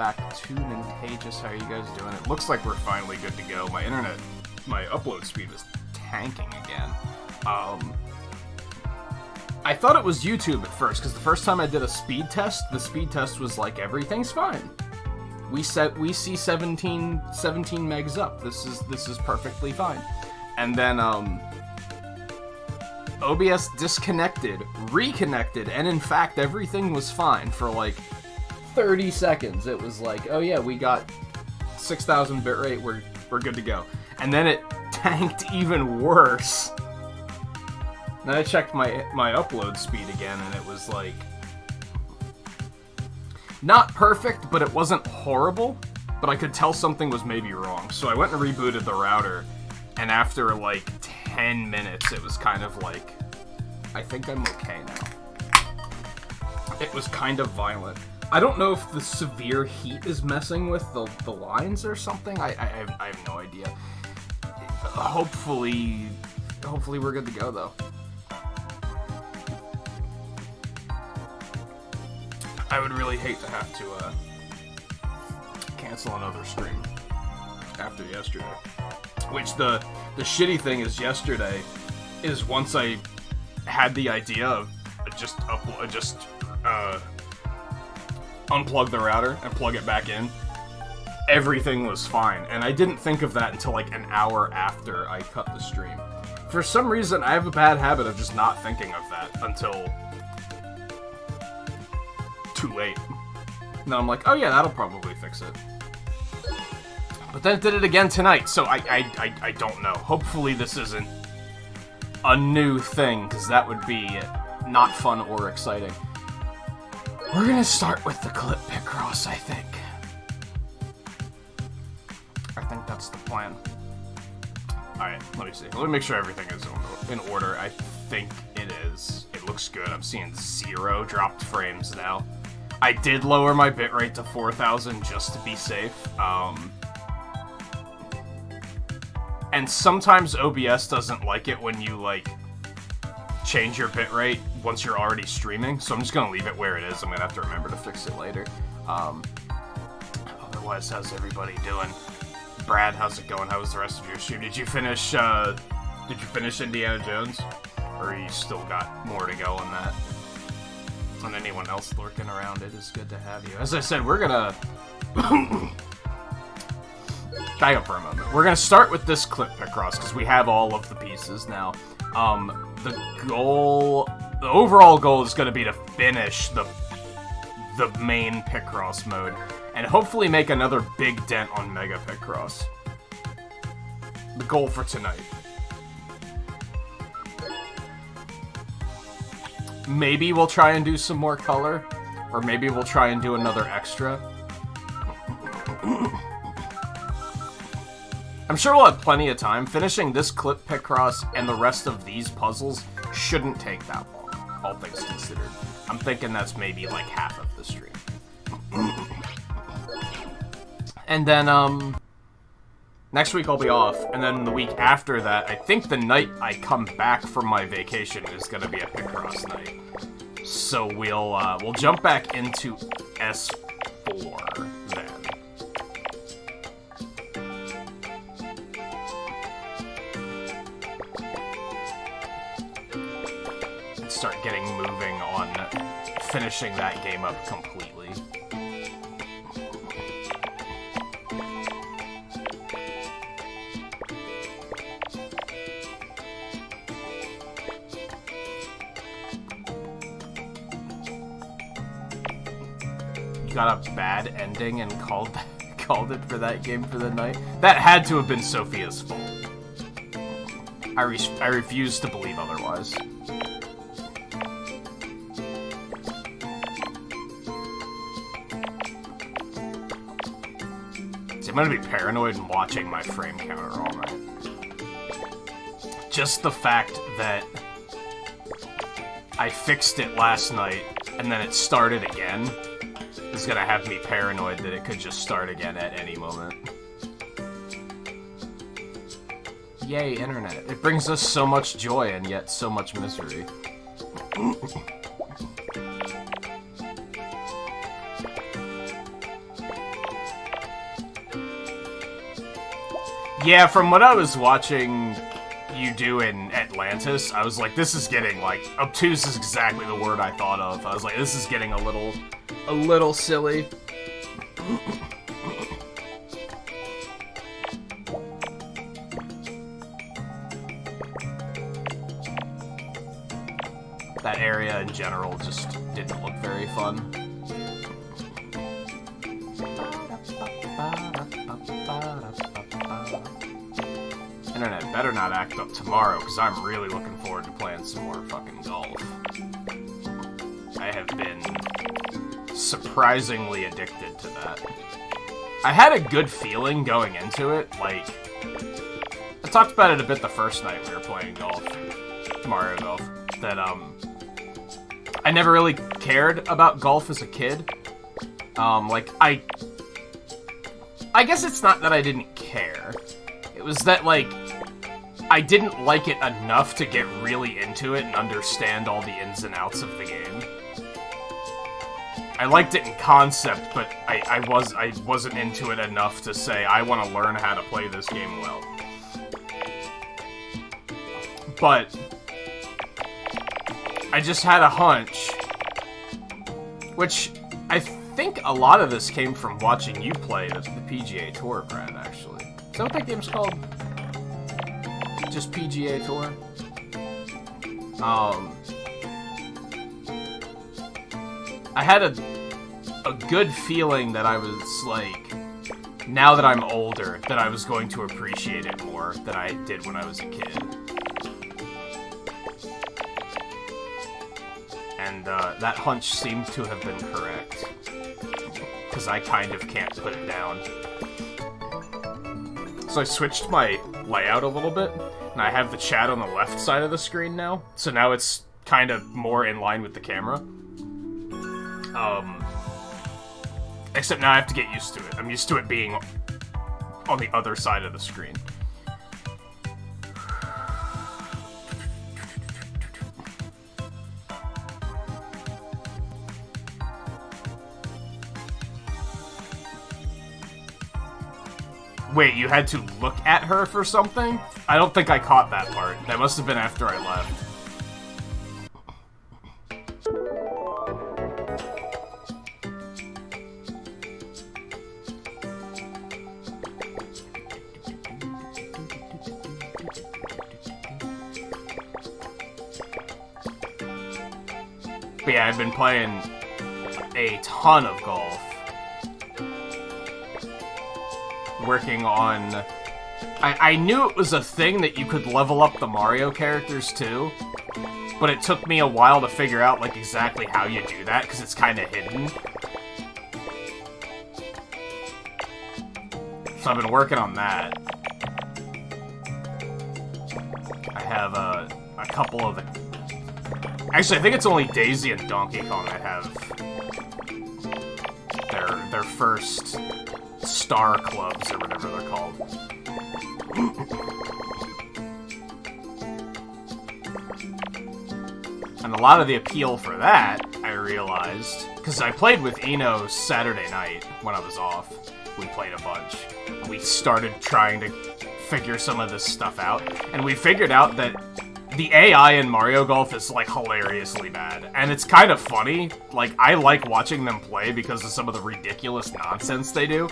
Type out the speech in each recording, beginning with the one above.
back to Nintagious. How are you guys doing? It looks like we're finally good to go. My internet, my upload speed was tanking again. I thought it was YouTube at first, because the first time I did a speed test, the speed test was like, everything's fine. We see 17 megs up. This is perfectly fine. And then OBS disconnected, reconnected, and in fact everything was fine for like 30 seconds. It was like, oh yeah, we got 6,000 bitrate, we're good to go. And then it tanked even worse. Then I checked my upload speed again, and it was like not perfect, but it wasn't horrible. But I could tell something was maybe wrong. So I went and rebooted the router, and after like 10 minutes, it was kind of like, I think I'm okay now. It was kind of violent. I don't know if the severe heat is messing with the lines or something. I have no idea. Hopefully we're good to go, though. I would really hate to have to cancel another stream after yesterday. Which the shitty thing is, yesterday is once I had the idea of just unplug the router and plug it back in, everything was fine. And I didn't think of that until like an hour after I cut the stream. For some reason, I have a bad habit of just not thinking of that until too late. And then I'm like, oh yeah, that'll probably fix it. But then it did it again tonight, so I don't know. Hopefully this isn't a new thing, because that would be not fun or exciting. We're gonna start with the clip Picross, I think. I think that's the plan. Alright, let me see. Let me make sure everything is in order. I think it is. It looks good. I'm seeing 0 dropped frames now. I did lower my bitrate to 4,000 just to be safe. And sometimes OBS doesn't like it when you, like, change your bitrate once you're already streaming, so I'm just gonna leave it where it is. I'm gonna have to remember to fix it later. Otherwise, how's everybody doing? Brad, how's it going? How was the rest of your stream? Did you finish Indiana Jones? Or you still got more to go on that? And anyone else lurking around, it is good to have you. As I said, we're gonna back up for a moment. We're gonna start with this clip Picross, because we have all of the pieces now. The overall goal is gonna be to finish the main Picross mode, and hopefully make another big dent on Mega Picross. The goal for tonight. Maybe we'll try and do some more color, or maybe we'll try and do another extra. I'm sure we'll have plenty of time. Finishing this clip Picross and the rest of these puzzles shouldn't take that long, all things considered. I'm thinking that's maybe like half of the stream. And then, next week I'll be off, and then the week after that, I think the night I come back from my vacation is gonna be a Picross night. So we'll jump back into S4 then. And start getting moving on finishing that game up completely. Got a bad ending and called it for that game for the night. That had to have been Sophia's fault. I refuse to believe otherwise. See, I'm gonna be paranoid and watching my frame counter all night. Just the fact that I fixed it last night and then it started again is gonna have me paranoid that it could just start again at any moment. Yay, internet. It brings us so much joy and yet so much misery. Yeah, from what I was watching you do in Atlantis, I was like, this is getting, like, obtuse is exactly the word I thought of. I was like, this is getting a little silly. That area in general just didn't look very fun. Internet better not act up tomorrow, because I'm really looking forward to playing some more fucking golf. I have been surprisingly addicted to that. I had a good feeling going into it, like... I talked about it a bit the first night we were playing golf. Mario Golf. That, I never really cared about golf as a kid. Like, I guess it's not that I didn't care. It was that, like, I didn't like it enough to get really into it and understand all the ins and outs of the game. I liked it in concept, but I wasn't into it enough to say, I want to learn how to play this game well. But I just had a hunch, which I think a lot of this came from watching you play the PGA Tour, Brad, actually. Is that what that game's called? Just PGA Tour? I had a good feeling that I was, like, now that I'm older, that I was going to appreciate it more than I did when I was a kid. And that hunch seemed to have been correct. Because I kind of can't put it down. So I switched my layout a little bit, and I have the chat on the left side of the screen now. So now it's kind of more in line with the camera. Except now I have to get used to it. I'm used to it being on the other side of the screen. Wait, you had to look at her for something? I don't think I caught that part. That must have been after I left. But yeah, I've been playing a ton of golf. Working on... I knew it was a thing that you could level up the Mario characters too, but it took me a while to figure out, like, exactly how you do that, because it's kind of hidden. So I've been working on that. I have a couple of the... Actually, I think it's only Daisy and Donkey Kong that have their first star clubs, or whatever they're called. And a lot of the appeal for that, I realized, because I played with Eno Saturday night when I was off. We played a bunch. We started trying to figure some of this stuff out, and we figured out that the AI in Mario Golf is, like, hilariously bad. And it's kind of funny. Like, I like watching them play because of some of the ridiculous nonsense they do.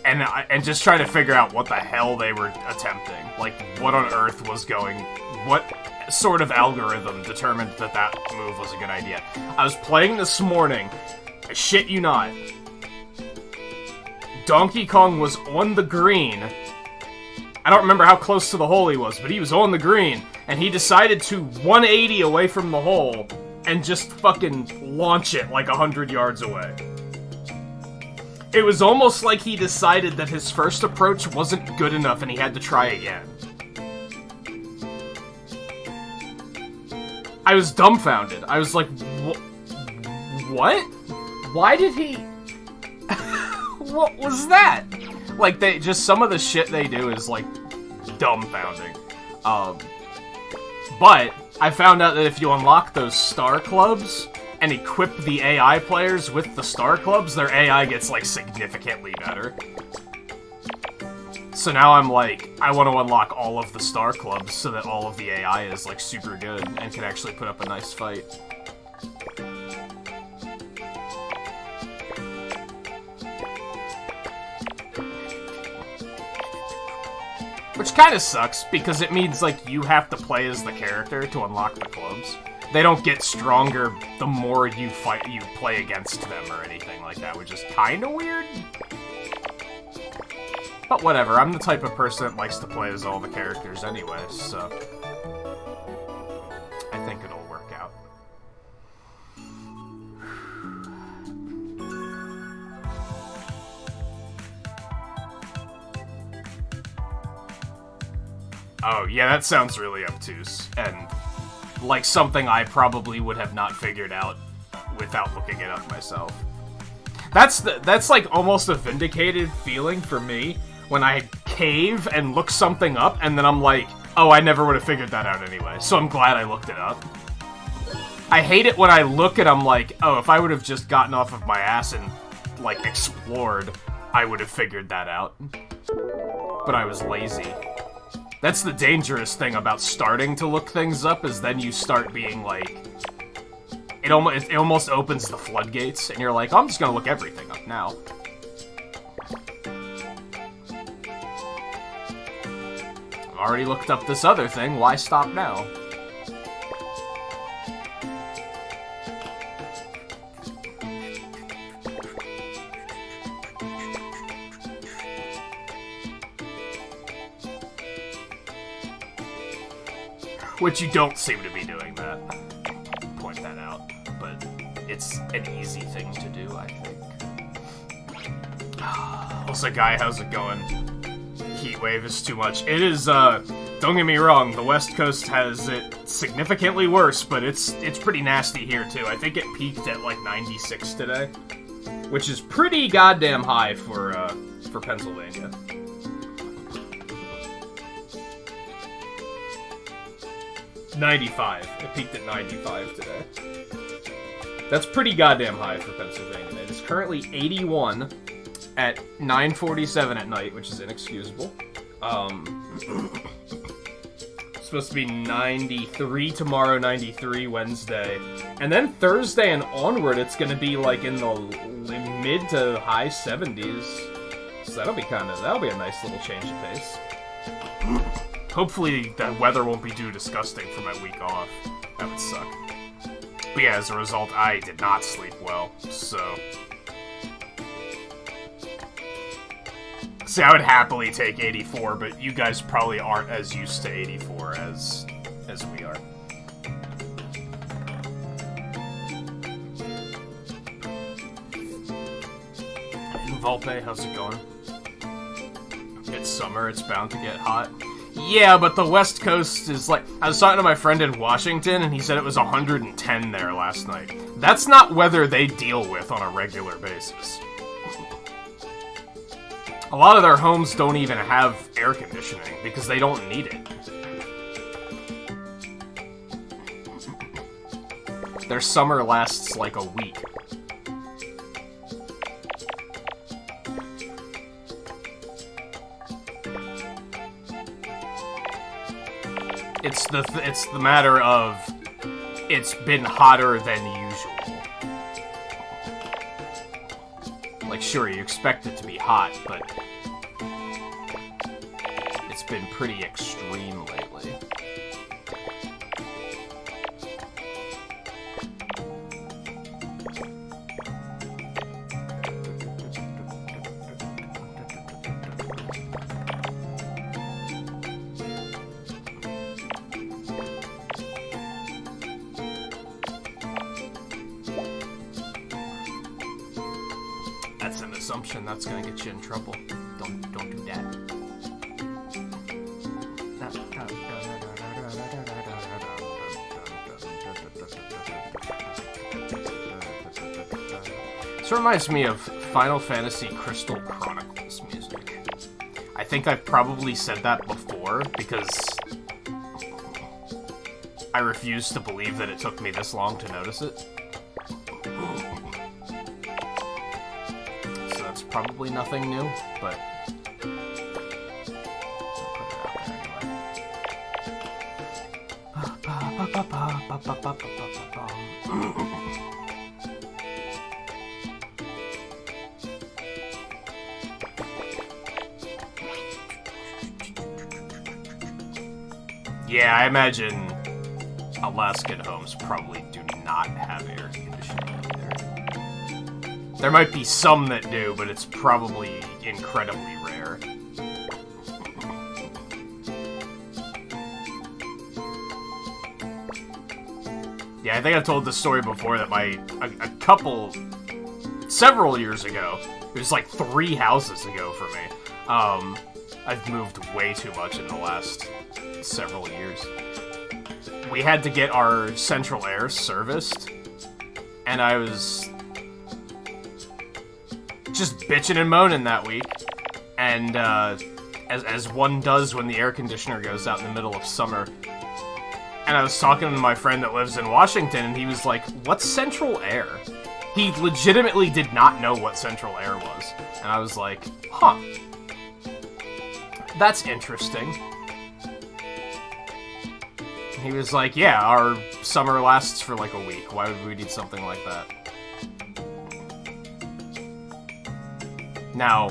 And just trying to figure out what the hell they were attempting. Like, what on earth was going... What sort of algorithm determined that that move was a good idea? I was playing this morning. I shit you not. Donkey Kong was on the green. I don't remember how close to the hole he was, but he was on the green, and he decided to 180 away from the hole and just fucking launch it like 100 yards away. It was almost like he decided that his first approach wasn't good enough and he had to try again. I was dumbfounded. I was like, what? Why did he... What was that? Like, just some of the shit they do is, like, dumbfounding. But I found out that if you unlock those star clubs and equip the AI players with the star clubs, their AI gets, like, significantly better. So now I'm like, I want to unlock all of the star clubs so that all of the AI is like super good and can actually put up a nice fight. Which kind of sucks, because it means, like, you have to play as the character to unlock the clubs. They don't get stronger the more you play against them or anything like that, which is kind of weird. But whatever, I'm the type of person that likes to play as all the characters anyway, so... I think it'll work out. Oh, yeah, that sounds really obtuse, and like something I probably would have not figured out without looking it up myself. That's like almost a vindicated feeling for me when I cave and look something up, and then I'm like, oh, I never would have figured that out anyway, so I'm glad I looked it up. I hate it when I look and I'm like, oh, if I would have just gotten off of my ass and, like, explored, I would have figured that out. But I was lazy. That's the dangerous thing about starting to look things up, is then you start being like... It almost opens the floodgates, and you're like, I'm just gonna look everything up now. I've already looked up this other thing, why stop now? Which you don't seem to be doing that. Point that out. But it's an easy thing to do, I think. Also, Guy, how's it going? Heatwave is too much. It is, don't get me wrong, the West Coast has it significantly worse, but it's pretty nasty here, too. I think it peaked at, like, 96 today. Which is pretty goddamn high for Pennsylvania. .95. It peaked at 95 today. That's pretty goddamn high for Pennsylvania. It is currently 81 at 9:47 at night, which is inexcusable. It's supposed to be 93 tomorrow, 93 Wednesday. And then Thursday and onward, it's going to be like in the mid to high 70s. So that'll be a nice little change of pace. Hopefully the weather won't be too disgusting for my week off. That would suck. But yeah, as a result, I did not sleep well, so... See, I would happily take 84, but you guys probably aren't as used to 84 as we are. Volpe, how's it going? It's summer, it's bound to get hot. Yeah, but the West Coast is like... I was talking to my friend in Washington, and he said it was 110 there last night. That's not weather they deal with on a regular basis. A lot of their homes don't even have air conditioning, because they don't need it. Their summer lasts like a week. It's the matter of it's been hotter than usual. Like, sure, you expect it to be hot, but it's been pretty extreme lately. That's gonna get you in trouble. Don't do that. This reminds me of Final Fantasy Crystal Chronicles music. I think I've probably said that before, because I refuse to believe that it took me this long to notice it. Probably nothing new, but Yeah, I imagine Alaskan homes probably do not have air conditioning either. There might be some that do, but it's probably incredibly rare. Yeah, I think I've told this story before that several years ago, it was like 3 houses ago for me. I've moved way too much in the last several years. We had to get our central air serviced, and I was just bitching and moaning that week, and as one does when the air conditioner goes out in the middle of summer. And I was talking to my friend that lives in Washington, and he was like, "What's central air?" He legitimately did not know what central air was. And I was like, huh. That's interesting. And he was like, yeah, our summer lasts for like a week. Why would we need something like that? Now,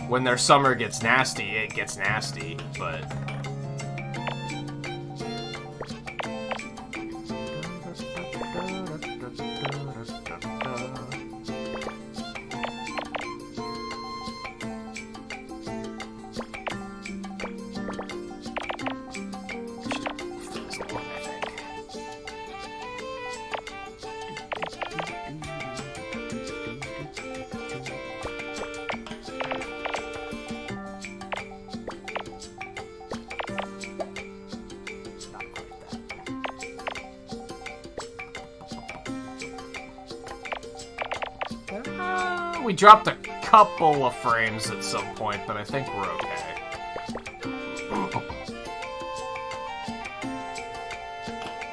when their summer gets nasty, it gets nasty, but... We dropped a couple of frames at some point, but I think we're okay.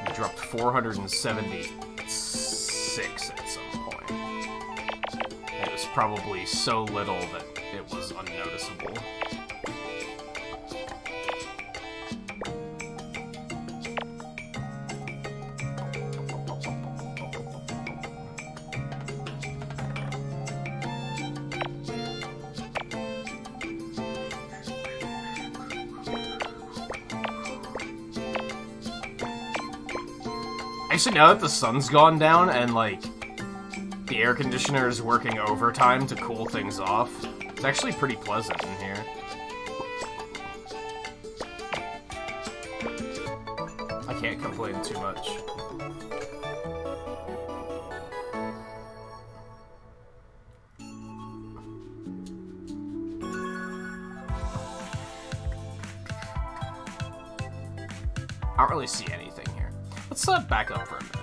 We dropped 476 at some point. It was probably so little that it was unnoticeable. Actually, now that the sun's gone down and, like, the air conditioner is working overtime to cool things off, it's actually pretty pleasant in here. I can't complain too much. I don't really see anything here. Let's back up for a minute.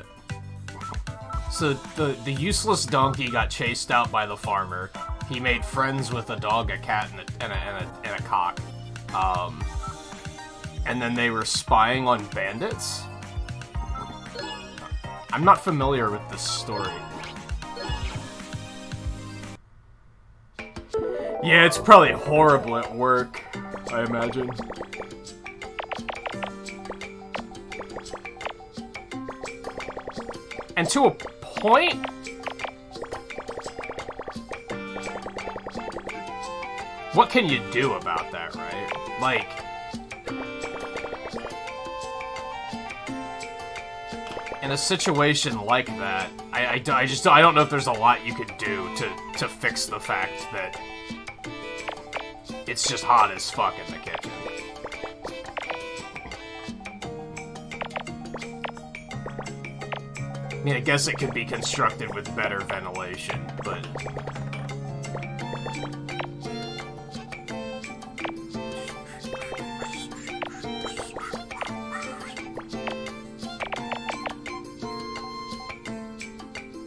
So the useless donkey got chased out by the farmer. He made friends with a dog, a cat, and a cock. And then they were spying on bandits? I'm not familiar with this story. Yeah, it's probably horrible at work, I imagine. And to a point, what can you do about that, right? Like, in a situation like that, I don't know if there's a lot you could do to fix the fact that it's just hot as fuck in the kitchen. I mean, I guess it could be constructed with better ventilation, but...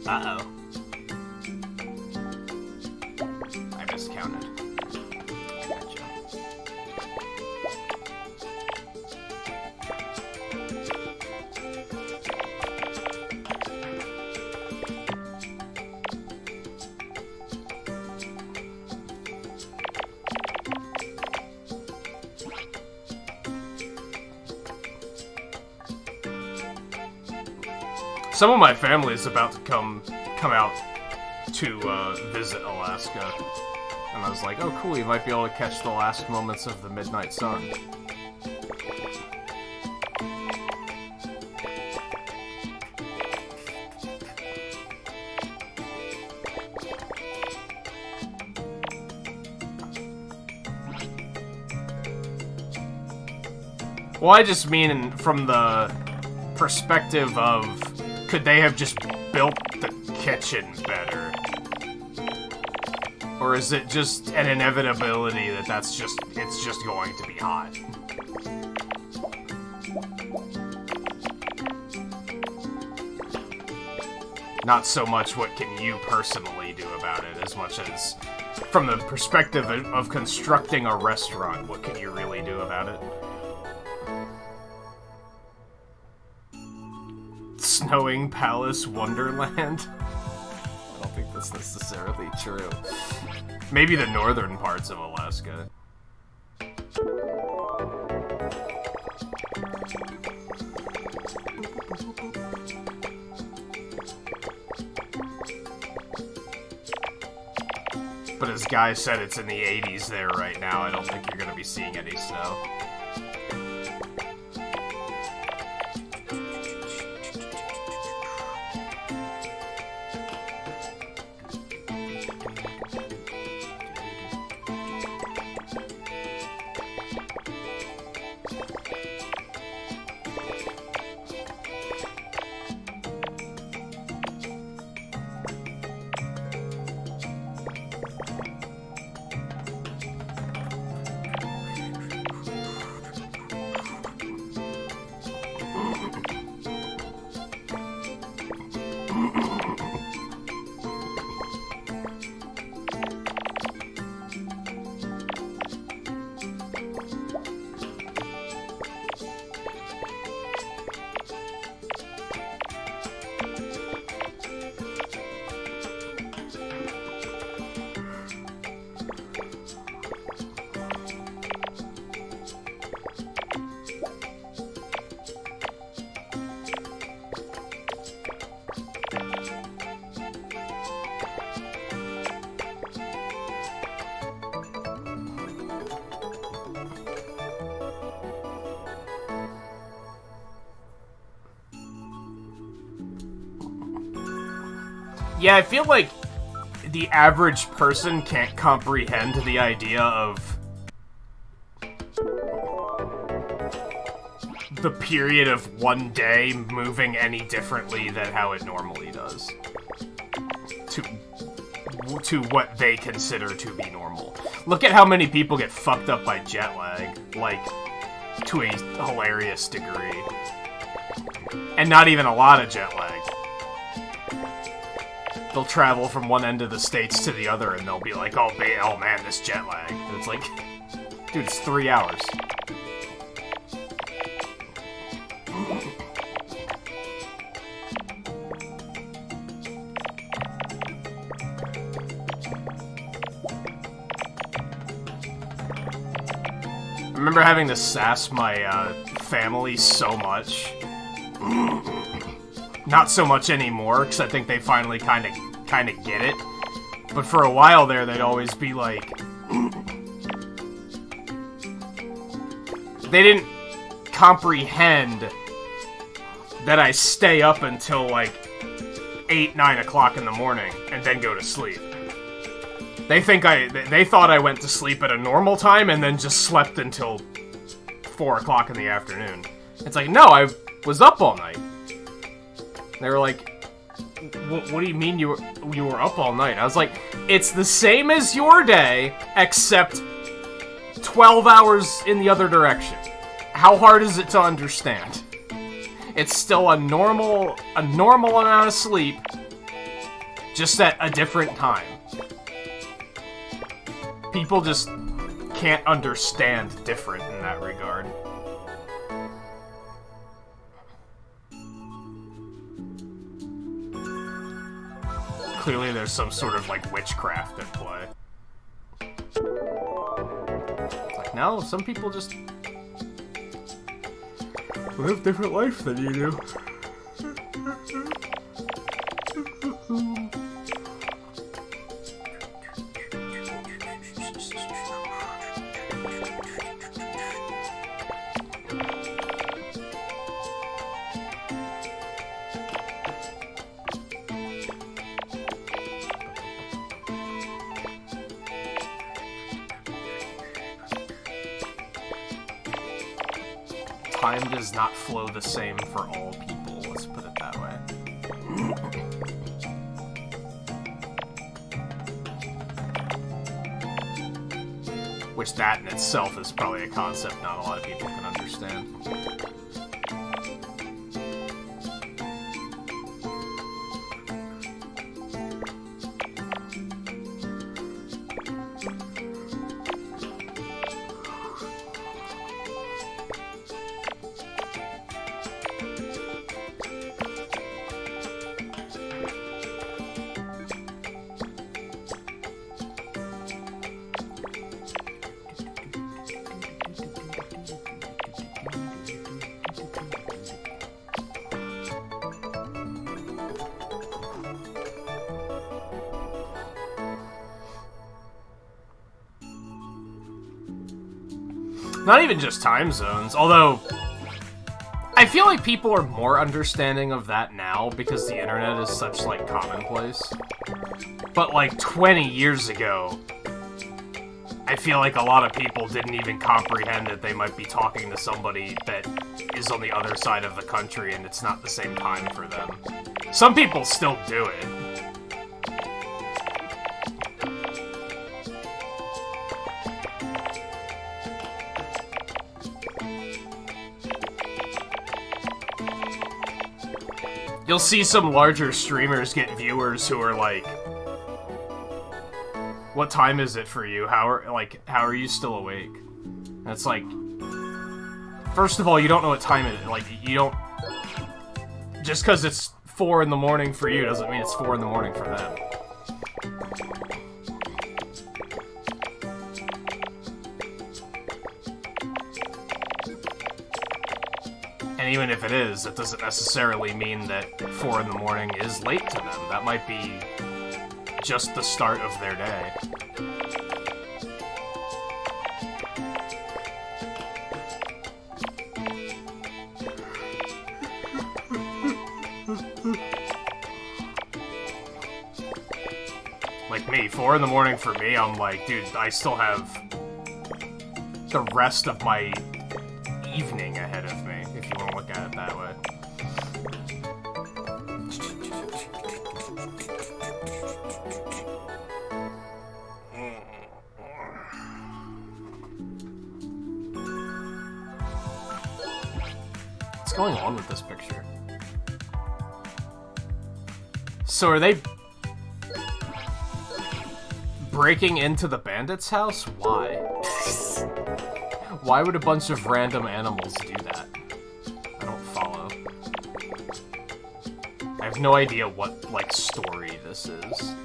Uh-oh. I miscounted. Gotcha. Some of my family is about to come out to visit Alaska. And I was like, oh cool, you might be able to catch the last moments of the midnight sun. Well, I just mean from the perspective of, could they have just built the kitchen better? Or is it just an inevitability that it's just going to be hot? Not so much what can you personally do about it, as much as from the perspective of constructing a restaurant, what can you really do about it? Snowing Palace Wonderland? I don't think that's necessarily true. Maybe the northern parts of Alaska. But as Guy said, it's in the 80s there right now. I don't think you're gonna be seeing any snow. Yeah, I feel like the average person can't comprehend the idea of the period of one day moving any differently than how it normally does. To what they consider to be normal. Look at how many people get fucked up by jet lag, like, to a hilarious degree. And not even a lot of jet lag. They'll travel from one end of the States to the other, and they'll be like, oh man, this jet lag. And it's like, dude, it's 3 hours. I remember having to sass my family so much. Not so much anymore, because I think they finally kind of get it. But for a while there, they'd always be like... They didn't comprehend that I stay up until, like, 8, 9 o'clock in the morning, and then go to sleep. They thought I went to sleep at a normal time, and then just slept until 4 o'clock in the afternoon. It's like, no, I was up all night. They were like, what do you mean you were up all night? I was like, it's the same as your day, except 12 hours in the other direction. How hard is it to understand? It's still a normal amount of sleep, just at a different time. People just can't understand different in that regard. Clearly there's some sort of, like, witchcraft at play. It's like, no, some people just live different life than you do. time does not flow the same for all people, let's put it that way. Which that in itself is probably a concept not a lot of people can understand. Not even just time zones, although I feel like people are more understanding of that now because the internet is such, like, commonplace. But, like, 20 years ago, I feel like a lot of people didn't even comprehend that they might be talking to somebody that is on the other side of the country and it's not the same time for them. Some people still do it. You'll see some larger streamers get viewers who are like, what time is it for you? How are you still awake? And it's like, first of all, you don't know what time it is. Like, you don't... Just because it's 4 in the morning for you doesn't mean it's 4 in the morning for them. And even if it is, it doesn't necessarily mean that 4 in the morning is late to them. That might be just the start of their day. Like me, 4 in the morning for me, I'm like, dude, I still have the rest of my evening ahead of me, if you want to look at it that way. What's going on with this picture? So are they breaking into the bandit's house? Why? Why would a bunch of random animals do that? I don't follow. I have no idea what, like, story this is.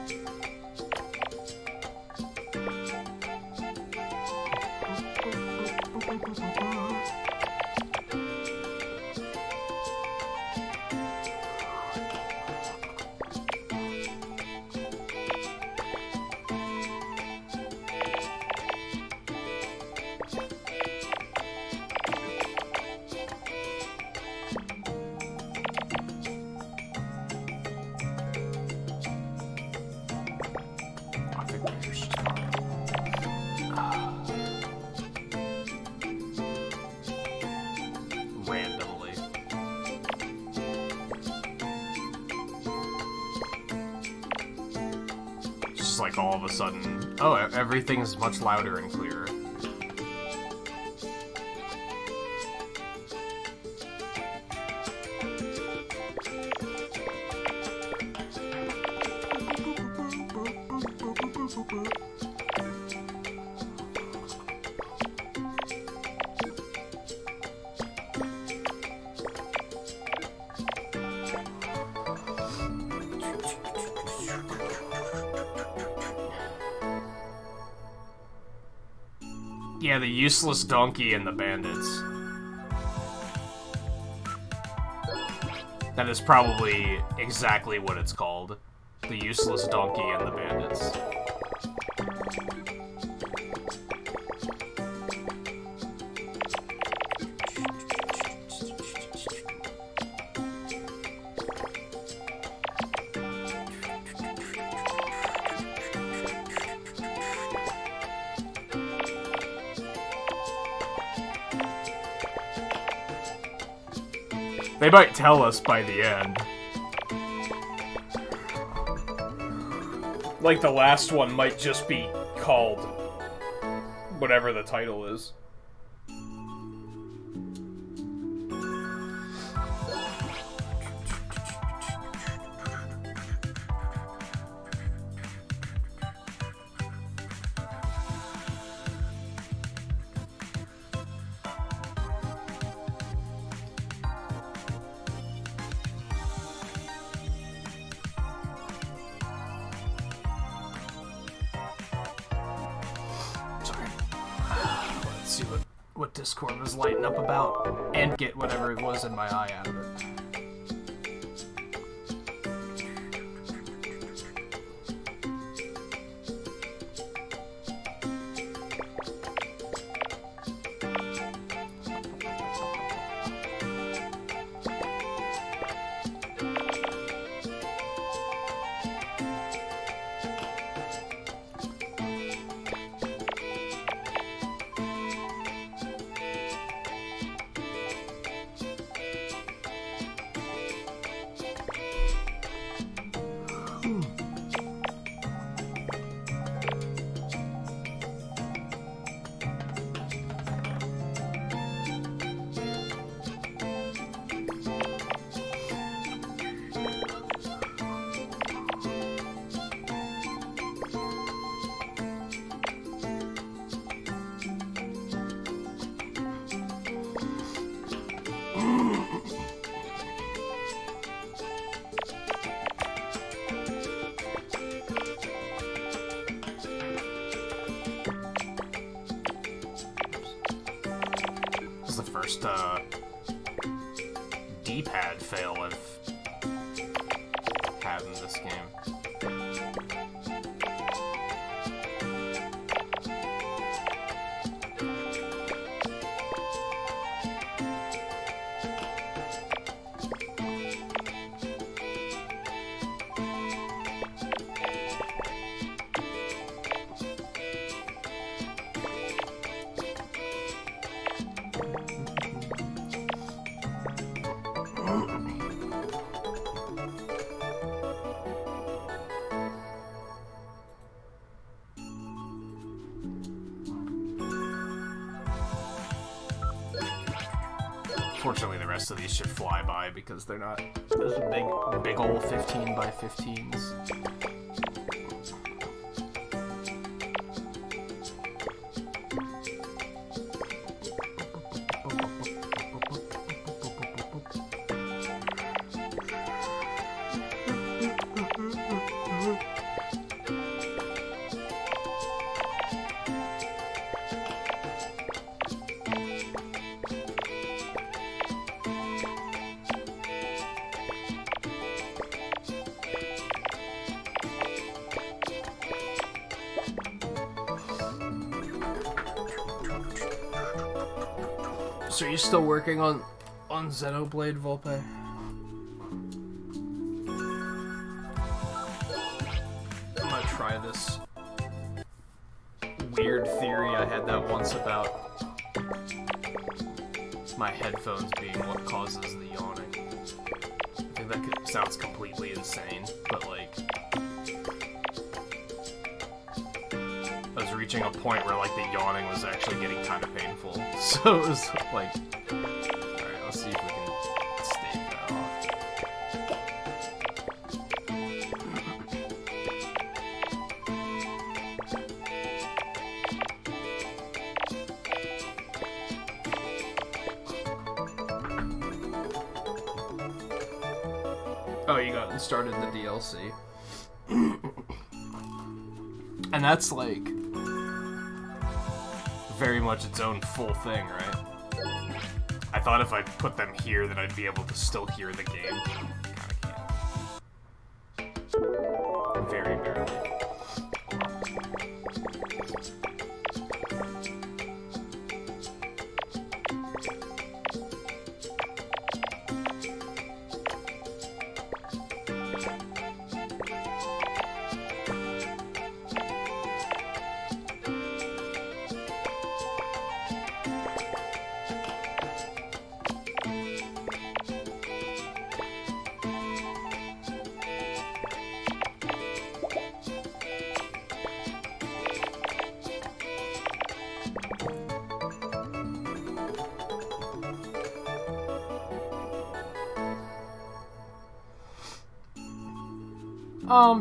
Like all of a sudden, oh, everything's much louder and clearer. Yeah, the useless donkey and the bandits. That is probably exactly what it's called. The useless donkey and the bandits. They might tell us by the end. Like, the last one might just be called whatever the title is. What Discord was lighting up about, and get whatever it was in my eye out of it. D-pad fail I've had in this game. Fortunately, the rest of these should fly by because they're not those big old 15 by 15s. So are you still working on Xenoblade, Volpe? I'm gonna try this weird theory I had that once about my headphones being what causes the yawning. I think that sounds completely insane, but like I was reaching a point where like the yawning was actually getting kind of painful. So it was like, alright, let's see if we can stave that off. Oh, you got started the DLC. And that's like very much its own full thing, right? I thought if I put them here, then I'd be able to still hear the game. Kinda can't. Very barely.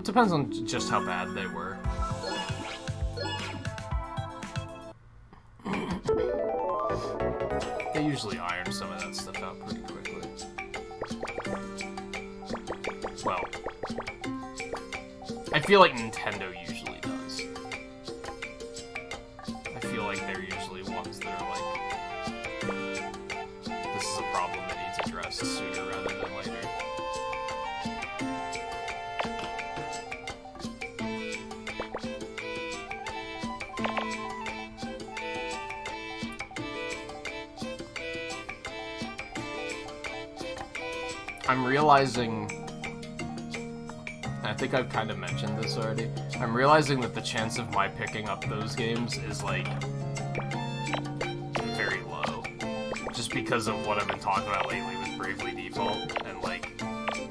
Depends on just how bad they were. They usually iron some of that stuff out pretty quickly. Well, I feel like Nintendo usually does. I feel like they're usually ones that are like, this is a problem that needs addressed sooner rather than later. I'm realizing, and I think I've kind of mentioned this already, I'm realizing that the chance of my picking up those games is, like, very low. Just because of what I've been talking about lately with Bravely Default, and, like,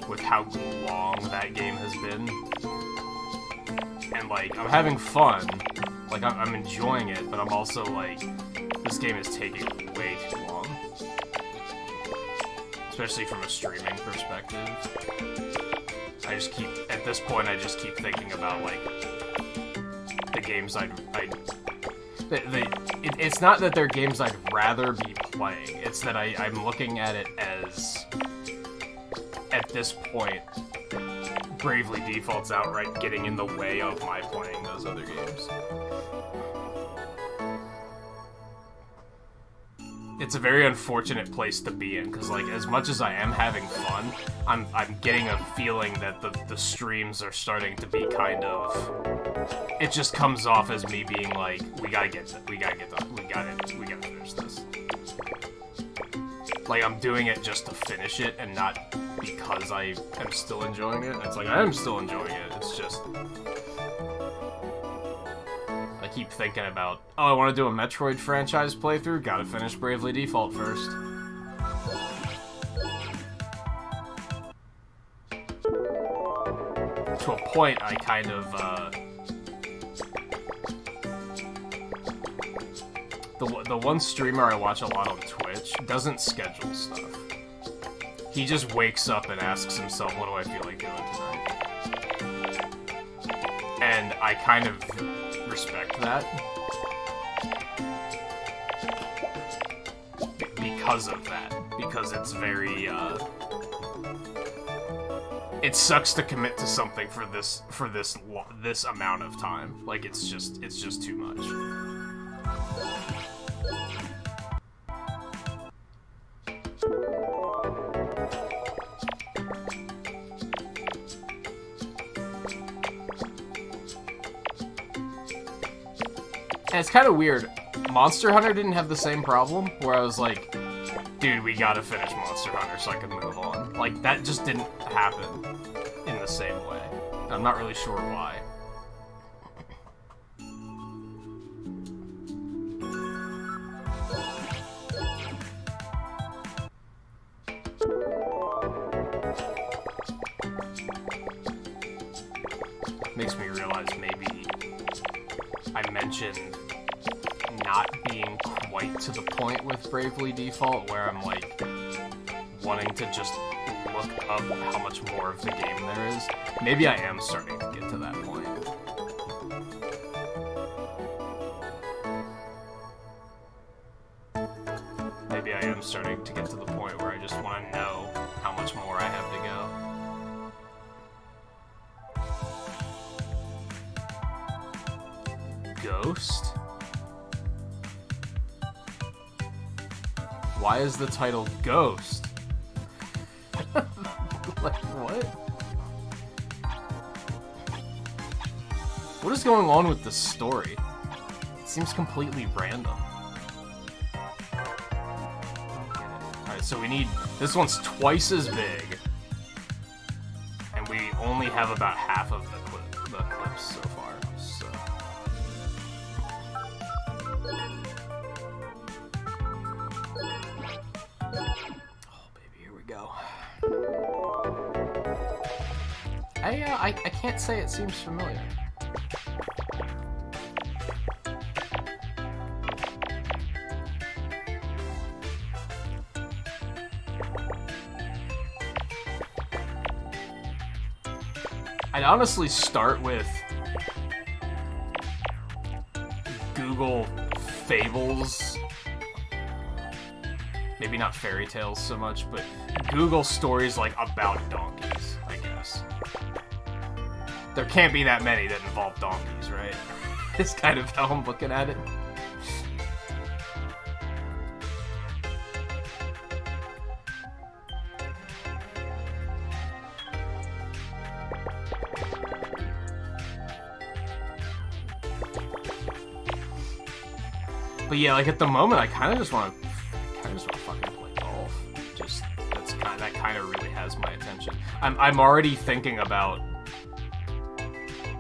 with how long that game has been. And, like, I'm having fun, like, I'm enjoying it, but I'm also, like, this game is taking way too long. Especially from a streaming perspective. I just keep, at this point, I just keep thinking about, like, the games it's not that they're games I'd rather be playing, it's that I'm looking at it as, at this point, Bravely Default's outright getting in the way of my playing those other games. It's a very unfortunate place to be in, because, like, as much as I am having fun, I'm getting a feeling that the streams are starting to be kind of... It just comes off as me being like, we gotta finish this. Like, I'm doing it just to finish it, and not because I am still enjoying it. It's like, I am still enjoying it, it's just... I keep thinking about, oh, I want to do a Metroid franchise playthrough, gotta finish Bravely Default first. To a point, I kind of, the one streamer I watch a lot on Twitch doesn't schedule stuff. He just wakes up and asks himself, what do I feel like doing tonight? And I kind of respect that. Because of that. Because it's very, it sucks to commit to something for this amount of time. Like, it's just too much. And it's kind of weird. Monster Hunter didn't have the same problem, where I was like, dude, we gotta finish Monster Hunter so I can move on. Like, that just didn't happen in the same way. I'm not really sure why. Makes me realize maybe I mentioned not being quite to the point with Bravely Default, where I'm, like, wanting to just look up how much more of the game there is. Maybe I am starting to get to that point. Maybe I am starting to get to the point where I just want to know how much more I have to go. Ghost? Why is the title Ghost? Like, what? What is going on with this story? It seems completely random. Alright, so we need... This one's twice as big. And we only have about half of the clips so far, so... Oh, baby, here we go. I can't say it seems familiar. I'd honestly start with Google Fables. Maybe not fairy tales so much, but Google stories like about donkeys, I guess. There can't be that many that involve donkeys, right? It's kind of how I'm looking at it. But yeah, like at the moment, I kind of just want to fucking play golf. Just that kind of really has my attention. I'm already thinking about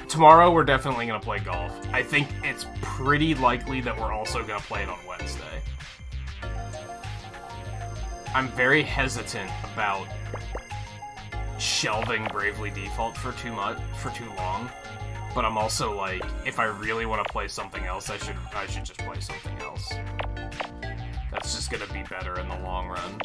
tomorrow. We're definitely gonna play golf. I think it's pretty likely that we're also gonna play it on Wednesday. I'm very hesitant about shelving Bravely Default for too long. But I'm also like, if I really want to play something else, I should just play something else. That's just gonna be better in the long run.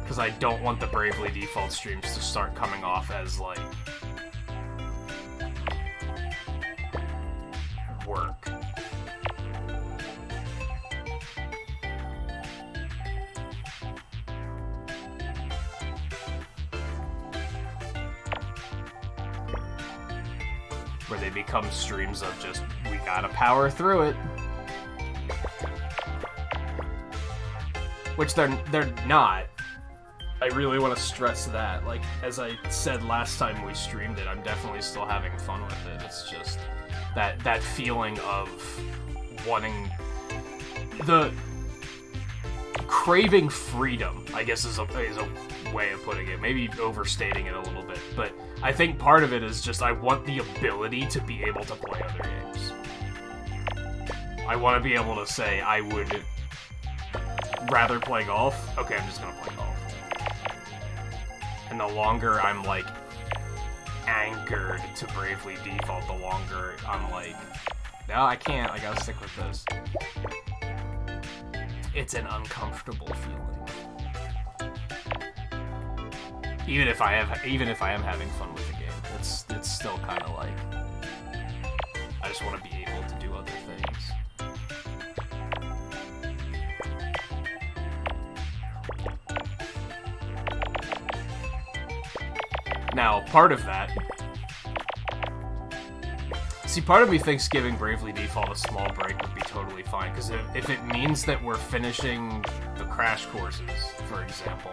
Because I don't want the Bravely Default streams to start coming off as, like, work. Where they become streams of just, we gotta power through it. Which they're not. I really want to stress that. Like, as I said last time we streamed it, I'm definitely still having fun with it. It's just that feeling of wanting the craving freedom, I guess is a way of putting it. Maybe overstating it a little bit, but I think part of it is just I want the ability to be able to play other games. I want to be able to say I would rather play golf. Okay, I'm just gonna play golf. And the longer I'm like anchored to Bravely Default, the longer I'm like, no, I can't. I gotta stick with this. It's an uncomfortable feeling. Even if I am having fun with the game, it's still kind of like I just want to be able to do other things. Now, part of that. See, part of me thinks giving Bravely Default a small break would be totally fine, because if it means that we're finishing the crash courses, for example,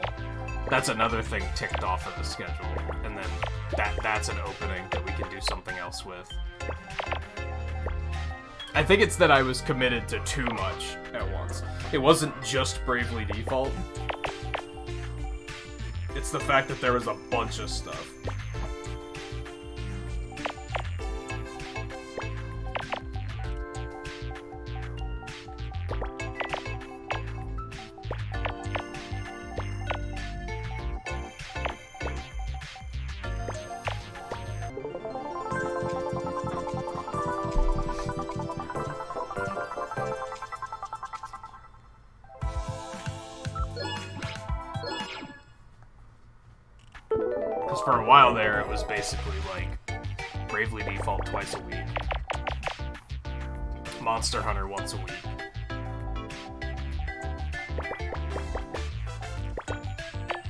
that's another thing ticked off of the schedule, and then that's an opening that we can do something else with. I think it's that I was committed to too much at once. It wasn't just Bravely Default. It's the fact that there was a bunch of stuff. For a while there, it was basically like Bravely Default twice a week, Monster Hunter once a week.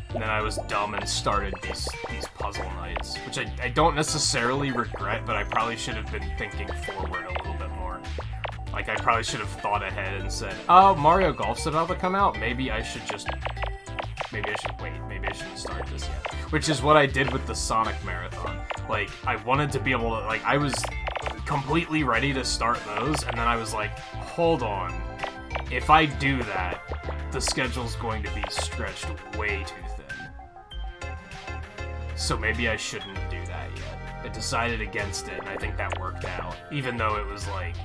And then I was dumb and started these puzzle nights, which I don't necessarily regret, but I probably should have been thinking forward a little bit more. Like, I probably should have thought ahead and said, oh, Mario Golf's about to come out, maybe I should wait, maybe I shouldn't start this yet. Which is what I did with the Sonic Marathon. Like, I wanted to be able to, like, I was completely ready to start those, and then I was like, hold on. If I do that, the schedule's going to be stretched way too thin. So maybe I shouldn't do that yet. I decided against it, and I think that worked out. Even though it was like,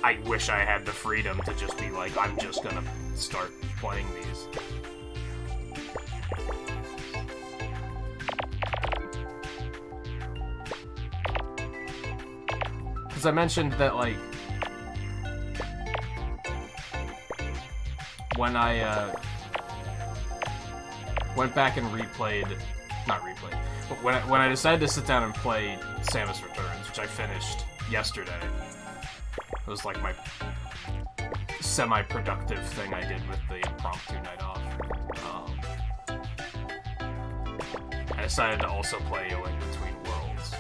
I wish I had the freedom to just be like, I'm just gonna start playing these. Because I mentioned that, like, when I went back and not replayed, but when I decided to sit down and play Samus Returns, which I finished yesterday, it was like my semi-productive thing I did with the impromptu night off. I decided to also play A Link Between Worlds,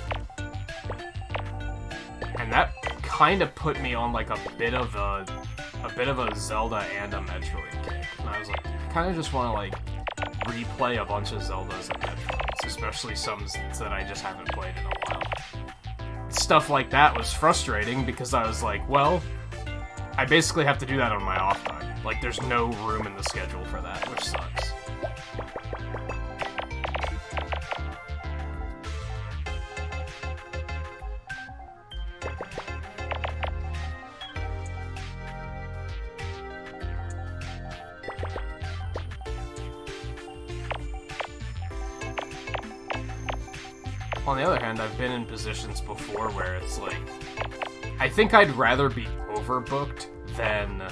and that kind of put me on like a bit of a Zelda and a Metroid kick. And I was like, I kind of just want to like replay a bunch of Zeldas and Metroids, especially some that I just haven't played in a while. Stuff like that was frustrating because I was like, well, I basically have to do that on my off time. Like, there's no room in the schedule for that, which sucks. On the other hand, I've been in positions before where it's like, I think I'd rather be overbooked than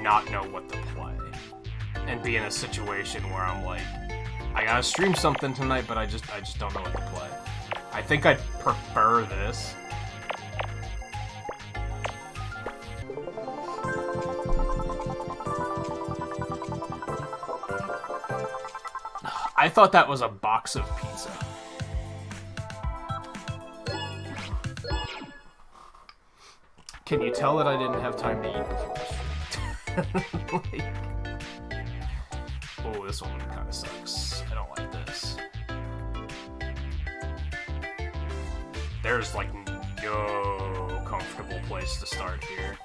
not know what to play. And be in a situation where I'm like, I gotta stream something tonight, but I just don't know what to play. I think I'd prefer this. I thought that was a box of pizza. Can you tell that I didn't have time to eat before this? Like, oh, this one kind of sucks. I don't like this. There's like no comfortable place to start here.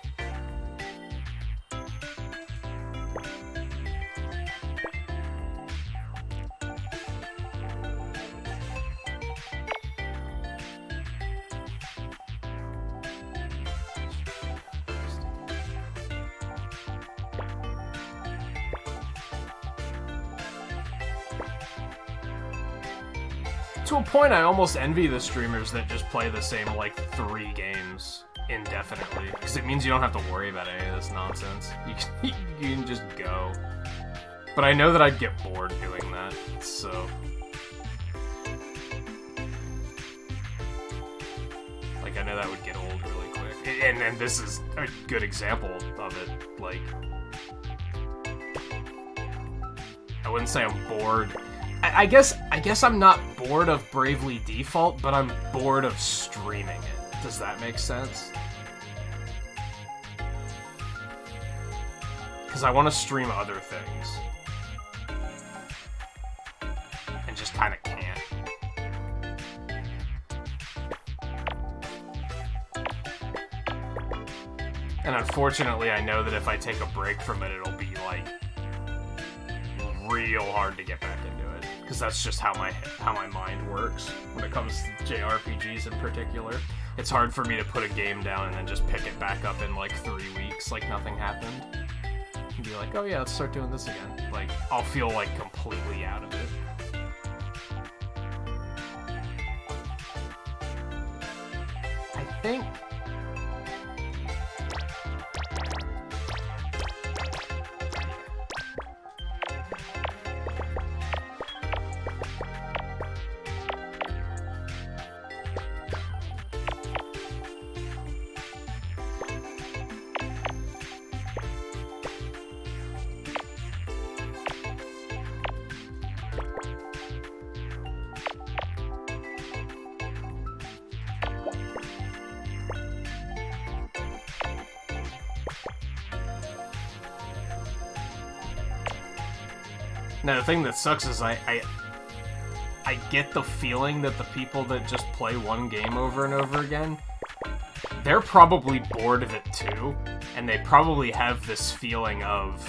To a point, I almost envy the streamers that just play the same, like, 3 games indefinitely. Because it means you don't have to worry about any of this nonsense. You can just go. But I know that I'd get bored doing that, so... Like, I know that would get old really quick. And this is a good example of it. Like... I wouldn't say I'm bored... I guess I'm not bored of Bravely Default, but I'm bored of streaming it. Does that make sense? Because I want to stream other things. And just kind of can't. And unfortunately, I know that if I take a break from it, it'll be, like, real hard to get back into it. Because that's just how my mind works when it comes to JRPGs in particular. It's hard for me to put a game down and then just pick it back up in like 3 weeks like nothing happened. And be like, oh yeah, let's start doing this again. Like, I'll feel like completely out of it. I think... Now, the thing that sucks is I get the feeling that the people that just play one game over and over again, they're probably bored of it too, and they probably have this feeling of...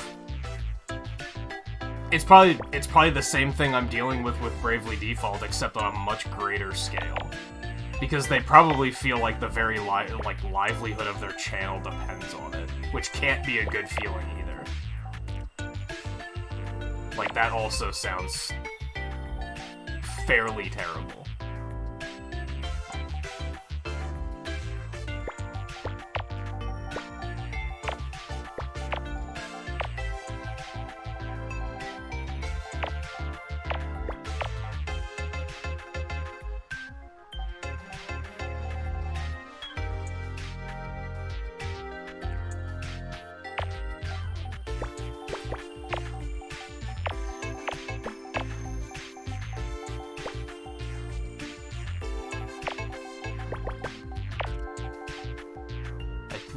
It's probably the same thing I'm dealing with Bravely Default, except on a much greater scale. Because they probably feel like the very livelihood of their channel depends on it, which can't be a good feeling either. Like, that also sounds fairly terrible.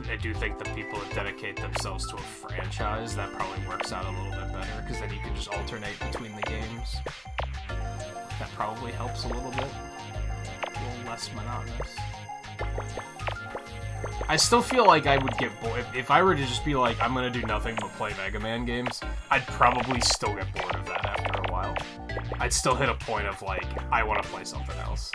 I do think the people that dedicate themselves to a franchise, that probably works out a little bit better, because then you can just alternate between the games. That probably helps a little bit. A little less monotonous. I still feel like I would get bored. If I were to just be like, I'm gonna do nothing but play Mega Man games, I'd probably still get bored of that after a while. I'd still hit a point of like, I want to play something else.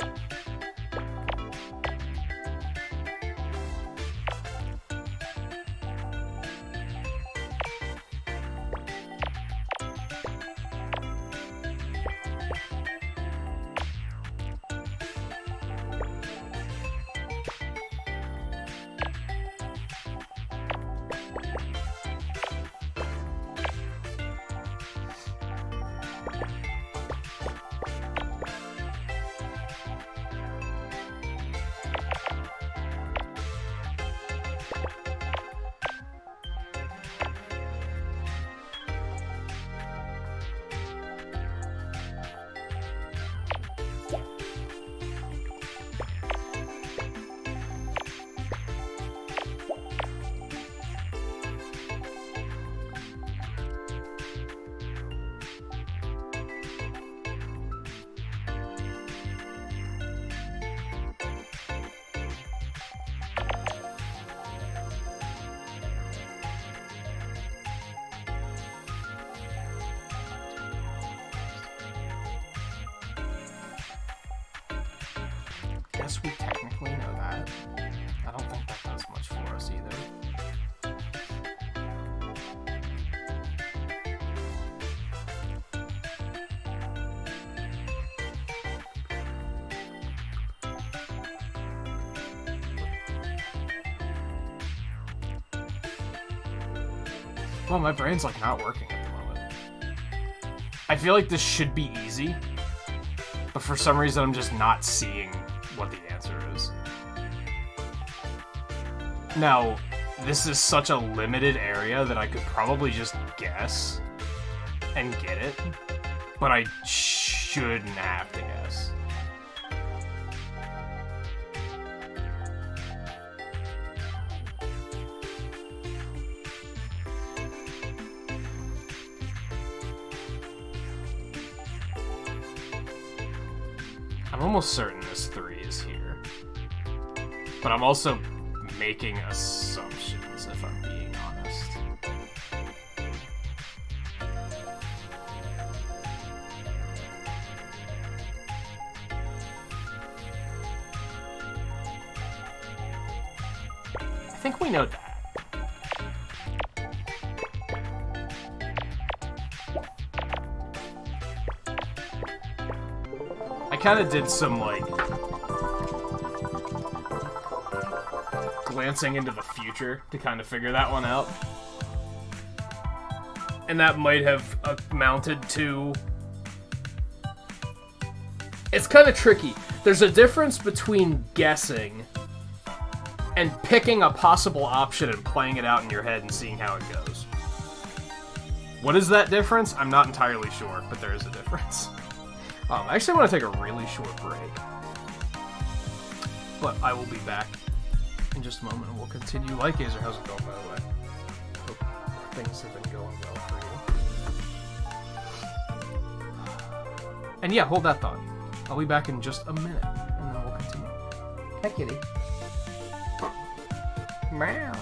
Guess we technically know that. I don't think that does much for us either. Well, my brain's like not working at the moment. I feel like this should be easy, but for some reason I'm just not seeing what the answer is. Now, this is such a limited area that I could probably just guess and get it, but I shouldn't have to guess. I'm almost certain this 3 is here. But I'm also making assumptions, if I'm being honest. I think we know that. I kind of did some, like, glancing into the future to kind of figure that one out. And that might have amounted to... It's kind of tricky. There's a difference between guessing and picking a possible option and playing it out in your head and seeing how it goes. What is that difference? I'm not entirely sure, but there is a difference. I actually want to take a really short break. But I will be back in just a moment and we'll continue. Like Gazer, how's it going, by the way? Hope things have been going well for you. And yeah, hold that thought. I'll be back in just a minute and then we'll continue. Hey, kitty. Meow.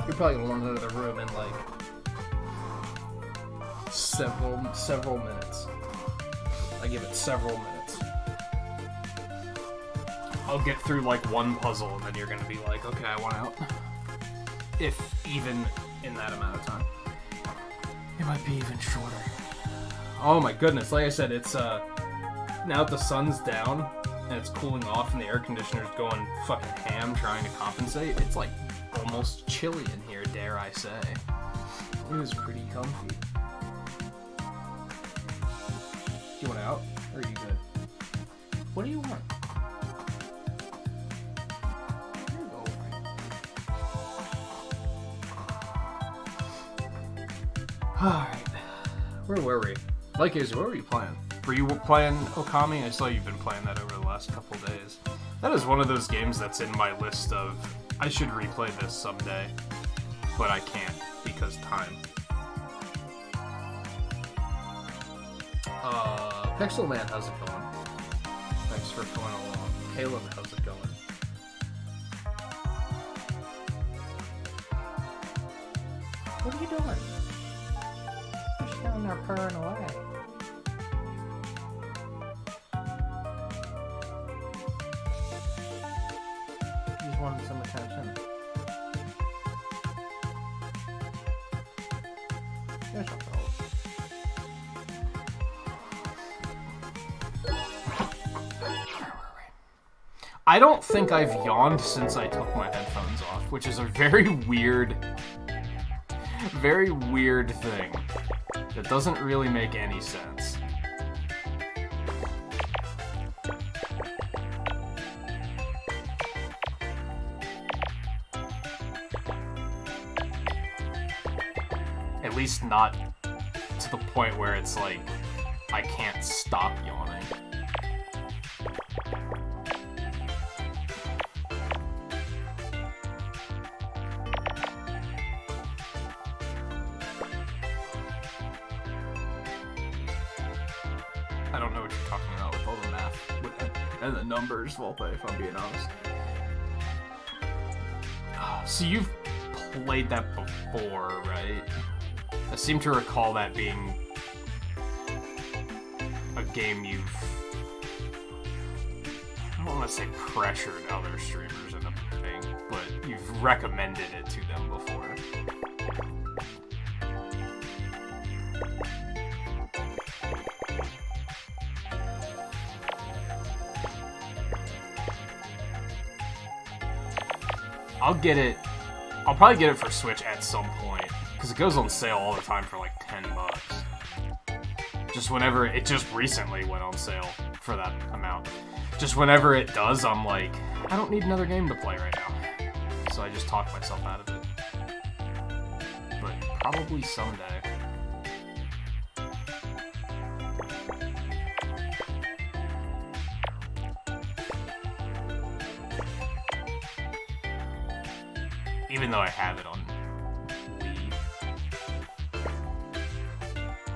You're probably gonna want another room in like several minutes. I give it several minutes. I'll get through like one puzzle and then you're gonna be like, okay, I want out. If even in that amount of time. It might be even shorter. Oh my goodness, like I said, it's now that the sun's down and it's cooling off and the air conditioner's going fucking ham trying to compensate, it's like almost chilly in here, dare I say. It was pretty comfy. Do you want out? Or are you good? What do you want? Here you go. Alright. Where were we? Like, what were you playing? Were you playing Okami? I saw you've been playing that over the last couple days. That is one of those games that's in my list of, I should replay this someday, but I can't because time. Pixel Man, how's it going? Thanks for going along. Caleb, how's it going? What are you doing? You're just down there purring away. You just wanted some attention. There's nothing else. I don't think I've yawned since I took my headphones off, which is a very weird thing that doesn't really make any sense. At least not to the point where it's like I can't stop yawning. I don't know what you're talking about with all the math and the numbers, Volpe, if I'm being honest. So you've played that before, right? I seem to recall that being a game you've, I don't want to say pressured other streamers into playing, but you've recommended it to them before. I'll probably get it for Switch at some point, because it goes on sale all the time for like $10. Just whenever, it just recently went on sale for that amount. Just whenever it does, I'm like, I don't need another game to play right now. So I just talk myself out of it. But probably someday. Even though I have it on Wii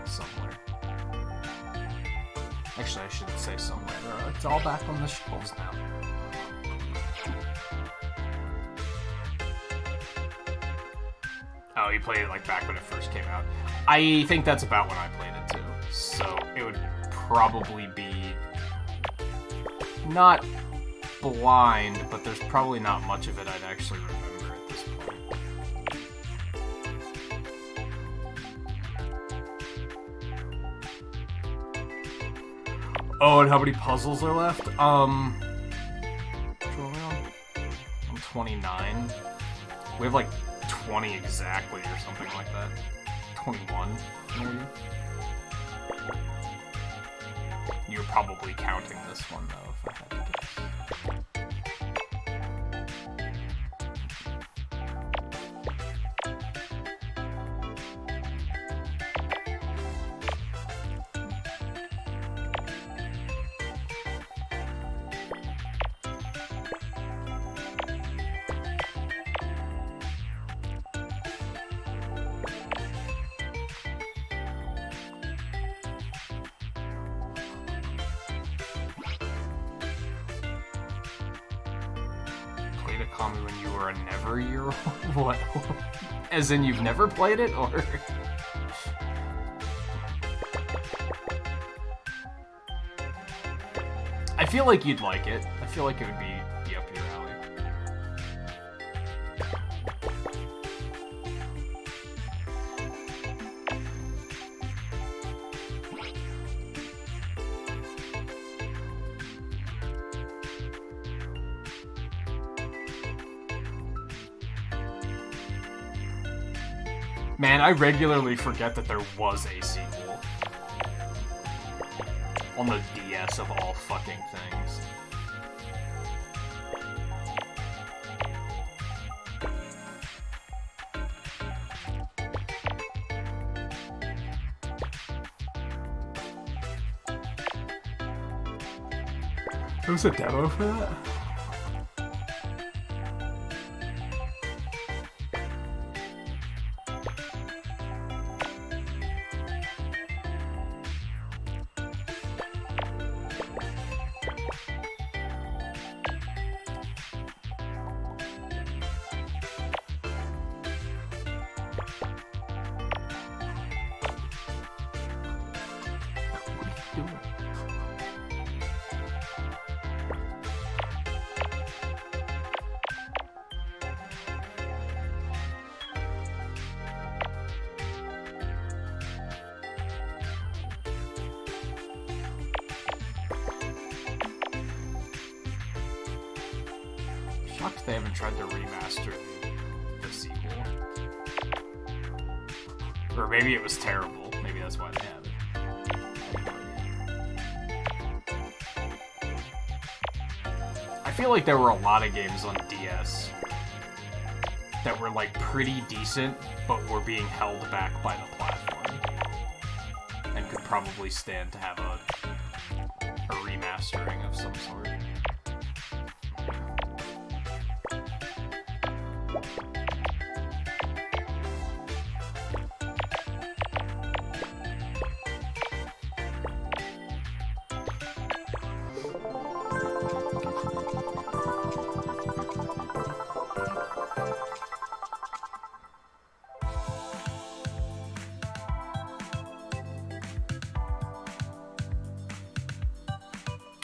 somewhere. Actually, I shouldn't say somewhere. It's all back on the shelves now. Oh, you played it like back when it first came out. I think that's about when I played it too. So it would probably be not blind, but there's probably not much of it I'd actually remember. Oh, and how many puzzles are left? I'm 29. We have like 20 exactly or something like that. 21, maybe? You're probably counting this one, though, if I had to guess. Call me when you were a never-year-old? What? As in you've never played it, or...? I feel like you'd like it. I feel like it would be up your alley. Man, I regularly forget that there was a sequel. On the DS of all fucking things. There was a demo for that? Shocked they haven't tried to remaster the sequel. Or maybe it was terrible. Maybe that's why they haven't. I feel like there were a lot of games on DS that were like pretty decent, but were being held back by the platform. And could probably stand to have a remastering of some sort.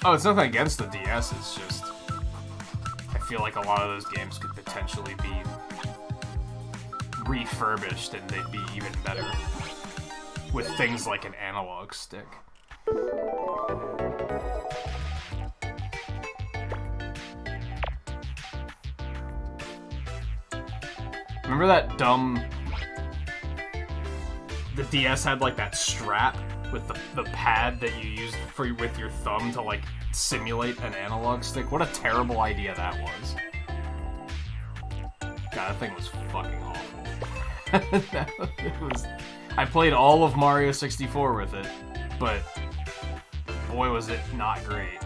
Oh, it's nothing against the DS, it's just... I feel like a lot of those games could potentially be refurbished and they'd be even better with things like an analog stick. Remember that dumb... The DS had like that strap with the pad that you used with your thumb to like simulate an analog stick? What a terrible idea that was. God, that thing was fucking awful. I played all of Mario 64 with it, but boy was it not great.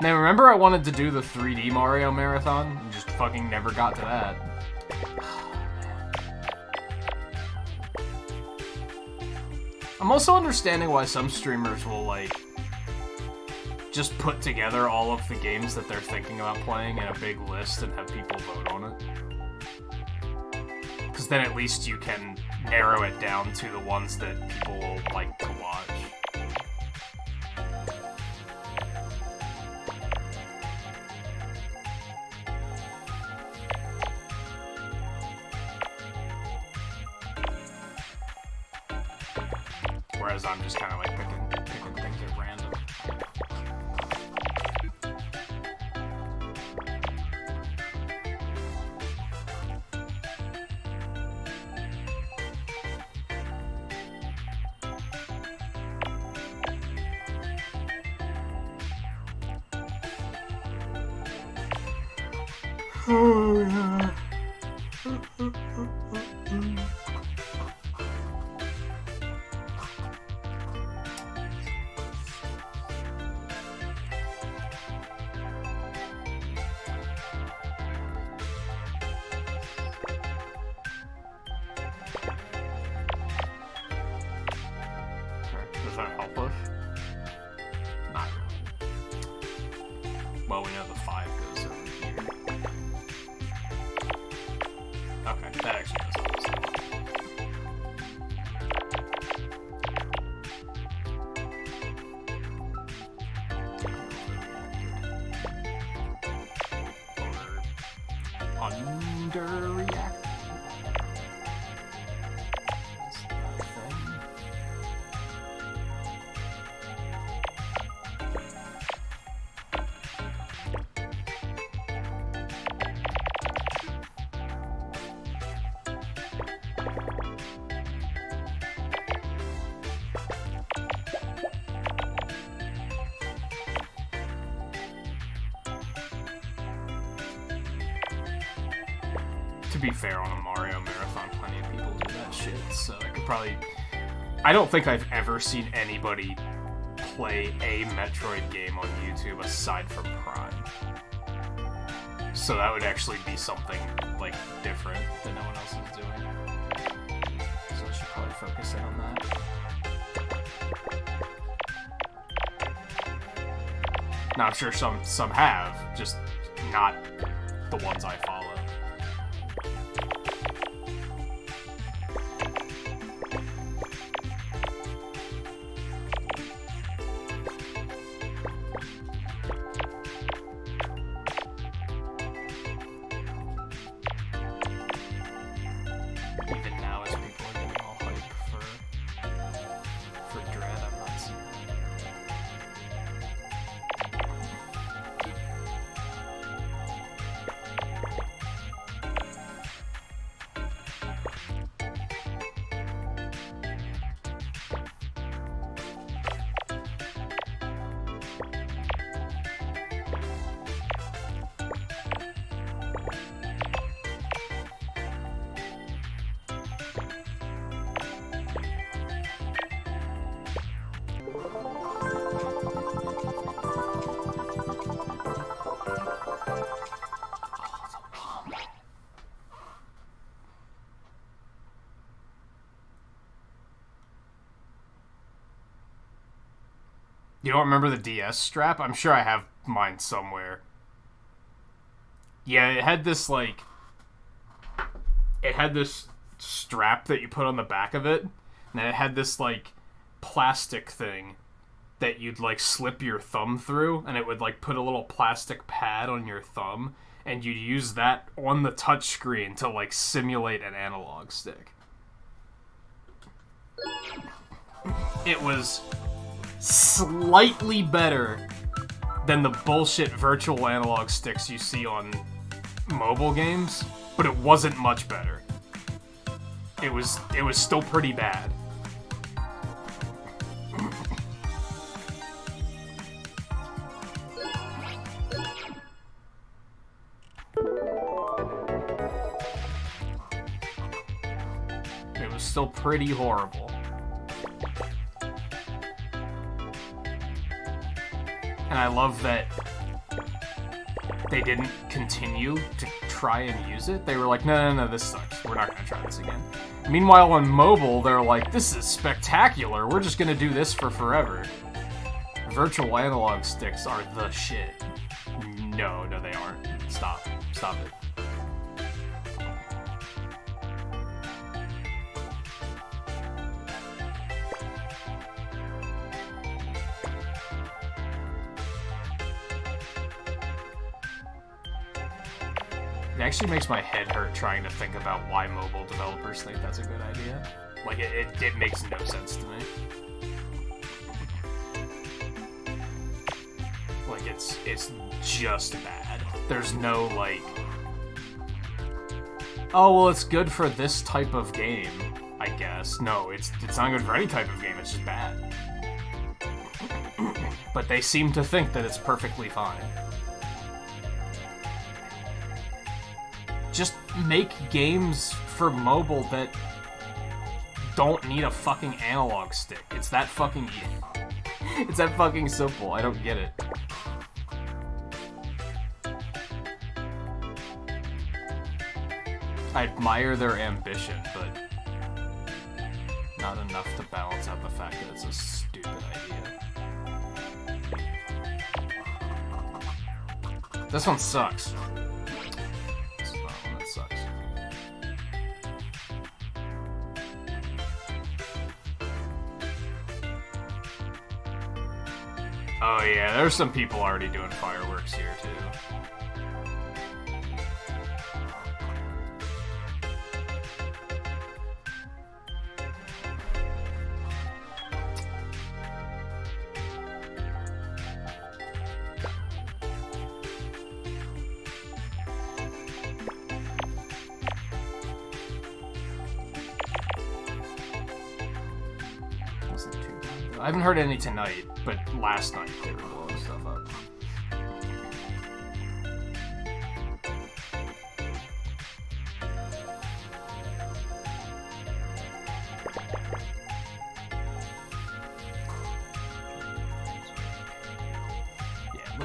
Now, remember I wanted to do the 3D Mario Marathon? And just fucking never got to that. I'm also understanding why some streamers will, like, just put together all of the games that they're thinking about playing in a big list and have people vote on it. Because then at least you can narrow it down to the ones that people will like to watch. Whereas I'm just kind of like picking things at random. Oh, yeah. to be fair, on a Mario Marathon, plenty of people do that shit, so I could probably... I don't think I've ever seen anybody play a Metroid game on YouTube aside from Prime. So that would actually be something, like, different that no one else is doing. So I should probably focus in on that. Now, I'm sure some have, just not the ones I follow. Even now, as people are getting all hype for Dread, I'm not seeing it. You don't remember the DS strap? I'm sure I have mine somewhere. Yeah, it had this, like... It had this strap that you put on the back of it, and then it had this, like, plastic thing that you'd, like, slip your thumb through, and it would, like, put a little plastic pad on your thumb, and you'd use that on the touchscreen to, like, simulate an analog stick. It was slightly better than the bullshit virtual analog sticks you see on mobile games, but it wasn't much better. It was still pretty bad. It was still pretty horrible. And I love that they didn't continue to try and use it. They were like, no, this sucks. We're not going to try this again. Meanwhile, on mobile, they're like, this is spectacular. We're just going to do this for forever. Virtual analog sticks are the shit. No, they aren't. Stop it. It actually makes my head hurt trying to think about why mobile developers think that's a good idea. Like, it makes no sense to me. Like, it's just bad. There's no, like... Oh, well, it's good for this type of game, I guess. No, it's not good for any type of game, it's just bad. But they seem to think that it's perfectly fine. Just make games for mobile that don't need a fucking analog stick. It's that fucking easy. It's that fucking simple. I don't get it. I admire their ambition, but not enough to balance out the fact that it's a stupid idea. This one sucks. Sucks. Oh yeah, there's some people already doing fireworks here too. I haven't heard any tonight, but last night they were blowing stuff up.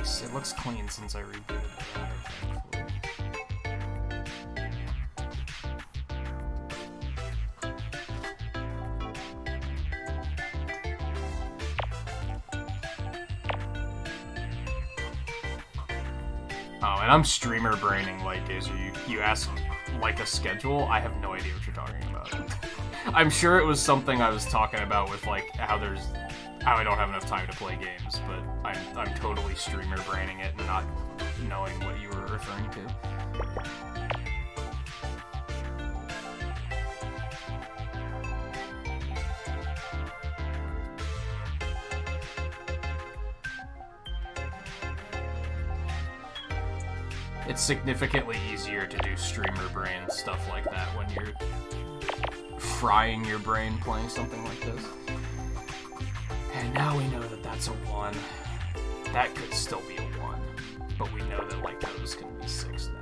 It looks clean since I rebooted the router, thankfully. Oh, and I'm streamer braining like Gazer. You ask like a schedule, I have no idea what you're talking about. I'm sure it was something I was talking about with like how I don't have enough time to play games, but I'm totally streamer braining it and not knowing what you were referring to. It's significantly easier to do streamer brain stuff like that when you're frying your brain playing something like this. And now we know that that's a 1. That could still be a 1, but we know that like those can be 6 now.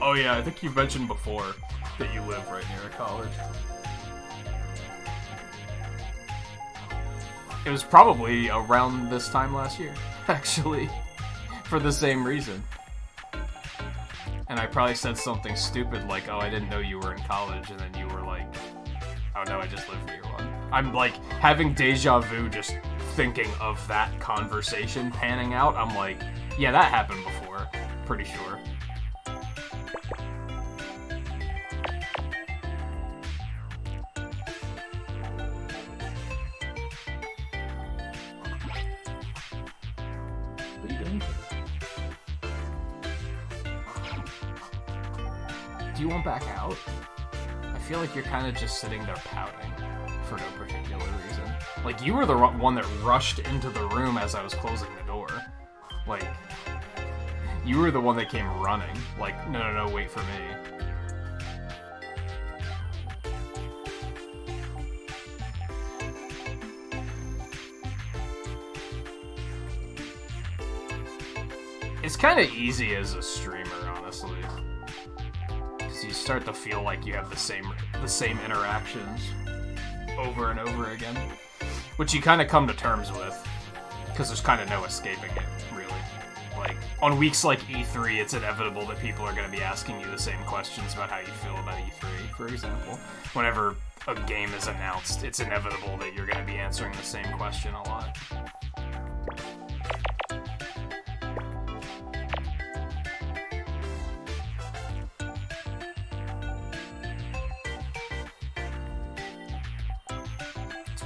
Oh yeah, I think you mentioned before that you live right near a college. It was probably around this time last year, actually, for the same reason. And I probably said something stupid like, oh, I didn't know you were in college, and then you were like, oh no, I just lived near one. I'm like, having deja vu just thinking of that conversation panning out, I'm like, yeah, that happened before, pretty sure. What are you doing here? Do you want back out? I feel like you're kind of just sitting there pouting for no particular reason. Like, you were the one that rushed into the room as I was closing the door. Like, you were the one that came running. Like, no, wait for me. It's kind of easy as a streamer, honestly. Because you start to feel like you have the same interactions over and over again. Which you kind of come to terms with. Because there's kind of no escaping it, really. Like, on weeks like E3, it's inevitable that people are going to be asking you the same questions about how you feel about E3, for example. Whenever a game is announced, it's inevitable that you're going to be answering the same question a lot.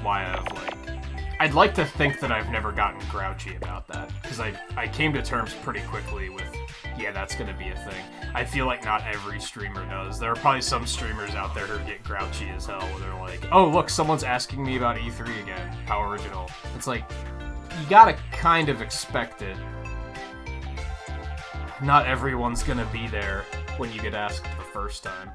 Why I'd like to think that I've never gotten grouchy about that, because I came to terms pretty quickly with, yeah, that's gonna be a thing. I feel like not every streamer does. There are probably some streamers out there who get grouchy as hell, where they're like, oh, look, someone's asking me about E3 again. How original. It's like, you gotta kind of expect it. Not everyone's gonna be there when you get asked the first time.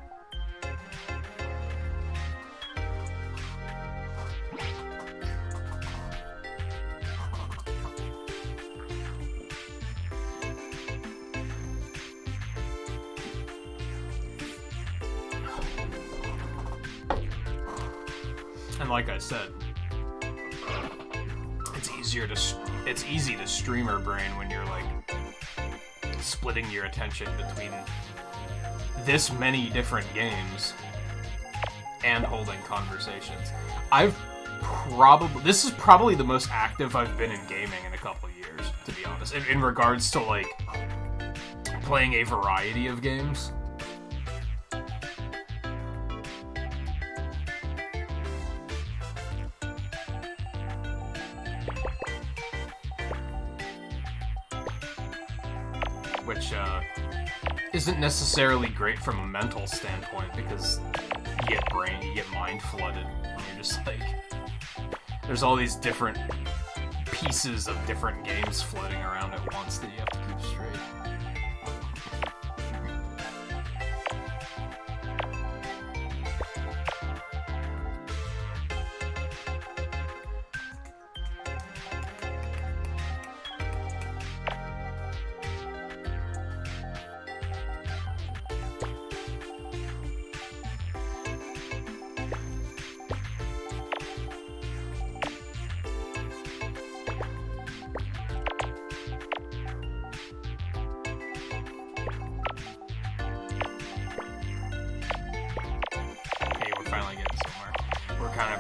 And like I said, it's easy to streamer brain when you're like splitting your attention between this many different games and holding conversations. This is probably the most active I've been in gaming in a couple of years, to be honest, in regards to like playing a variety of games. Which isn't necessarily great from a mental standpoint, because you get mind flooded, and you're just like, there's all these different pieces of different games floating around at once that you have to keep straight.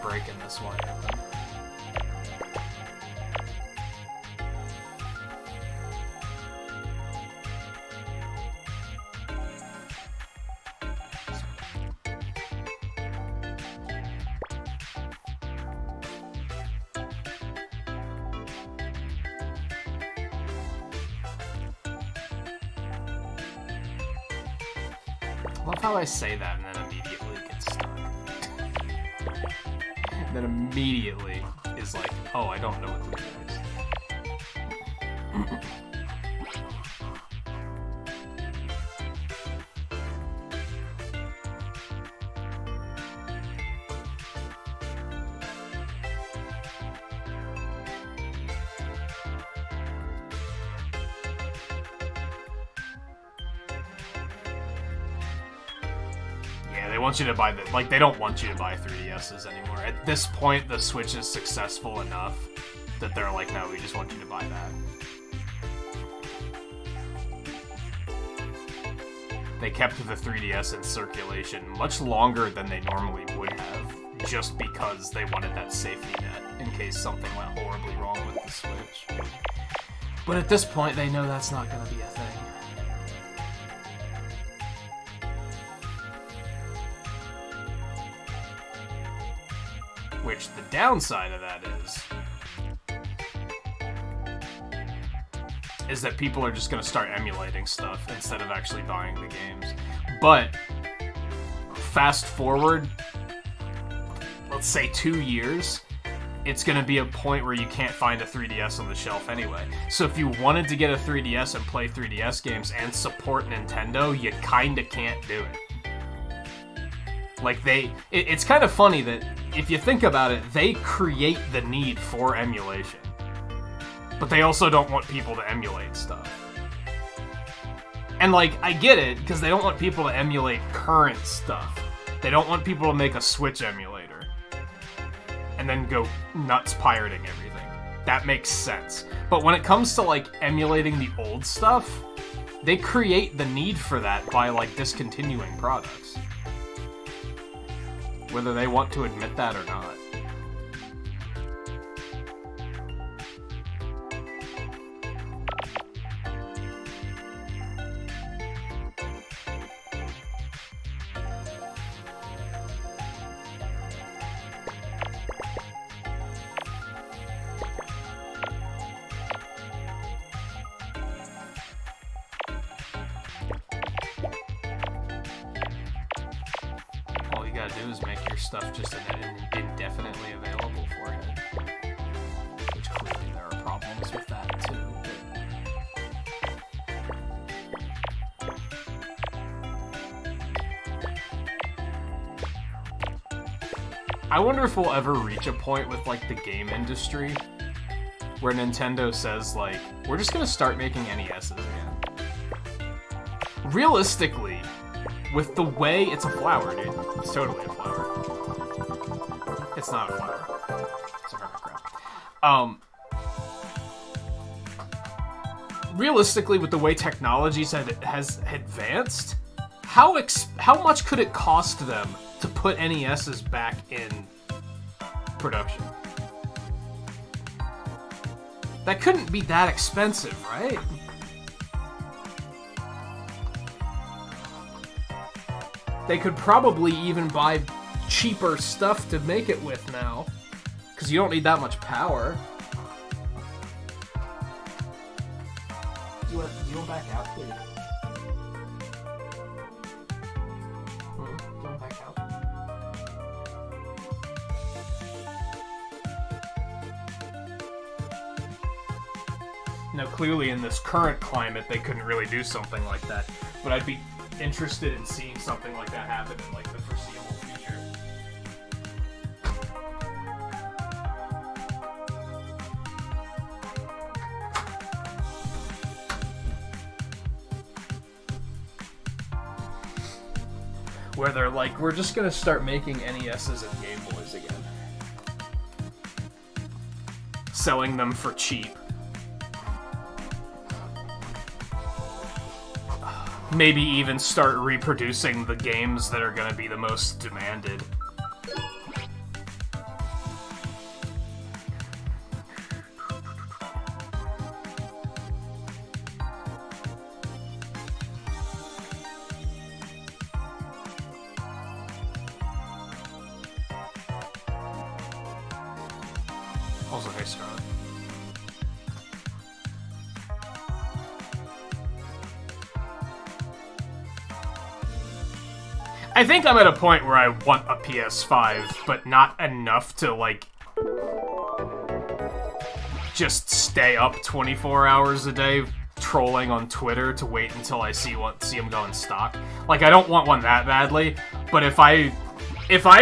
breaking this wire. I love how I say that and then immediately get stuck. And then immediately is like, oh, I don't know what to do next. They want you to buy the, like, they don't want you to buy 3DSs anymore. At this point, the Switch is successful enough that they're like, no, we just want you to buy that. They kept the 3DS in circulation much longer than they normally would have, just because they wanted that safety net in case something went horribly wrong with the Switch. But at this point, they know that's not going to be a thing. Which, the downside of that is that people are just going to start emulating stuff instead of actually buying the games. But, fast forward, let's say 2 years, it's going to be a point where you can't find a 3DS on the shelf anyway. So if you wanted to get a 3DS and play 3DS games and support Nintendo, you kinda can't do it. Like, it's kind of funny that, if you think about it, they create the need for emulation. But they also don't want people to emulate stuff. And, like, I get it, because they don't want people to emulate current stuff. They don't want people to make a Switch emulator. And then go nuts pirating everything. That makes sense. But when it comes to, like, emulating the old stuff, they create the need for that by, like, discontinuing products. Whether they want to admit that or not. All you gotta do is make your stuff just indefinitely available for it. Which clearly there are problems with that too. I wonder if we'll ever reach a point with, like, the game industry where Nintendo says, like, we're just gonna start making NESs again. Realistically, with the way... It's a flower, dude. It's totally a flower. It's not a flower. It's a hermit crab. Realistically, with the way technology has advanced, how much could it cost them to put NESs back in production? That couldn't be that expensive, right? They could probably even buy cheaper stuff to make it with now, because you don't need that much power. Do you want back out, please? Do you want back out? Now, clearly in this current climate, they couldn't really do something like that, but I'd be interested in seeing something like that happen in, like, the foreseeable future. Where they're like, we're just gonna start making NESs and Game Boys again. Selling them for cheap. Maybe even start reproducing the games that are gonna be the most demanded. Also, hey, Scarlet. I think I'm at a point where I want a PS5, but not enough to, like, just stay up 24 hours a day trolling on Twitter to wait until I see them go in stock. Like, I don't want one that badly, but if I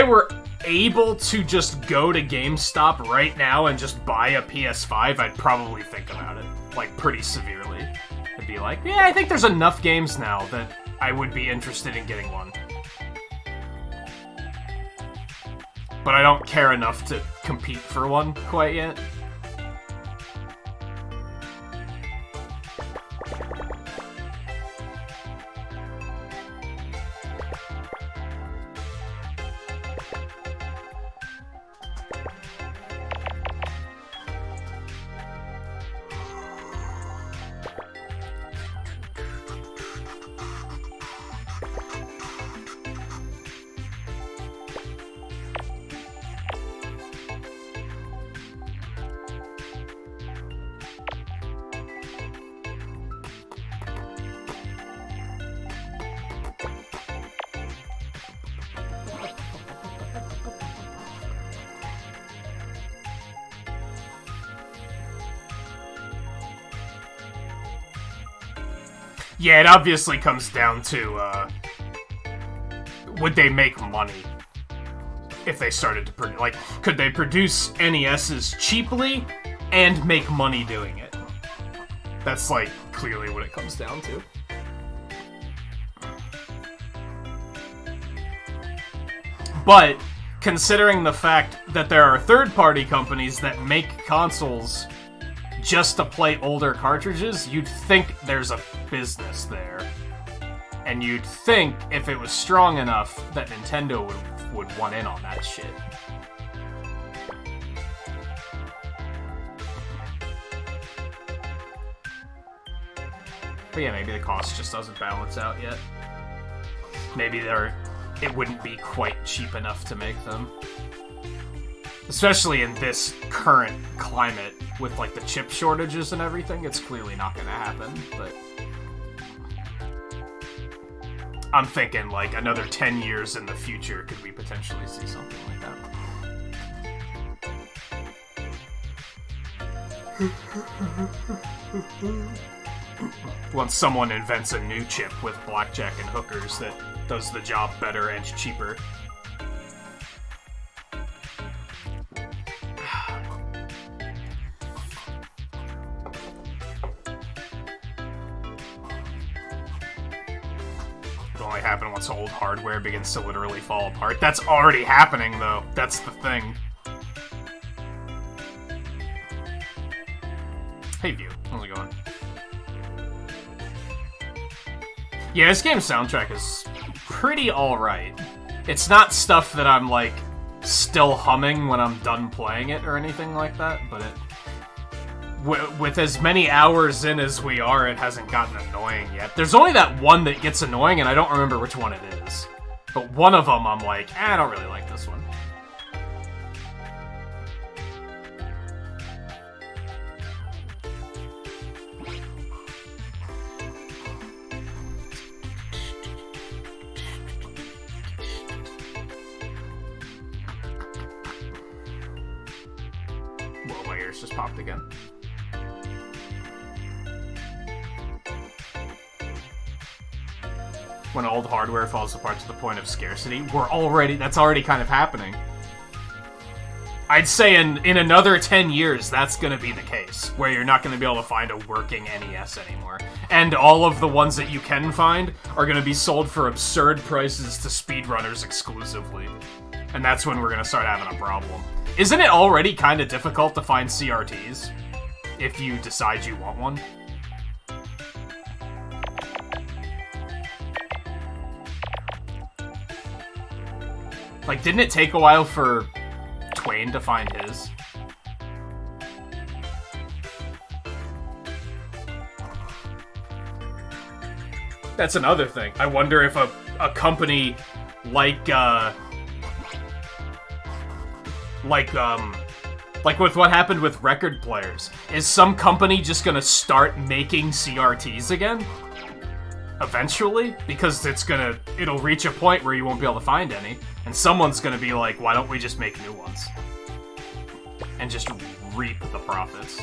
were able to just go to GameStop right now and just buy a PS5, I'd probably think about it, like, pretty severely. I'd be like, yeah, I think there's enough games now that I would be interested in getting one. But I don't care enough to compete for one quite yet. Yeah, it obviously comes down to, would they make money if they started to produce, like, could they produce NESs cheaply and make money doing it? That's, like, clearly what it comes down to. But, considering the fact that there are third-party companies that make consoles just to play older cartridges, you'd think there's a business there. And you'd think, if it was strong enough, that Nintendo would want in on that shit. But yeah, maybe the cost just doesn't balance out yet. Maybe it wouldn't be quite cheap enough to make them. Especially in this current climate, with, like, the chip shortages and everything, it's clearly not gonna happen, but I'm thinking, like, another 10 years in the future, could we potentially see something like that? Once someone invents a new chip with blackjack and hookers that does the job better and cheaper. Only happen once old hardware begins to literally fall apart. That's already happening, though. That's the thing. Hey, View. How's it going? Yeah, this game's soundtrack is pretty alright. It's not stuff that I'm, like, still humming when I'm done playing it or anything like that, but it... With as many hours in as we are, it hasn't gotten annoying yet. There's only that one that gets annoying, and I don't remember which one it is. But one of them, I'm like, I don't really like this one. Whoa, my ears just popped again. When old hardware falls apart to the point of scarcity, that's already kind of happening. I'd say in another 10 years, that's gonna be the case, where you're not gonna be able to find a working NES anymore. And all of the ones that you can find are gonna be sold for absurd prices to speedrunners exclusively. And that's when we're gonna start having a problem. Isn't it already kind of difficult to find CRTs? If you decide you want one? Like, didn't it take a while for Twain to find his? That's another thing. I wonder if a company like Like with what happened with record players. Is some company just gonna start making CRTs again? Eventually? Because it'll reach a point where you won't be able to find any. And someone's gonna be like, why don't we just make new ones? And just reap the profits.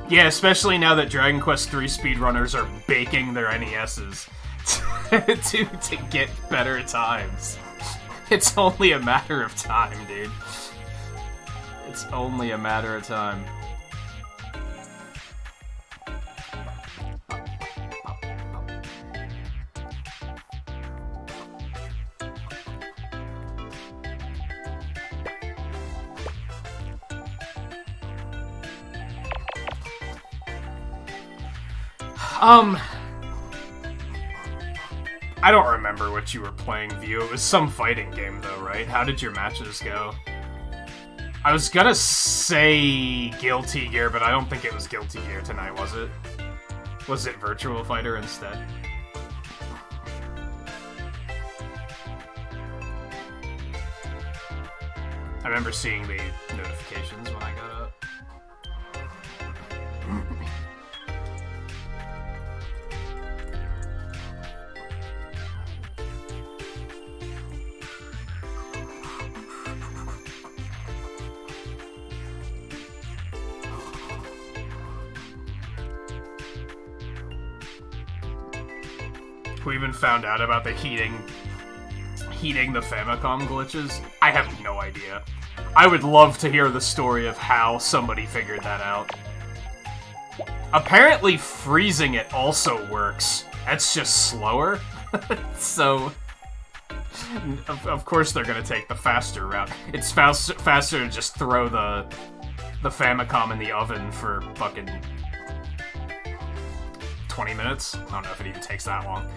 Yeah, especially now that Dragon Quest III speedrunners are baking their NESs to get better times. It's only a matter of time, dude. It's only a matter of time. I don't remember what you were playing, View. It was some fighting game, though, right? How did your matches go? I was gonna say Guilty Gear, but I don't think it was Guilty Gear tonight, was it? Was it Virtual Fighter instead? I remember seeing the notifications when I got up. Who even found out about the heating the Famicom glitches? I have no idea. I would love to hear the story of how somebody figured that out. Apparently freezing it also works. That's just slower. So, of course they're gonna take the faster route. It's faster to just throw the Famicom in the oven for fucking 20 minutes? I don't know if it even takes that long.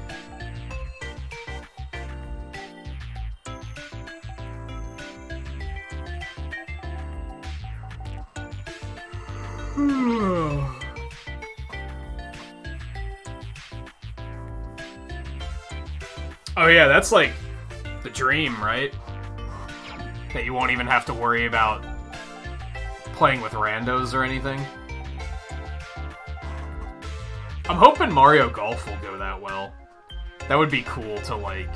Oh yeah, that's like the dream, right? That you won't even have to worry about playing with randos or anything. I'm hoping Mario Golf will go that well. That would be cool to, like,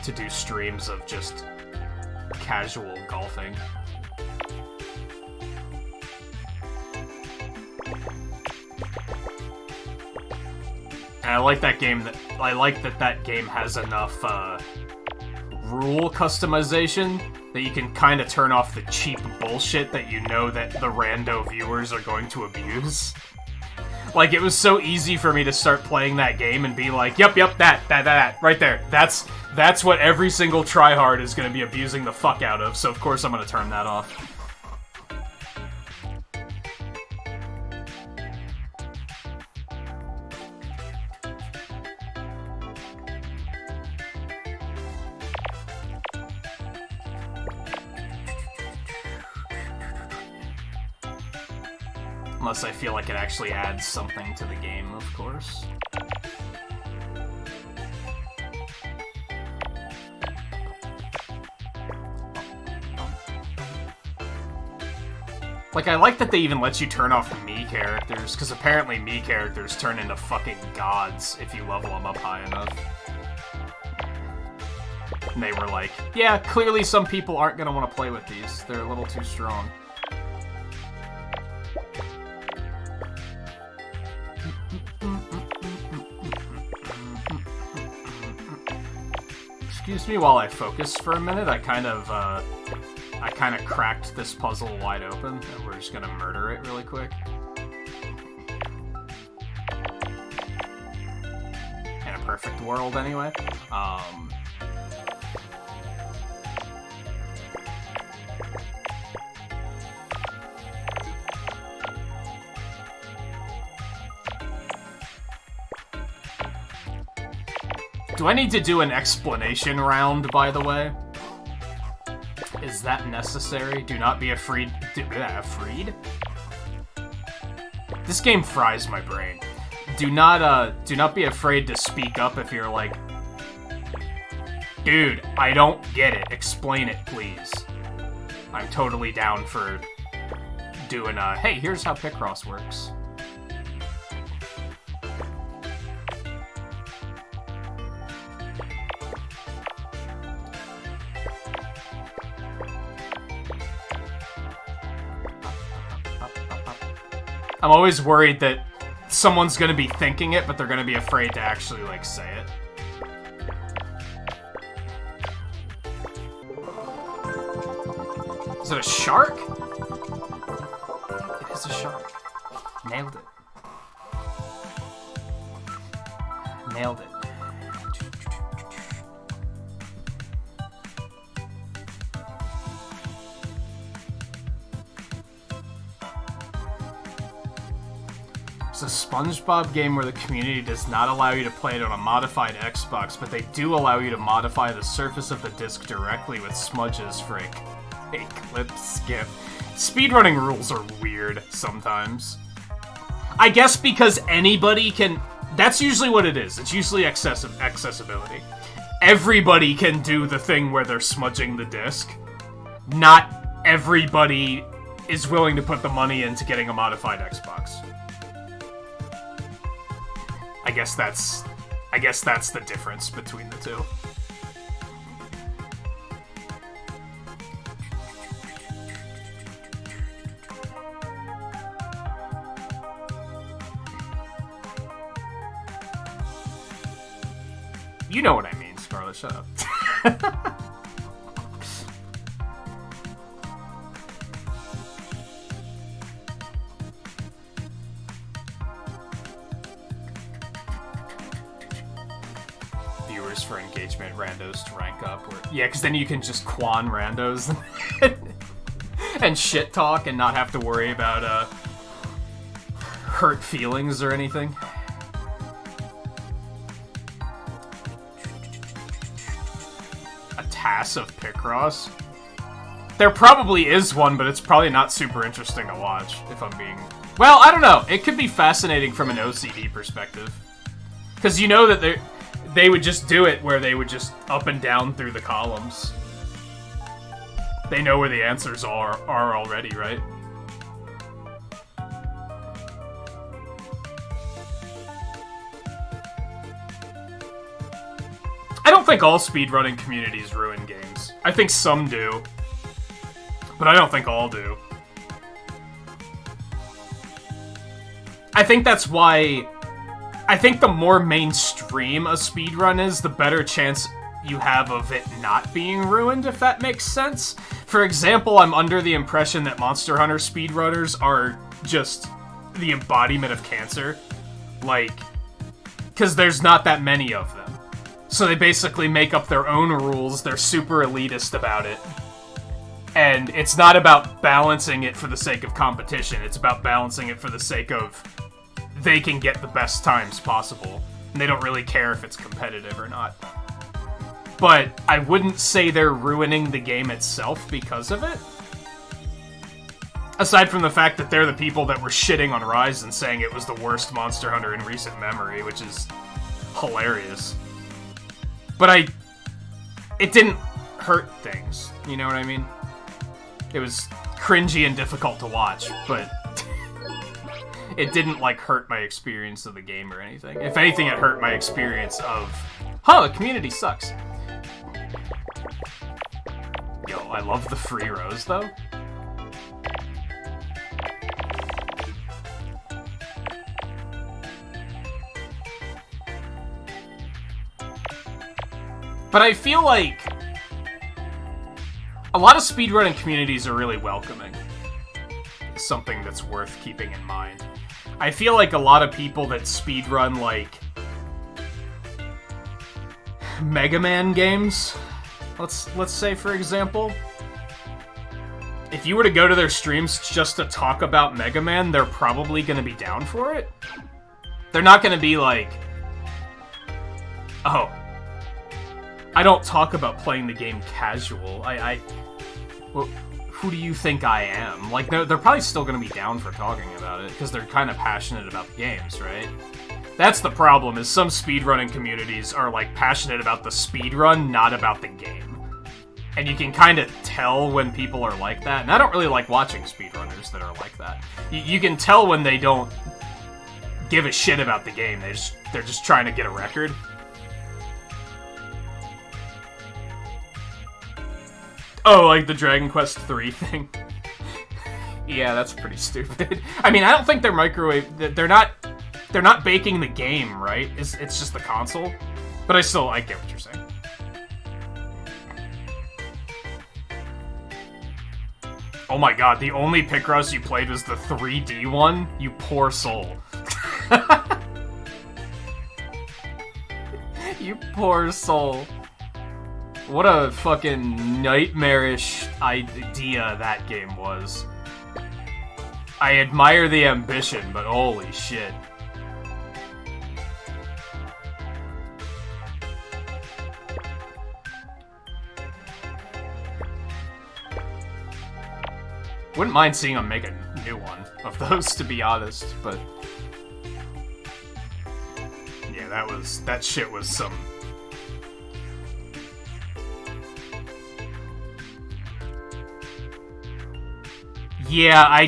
to do streams of just casual golfing. And I like that game that game has enough rule customization that you can kind of turn off the cheap bullshit that you know that the rando viewers are going to abuse. Like, it was so easy for me to start playing that game and be like, yep, that, right there. That's what every single tryhard is going to be abusing the fuck out of, so of course I'm going to turn that off. Unless I feel like it actually adds something to the game, of course. Like, I like that they even let you turn off Mii characters, because apparently Mii characters turn into fucking gods if you level them up high enough. And they were like, yeah, clearly some people aren't going to want to play with these. They're a little too strong. Excuse me while I focus for a minute. I kind of cracked this puzzle wide open, and we're just gonna murder it really quick. In a perfect world, anyway. Do I need to do an explanation round, by the way? Is that necessary? Do not be afraid. Afraid? This game fries my brain. Do not be afraid to speak up if you're like Dude, I don't get it. Explain it, please. I'm totally down for doing hey, here's how Picross works. I'm always worried that someone's gonna be thinking it, but they're gonna be afraid to actually, like, say it. Is it a shark? It is a shark. Nailed it. Nailed it. It's a SpongeBob game where the community does not allow you to play it on a modified Xbox, but they do allow you to modify the surface of the disc directly with smudges for a clip skip. Speedrunning rules are weird sometimes. I guess because anybody can... That's usually what it is. It's usually accessibility. Everybody can do the thing where they're smudging the disc. Not everybody is willing to put the money into getting a modified Xbox. I guess that's the difference between the two. You know what I mean, Scarlet, shut up. Viewers for engagement, randos to rank up. Or, yeah, because then you can just quan randos and shit talk and not have to worry about hurt feelings or anything. Of Picross. There probably is one, but it's probably not super interesting to watch, if I'm being... Well, I don't know. It could be fascinating from an OCD perspective. Because you know that they would just do it where they would just up and down through the columns. They know where the answers are already, right? I don't think all speedrunning communities ruin games. I think some do. But I don't think all do. I think that's why... I think the more mainstream a speedrun is, the better chance you have of it not being ruined, if that makes sense. For example, I'm under the impression that Monster Hunter speedrunners are just the embodiment of cancer. Like, because there's not that many of them. So they basically make up their own rules, they're super elitist about it. And it's not about balancing it for the sake of competition, it's about balancing it for the sake of they can get the best times possible. And they don't really care if it's competitive or not. But I wouldn't say they're ruining the game itself because of it. Aside from the fact that they're the people that were shitting on Rise and saying it was the worst Monster Hunter in recent memory, which is hilarious. But it didn't hurt things, you know what I mean? It was cringy and difficult to watch, but it didn't, like, hurt my experience of the game or anything. If anything, it hurt my experience of, the community sucks. Yo, I love the free rows, though. But I feel like a lot of speedrunning communities are really welcoming. It's something that's worth keeping in mind. I feel like a lot of people that speedrun, like, Mega Man games, let's say, for example, if you were to go to their streams just to talk about Mega Man, they're probably going to be down for it. They're not going to be like, oh, I don't talk about playing the game casual. Well, who do you think I am? Like, they're probably still going to be down for talking about it, because they're kind of passionate about the games, right? That's the problem, is some speedrunning communities are, like, passionate about the speedrun, not about the game. And you can kind of tell when people are like that. And I don't really like watching speedrunners that are like that. You can tell when they don't give a shit about the game. They're just trying to get a record. Oh, like the Dragon Quest III thing? Yeah, that's pretty stupid. I mean, I don't think they're they're not baking the game, right? It's just the console. But I get what you're saying. Oh my god, the only Picross you played was the 3D one? You poor soul. You poor soul. What a fucking nightmarish idea that game was. I admire the ambition, but holy shit. Wouldn't mind seeing them make a new one of those, to be honest, but... yeah, that shit was some... yeah,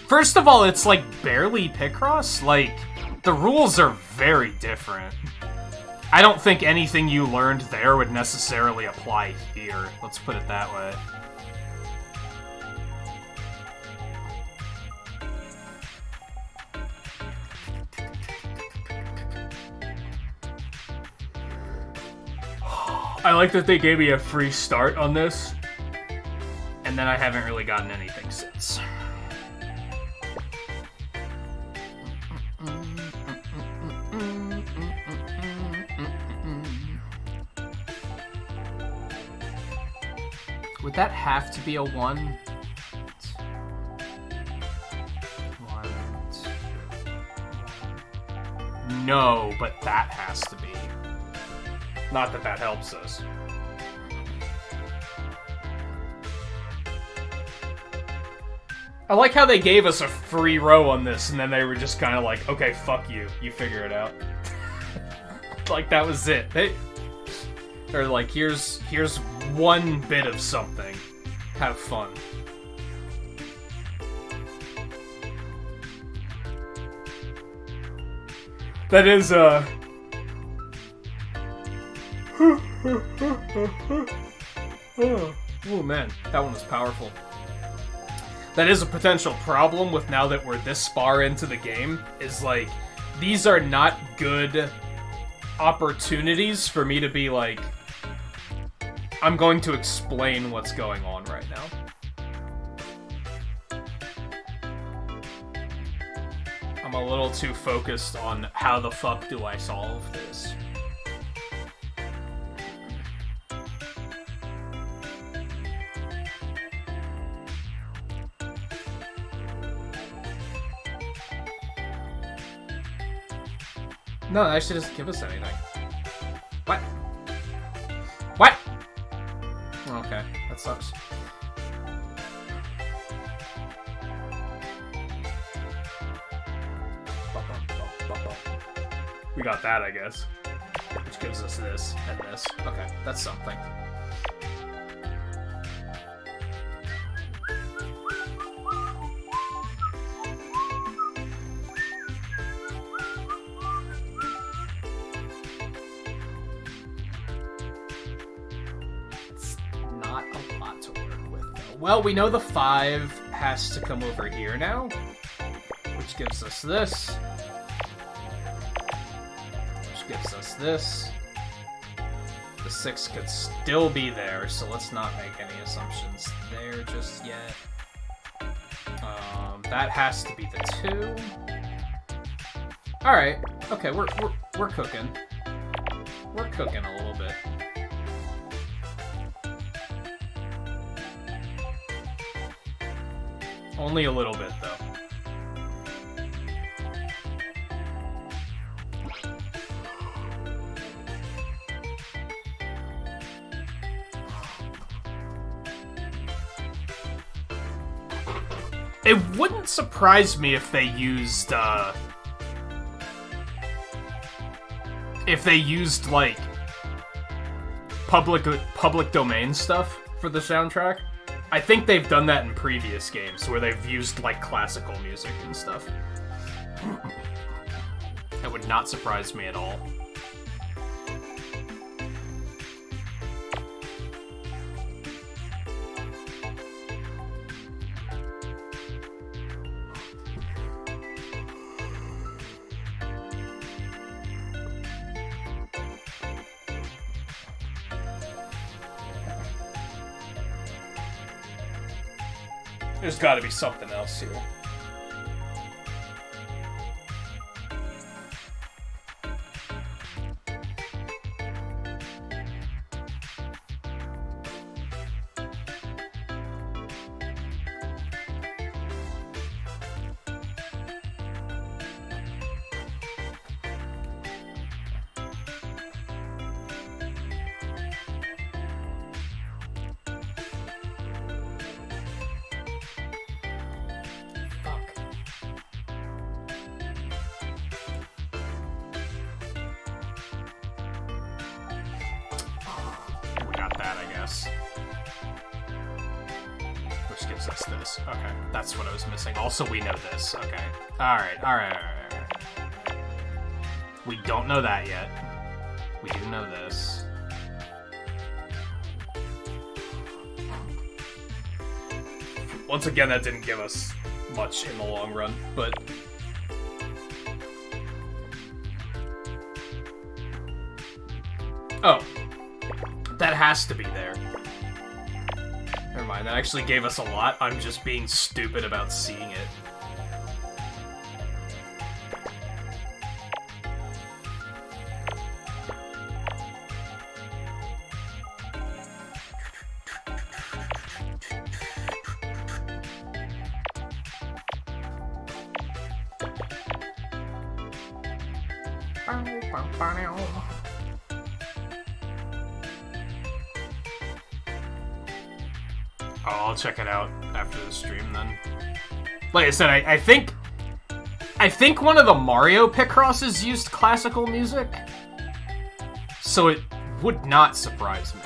first of all, it's, like, barely Picross. Like, the rules are very different. I don't think anything you learned there would necessarily apply here. Let's put it that way. I like that they gave me a free start on this, and then I haven't really gotten anything since. Would that have to be a 1? No, but that has to be. Not that that helps us. I like how they gave us a free row on this, and then they were just kind of like, okay, fuck you. You figure it out. Like, that was it. They're like, here's one bit of something. Have fun. That is, oh man, that one was powerful. That is a potential problem with now that we're this far into the game, is like, these are not good opportunities for me to be like, I'm going to explain what's going on right now. I'm a little too focused on how the fuck do I solve this. No, that actually doesn't give us anything. What? What? Okay, that sucks. We got that, I guess. Which gives us this and this. Okay, that's something. It's not a lot to work with, though. Well, we know the 5 has to come over here now, which gives us this. Gives us this. The 6 could still be there, so let's not make any assumptions there just yet. That has to be the 2. All right. Okay, we're cooking. We're cooking a little bit. Only a little bit, though. It wouldn't surprise me if they used, if they used, like, public domain stuff for the soundtrack. I think they've done that in previous games, where they've used, like, classical music and stuff. That would not surprise me at all. There's gotta be something else here. Which gives us this. Okay, that's what I was missing. Also, we know this. Okay. Alright. We don't know that yet. We do know this. Once again, that didn't give us much in the long run, but... Oh. That has to be there. Never mind, that actually gave us a lot. I'm just being stupid about seeing it. Oh, I'll check it out after the stream then. Like I said, I think one of the Mario Picrosses used classical music, so it would not surprise me.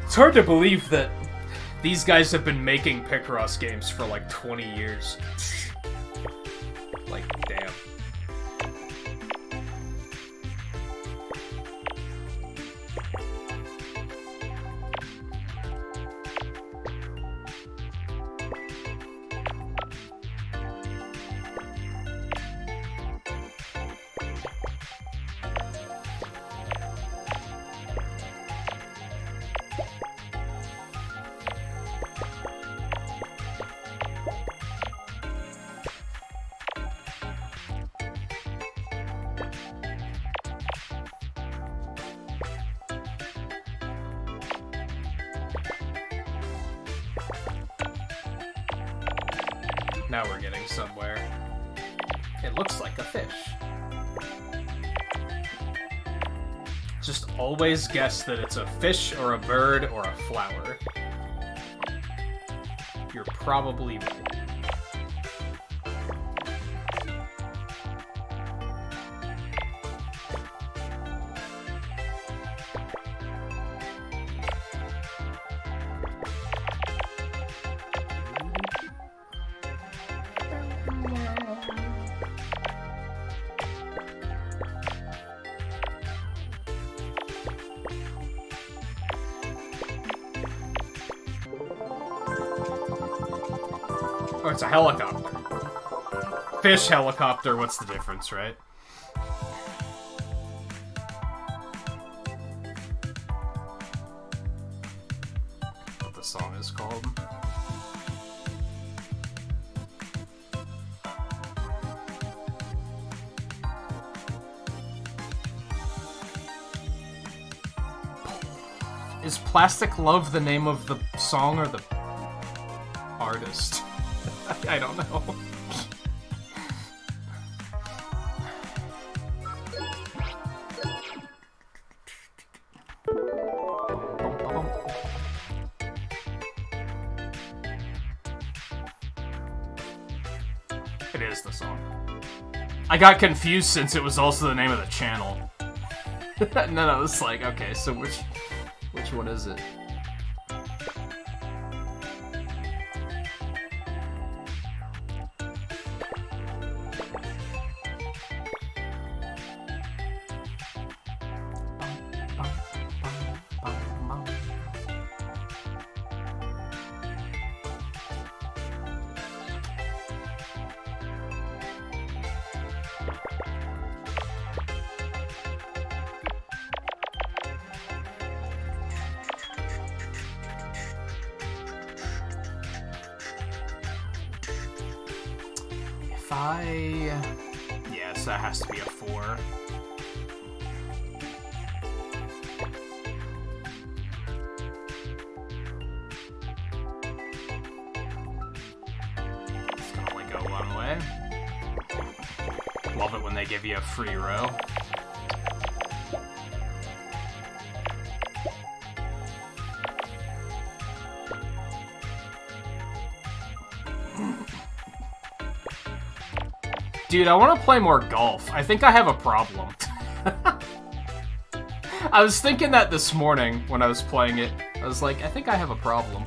It's hard to believe that these guys have been making Picross games for like 20 years. Like, damn. Now we're getting somewhere. It looks like a fish. Just always guess that it's a fish or a bird or a flower. You're probably right. Oh, it's a helicopter. Fish, helicopter, what's the difference, right? What the song is called. Is Plastic Love the name of the song or the artist? I don't know. It is the song. I got confused since it was also the name of the channel. And then I was like, okay, so which one is it? Yes, that has to be a 4. It's gonna only go one way. Love it when they give you a free row. Dude, I want to play more golf. I think I have a problem. I was thinking that this morning when I was playing it. I was like, I think I have a problem.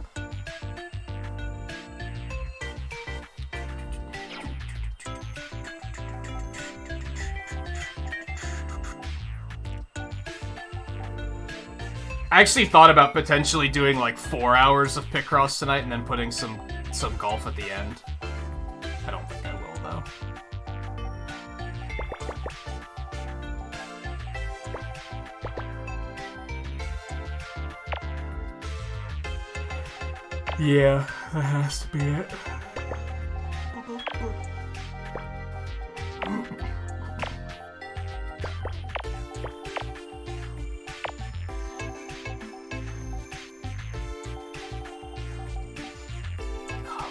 I actually thought about potentially doing like 4 hours of Picross tonight and then putting some golf at the end. I don't think I will, though. Yeah, that has to be it.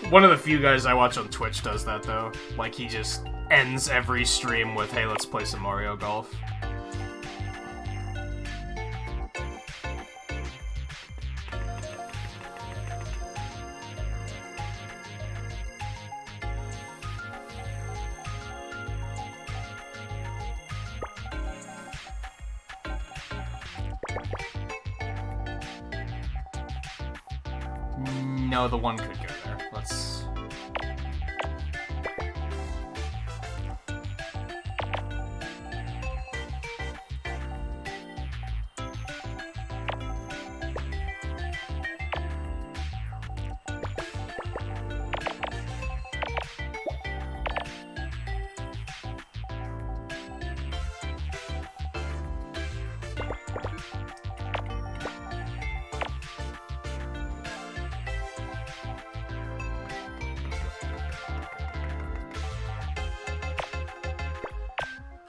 One of the few guys I watch on Twitch does that, though. Like, he just ends every stream with, hey, let's play some Mario Golf. No, the one could go there. Let's...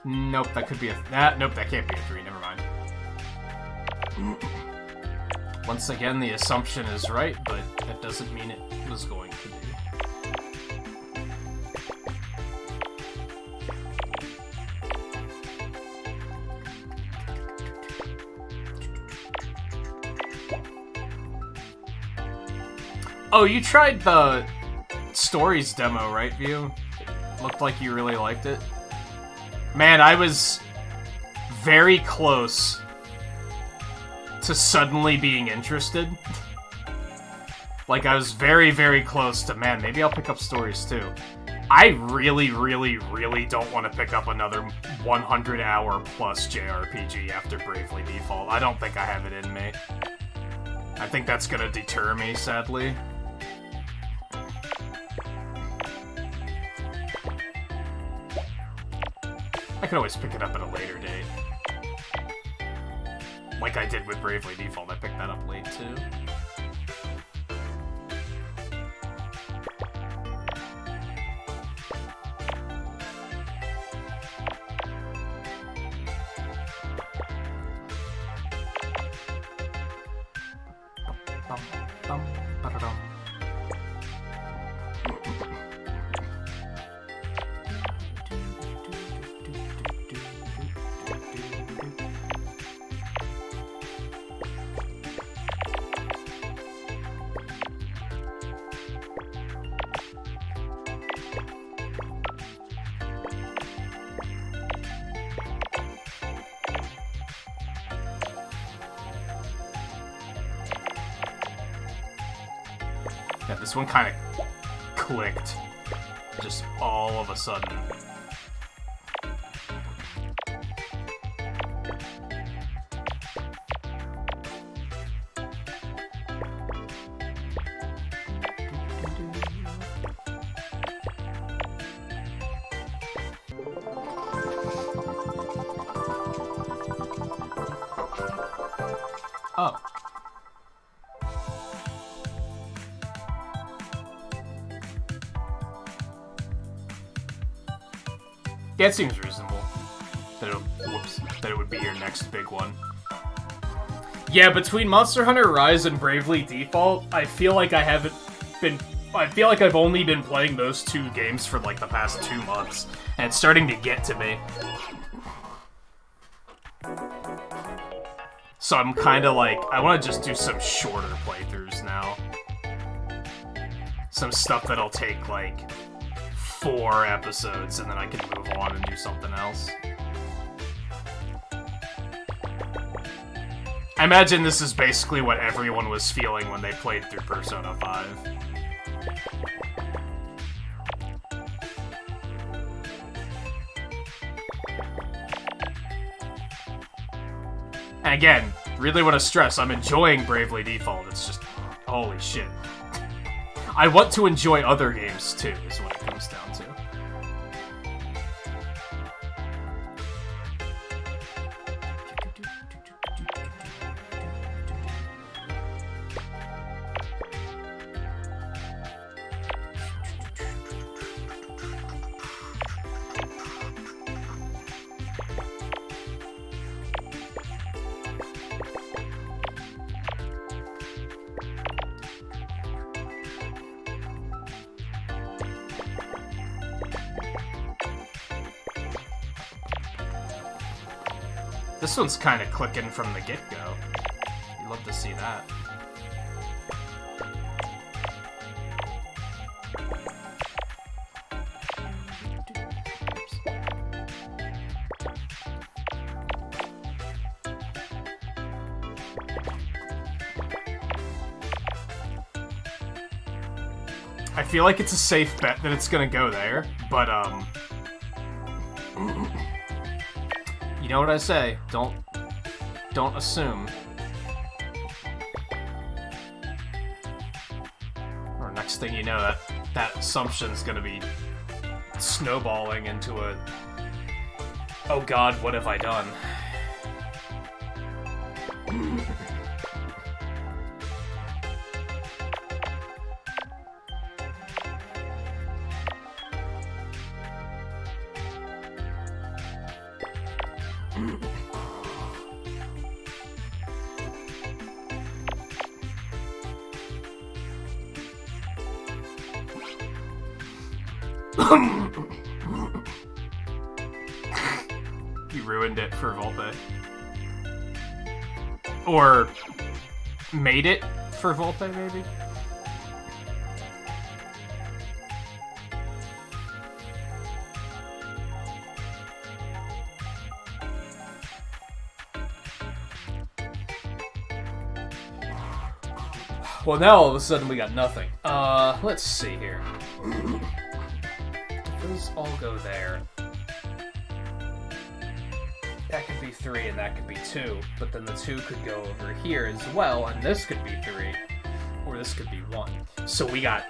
Nope, that could be a... nope, that can't be a 3, never mind. Once again, the assumption is right, but that doesn't mean it was going to be. Oh, you tried the Stories demo, right, View? Looked like you really liked it. Man, I was very close to suddenly being interested. Like, I was very, very close to, man, maybe I'll pick up Stories too. I really, really, really don't want to pick up another 100-hour plus JRPG after Bravely Default. I don't think I have it in me. I think that's gonna deter me, sadly. I could always pick it up at a later date. Like I did with Bravely Default, I picked that up late too. This one kind of clicked. Just all of a sudden. Oh. Yeah, it seems reasonable that it would be your next big one. Yeah, between Monster Hunter Rise and Bravely Default, I feel like I've only been playing those 2 games for like the past 2 months, and it's starting to get to me. So I'm kind of like, I want to just do some shorter playthroughs now. Some stuff that'll take like 4 episodes, and then I can move on and do something else. I imagine this is basically what everyone was feeling when they played through Persona 5. And again, really want to stress, I'm enjoying Bravely Default, it's just, holy shit. I want to enjoy other games too, is what it comes down to. This one's kind of clicking from the get-go. You'd love to see that. I feel like it's a safe bet that it's gonna go there, but, you know what I say, don't assume. Or next thing you know, that assumption's gonna be snowballing into a, oh god, what have I done? You ruined it for Volpe. Or made it for Volpe, maybe? Well, now all of a sudden we got nothing. Let's see here. Those all go there. That could be 3 and that could be 2, but then the 2 could go over here as well, and this could be 3, or this could be 1. So we got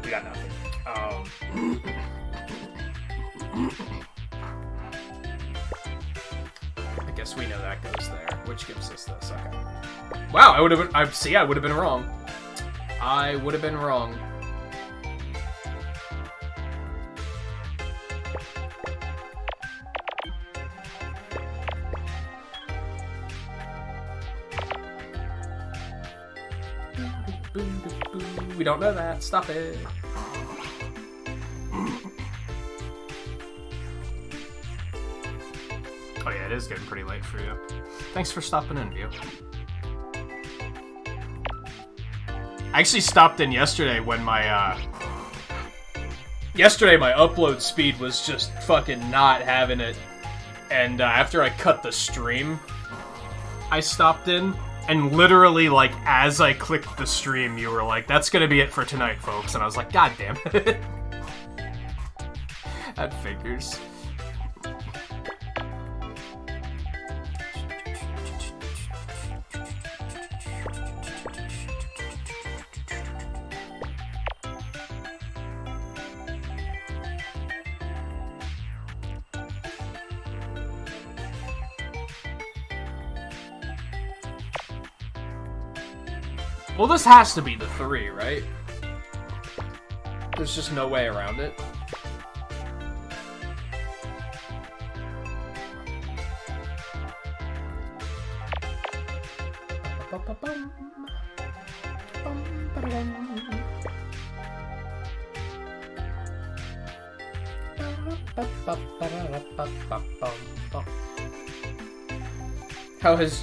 nothing. I guess we know that goes there, which gives us this. Okay. Wow, I would have been. I would have been wrong. I would have been wrong. We don't know that. Stop it. Oh yeah, it is getting pretty late for you. Thanks for stopping in, View. I actually stopped in yesterday when my, yesterday my upload speed was just fucking not having it. And after I cut the stream, I stopped in And literally, like, as I clicked the stream, you were like, that's gonna be it for tonight, folks. And I was like, God damn it. That figures. Well, this has to be the 3, right? There's just no way around it.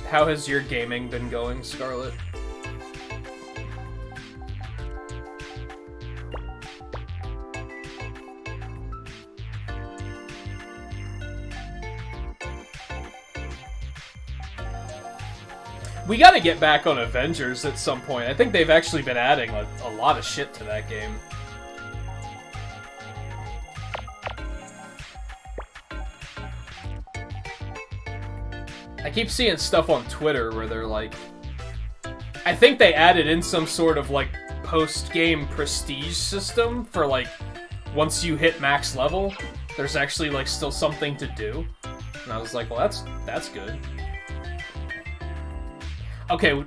How has your gaming been going, Scarlet? We gotta get back on Avengers at some point. I think they've actually been adding a lot of shit to that game. I keep seeing stuff on Twitter where they're like... I think they added in some sort of, like, post-game prestige system for, like, once you hit max level, there's actually, like, still something to do. And I was like, well, that's good. Okay,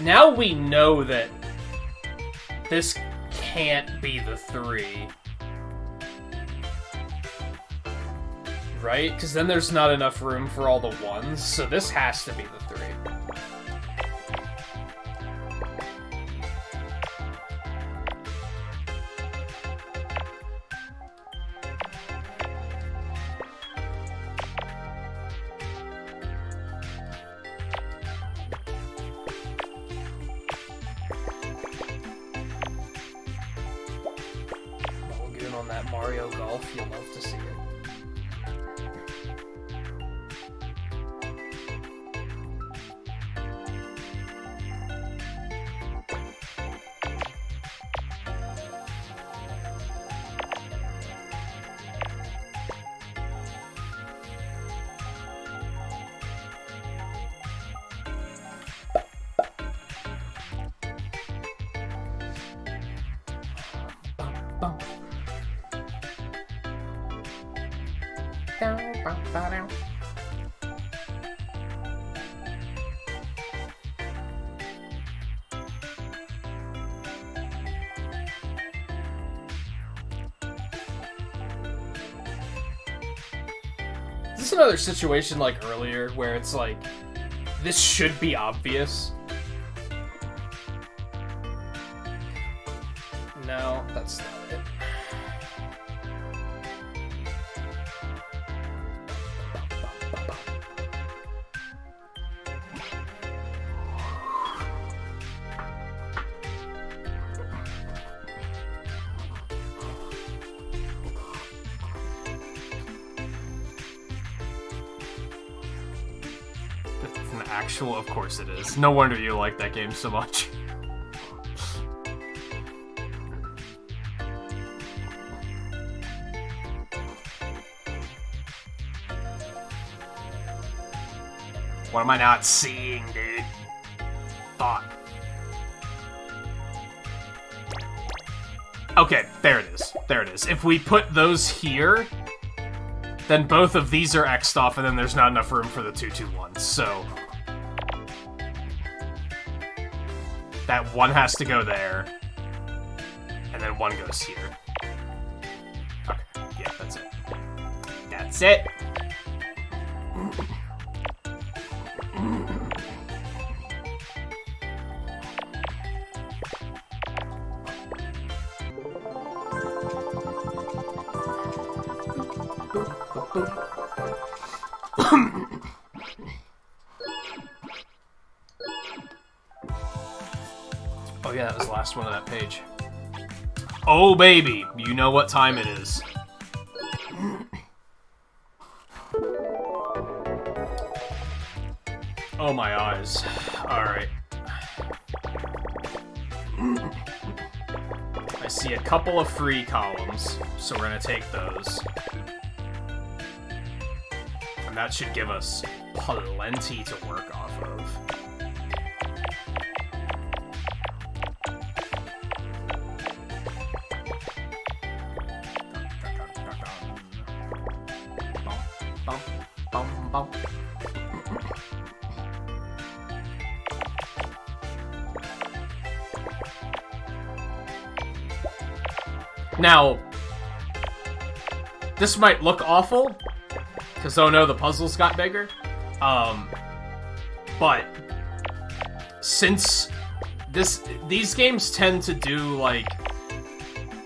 now we know that this can't be the 3. Right? Because then there's not enough room for all the 1s, so this has to be the 3. On that Mario Golf, you'll love to see it. Is this another situation like earlier where it's like, this should be obvious? No, that's not it. Actual, of course it is. No wonder you like that game so much. What am I not seeing, dude? Thought. Okay, there it is. There it is. If we put those here, then both of these are X'd off, and then there's not enough room for the 2-2-1s, so... that one has to go there, and then one goes here. Okay, yeah, that's it. That's it! Oh yeah, that was the last one of that page. Oh baby, you know what time it is. Oh my eyes. Alright. I see a couple of free columns, so we're gonna take those. And that should give us plenty to work off of. Now, this might look awful, because oh no, the puzzles got bigger. But since these games tend to do, like,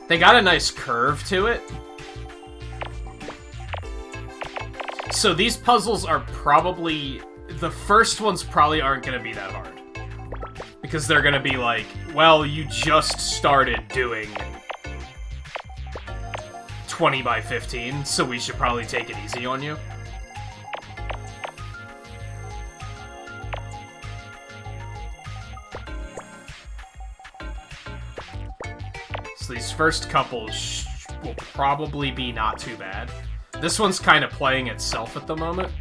they got a nice curve to it. So these puzzles are probably, the first ones probably aren't going to be that hard. Because they're going to be like, well, you just started doing 20 by 15, so we should probably take it easy on you. So these first couple will probably be not too bad. This one's kind of playing itself at the moment.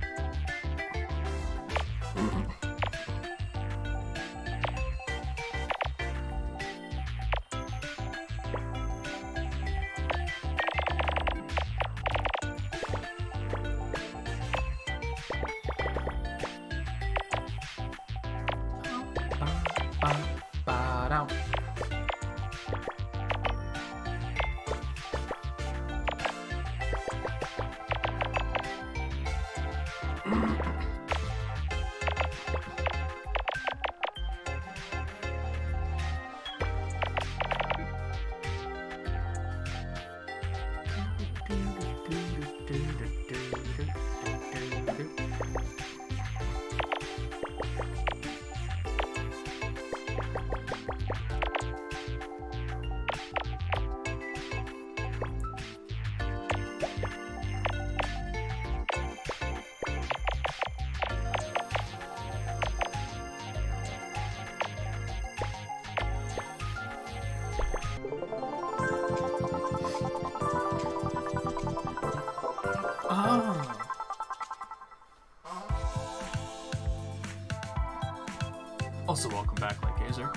Also, welcome back, Like Gazer.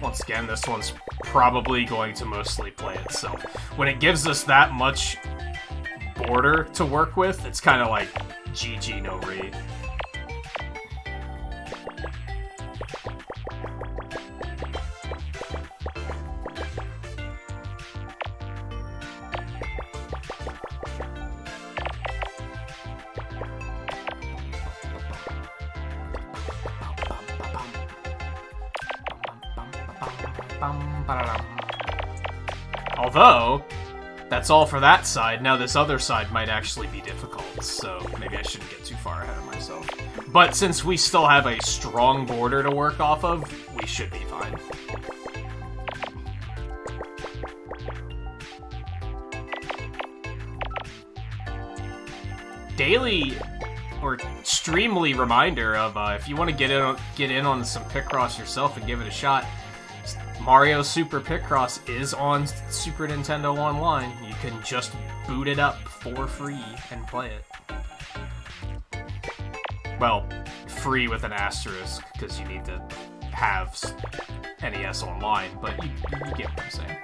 Once again, this one's probably going to mostly play itself. When it gives us that much border to work with, it's kind of like GG, no read. Although, that's all for that side. Now this other side might actually be difficult, so maybe I shouldn't get too far ahead of myself. But since we still have a strong border to work off of, we should be fine. Daily or extremely reminder of if you want to get in on some Picross yourself and give it a shot. Mario Super Picross is on Super Nintendo Online. You can just boot it up for free and play it. Well, free with an asterisk, because you need to have NES Online, but you get what I'm saying.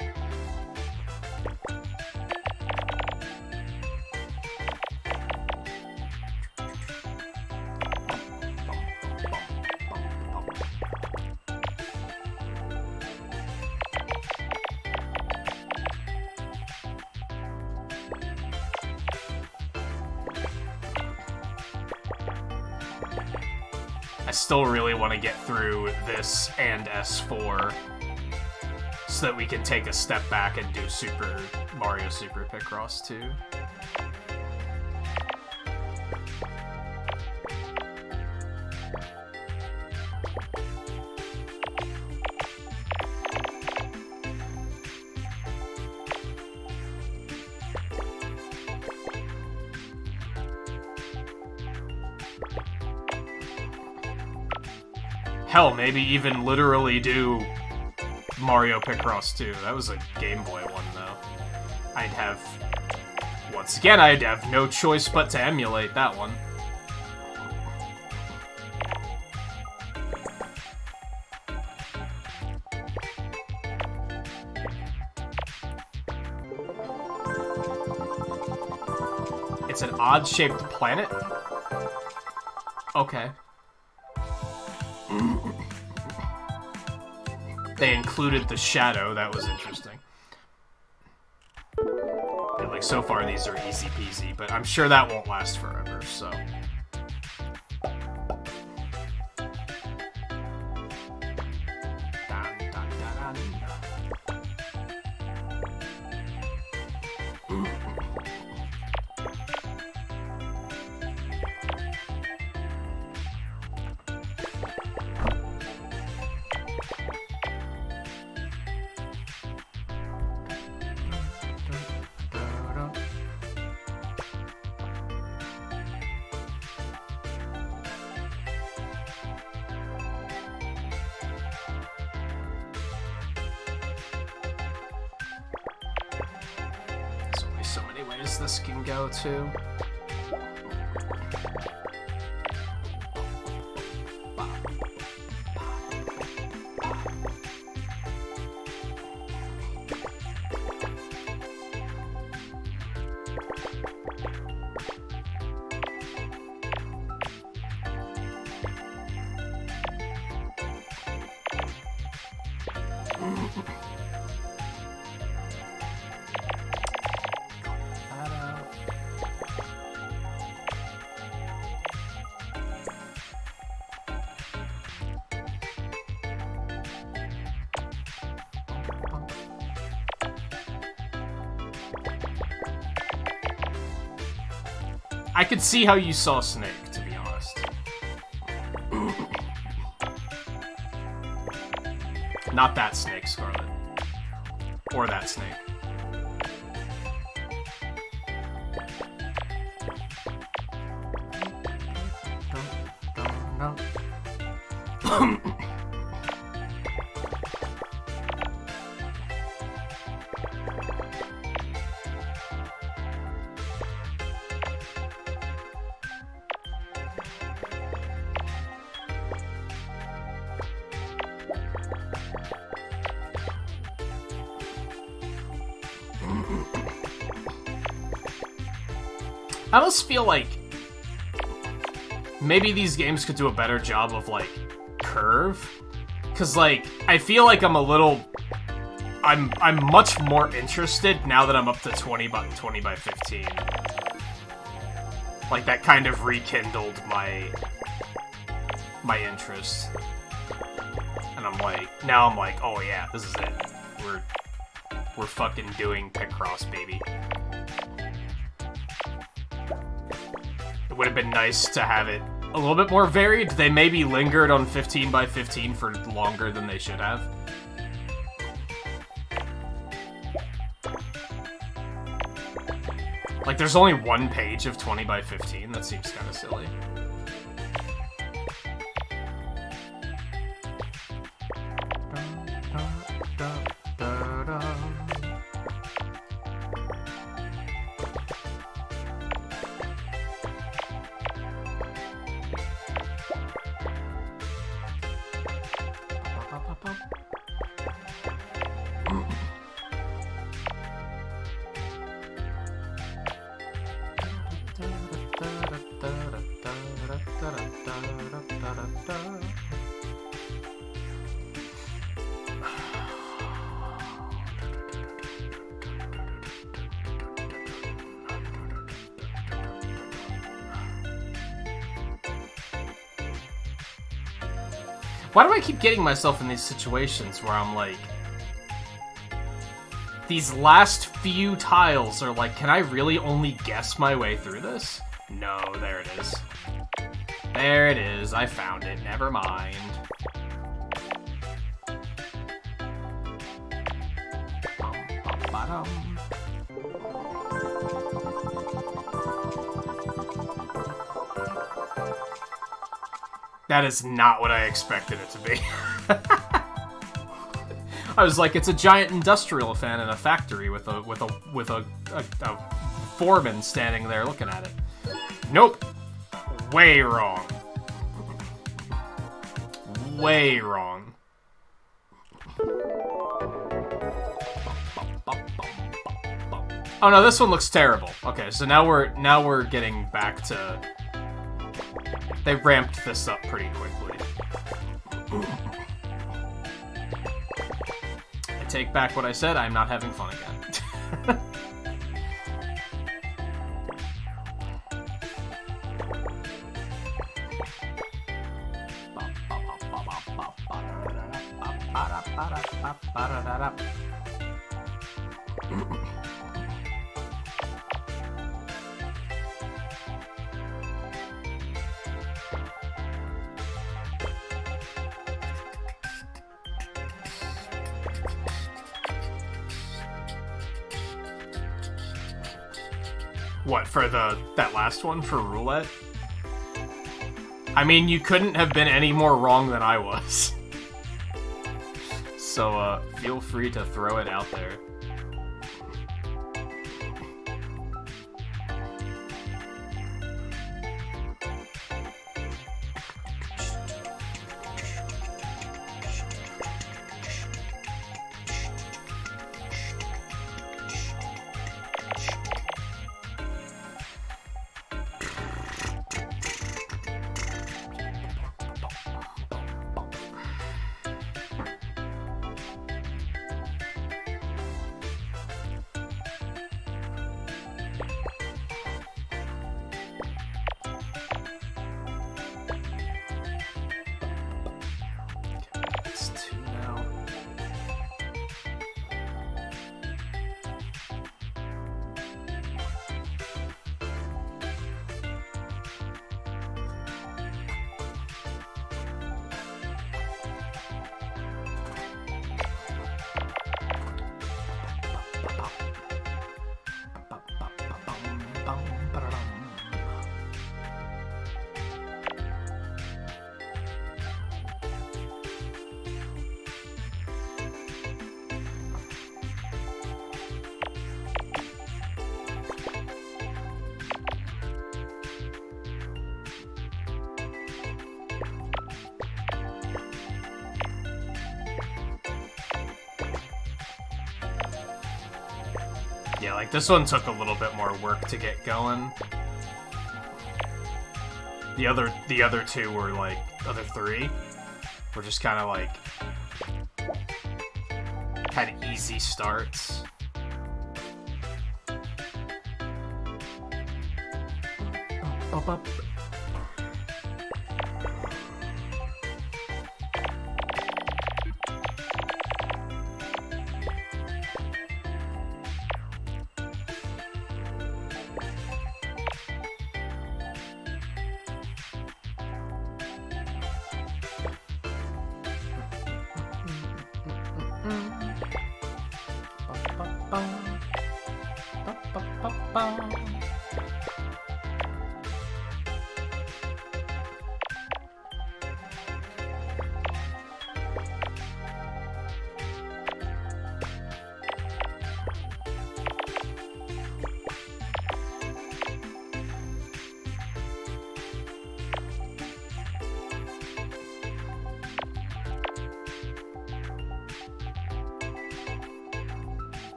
I still really want to get through this and S4 so that we can take a step back and do Mario Super Picross 2. Hell, maybe even literally do Mario Picross 2. That was a Game Boy one, though. Once again, I'd have no choice but to emulate that one. It's an odd-shaped planet? Okay. They included the shadow, that was interesting. And, like, so far these are easy peasy, but I'm sure that won't last forever, so... So many ways this can go, too. I could see how you saw Snake, to be honest. Not that Snake, Scarlet. Or that Snake. I almost feel like maybe these games could do a better job of, like, curve. Because, like, I feel like I'm much more interested now that I'm up to 20 by 15. Like, that kind of rekindled my interest. And now I'm like, oh yeah, this is it. We're fucking doing Picross, baby. It would have been nice to have it a little bit more varied. They maybe lingered on 15 by 15 for longer than they should have. Like, there's only one page of 20 by 15. That seems kind of silly. Why do I keep getting myself in these situations where I'm like... These last few tiles are like, can I really only guess my way through this? No, there it is. There it is, I found it, never mind. That is not what I expected it to be. I was like, it's a giant industrial fan in a factory with a foreman standing there looking at it. Nope. Way wrong. Way wrong. Oh no, this one looks terrible. Okay, so now we're getting back to. They ramped this up pretty quickly. I take back what I said. I'm not having fun again. What, for that last one, for roulette? I mean, you couldn't have been any more wrong than I was. So, feel free to throw it out there. Yeah, like, this one took a little bit more work to get going. The other two were, like, other three were just kind of, like, had easy starts. Up.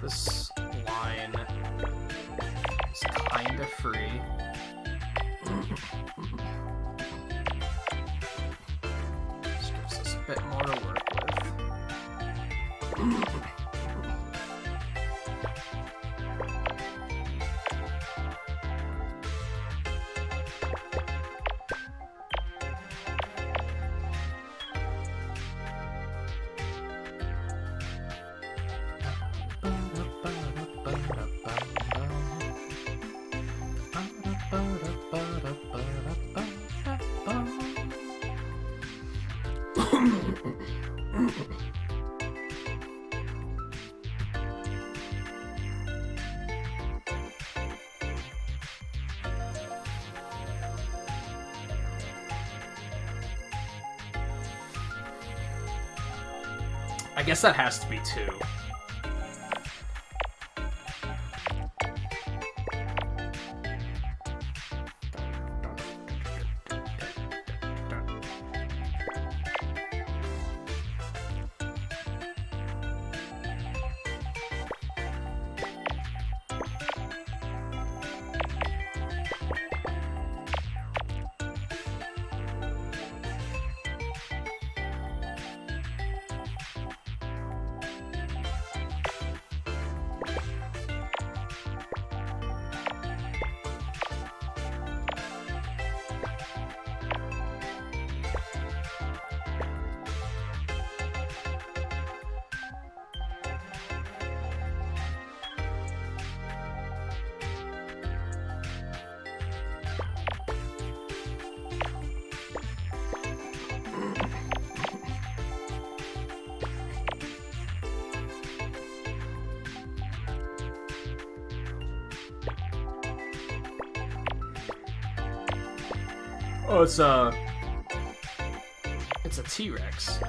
This line is kind of free. This gives us a bit more to work with. I guess that has to be 2. Oh, it's a T-Rex.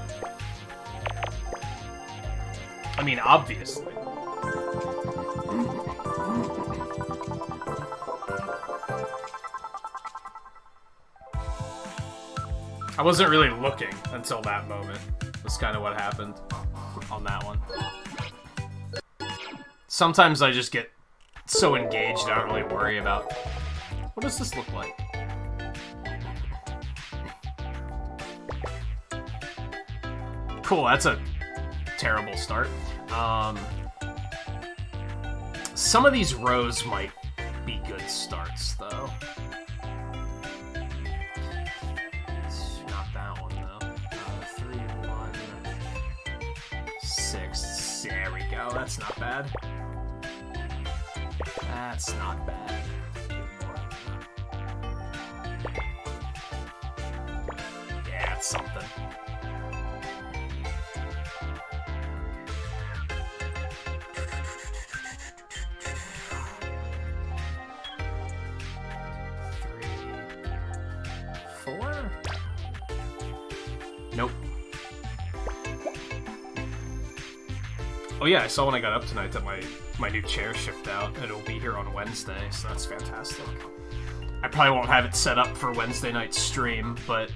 I mean, obviously. I wasn't really looking until that moment. That's kind of what happened on that one. Sometimes I just get so engaged I don't really worry about... What does this look like? Cool, that's a terrible start. Some of these rows might be good starts, though. It's not that one, though. 3, 1, 6. There we go. That's not bad. That's not bad. Yeah, it's something. Nope. Oh yeah, I saw when I got up tonight that my new chair shipped out. It'll be here on Wednesday, so that's fantastic. I probably won't have it set up for Wednesday night's stream, but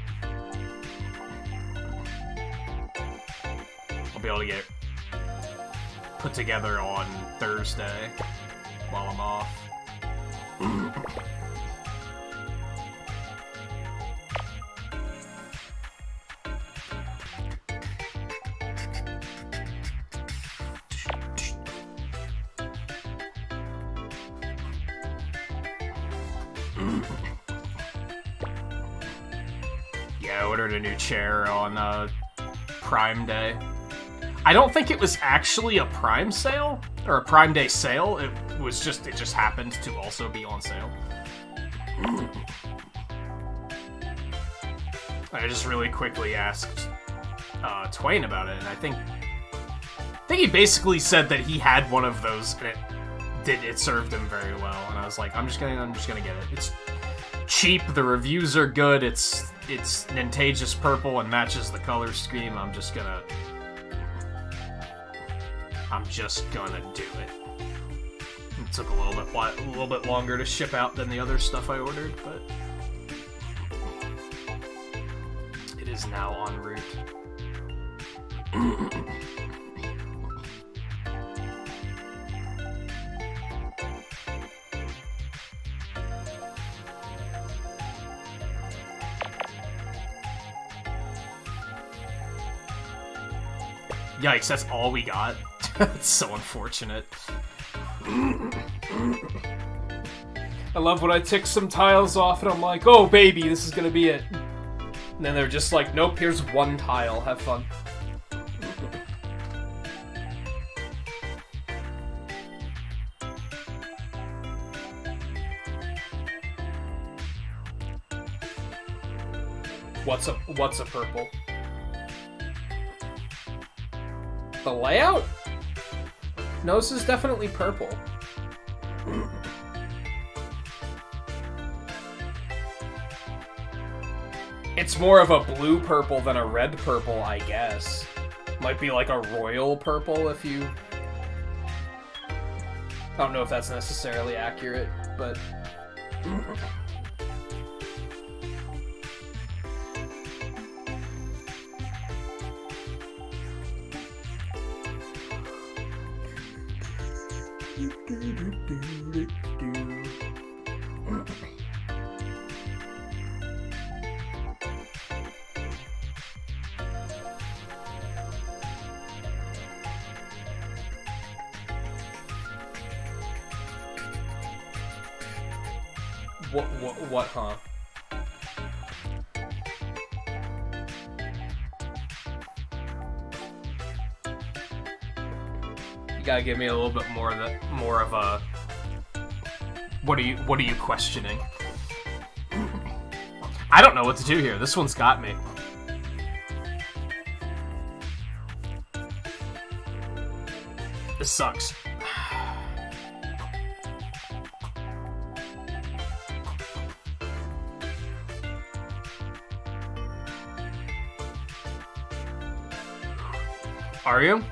I'll be able to get it put together on Thursday while I'm off. Yeah, I ordered a new chair on Prime Day. I don't think it was actually a Prime sale or a Prime Day sale. It just happened to also be on sale. I just really quickly asked Twain about it, and I think he basically said that he had one of those and it served him very well. And I was like, I'm just gonna get it. It's cheap, the reviews are good, it's Nintagious purple and matches the color scheme. I'm just gonna do it. It took a little bit longer to ship out than the other stuff I ordered, but it is now en route. Yikes, that's all we got? That's so unfortunate. I love when I tick some tiles off and I'm like, oh baby, this is gonna be it. And then they're just like, nope, here's one tile, have fun. What's a purple? The layout? No, this is definitely purple. It's more of a blue purple than a red purple, I guess. Might be like a royal purple if you... I don't know if that's necessarily accurate, but... What, huh? You gotta give me a little bit more of a... What are you questioning? I don't know what to do here. This one's got me. This sucks. Are you?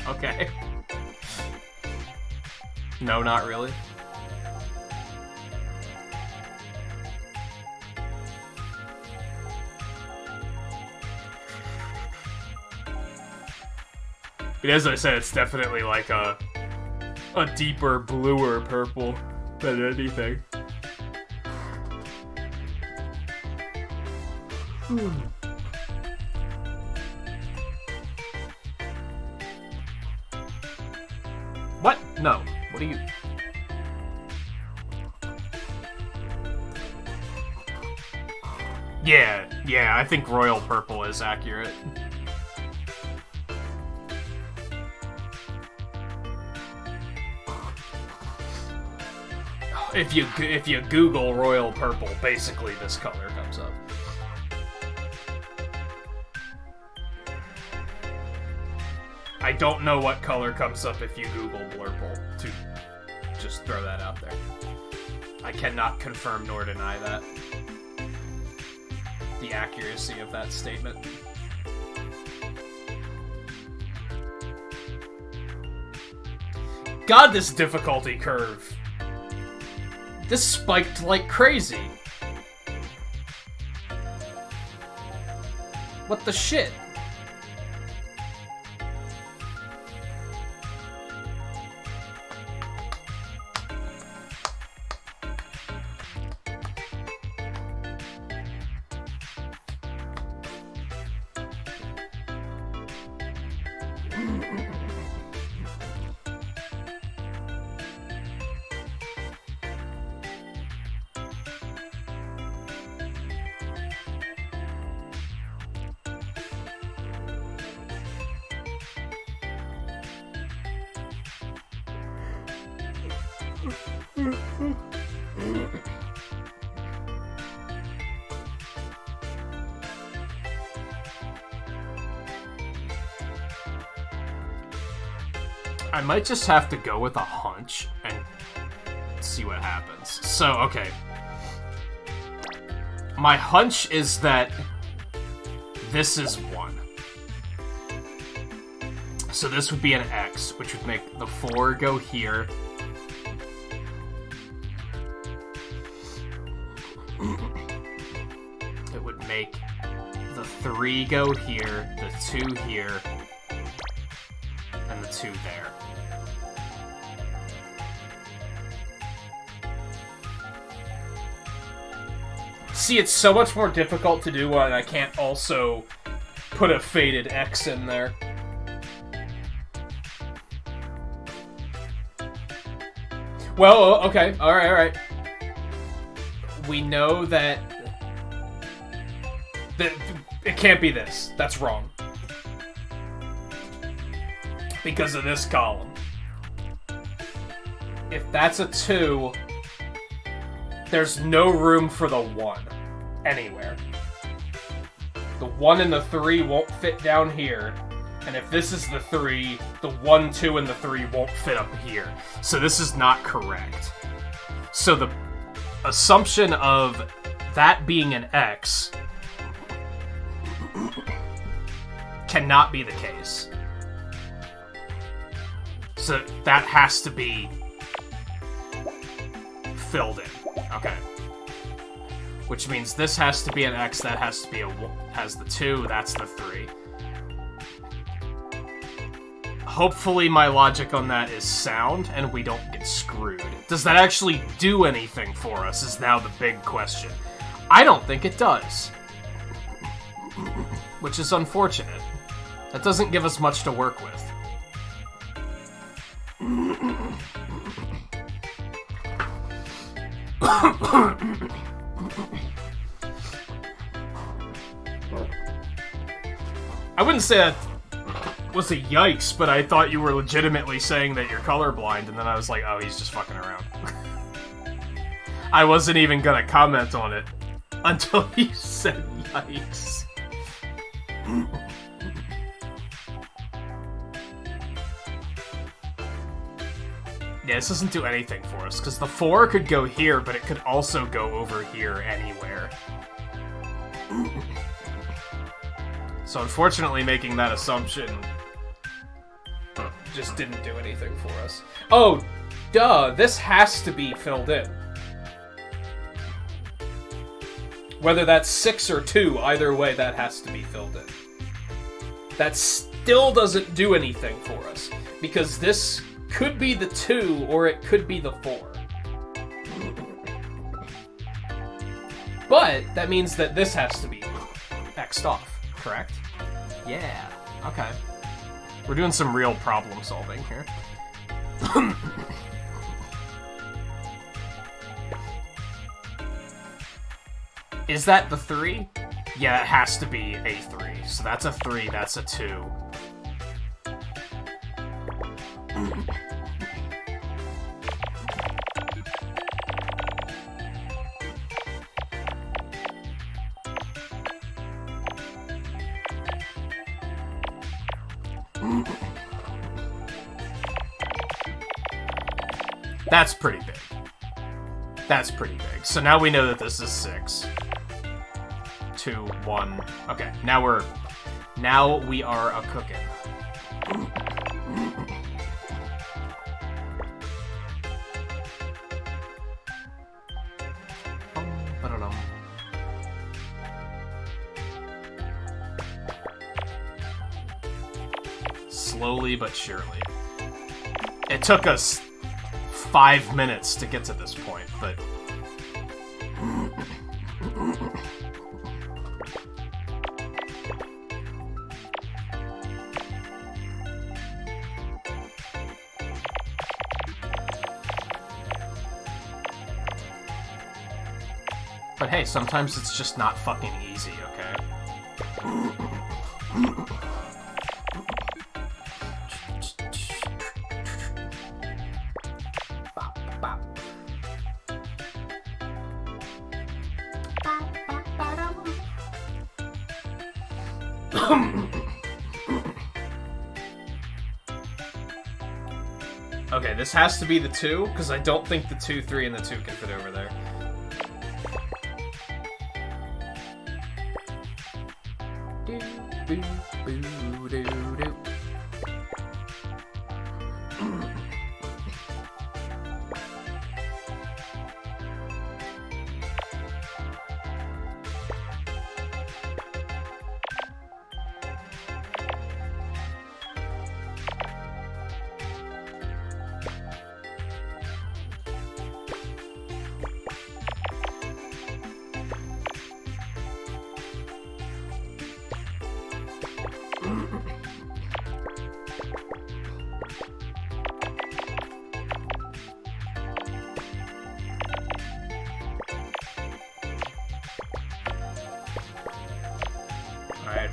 Okay. No, not really. But as I said, it's definitely like a deeper, bluer purple than anything. What? No. What are you... Yeah, I think royal purple is accurate. If you Google royal purple, basically this color comes up. I don't know what color comes up if you Google blurple, to just throw that out there. I cannot confirm nor deny that. The accuracy of that statement. God, this difficulty curve. This spiked like crazy. What the shit? I might just have to go with a hunch and see what happens. So, okay. My hunch is that this is 1. So this would be an X, which would make the 4 go here. It would make the 3 go here, the 2 here, and the 2 there. See, it's so much more difficult to do when I can't also put a faded X in there. Well, okay. Alright. We know that it can't be this. That's wrong. Because of this column. If that's a 2, there's no room for the 1 anywhere. The 1 and the 3 won't fit down here. And if this is the 3, the 1, 2, and the 3 won't fit up here. So this is not correct. So the assumption of that being an X cannot be the case. So that has to be filled in. Okay. Which means this has to be an X, that has to be has the 2, that's the 3. Hopefully my logic on that is sound, and we don't get screwed. Does that actually do anything for us, is now the big question. I don't think it does. Which is unfortunate. That doesn't give us much to work with. I wouldn't say that was a yikes, but I thought you were legitimately saying that you're colorblind, and then I was like, oh, he's just fucking around. I wasn't even gonna comment on it until you said yikes. Yeah, this doesn't do anything for us, because the 4 could go here, but it could also go over here anywhere. So unfortunately, making that assumption just didn't do anything for us. Oh, duh, this has to be filled in. Whether that's 6 or 2, either way, that has to be filled in. That still doesn't do anything for us, because this could be the 2, or it could be the 4. But that means that this has to be X'd off, correct? Yeah, okay. We're doing some real problem solving here. Is that the 3? Yeah, it has to be a 3. So that's a 3, that's a 2. That's pretty big. That's pretty big. So now we know that this is 6. 2, 1. Okay, now we are a cooking. Slowly but surely. It took us 5 minutes to get to this point, but... But hey, sometimes it's just not fucking easy, okay? Okay, this has to be the 2, because I don't think the 2, 3, and the 2 can fit over there.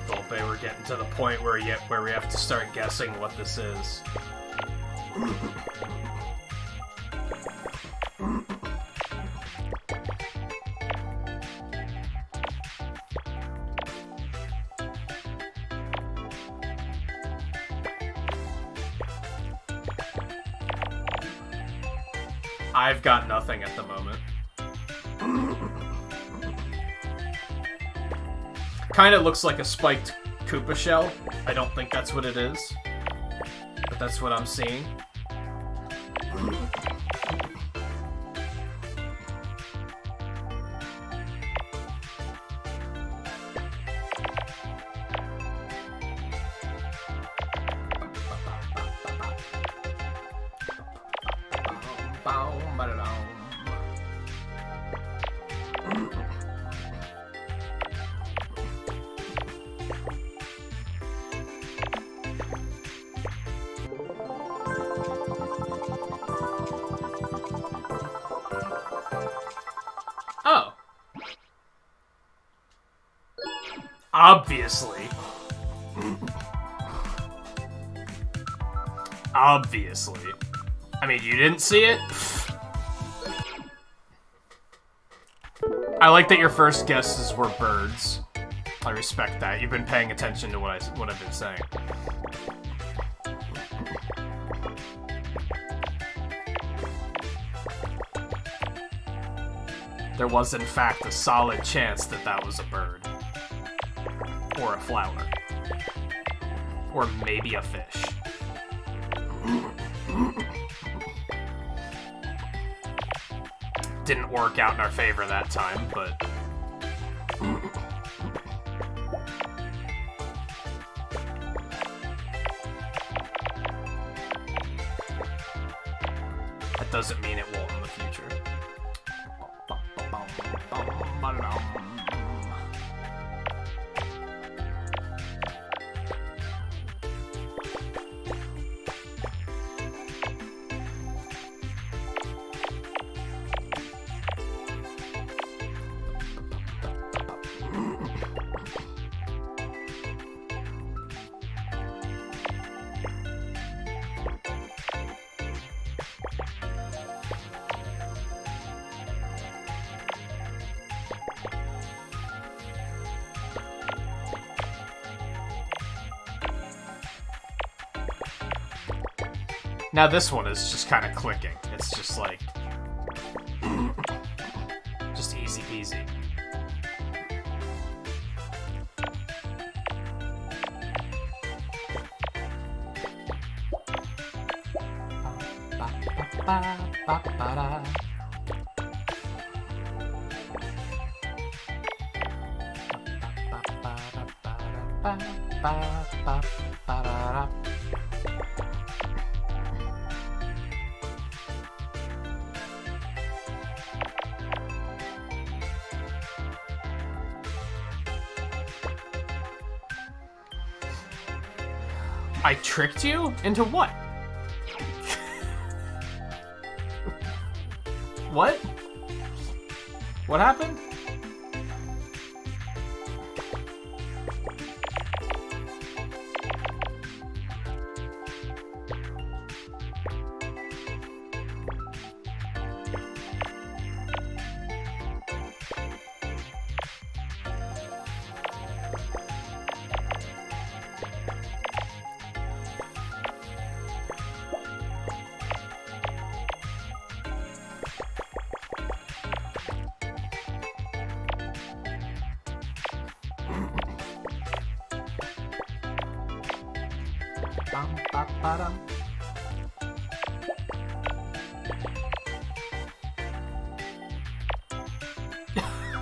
Dolpe, we're getting to the point where we have to start guessing what this is. I've got nothing at the moment. Kinda looks like a spiked Koopa shell. I don't think that's what it is, but that's what I'm seeing. Oh. Obviously. Obviously. I mean, you didn't see it? I like that your first guesses were birds. I respect that. You've been paying attention to what I've been saying. There was, in fact, a solid chance that that was a bird. Or a flower. Or maybe a fish. Didn't work out in our favor that time, but... that doesn't mean it won't in the future. Now this one is just kind of clicking. It's just like... just easy peasy. I tricked you? Into what? What? What happened?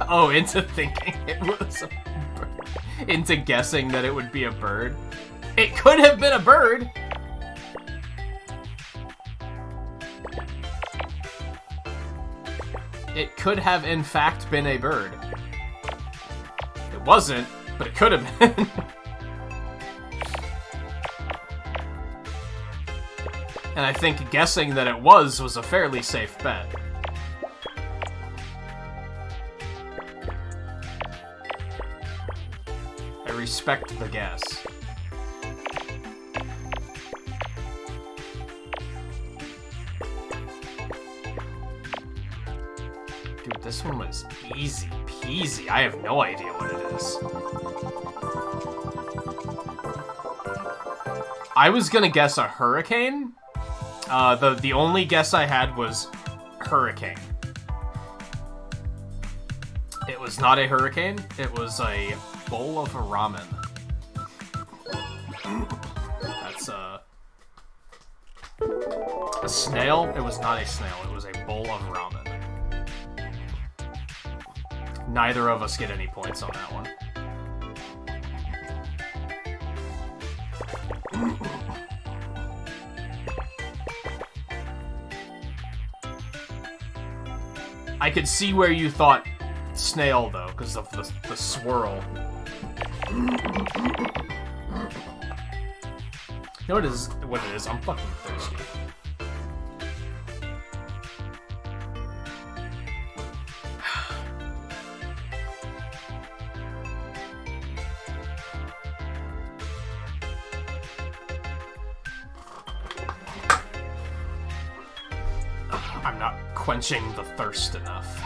Oh, into thinking it was a bird. Into guessing that it would be a bird. It could have been a bird! It could have, in fact, been a bird. It wasn't, but it could have been. And I think guessing that it was a fairly safe bet. I respect the guess. Dude, this one was easy peasy. I have no idea what it is. I was gonna guess a hurricane. The only guess I had was hurricane. It was not a hurricane. It was a bowl of ramen. That's a snail. It was not a snail. It was a bowl of ramen. Neither of us get any points on that one. I could see where you thought snail, though, because of the swirl. You know what it is? I'm fucking thirsty. I'm not quenching the thirst enough.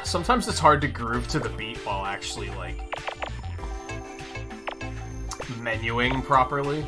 Sometimes it's hard to groove to the beat while actually, like, menuing properly.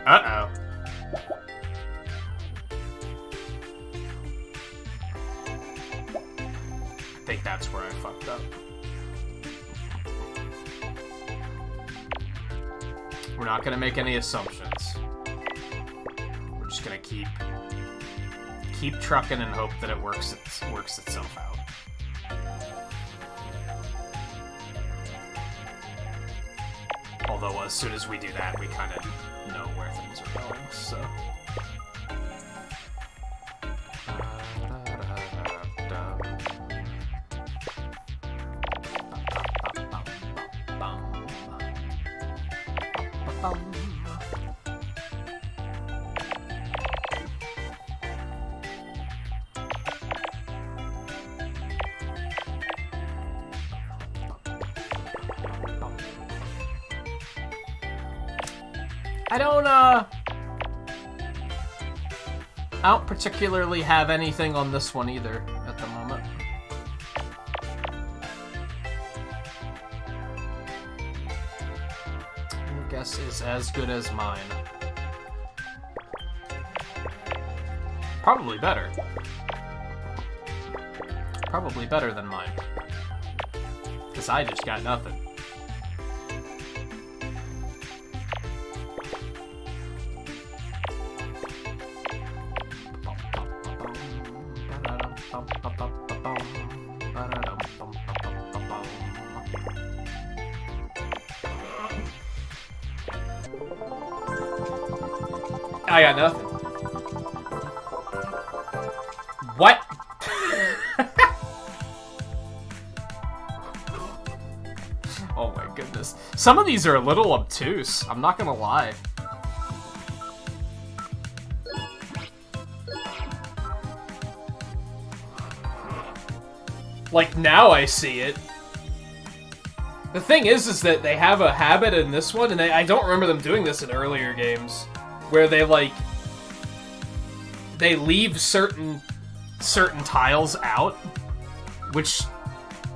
Uh-oh. I think that's where I fucked up. We're not gonna make any assumptions. We're just gonna keep trucking and hope that it works itself out. Although as soon as we do that, we kind of know where things are going, so... I don't particularly have anything on this one either at the moment. Your guess is as good as mine. Probably better. Probably better than mine. Because I just got nothing. I got nothing. What? Oh my goodness. Some of these are a little obtuse, I'm not gonna lie. Like, now I see it. The thing is that they have a habit in this one, and I don't remember them doing this in earlier games, where they, like, they leave certain tiles out, which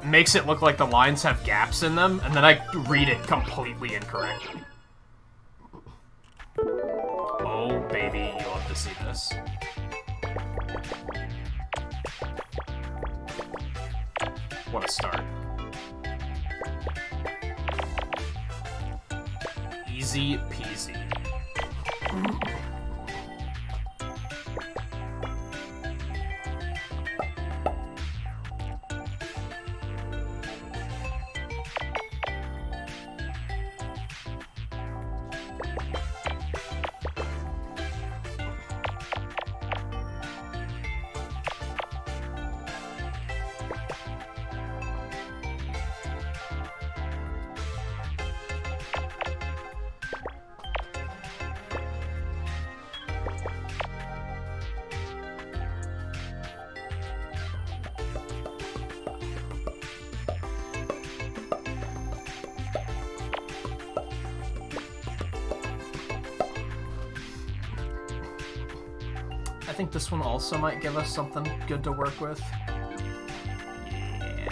makes it look like the lines have gaps in them, and then I read it completely incorrectly. Oh, baby, you'll have to see this. What a start. Easy peasy. I think this one also might give us something good to work with. Yeah.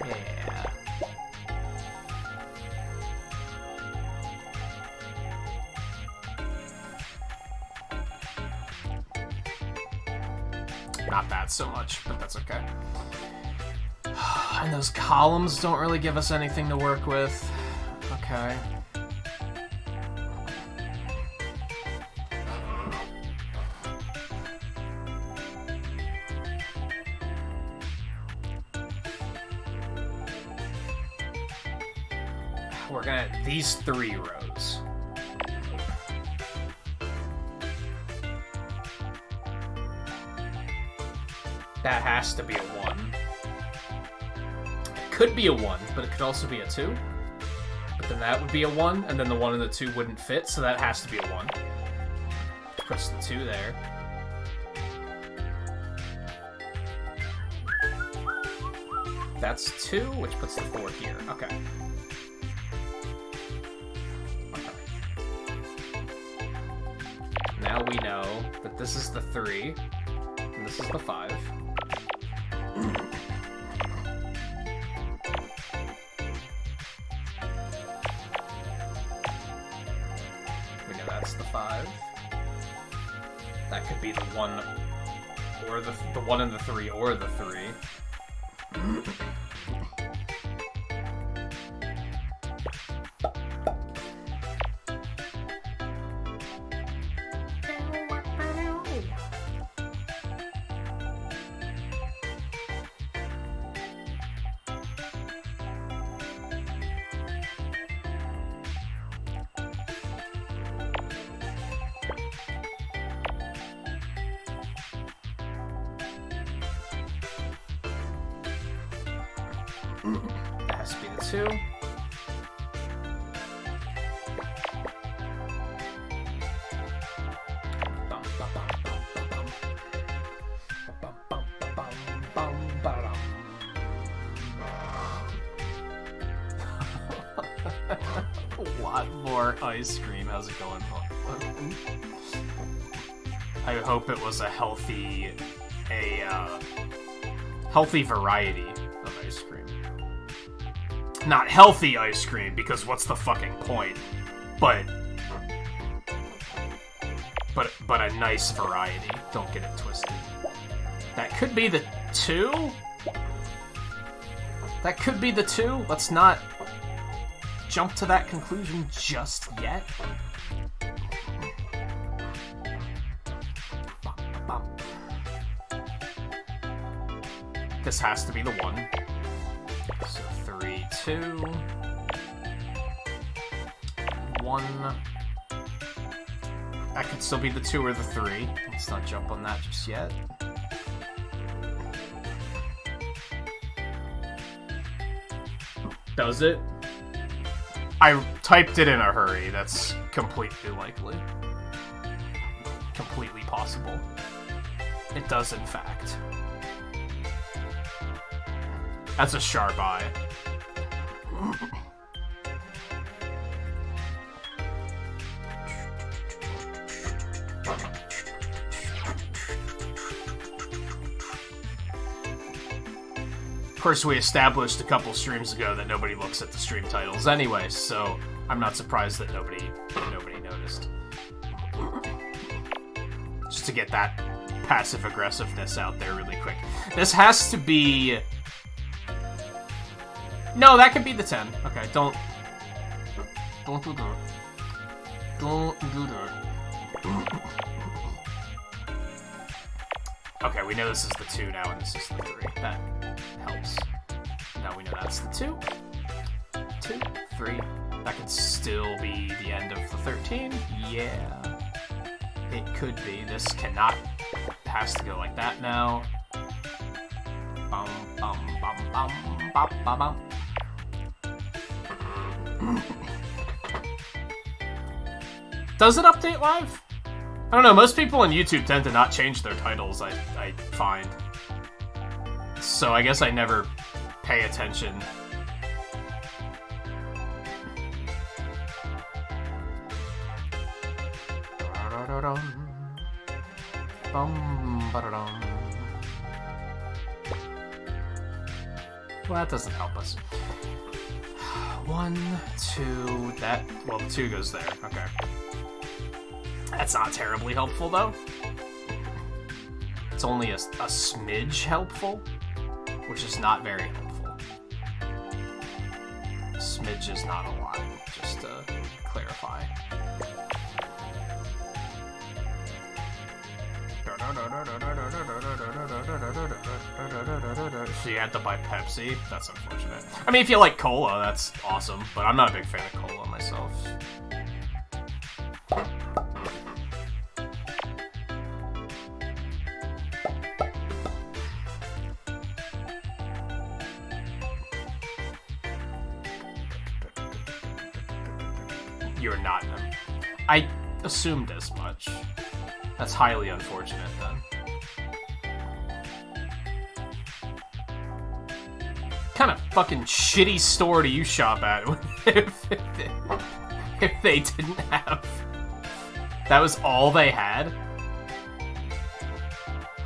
Yeah. Not that so much, but that's okay. And those columns don't really give us anything to work with. Okay. We're gonna these 3 rows. That has to be a 1. It could be a 1, but it could also be a 2. But then that would be a 1, and then the 1 and the 2 wouldn't fit, so that has to be a 1. Puts the 2 there. That's 2, which puts the 4 here. Okay. Now we know that this is the 3, and this is the 5. We know that's the 5. That could be the 1, or the 1 and the 3, or the 3. That has to be the 2. lot more ice cream. How's it going? I hope it was a healthy variety of ice cream. Not healthy ice cream, because what's the fucking point? But a nice variety. Don't get it twisted. That could be the 2? That could be the 2? Let's not jump to that conclusion just yet. This has to be the 1. So 3, 2, 1. That could still be the 2 or the 3. Let's not jump on that just yet. Does it? I typed it in a hurry. That's completely likely. Completely possible. It does, in fact. That's a sharp eye. Of course, we established a couple streams ago that nobody looks at the stream titles anyway, so I'm not surprised that nobody noticed. Just to get that passive aggressiveness out there really quick. This has to be... No, that could be the 10. Okay, don't do that. Don't do that. Okay, we know this is the 2 now, and this is the 3. That helps. Now we know that's the 2. 2, 3. That could still be the end of the 13. Yeah. It could be. This cannot... It has to go like that now. Bum, bum, bum, bum, bum, bum, bum. Does it update live? I don't know, most people on YouTube tend to not change their titles, I find. So I guess I never pay attention. Well, that doesn't help us. 1, 2, that... Well, the 2 goes there. Okay. That's not terribly helpful, though. It's only a smidge helpful, which is not very helpful. Smidge is not a lot, just to clarify. So you had to buy Pepsi? That's unfortunate. I mean, if you like cola, that's awesome, but I'm not a big fan of cola myself. You're not him. I assumed as much. That's highly unfortunate, then. What kind of fucking shitty store do you shop at if they didn't have... That was all they had?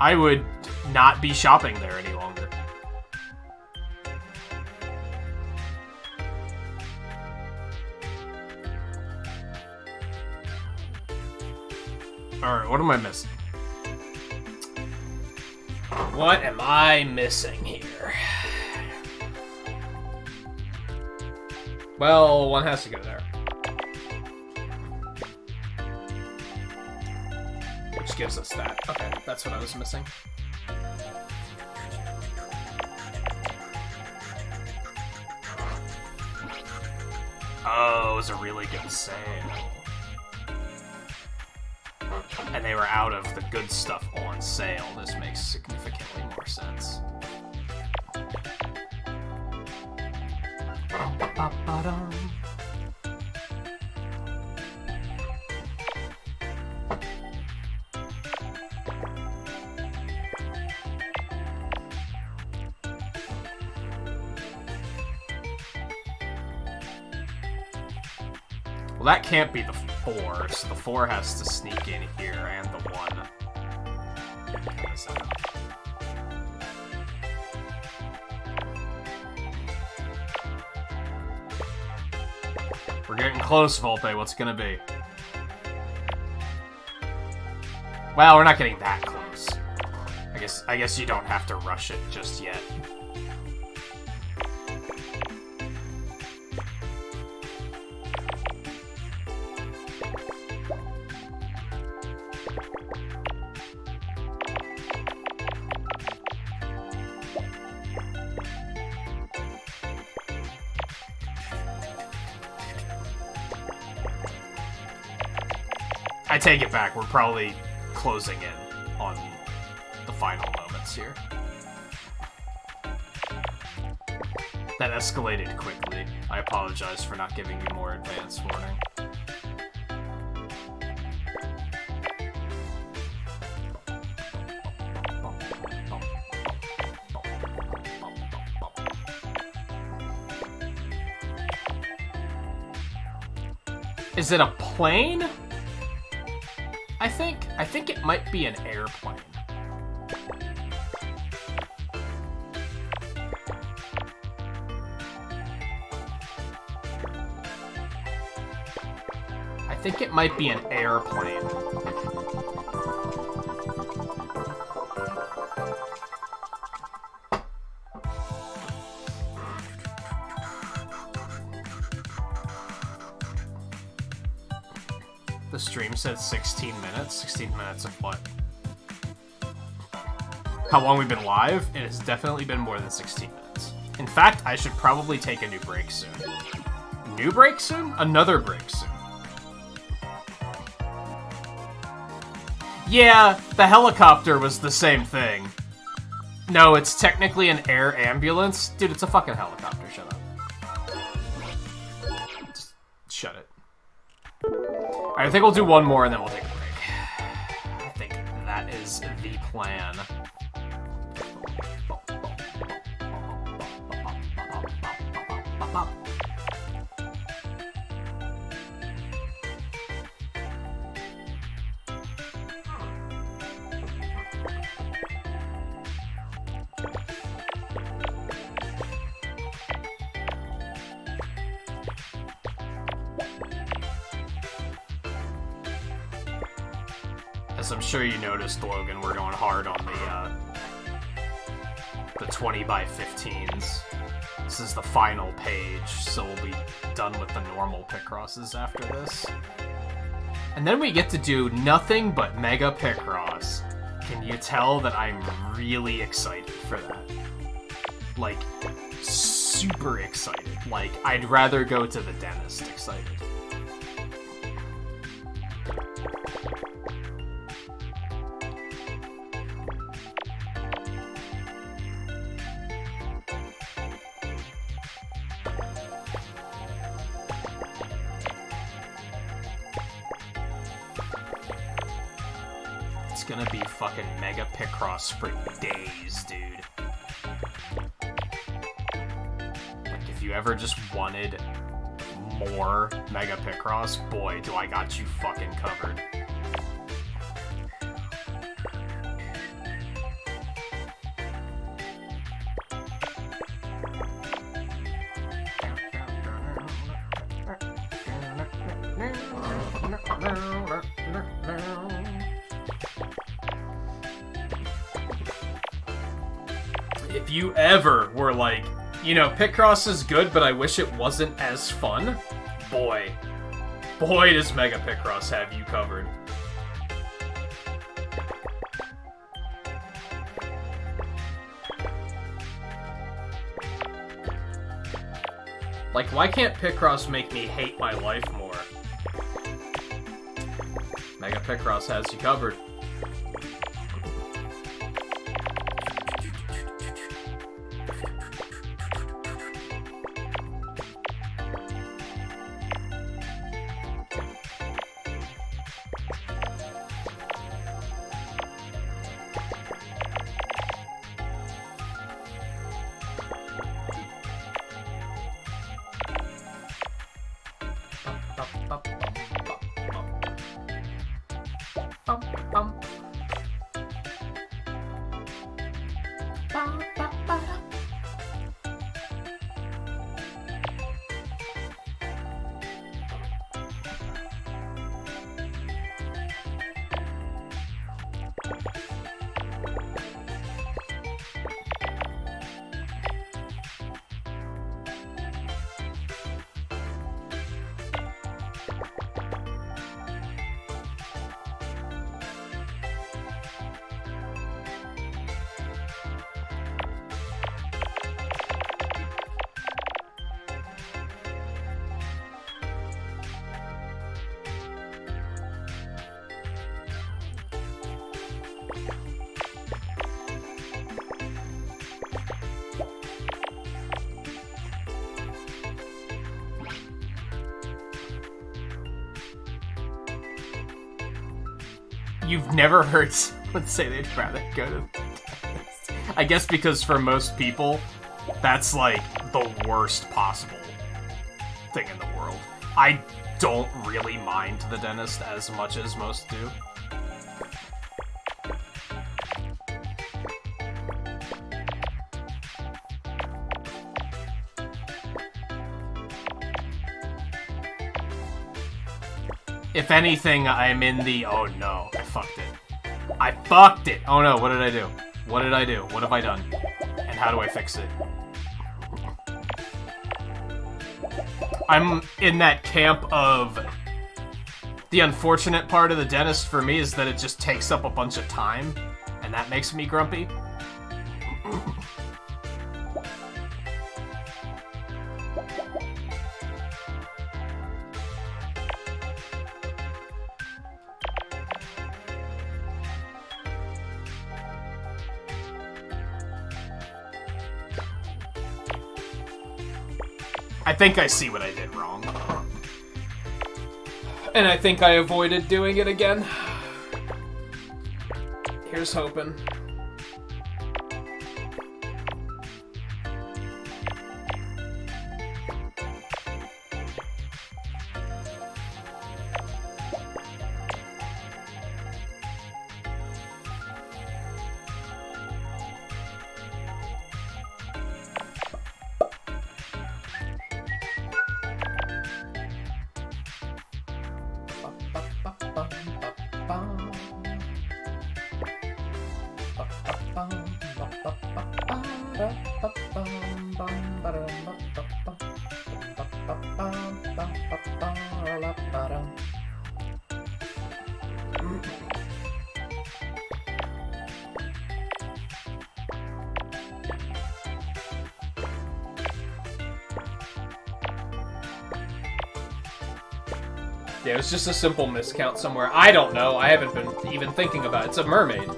I would not be shopping there any longer. Alright, what am I missing? What am I missing here? Well, 1 has to go there. Which gives us that. Okay, that's what I was missing. Oh, it was a really good sale. And they were out of the good stuff on sale. This makes significantly more sense. Well, that can't be the 4, so the 4 has to sneak in here, and the 1. What is that? We're getting close, Volpe. What's it gonna be? Well, we're not getting that close. I guess you don't have to rush it just yet. I take it back. We're probably closing in on the final moments here. That escalated quickly. I apologize for not giving you more advance warning. Is it a plane? I think it might be an airplane. I think it might be an airplane. The stream said 16 minutes. 16 minutes of what? How long we've been live? It has definitely been more than 16 minutes. In fact, I should probably take a new break soon. New break soon? Another break soon. Yeah, the helicopter was the same thing. No, it's technically an air ambulance. Dude, it's a fucking helicopter. Shut up. Just shut it. Alright, I think we'll do one more and then we'll take a break. I think that is the plan. As I'm sure you noticed, Logan, we're going hard on the 20 by 15s. This is the final page, so we'll be done with the normal Picrosses after this. And then we get to do nothing but Mega Picross. Can you tell that I'm really excited for that? Like, super excited. Like, I'd rather go to the dentist excited. It's gonna be fucking Mega Picross for days, dude. Like, if you ever just wanted more Mega Picross, boy, do I got you fucking covered. If you ever were like, you know, Picross is good, but I wish it wasn't as fun, boy does Mega Picross have you covered. Like, why can't Picross make me hate my life more? Mega Picross has you covered. You've never heard someone say they'd rather go to the dentist. I guess because for most people, that's like the worst possible thing in the world. I don't really mind the dentist as much as most do. If anything, I'm in the, oh no, I fucked it. I fucked it! Oh no, what did I do? What did I do? What have I done? And how do I fix it? I'm in that camp of... The unfortunate part of the dentist for me is that it just takes up a bunch of time, and that makes me grumpy. I think I see what I did wrong. And I think I avoided doing it again. Here's hoping. Yeah, it was just a simple miscount somewhere. I don't know. I haven't been even thinking about it. It's a mermaid.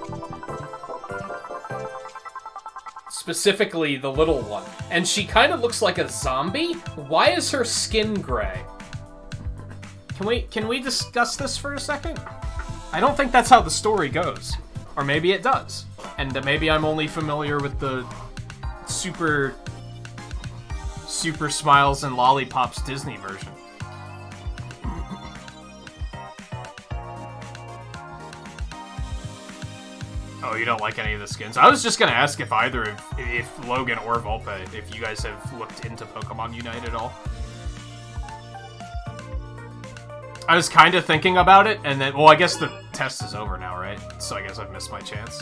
Specifically, the little one. And she kind of looks like a zombie? Why is her skin gray? Can we discuss this for a second? I don't think that's how the story goes. Or maybe it does. And maybe I'm only familiar with the Super Smiles and Lollipops Disney version. Oh, you don't like any of the skins? I was just gonna ask if if Logan or Volpe, if you guys have looked into Pokemon Unite at all. I was kind of thinking about it, and then, well, I guess the test is over now, right? So I guess I've missed my chance.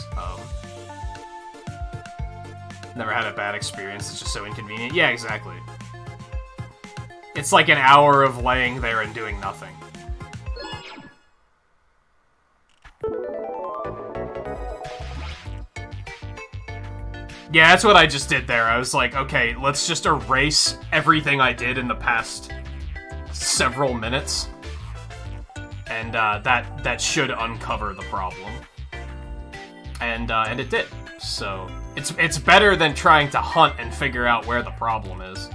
Never had a bad experience, it's just so inconvenient. Yeah, exactly. It's like an hour of laying there and doing nothing. Yeah, that's what I just did there. I was like, okay, let's just erase everything I did in the past several minutes. And that should uncover the problem. And it did. So it's better than trying to hunt and figure out where the problem is.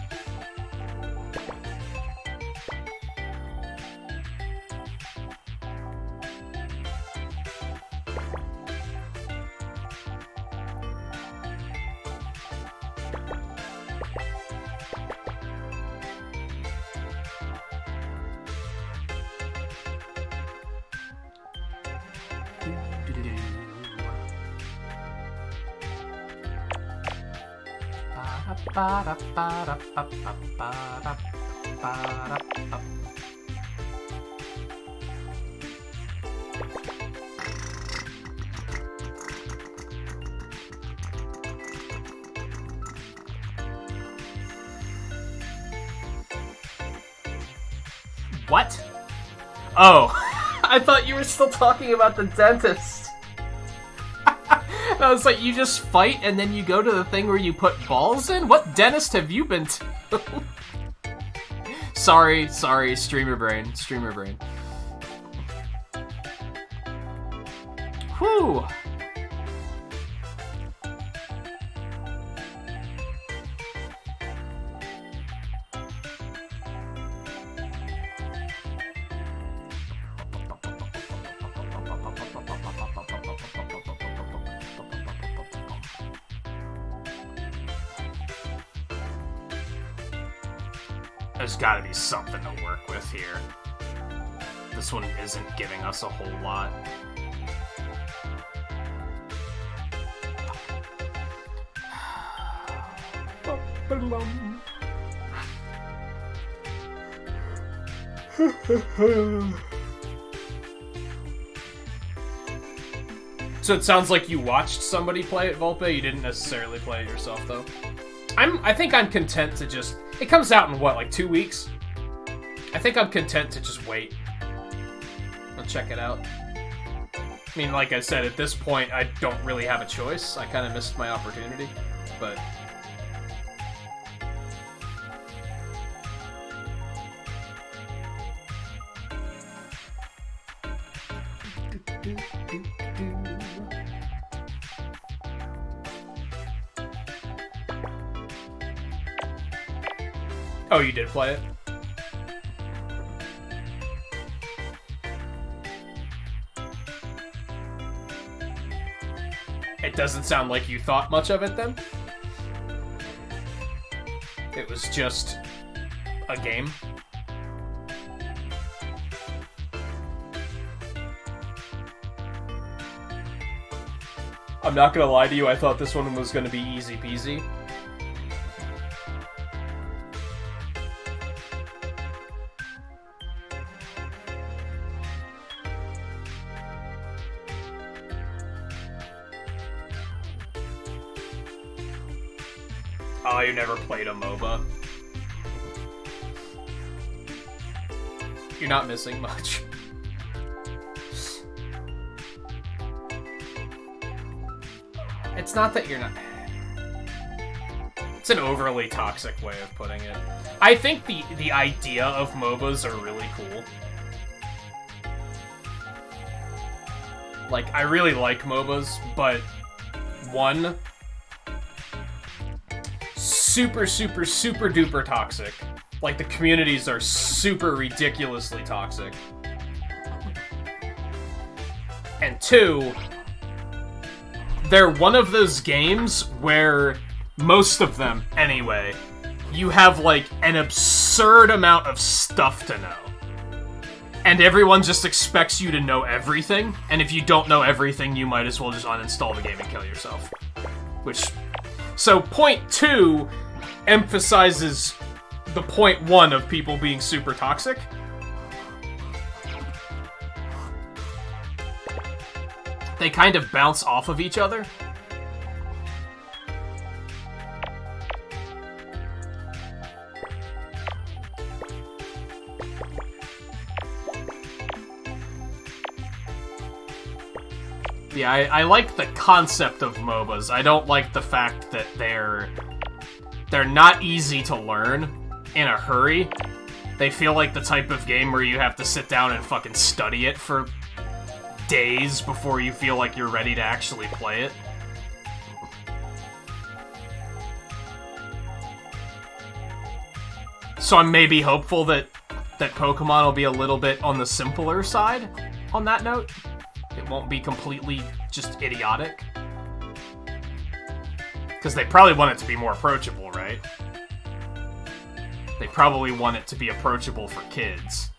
What? Oh, I thought you were still talking about the dentist. I was like, you just fight and then you go to the thing where you put balls in? What dentist have you been to? Sorry, streamer brain. Whew. There's gotta be something to work with here. This one isn't giving us a whole lot. So it sounds like you watched somebody play it, Volpe. You didn't necessarily play it yourself, though. I think I'm content to just... It comes out in, what, like 2 weeks? I think I'm content to just wait. I'll check it out. I mean, like I said, at this point, I don't really have a choice. I kind of missed my opportunity, but... Oh, you did play it? It doesn't sound like you thought much of it, then? It was just a game? I'm not gonna lie to you, I thought this one was gonna be easy peasy. Oh, you never played a MOBA. You're not missing much. It's not that you're not... It's an overly toxic way of putting it. I think the idea of MOBAs are really cool. Like, I really like MOBAs, but... One... super duper toxic. Like, the communities are super ridiculously toxic. And two, they're one of those games where, most of them anyway, you have like an absurd amount of stuff to know. And everyone just expects you to know everything, and if you don't know everything, you might as well just uninstall the game and kill yourself. Which... So, point 2 emphasizes the point 1 of people being super toxic. They kind of bounce off of each other. Yeah, I like the concept of MOBAs. I don't like the fact that they're not easy to learn in a hurry. They feel like the type of game where you have to sit down and fucking study it for days before you feel like you're ready to actually play it. So I'm maybe hopeful that Pokemon will be a little bit on the simpler side on that note. It won't be completely just idiotic. Because they probably want it to be more approachable, right? They probably want it to be approachable for kids.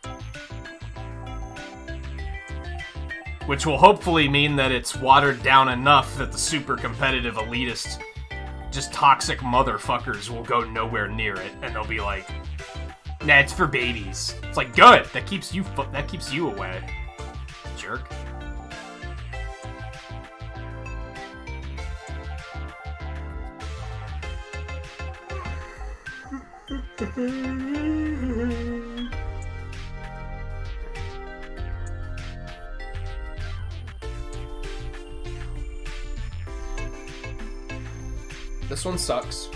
Which will hopefully mean that it's watered down enough that the super competitive elitists just toxic motherfuckers will go nowhere near it, and they'll be like, nah, it's for babies. It's like, good! That keeps you away. Jerk. This one sucks.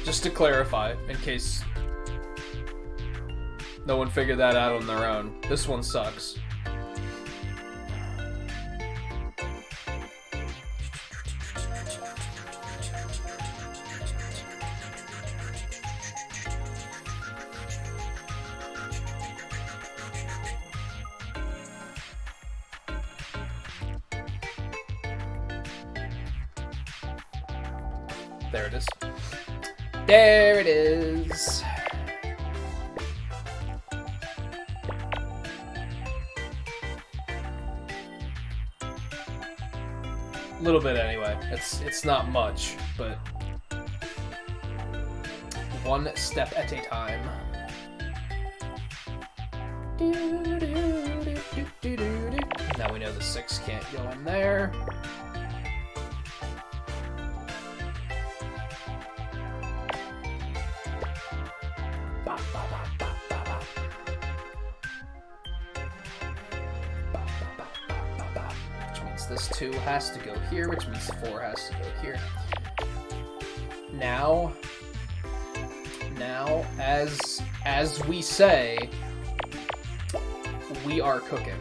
Just to clarify, in case no one figured that out on their own, this one sucks. There it is. There it is. A little bit anyway. It's not much, but one step at a time. Now we know the 6 can't go in there. This 2 has to go here, which means 4 has to go here. Now, as we say, we are cooking.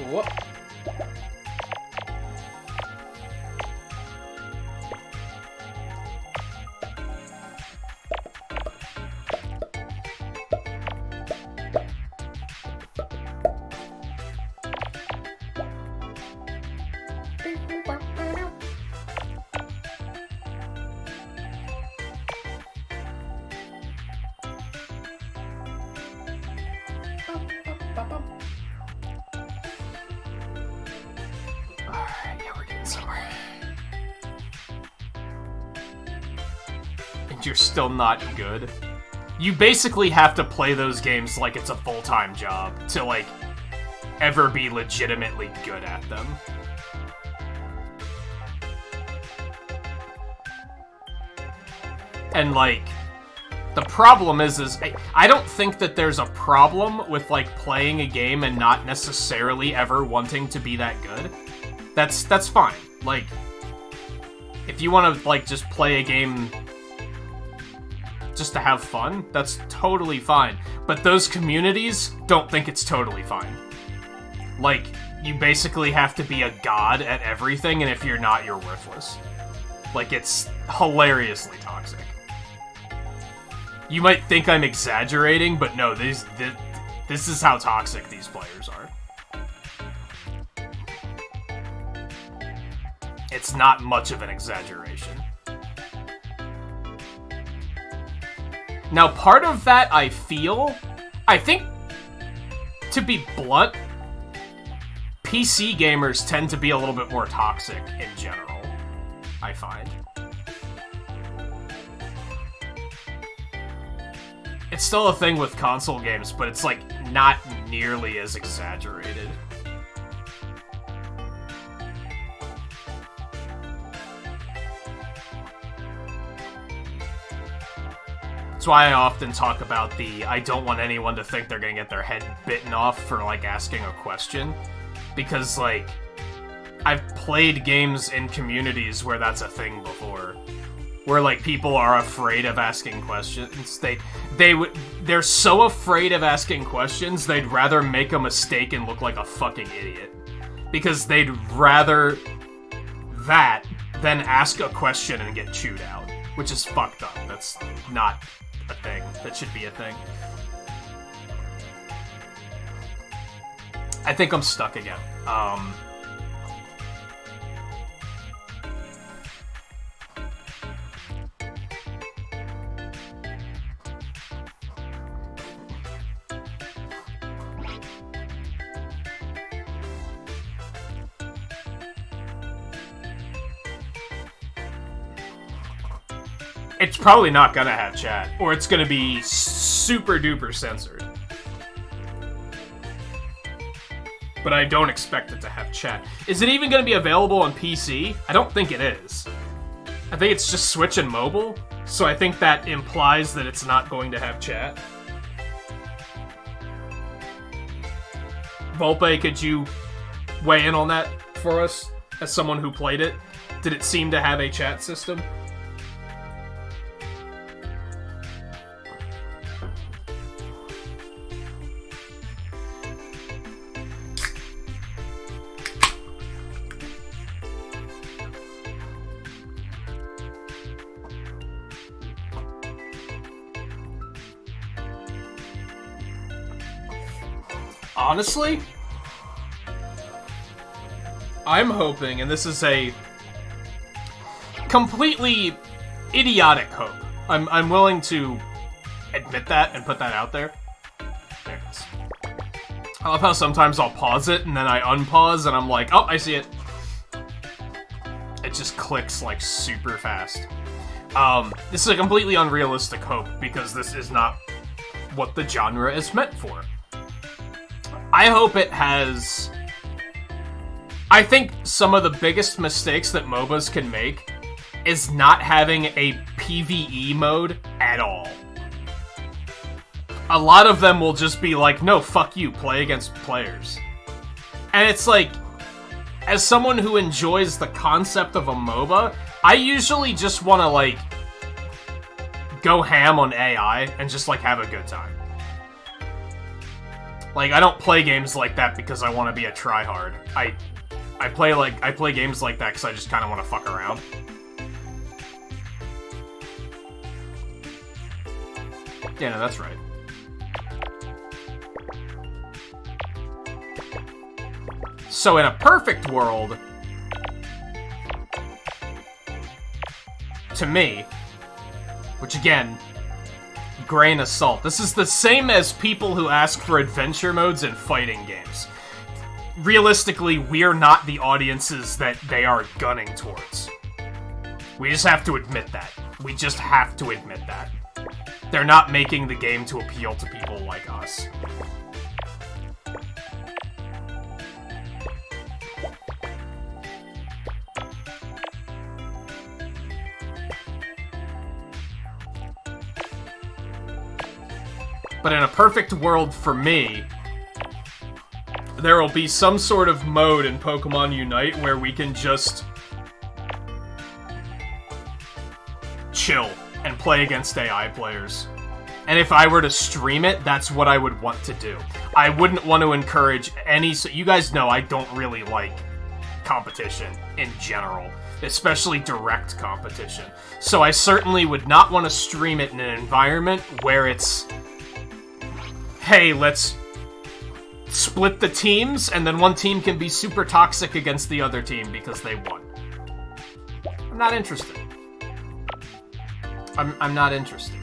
Whoop. You're still not good. You basically have to play those games like it's a full-time job to, like, ever be legitimately good at them. And, like, the problem is I don't think that there's a problem with, like, playing a game and not necessarily ever wanting to be that good. That's fine. Like, if you want to, like, just play a game just to have fun, that's totally fine. But those communities don't think it's totally fine. Like, you basically have to be a god at everything, and if you're not, you're worthless. Like, it's hilariously toxic. You might think I'm exaggerating, but no, this is how toxic these players are. It's not much of an exaggeration. Now, part of that, I think, to be blunt, PC gamers tend to be a little bit more toxic in general, I find. It's still a thing with console games, but it's, like, not nearly as exaggerated. That's why I often talk about I don't want anyone to think they're gonna get their head bitten off for, like, asking a question. Because, like, I've played games in communities where that's a thing before. Where, like, people are afraid of asking questions. They're so afraid of asking questions, they'd rather make a mistake and look like a fucking idiot. Because they'd rather that than ask a question and get chewed out. Which is fucked up. That's not a thing. That should be a thing. I think I'm stuck again. It's probably not gonna have chat, or it's gonna be super duper censored. But I don't expect it to have chat. Is it even gonna be available on PC? I don't think it is. I think it's just Switch and mobile, so I think that implies that it's not going to have chat. Volpe, could you weigh in on that for us, as someone who played it? Did it seem to have a chat system? Honestly, I'm hoping, and this is a completely idiotic hope. I'm willing to admit that and put that out there. There it is. I love how sometimes I'll pause it and then I unpause and I'm like, oh, I see it. It just clicks like super fast. This is a completely unrealistic hope because this is not what the genre is meant for. I hope it has... I think some of the biggest mistakes that MOBAs can make is not having a PvE mode at all. A lot of them will just be like, no, fuck you, play against players. And it's like, as someone who enjoys the concept of a MOBA, I usually just want to, like, go ham on AI and just, like, have a good time. Like, I don't play games like that because I want to be a tryhard. I play games like that because I just kind of want to fuck around. Yeah, no, that's right. So in a perfect world, to me, which again, grain of salt. This is the same as people who ask for adventure modes in fighting games. Realistically, we're not the audiences that they are gunning towards. We just have to admit that. We just have to admit that. They're not making the game to appeal to people like us. But in a perfect world for me, there will be some sort of mode in Pokemon Unite where we can just chill and play against AI players. And if I were to stream it, that's what I would want to do. I wouldn't want to encourage any... So you guys know I don't really like competition in general, especially direct competition. So I certainly would not want to stream it in an environment where it's... Hey, let's split the teams, and then one team can be super toxic against the other team because they won. I'm not interested. I'm not interested.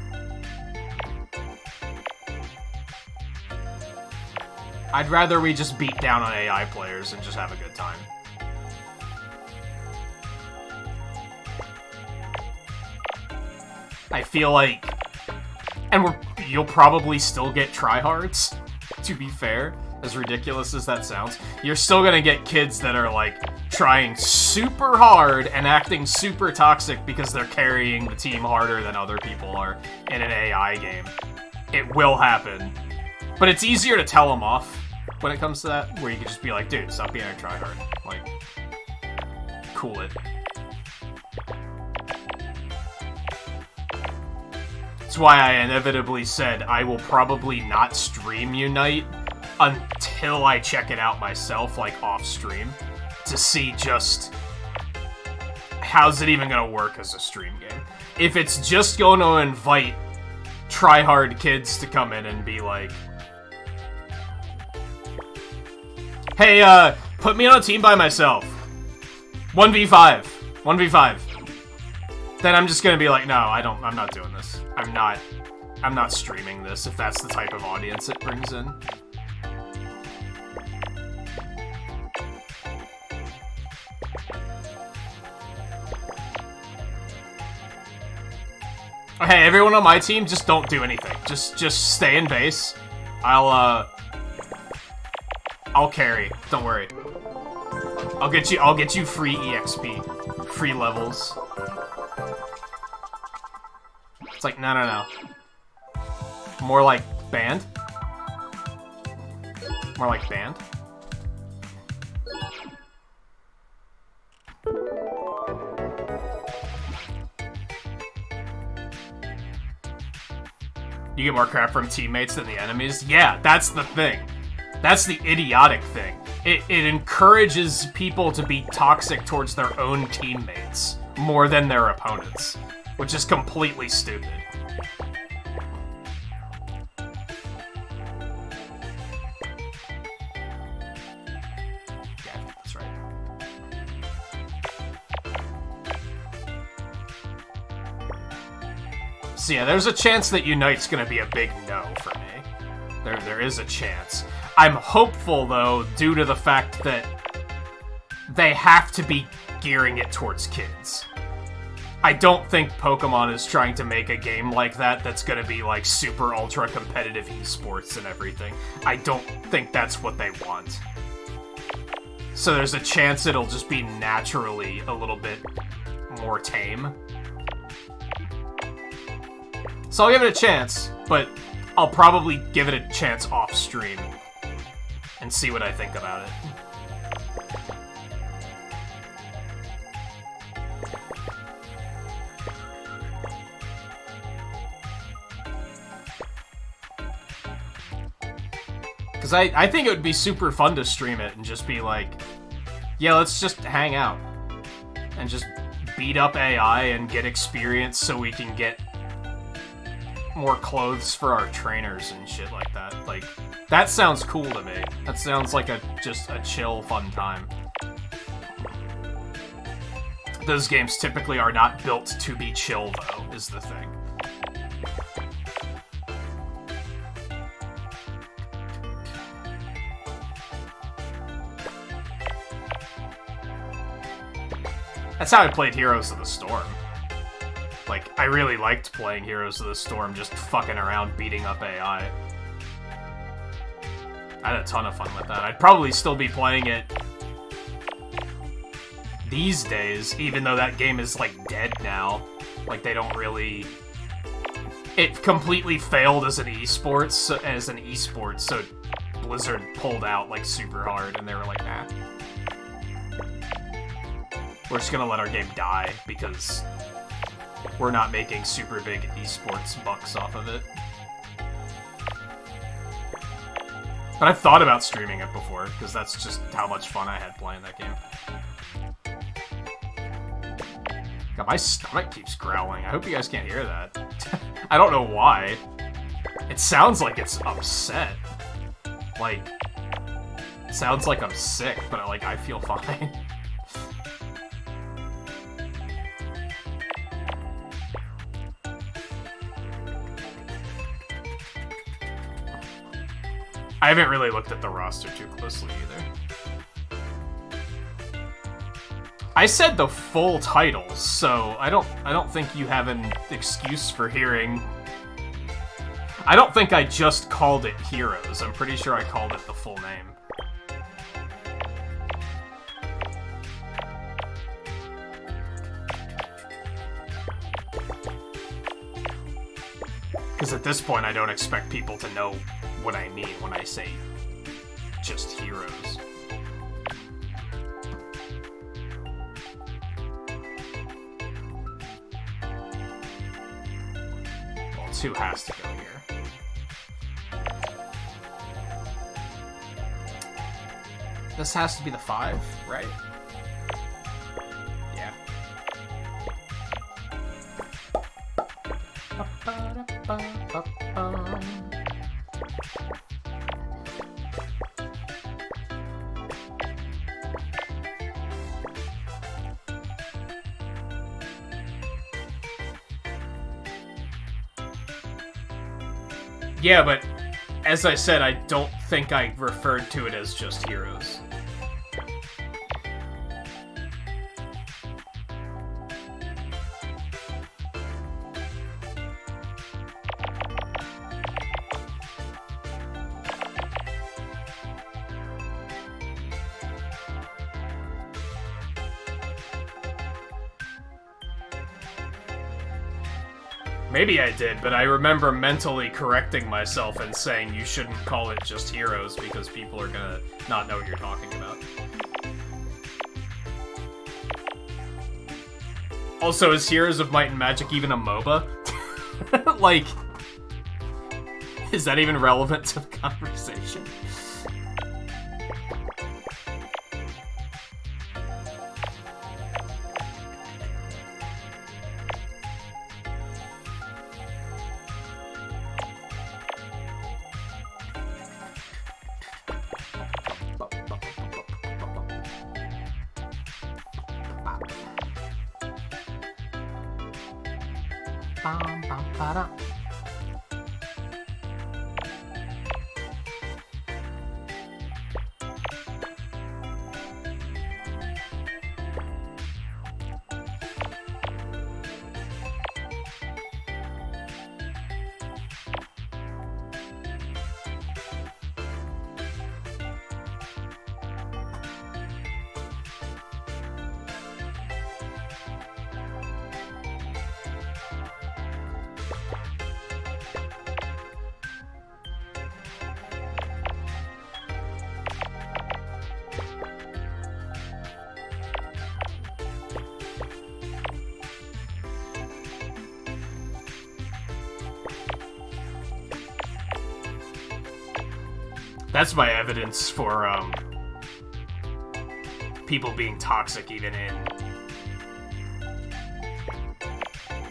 I'd rather we just beat down on AI players and just have a good time. I feel like... And you'll probably still get tryhards, to be fair, as ridiculous as that sounds. You're still gonna get kids that are, like, trying super hard and acting super toxic because they're carrying the team harder than other people are in an AI game. It will happen. But it's easier to tell them off when it comes to that, where you can just be like, dude, stop being a tryhard. Like, cool it. That's why I inevitably said I will probably not stream Unite until I check it out myself, like off stream, to see just how's it even gonna work as a stream game. If it's just going to invite tryhard kids to come in and be like, hey, put me on a team by myself. 1v5. 1v5. Then I'm just gonna be like, no, I'm not doing this. I'm not streaming this if that's the type of audience it brings in. Hey, everyone on my team, just don't do anything. Just stay in base. I'll carry. Don't worry. I'll get you free EXP. Free levels. It's like, no. More like band? More like band? You get more crap from teammates than the enemies? Yeah, that's the thing. That's the idiotic thing. It encourages people to be toxic towards their own teammates more than their opponents, which is completely stupid. Yeah, that's right. So yeah, there's a chance that Unite's gonna be a big no for me. There is a chance. I'm hopeful, though, due to the fact that they have to be gearing it towards kids. I don't think Pokemon is trying to make a game like that that's gonna be, like, super ultra competitive esports and everything. I don't think that's what they want. So there's a chance it'll just be naturally a little bit more tame. So I'll give it a chance, but I'll probably give it a chance off stream and see what I think about it. Because I think it would be super fun to stream it and just be like, yeah, let's just hang out and just beat up AI and get experience so we can get more clothes for our trainers and shit like that. Like, that sounds cool to me. That sounds like just a chill, fun time. Those games typically are not built to be chill, though, is the thing. That's how I played Heroes of the Storm. Like, I really liked playing Heroes of the Storm, just fucking around, beating up AI. I had a ton of fun with that. I'd probably still be playing it these days, even though that game is, like, dead now. Like, they don't really... It completely failed as an esport, so Blizzard pulled out, like, super hard, and they were like, nah. We're just gonna let our game die, because we're not making super big esports bucks off of it. But I've thought about streaming it before, because that's just how much fun I had playing that game. God, my stomach keeps growling. I hope you guys can't hear that. I don't know why. It sounds like it's upset. Like, it sounds like I'm sick, but like, I feel fine. I haven't really looked at the roster too closely either. I said the full titles, so I don't think you have an excuse for hearing. I don't think I just called it Heroes. I'm pretty sure I called it the full name. Because at this point, I don't expect people to know what I mean when I say just Heroes. Well, 2 has to go here. This has to be the 5, right? Yeah. Yeah, but as I said, I don't think I referred to it as just Heroes. Maybe I did, but I remember mentally correcting myself and saying you shouldn't call it just Heroes because people are gonna not know what you're talking about. Also, is Heroes of Might and Magic even a MOBA? Like, is that even relevant to the conversation? That's my evidence for, people being toxic even in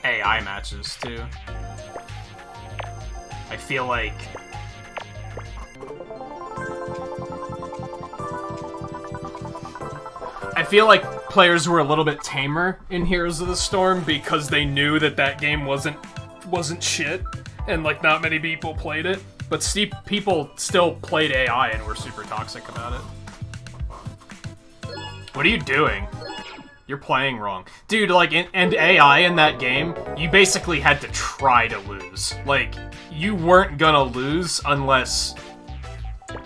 AI matches, too. I feel like... players were a little bit tamer in Heroes of the Storm because they knew that that game wasn't shit, and, like, not many people played it. But people still played AI and were super toxic about it. What are you doing? You're playing wrong. Dude, like, and AI in that game, you basically had to try to lose. Like, you weren't gonna lose unless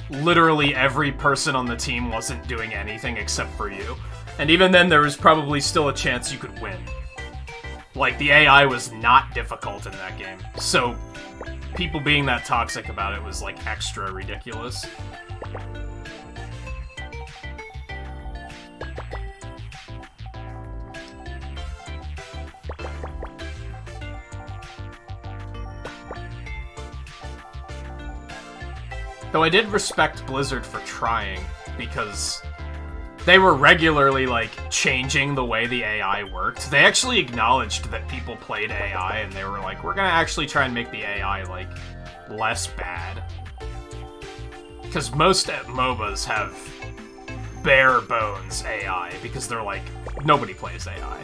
literally every person on the team wasn't doing anything except for you. And even then, there was probably still a chance you could win. Like, the AI was not difficult in that game. So... people being that toxic about it was, like, extra ridiculous. Though I did respect Blizzard for trying, because they were regularly, like, changing the way the AI worked. They actually acknowledged that people played AI, and they were like, we're gonna actually try and make the AI, like, less bad. Because most MOBAs have bare bones AI, because they're like, nobody plays AI.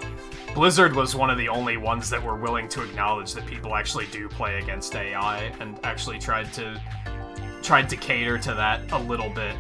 Blizzard was one of the only ones that were willing to acknowledge that people actually do play against AI, and actually tried to cater to that a little bit.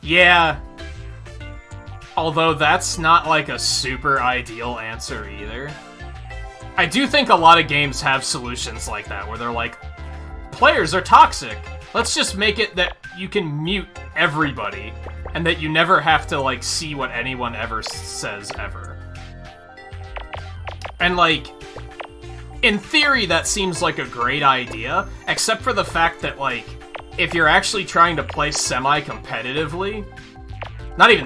Yeah. Although that's not, like, a super ideal answer either. I do think a lot of games have solutions like that, where they're like, players are toxic. Let's just make it that you can mute everybody, and that you never have to, like, see what anyone ever says ever. And, like, in theory, that seems like a great idea, except for the fact that, like, if you're actually trying to play semi-competitively, not even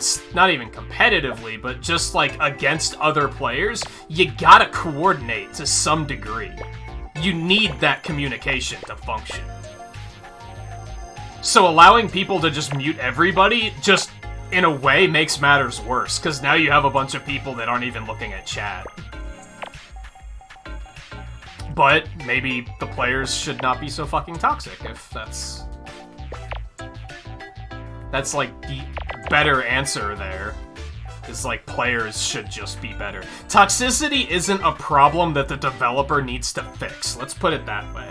competitively, but just, like, against other players, you gotta coordinate to some degree. You need that communication to function. So allowing people to just mute everybody, just, in a way, makes matters worse, because now you have a bunch of people that aren't even looking at chat. But maybe the players should not be so fucking toxic, if that's like the better answer there. Is like, players should just be better. Toxicity isn't a problem that the developer needs to fix. Let's put it that way.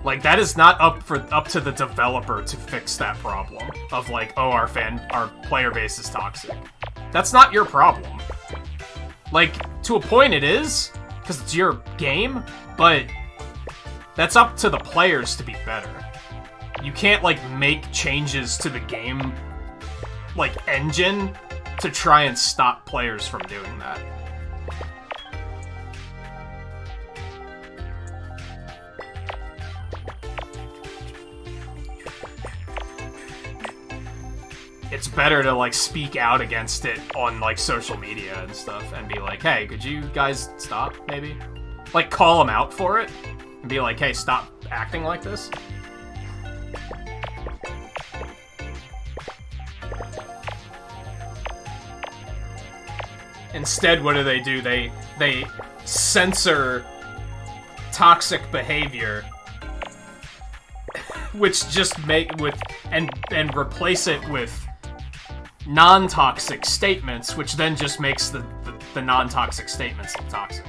Like, that is not up to the developer to fix that problem of like, oh, our player base is toxic. That's not your problem. Like, to a point it is, because it's your game, but that's up to the players to be better. You can't, like, make changes to the game, like, engine to try and stop players from doing that. It's better to, like, speak out against it on, like, social media and stuff and be like, hey, could you guys stop, maybe? Like, call them out for it and be like, hey, stop acting like this. Instead, what do? They censor toxic behavior, which just and replace it with non-toxic statements, which then just makes the non-toxic statements look toxic.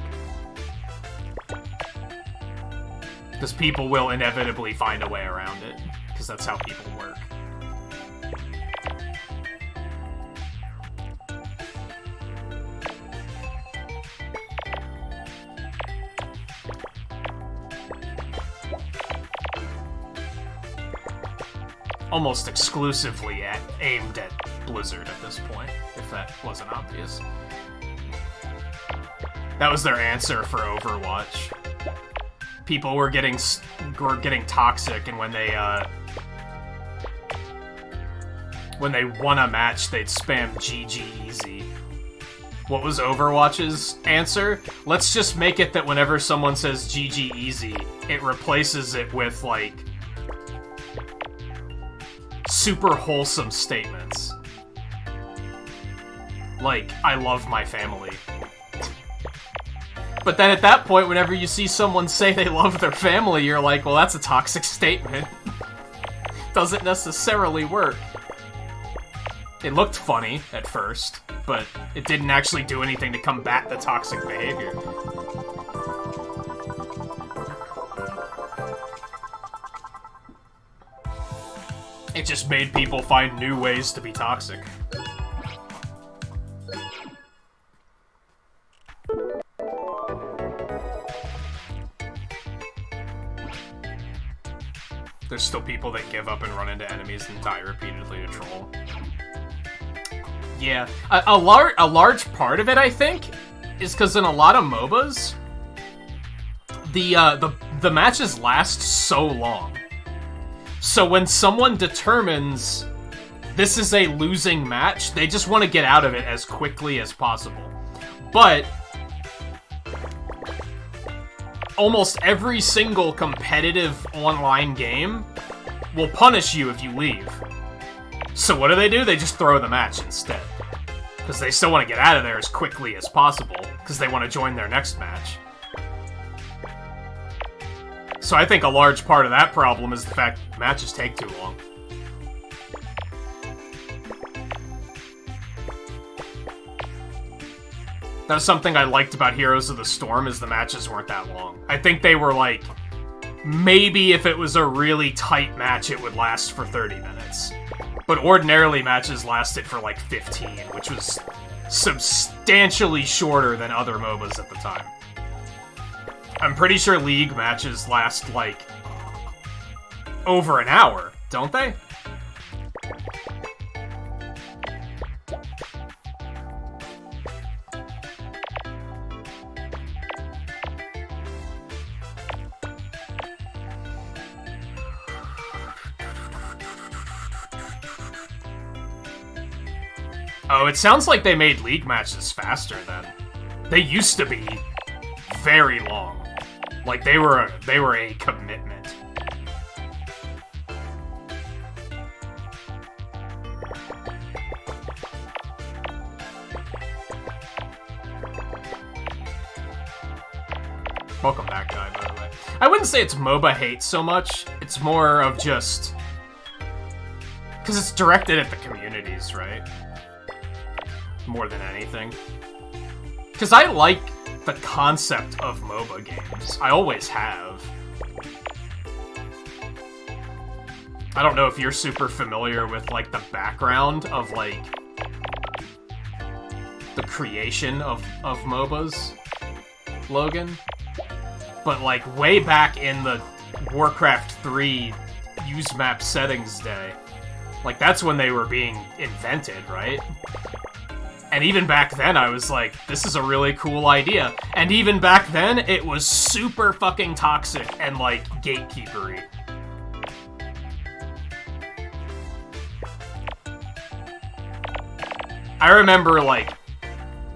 Because people will inevitably find a way around it, because that's how people work. Almost exclusively aimed at Blizzard at this point, if that wasn't obvious. That was their answer for Overwatch. People were getting toxic, and when they won a match, they'd spam GG easy. What was Overwatch's answer? Let's just make it that whenever someone says GG easy, it replaces it with, like, super wholesome statements. Like, I love my family. But then at that point, whenever you see someone say they love their family, you're like, well, that's a toxic statement. Doesn't necessarily work. It looked funny at first, but it didn't actually do anything to combat the toxic behavior. It just made people find new ways to be toxic. There's still people that give up and run into enemies and die repeatedly to troll. Yeah, a large part of it, I think, is because in a lot of MOBAs, the matches last so long. So when someone determines this is a losing match, they just want to get out of it as quickly as possible. But almost every single competitive online game will punish you if you leave. So what do? They just throw the match instead. Because they still want to get out of there as quickly as possible, because they want to join their next match. So I think a large part of that problem is the fact that matches take too long. That was something I liked about Heroes of the Storm, is the matches weren't that long. I think they were like, maybe if it was a really tight match, it would last for 30 minutes. But ordinarily matches lasted for like 15, which was substantially shorter than other MOBAs at the time. I'm pretty sure League matches last, like, over an hour, don't they? Oh, it sounds like they made League matches faster then. They used to be very long. Like, they were a commitment. I wouldn't say it's MOBA hate so much. It's more of just... because it's directed at the communities, right? More than anything. Because I like the concept of MOBA games. I always have. I don't know if you're super familiar with, like, the background of, like, the creation of MOBAs, Logan. But, like, way back in the Warcraft 3 use map settings day, like, that's when they were being invented, right? And even back then, I was like, this is a really cool idea. And even back then, it was super fucking toxic and, like, gatekeepery. I remember, like,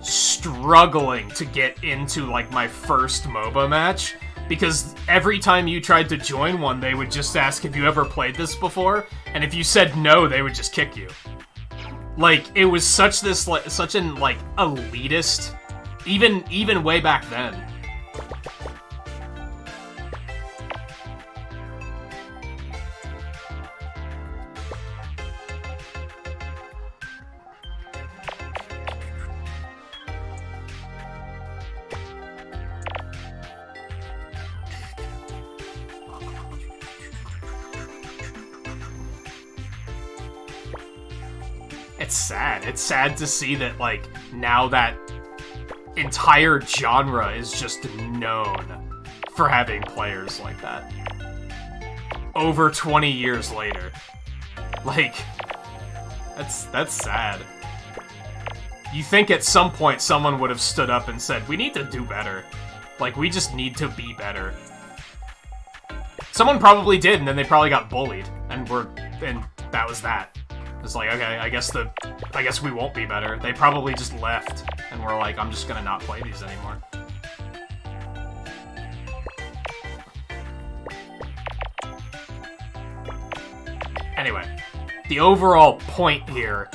struggling to get into, like, my first MOBA match, because every time you tried to join one, they would just ask, have you ever played this before? And if you said no, they would just kick you. Like, it was such an, like, elitist, even way back then. It's sad. It's sad to see that, like, now that entire genre is just known for having players like that. Over 20 years later. Like, that's sad. You think at some point someone would have stood up and said, we need to do better. Like, we just need to be better. Someone probably did, and then they probably got bullied, and that was that. It's like, okay, I guess we won't be better. They probably just left, and we're like, I'm just gonna not play these anymore. Anyway, the overall point here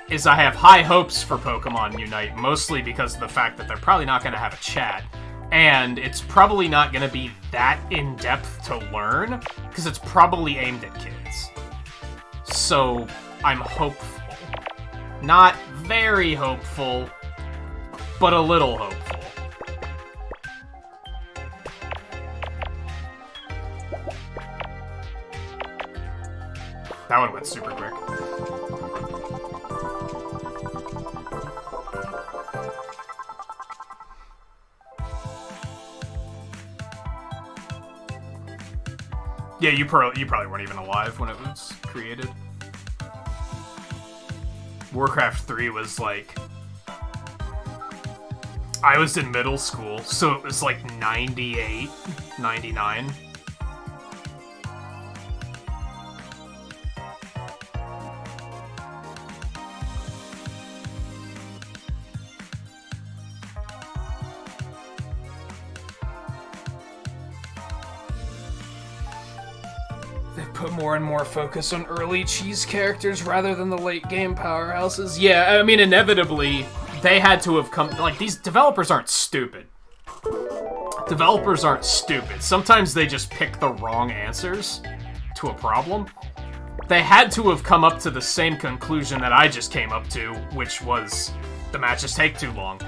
is I have high hopes for Pokemon Unite, mostly because of the fact that they're probably not gonna have a chat, and it's probably not gonna be that in-depth to learn, because it's probably aimed at kids. So, I'm hopeful. Not very hopeful, but a little hopeful. That one went super quick. Yeah, you probably weren't even alive when it was created. Warcraft 3 was like... I was in middle school, so it was like 98, 99. Put more and more focus on early cheese characters rather than the late game powerhouses. Yeah, I mean, inevitably, they had to have come... Like, these developers aren't stupid. Developers aren't stupid. Sometimes they just pick the wrong answers to a problem. They had to have come up to the same conclusion that I just came up to, which was the matches take too long.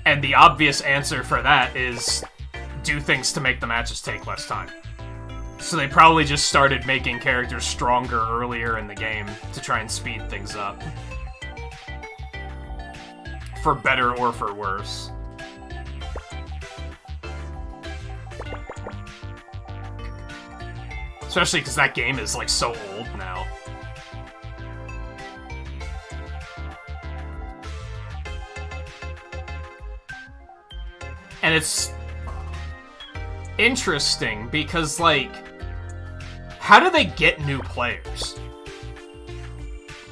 And the obvious answer for that is do things to make the matches take less time. So they probably just started making characters stronger earlier in the game to try and speed things up. For better or for worse. Especially because that game is, like, so old now. And it's interesting because, like, how do they get new players?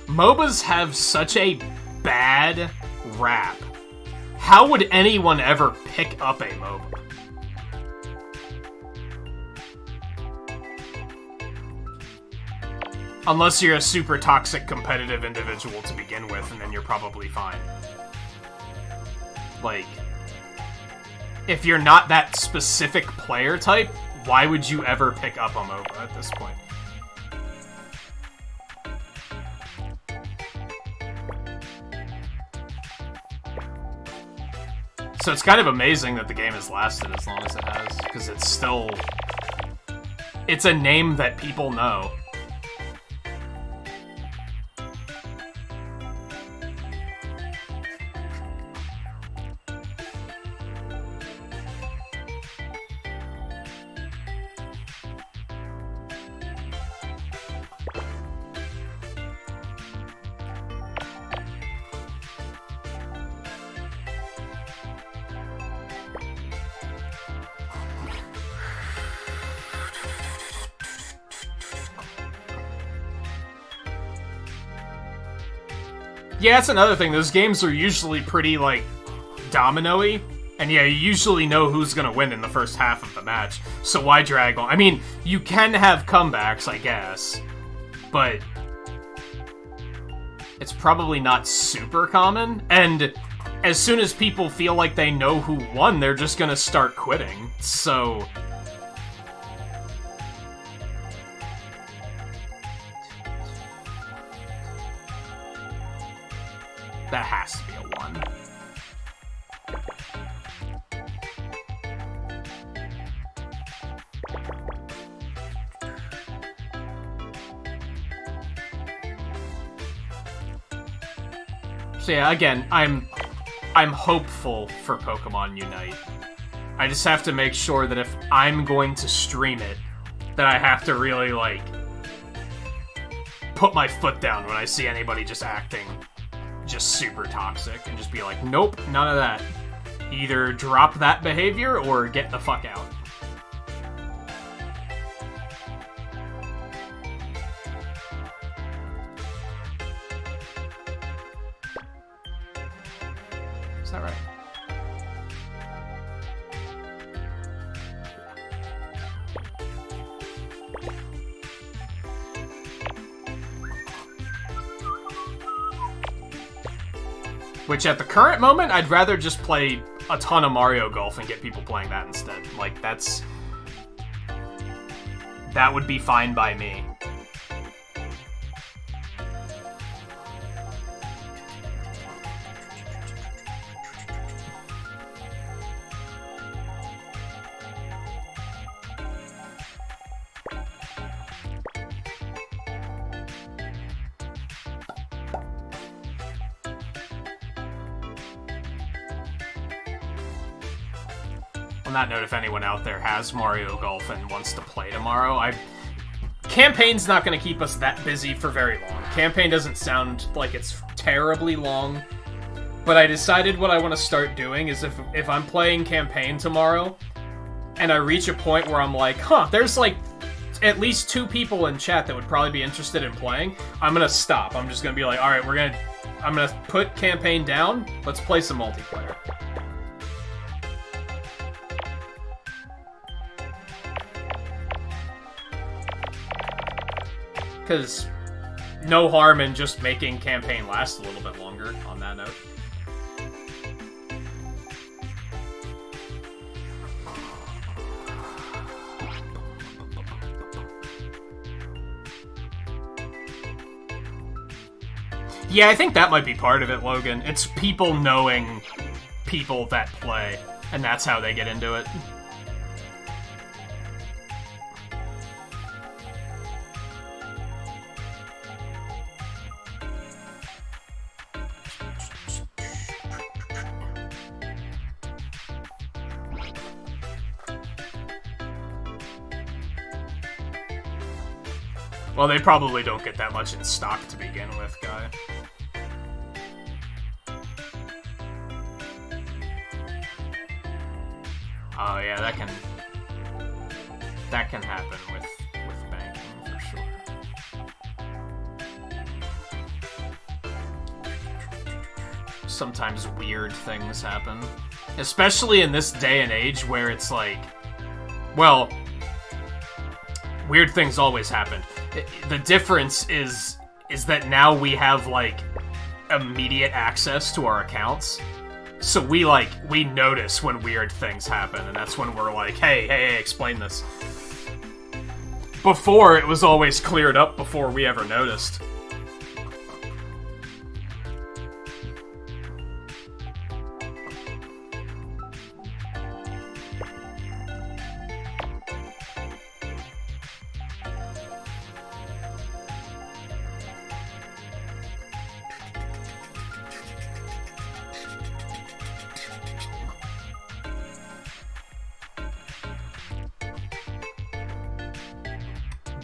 MOBAs have such a bad rap. How would anyone ever pick up a MOBA? Unless you're a super toxic competitive individual to begin with, and then you're probably fine. Like, if you're not that specific player type, why would you ever pick up a MOBA at this point? So it's kind of amazing that the game has lasted as long as it has, because it's still... It's a name that people know. Yeah, that's another thing. Those games are usually pretty, like, domino-y. And yeah, you usually know who's gonna win in the first half of the match. So why drag on? I mean, you can have comebacks, I guess. But it's probably not super common. And as soon as people feel like they know who won, they're just gonna start quitting. So... that has to be a 1. So yeah, again, I'm hopeful for Pokemon Unite. I just have to make sure that if I'm going to stream it, that I have to really, like, put my foot down when I see anybody just acting just super toxic and just be like, nope, none of that. Either drop that behavior or get the fuck out. Is that right? Which, at the current moment, I'd rather just play a ton of Mario Golf and get people playing that instead. Like, that would be fine by me. On that note, if anyone out there has Mario Golf and wants to play tomorrow, Campaign's not going to keep us that busy for very long. Campaign doesn't sound like it's terribly long, but I decided what I want to start doing is if I'm playing Campaign tomorrow, and I reach a point where I'm like, huh, there's like at least 2 people in chat that would probably be interested in playing, I'm going to stop. I'm just going to be like, alright, I'm going to put Campaign down, let's play some multiplayer. Because no harm in just making Campaign last a little bit longer, on that note. Yeah, I think that might be part of it, Logan. It's people knowing people that play, and that's how they get into it. Well, they probably don't get that much in stock to begin with, guy. Oh yeah, that can happen with banking for sure. Sometimes weird things happen, especially in this day and age where it's like, well, weird things always happen. The difference is that now we have, like, immediate access to our accounts. So we notice when weird things happen, and that's when we're like, hey, explain this. Before, it was always cleared up before we ever noticed.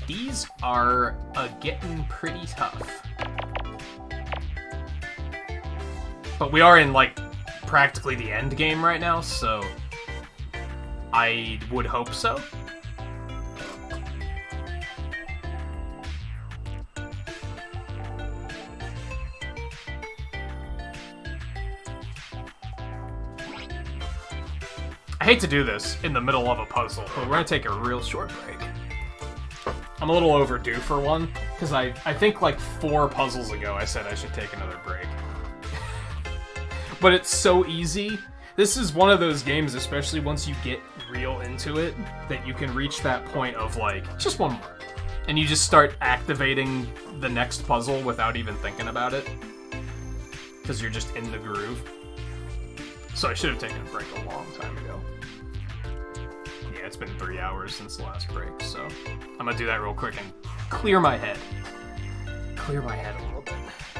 These are getting pretty tough. But we are in, like, practically the end game right now, so I would hope so. I hate to do this in the middle of a puzzle, but we're gonna take a real short break. I'm a little overdue for one, because I think like 4 puzzles ago I said I should take another break. But it's so easy. This is one of those games, especially once you get real into it, that you can reach that point of like, just one more. And you just start activating the next puzzle without even thinking about it. Because you're just in the groove. So I should have taken a break a long time ago. Yeah, it's been 3 hours since the last break, so I'm gonna do that real quick and clear my head. Clear my head a little bit.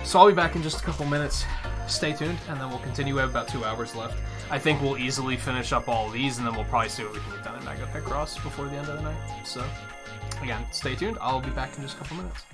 So I'll be back in just a couple minutes. Stay tuned, and then we'll continue. We have about 2 hours left. I think we'll easily finish up all of these, and then we'll probably see what we can get done in Mega Picross before the end of the night. So, again, stay tuned. I'll be back in just a couple minutes.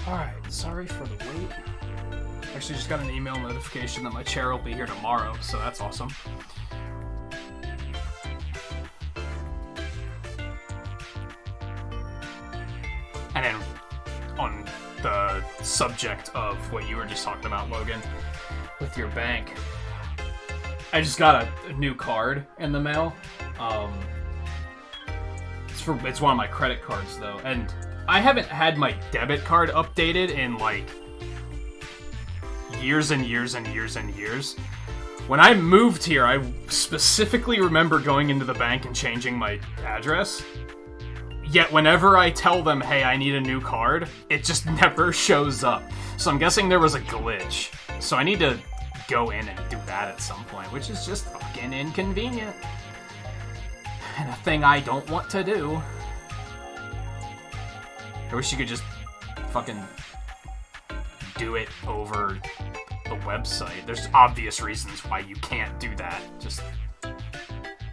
Alright, sorry for the wait. Actually, just got an email notification that my chair will be here tomorrow, so that's awesome. And then, on the subject of what you were just talking about, Logan, with your bank, I just got a new card in the mail. It's one of my credit cards, though, and I haven't had my debit card updated in, like, years and years and years and years. When I moved here, I specifically remember going into the bank and changing my address. Yet whenever I tell them, hey, I need a new card, it just never shows up. So I'm guessing there was a glitch. So I need to go in and do that at some point, which is just fucking inconvenient. And a thing I don't want to do. I wish you could just fucking do it over the website. There's obvious reasons why you can't do that. Just,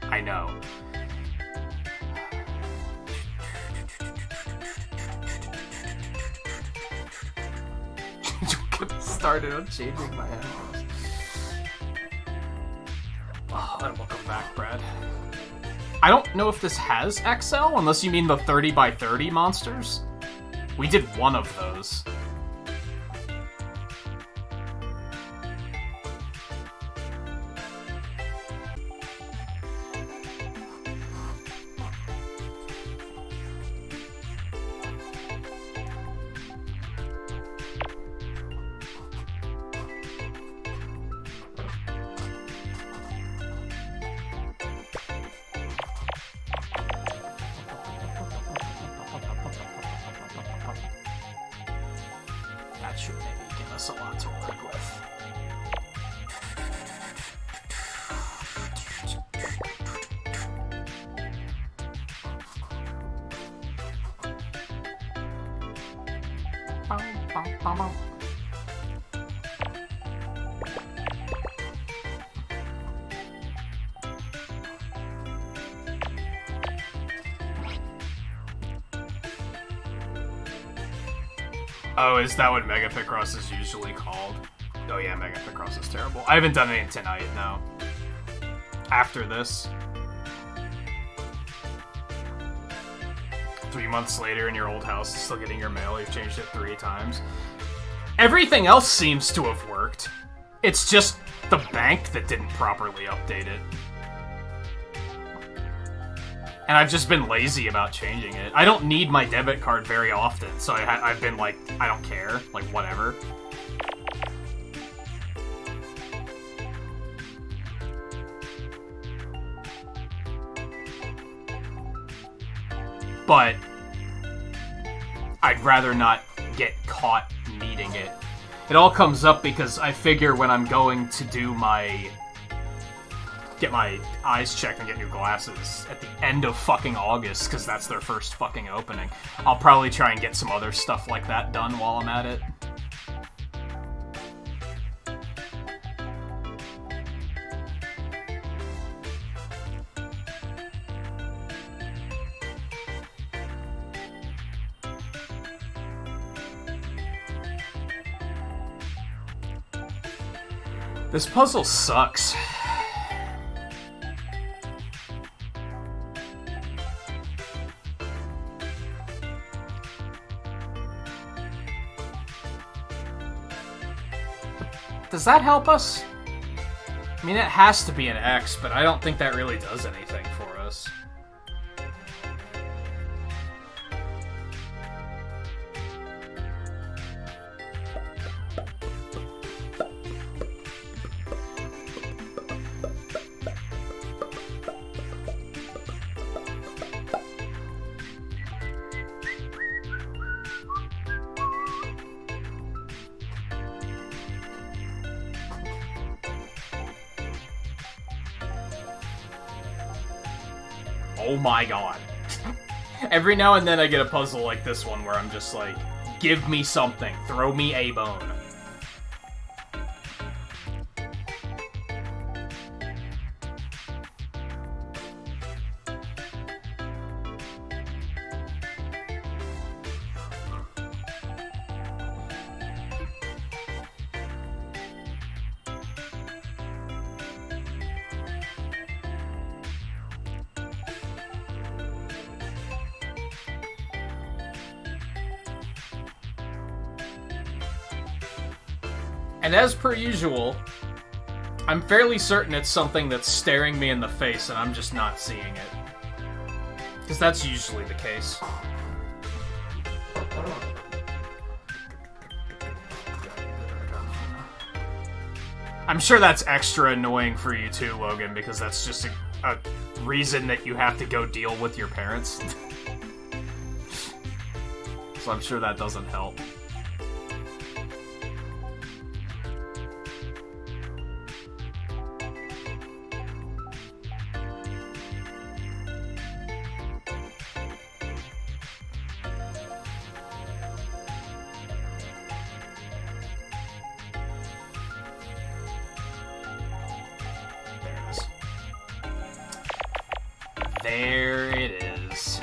I know. Get started on changing my address. Oh, and welcome back, Brad. I don't know if this has XL, unless you mean the 30x30 monsters. We did one of those. That should maybe give us a lot to work with. Oh, is that what Mega Picross is usually called? Oh yeah, Mega Picross is terrible. I haven't done any tonight, no. After this. 3 months later in your old house, still getting your mail, you've changed it 3 times. Everything else seems to have worked. It's just the bank that didn't properly update it. And I've just been lazy about changing it. I don't need my debit card very often, so I've been like, I don't care. Like, whatever. But I'd rather not get caught needing it. It all comes up because I figure when I'm going to do get my eyes checked and get new glasses at the end of fucking August, because that's their first fucking opening, I'll probably try and get some other stuff like that done while I'm at it. This puzzle sucks. Does that help us? I mean, it has to be an X, but I don't think that really does anything for us. Oh my god. Every now and then I get a puzzle like this one where I'm just like, give me something, throw me a bone. And as per usual, I'm fairly certain it's something that's staring me in the face and I'm just not seeing it. Because that's usually the case. I'm sure that's extra annoying for you too, Logan, because that's just a reason that you have to go deal with your parents. So I'm sure that doesn't help. There it is.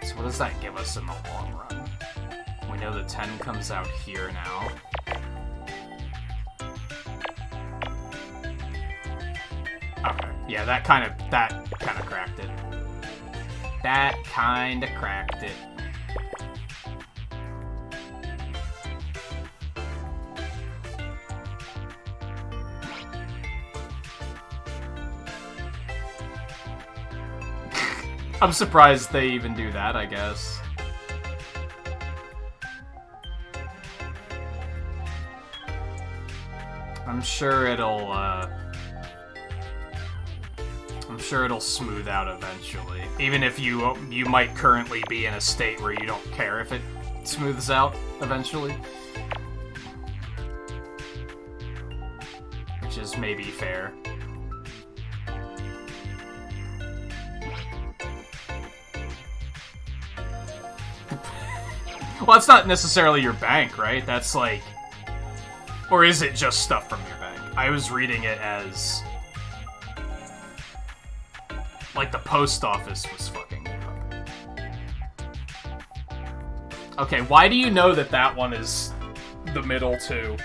So what does that give us in the long run? We know the 10 comes out here now. Okay, yeah, that kind of cracked it. That kind of cracked it. I'm surprised they even do that, I guess. I'm sure it'll smooth out eventually. Even if you might currently be in a state where you don't care if it smooths out eventually. Which is maybe fair. Well, that's not necessarily your bank, right? That's like... Or is it just stuff from your bank? I was reading it as... Like the post office was fucking it up. Okay, why do you know that that one is the middle too?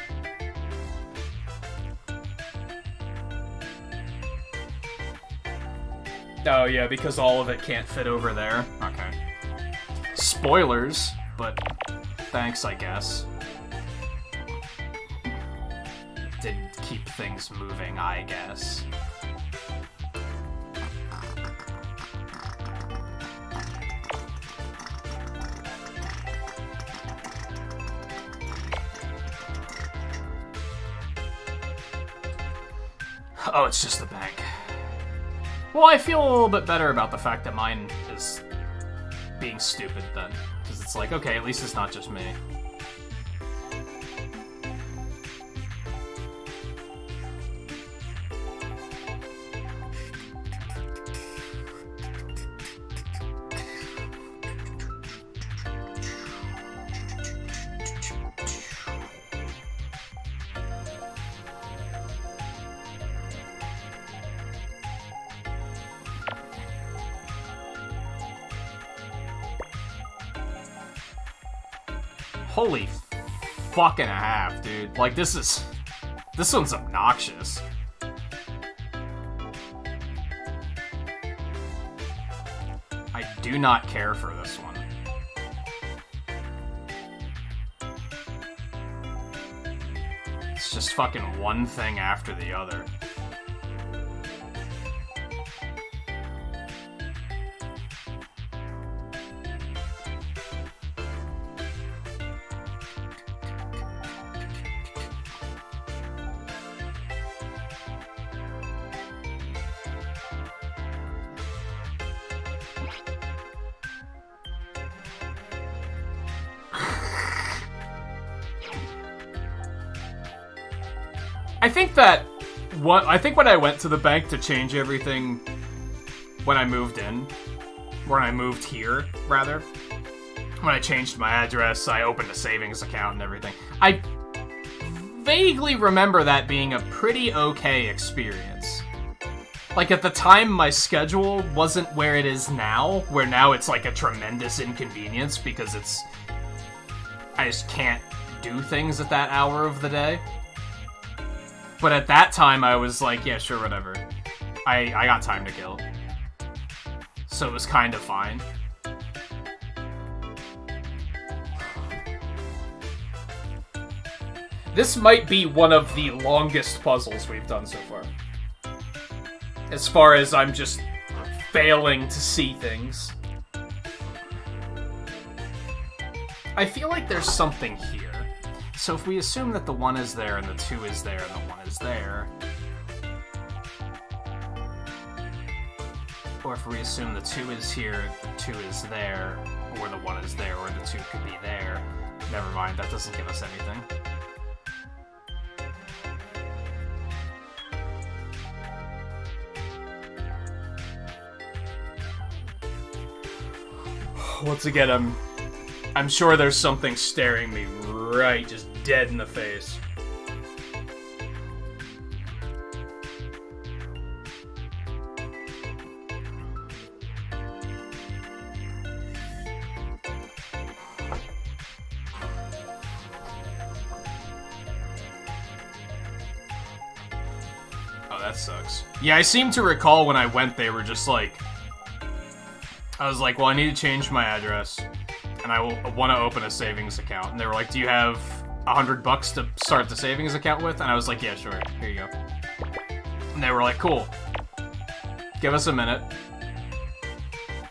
Oh yeah, because all of it can't fit over there? Okay. Spoilers, but thanks, I guess. Didn't keep things moving, I guess. Oh, it's just the bank. Well, I feel a little bit better about the fact that mine is being stupid then. Because it's like, okay, at least it's not just me. Holy fucking a half, dude. Like, this one's obnoxious. I do not care for this one. It's just fucking one thing after the other. I think when I went to the bank to change everything when I moved here, rather, when I changed my address, I opened a savings account and everything. I vaguely remember that being a pretty okay experience. Like, at the time, my schedule wasn't where it is now, where now it's like a tremendous inconvenience because I just can't do things at that hour of the day. But at that time, I was like, yeah, sure, whatever. I got time to kill. So it was kind of fine. This might be one of the longest puzzles we've done so far as I'm just failing to see things. I feel like there's something here. So if we assume that the 1 is there, and the 2 is there, and the 1 is there... Or if we assume the 2 is here, the 2 is there, or the 1 is there, or the 2 could be there. Never mind, that doesn't give us anything. Once again, I'm sure there's something staring me right just dead in the face. Oh, that sucks. Yeah, I seem to recall when I went, they were just like... I was like, well, I need to change my address, and I want to open a savings account. And they were like, do you have $100 to start the savings account with? And I was like, yeah, sure. Here you go. And they were like, cool. Give us a minute.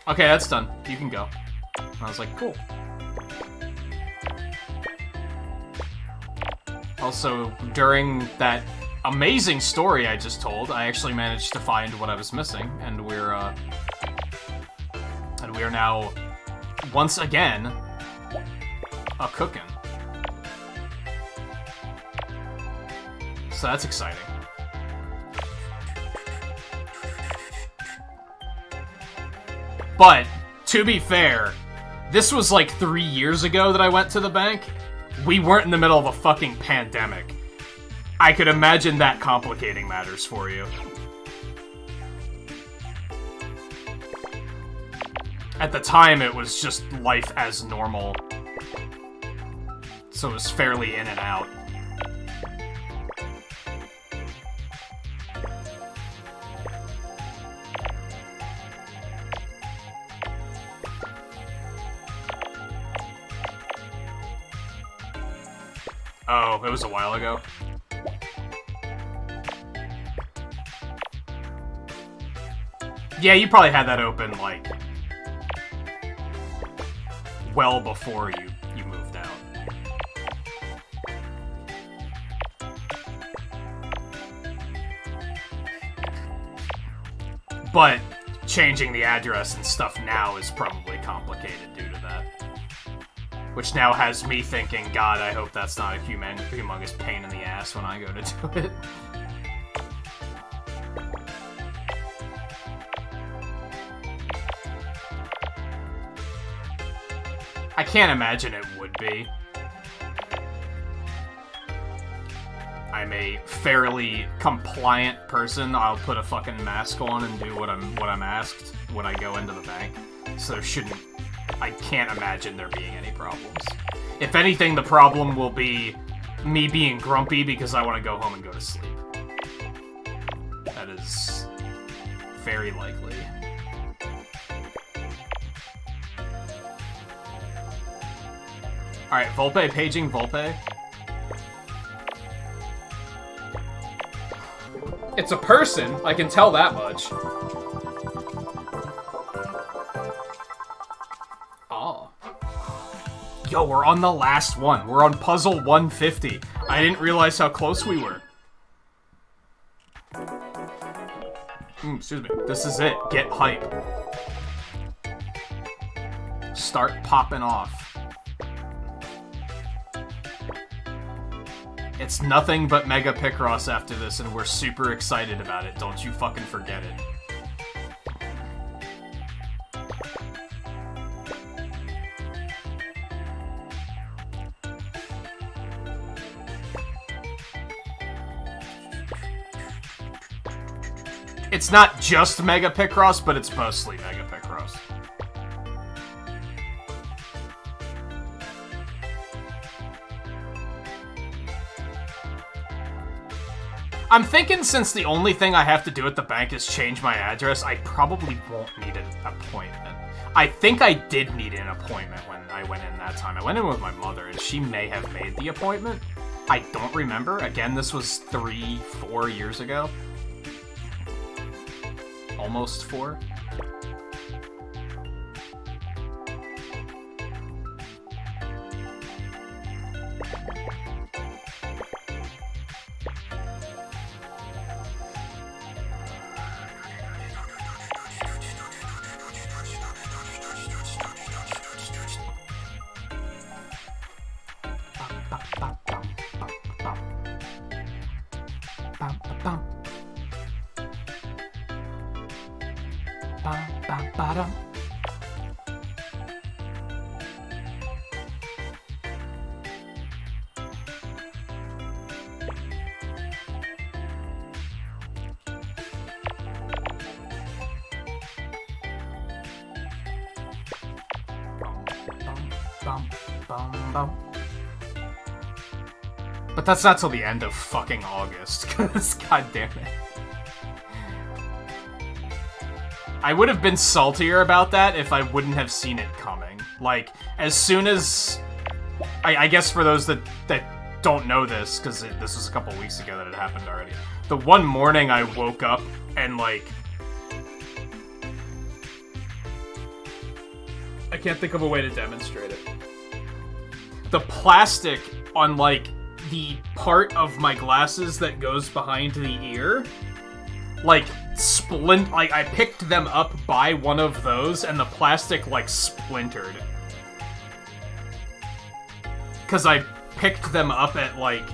Okay, that's done. You can go. And I was like, cool. Also, during that amazing story I just told, I actually managed to find what I was missing, and we are now, once again, a-cooking. So that's exciting. But, to be fair, this was like 3 years ago that I went to the bank. We weren't in the middle of a fucking pandemic. I could imagine that complicating matters for you. At the time, it was just life as normal. So it was fairly in and out. Oh, it was a while ago. Yeah, you probably had that open, like, well before you moved out. But changing the address and stuff now is probably complicated due to that. Which now has me thinking, God, I hope that's not a humongous pain in the ass when I go to do it. I can't imagine it would be. I'm a fairly compliant person. I'll put a fucking mask on and do what I'm asked when I go into the bank. So there shouldn't... I can't imagine there being any problems. If anything, the problem will be me being grumpy because I want to go home and go to sleep. That is very likely. Alright, Volpe, paging Volpe. It's a person, I can tell that much. Oh. Yo, we're on the last one. We're on puzzle 150. I didn't realize how close we were. Excuse me. This is it. Get hype. Start popping off. It's nothing but Mega Picross after this, and we're super excited about it. Don't you fucking forget it. It's not just Mega Picross, but it's mostly Mega Picross. I'm thinking since the only thing I have to do at the bank is change my address, I probably won't need an appointment. I think I did need an appointment when I went in that time. I went in with my mother, and she may have made the appointment. I don't remember. Again, this was 3-4 years ago. Almost 4. But that's not till the end of fucking August, cause god damn it. I would have been saltier about that if I wouldn't have seen it coming. Like, as soon as... I guess for those that don't know this, because this was a couple weeks ago that it happened already. The one morning I woke up and, like... I can't think of a way to demonstrate it. The plastic on, like, the part of my glasses that goes behind the ear, like, like, I picked them up by one of those, and the plastic, like, splintered. Because I picked them up at, like...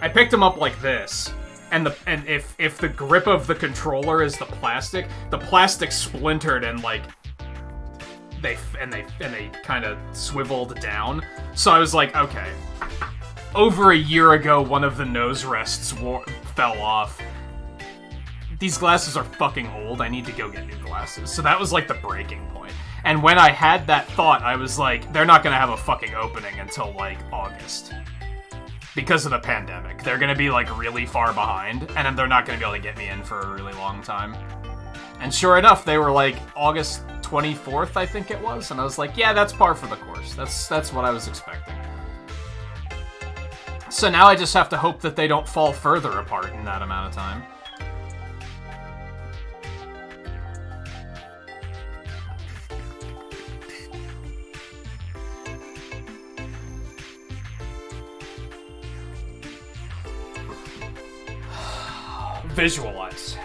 I picked them up like this. And if the grip of the controller is the plastic splintered and, like... They kind of swiveled down. So I was like, okay. Over a year ago, one of the nose rests fell off. These glasses are fucking old. I need to go get new glasses. So that was like the breaking point. And when I had that thought, I was like, they're not gonna have a fucking opening until like August. Because of the pandemic. They're gonna be like really far behind, and then they're not gonna be able to get me in for a really long time. And sure enough, they were like August 24th, I think it was, and I was like, yeah, that's par for the course. That's what I was expecting. So now I just have to hope that they don't fall further apart in that amount of time. Visualize.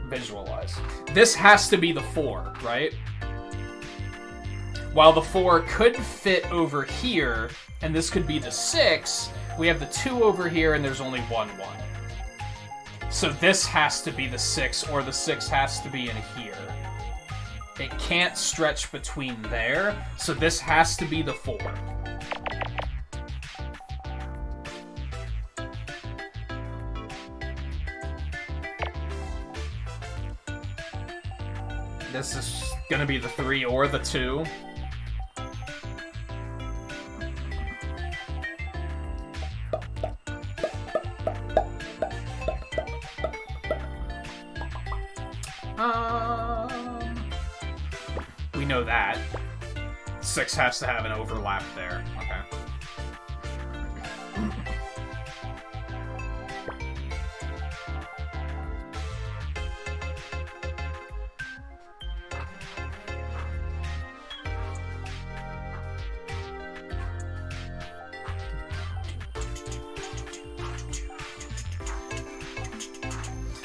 Visualize. This has to be the 4, right? While the 4 could fit over here, and this could be the 6, we have the 2 over here, and there's only 1. So this has to be the 6, or the 6 has to be in here. It can't stretch between there, so this has to be the 4. This is gonna be the 3 or the 2. We know that. 6 has to have an overlap there. Okay.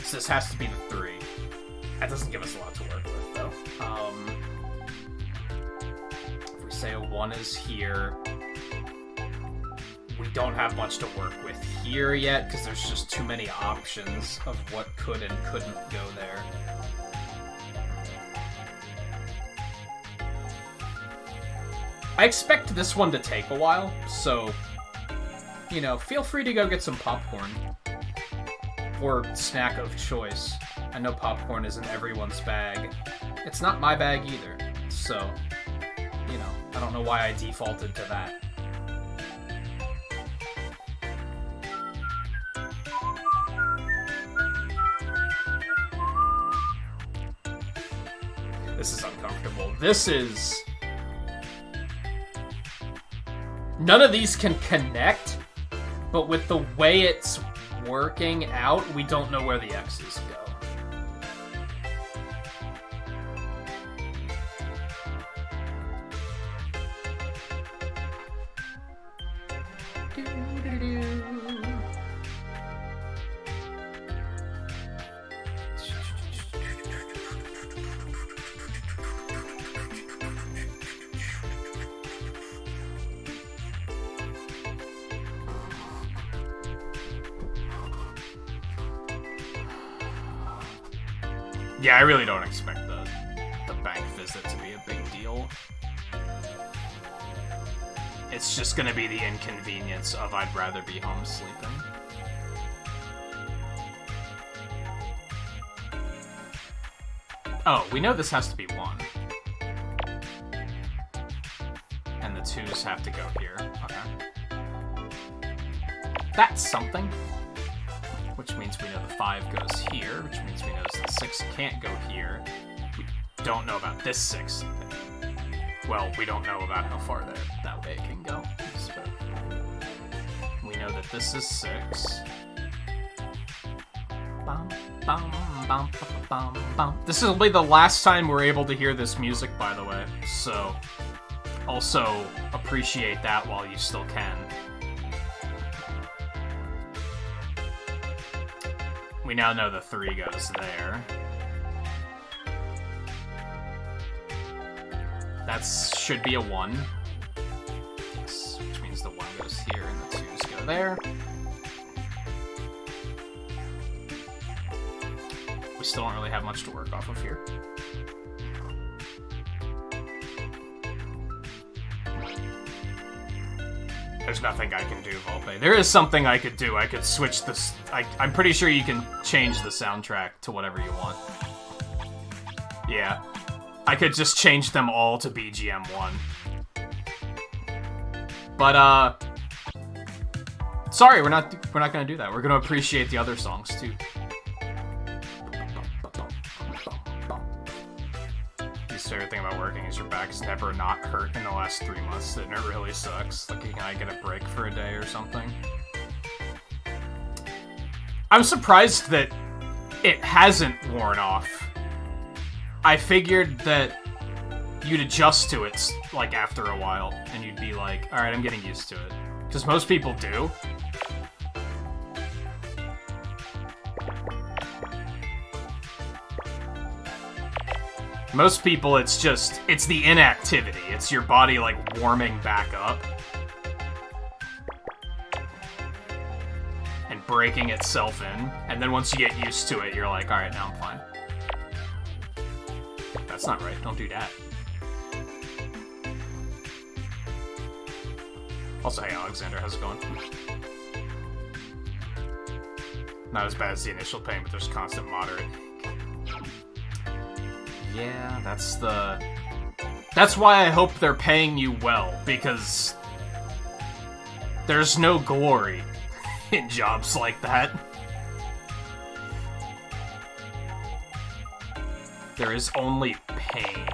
So this has to be the 3. That doesn't give us a lot to work with, though. If we say a 1 is here, we don't have much to work with here yet, because there's just too many options of what could and couldn't go there. I expect this one to take a while, so, you know, feel free to go get some popcorn. Or snack of choice. I know popcorn isn't everyone's bag. It's not my bag either. So, you know, I don't know why I defaulted to that. This is uncomfortable. This is... None of these can connect, But with the way it's working out, we don't know where the X's go. Yeah, I really don't expect the bank visit to be a big deal. It's just gonna be the inconvenience of I'd rather be home sleeping. Oh, we know this has to be 1. And the 2s have to go here. Okay. That's something. Which means we know the 5 goes here, which means we know the 6 can't go here. We don't know about this 6. Well, we don't know about how far that way it can go. So we know that this is 6. Bum, bum, bum, bum, bum. This will be the last time we're able to hear this music, by the way. So also appreciate that while you still can. We now know the 3 goes there. That should be a 1. Yes, which means the 1 goes here and the 2s go there. We still don't really have much to work off of here. There's nothing I can do, Volpe. There is something I could do. I could switch this. I'm pretty sure you can change the soundtrack to whatever you want. Yeah. I could just change them all to BGM 1. But, sorry, we're not gonna do that. We're gonna appreciate the other songs, too. The favorite thing about working is your back's never not hurt in the last 3 months, and it really sucks. Like, can I get a break for a day or something? I'm surprised that it hasn't worn off. I figured that you'd adjust to it, like, after a while, and you'd be like, alright, I'm getting used to it. Because most people do. Most people, it's the inactivity. It's your body, like, warming back up. And breaking itself in. And then once you get used to it, you're like, alright, now I'm fine. That's not right. Don't do that. Also, hey, Alexander, how's it going? Not as bad as the initial pain, but there's constant moderate. Yeah, that's why I hope they're paying you well, because there's no glory in jobs like that. There is only pain.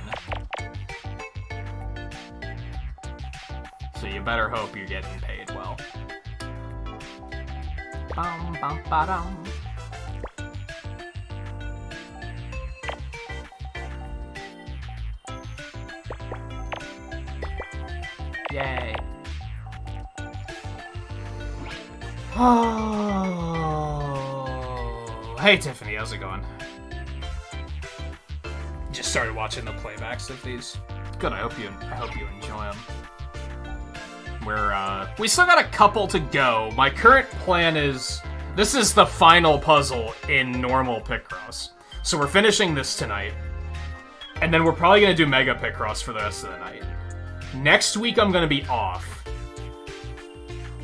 So you better hope you're getting paid well. Bum, bum, ba-dum. Yay. Oh. Hey Tiffany, how's it going? Just started watching the playbacks of these. Good, I hope you enjoy them. We still got a couple to go. My current plan is, this is the final puzzle in normal Picross. So we're finishing this tonight. And then we're probably gonna do Mega Picross for the rest of the night. Next week, I'm going to be off.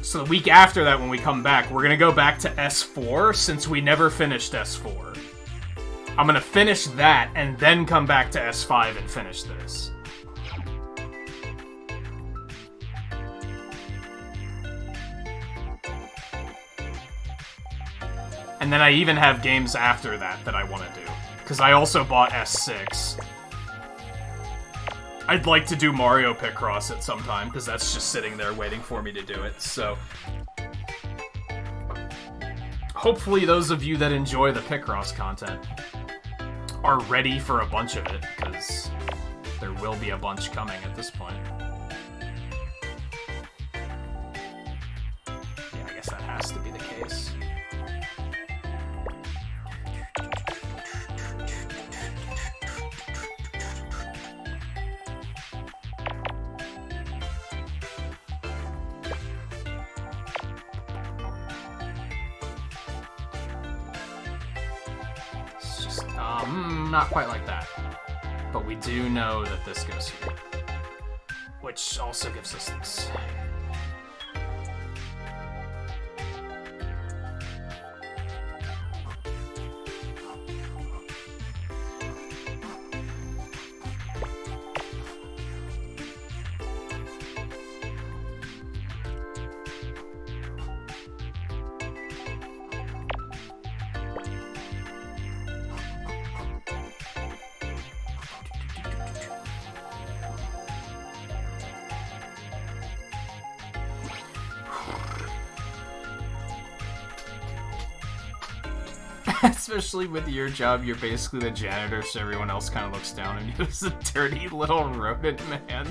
So the week after that, when we come back, we're going to go back to S4, since we never finished S4. I'm going to finish that, and then come back to S5 and finish this. And then I even have games after that I want to do. Because I also bought S6. I'd like to do Mario Picross at some time, because that's just sitting there waiting for me to do it, so... hopefully those of you that enjoy the Picross content are ready for a bunch of it, because there will be a bunch coming at this point. Yeah, I guess that has to be the case. Not quite like that. But we do know that this goes here. Which also gives us this. Especially with your job, you're basically the janitor, so everyone else kind of looks down on you as a dirty little rodent man.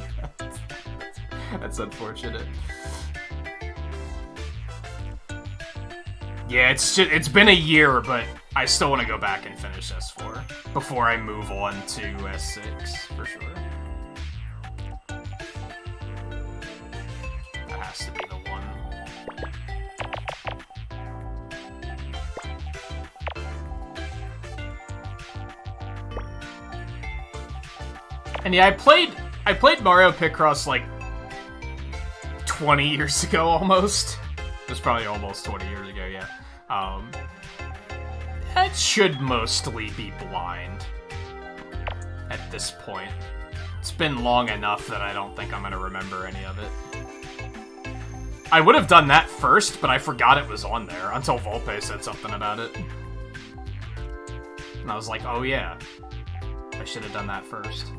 That's unfortunate. Yeah, it's been a year, but I still want to go back and finish S4 before I move on to S6, for sure. That has to be the one. And yeah, I played Mario Picross like 20 years ago almost. It was probably almost 20 years ago, yeah. It should mostly be blind at this point. It's been long enough that I don't think I'm gonna remember any of it. I would have done that first, but I forgot it was on there until Volpe said something about it. And I was like, oh yeah, I should have done that first.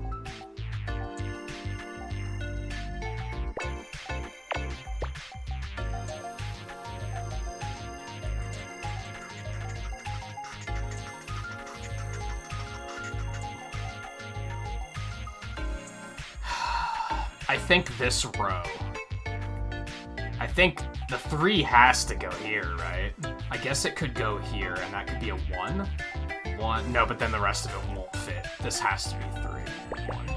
I think this row. I think the 3 has to go here, right? I guess it could go here, and that could be a 1. 1. No, but then the rest of it won't fit. This has to be 3. 1.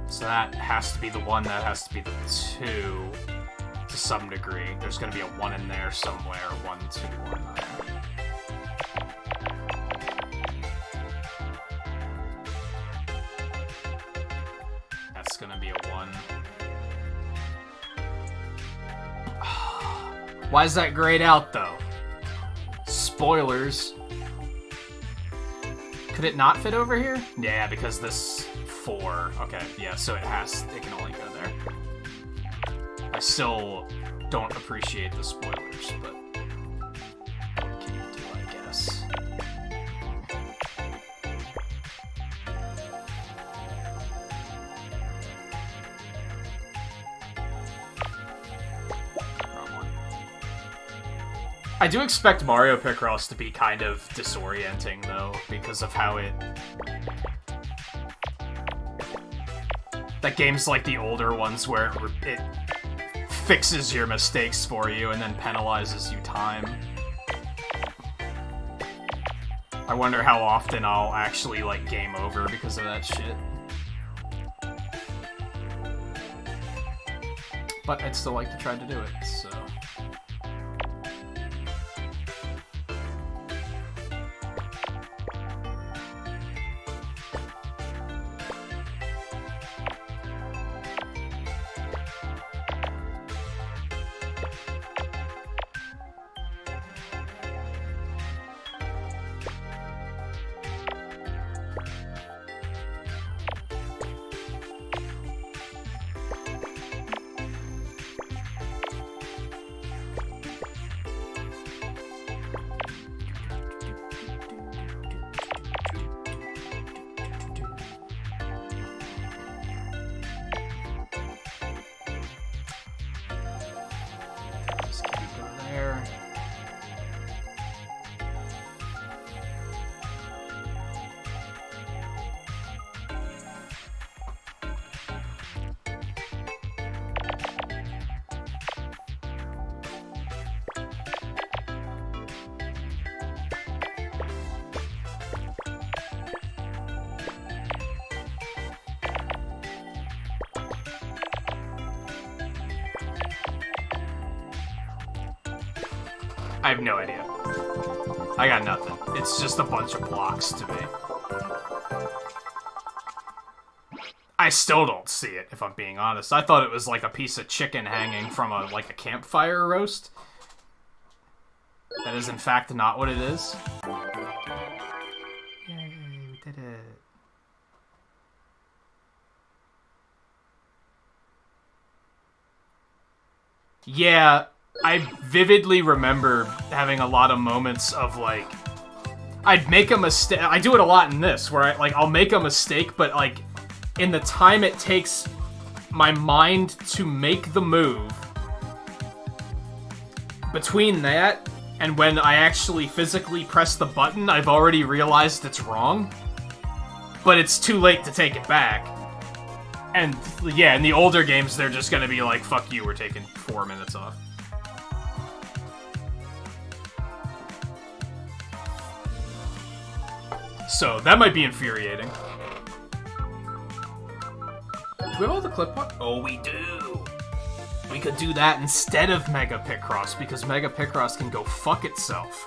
So that has to be the 1, that has to be the 2 to some degree. There's going to be a 1 in there somewhere. 1, 2, 1 there. That's going to be a 1. Why is that grayed out, though? Spoilers. Could it not fit over here? Yeah, because this 4. Okay, yeah, so it can only go there. I still don't appreciate the spoilers, but what can you do, I guess? Wrong one. I do expect Mario Picross to be kind of disorienting, though, because of how that game's like the older ones where it fixes your mistakes for you and then penalizes you time. I wonder how often I'll actually, like, game over because of that shit. But I'd still like to try to do it, so... I have no idea. I got nothing. It's just a bunch of blocks to me. I still don't see it, if I'm being honest. I thought it was like a piece of chicken hanging from a campfire roast. That is, in fact, not what it is. Yay, we did it. Yeah, I vividly remember having a lot of moments of, like, I'd make a mistake. I do it a lot in this, where I'll make a mistake, but, like, in the time it takes my mind to make the move, between that and when I actually physically press the button, I've already realized it's wrong. But it's too late to take it back. And, yeah, in the older games, they're just gonna be like, fuck you, we're taking 4 minutes off. So, that might be infuriating. Do we have all the clip art? Oh, we do! We could do that instead of Mega Picross, because Mega Picross can go fuck itself.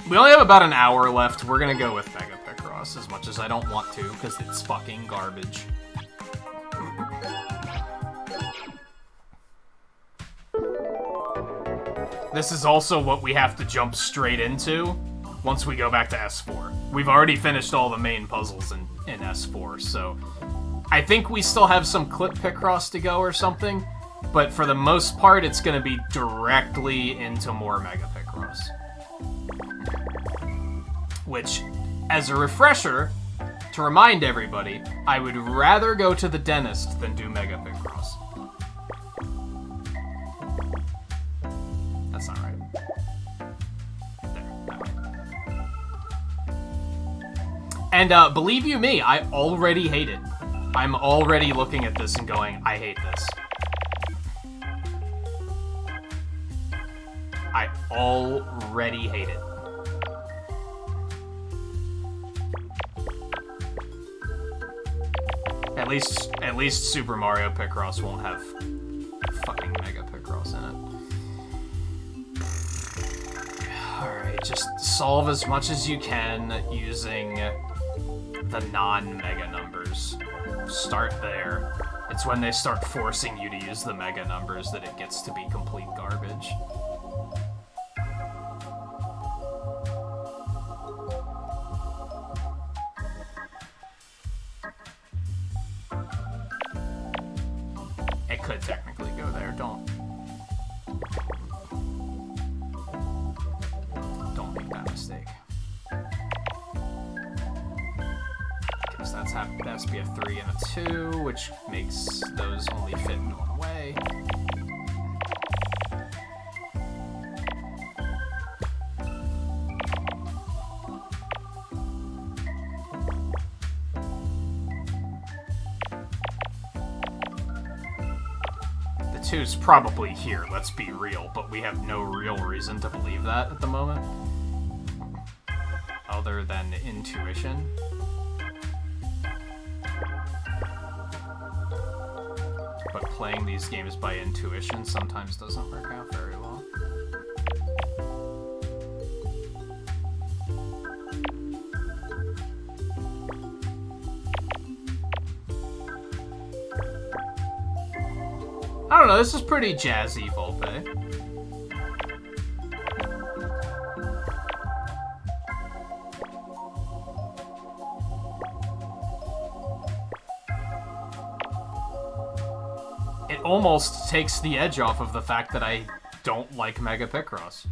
We only have about an hour left. We're gonna go with Mega Picross, as much as I don't want to, because it's fucking garbage. This is also what we have to jump straight into once we go back to S4. We've already finished all the main puzzles in S4, so I think we still have some Clip Picross to go or something, but for the most part, it's going to be directly into more Mega Picross. Which, as a refresher, to remind everybody, I would rather go to the dentist than do Mega Picross. That's not right. There, that way. And believe you me, I already hate it. I'm already looking at this and going, I hate this. I already hate it. At least Super Mario Picross won't have fucking Mega Picross in it. Alright, just solve as much as you can using the non-Mega numbers. Start there. It's when they start forcing you to use the Mega numbers that it gets to be complete garbage. It could technically go there, don't make that mistake. Because that has to be a 3 and a 2, which makes those only fit in one way. The 2's probably here, let's be real, but we have no real reason to believe that at the moment. Other than intuition. But playing these games by intuition sometimes doesn't work out very well. I don't know, this is pretty jazzy, Volpe. It almost takes the edge off of the fact that I don't like Mega Picross.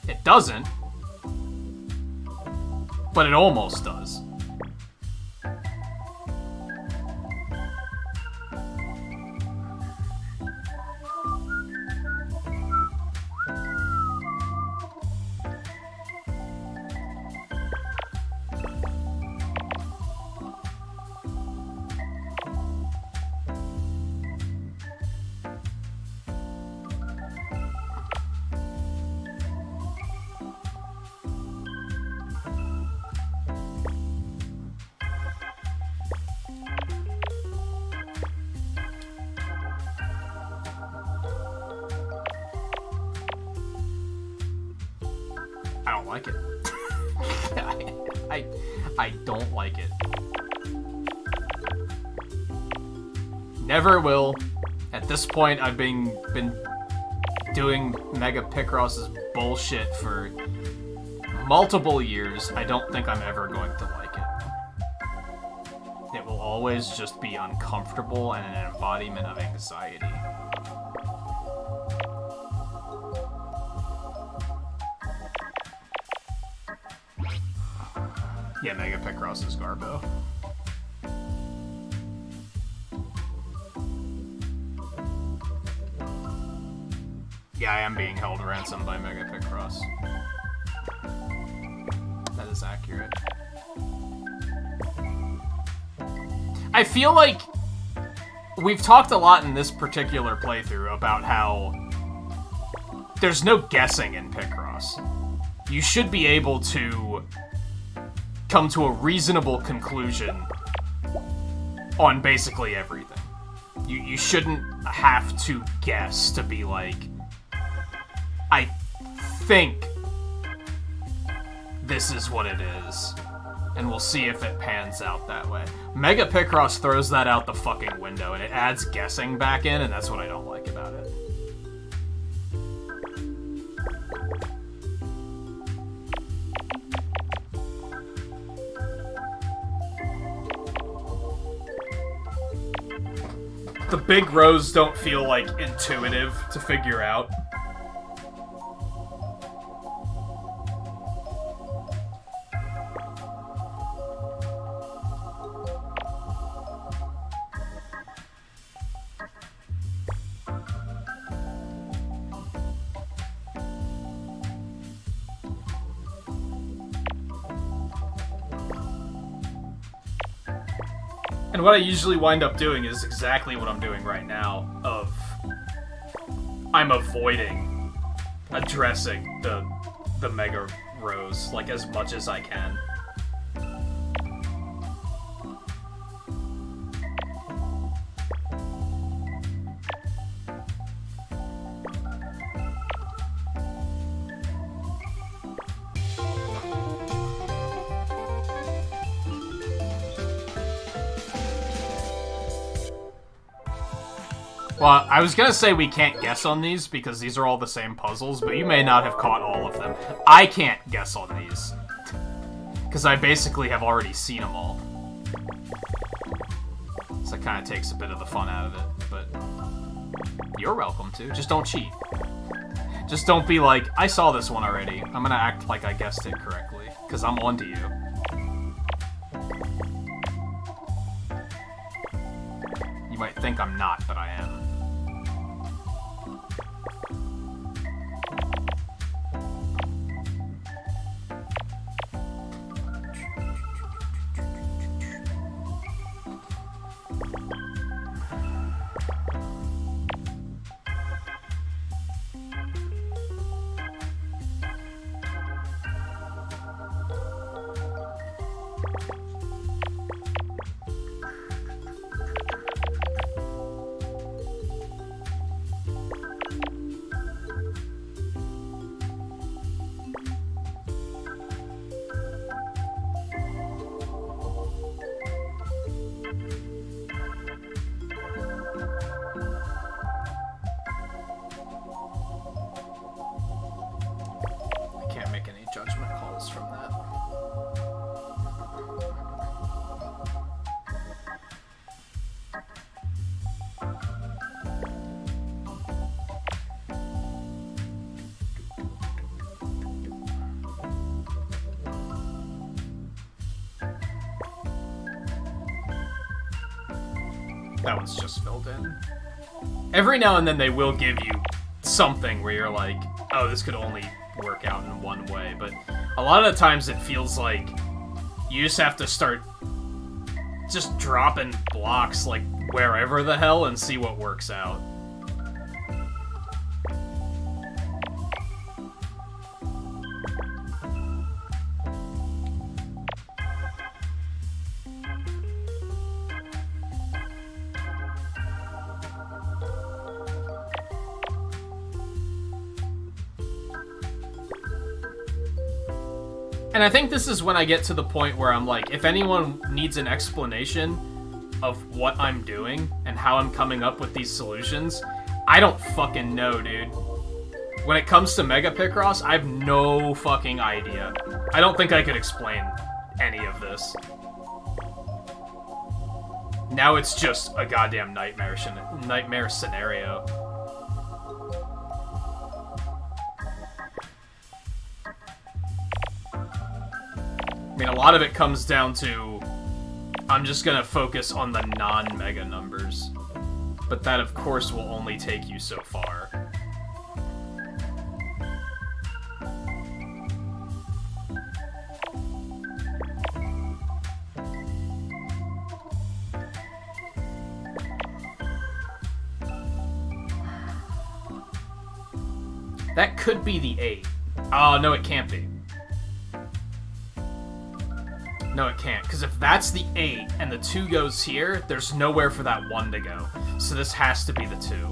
It doesn't, but it almost does. I don't like it. I don't like it. Never will. At this point, I've been doing Mega Picross's bullshit for multiple years. I don't think I'm ever going to like it. It will always just be uncomfortable and an embodiment of anxiety. Yeah, Mega Picross is Garbo. Yeah, I am being held ransom by Mega Picross. That is accurate. I feel like we've talked a lot in this particular playthrough about how there's no guessing in Picross. You should be able to come to a reasonable conclusion on basically everything. You shouldn't have to guess to be like, I think this is what it is, and we'll see if it pans out that way. Mega Picross throws that out the fucking window, and it adds guessing back in, and that's what I don't like about it. The big rows don't feel, like, intuitive to figure out. And what I usually wind up doing is exactly what I'm doing right now, I'm avoiding addressing the mega rows, like, as much as I can. Well, I was gonna say we can't guess on these because these are all the same puzzles, but you may not have caught all of them. I can't guess on these because I basically have already seen them all. So it kind of takes a bit of the fun out of it, but you're welcome to. Just don't cheat. Just don't be like, I saw this one already. I'm gonna act like I guessed it correctly because I'm onto you. You might think I'm not, but I am. Judgment calls from that. That one's just filled in. Every now and then they will give you something where you're like, oh, this could only work out in one way, but a lot of the times it feels like you just have to start just dropping blocks like wherever the hell and see what works out. And I think this is when I get to the point where I'm like, if anyone needs an explanation of what I'm doing and how I'm coming up with these solutions, I don't fucking know, dude. When it comes to Mega Picross, I have no fucking idea. I don't think I could explain any of this. Now it's just a goddamn nightmare scenario. I mean, a lot of it comes down to, I'm just gonna focus on the non-mega numbers. But that, of course, will only take you so far. That could be the 8. Oh, no, it can't be. No, it can't, because if that's the 8 and the 2 goes here, there's nowhere for that 1 to go. So this has to be the 2.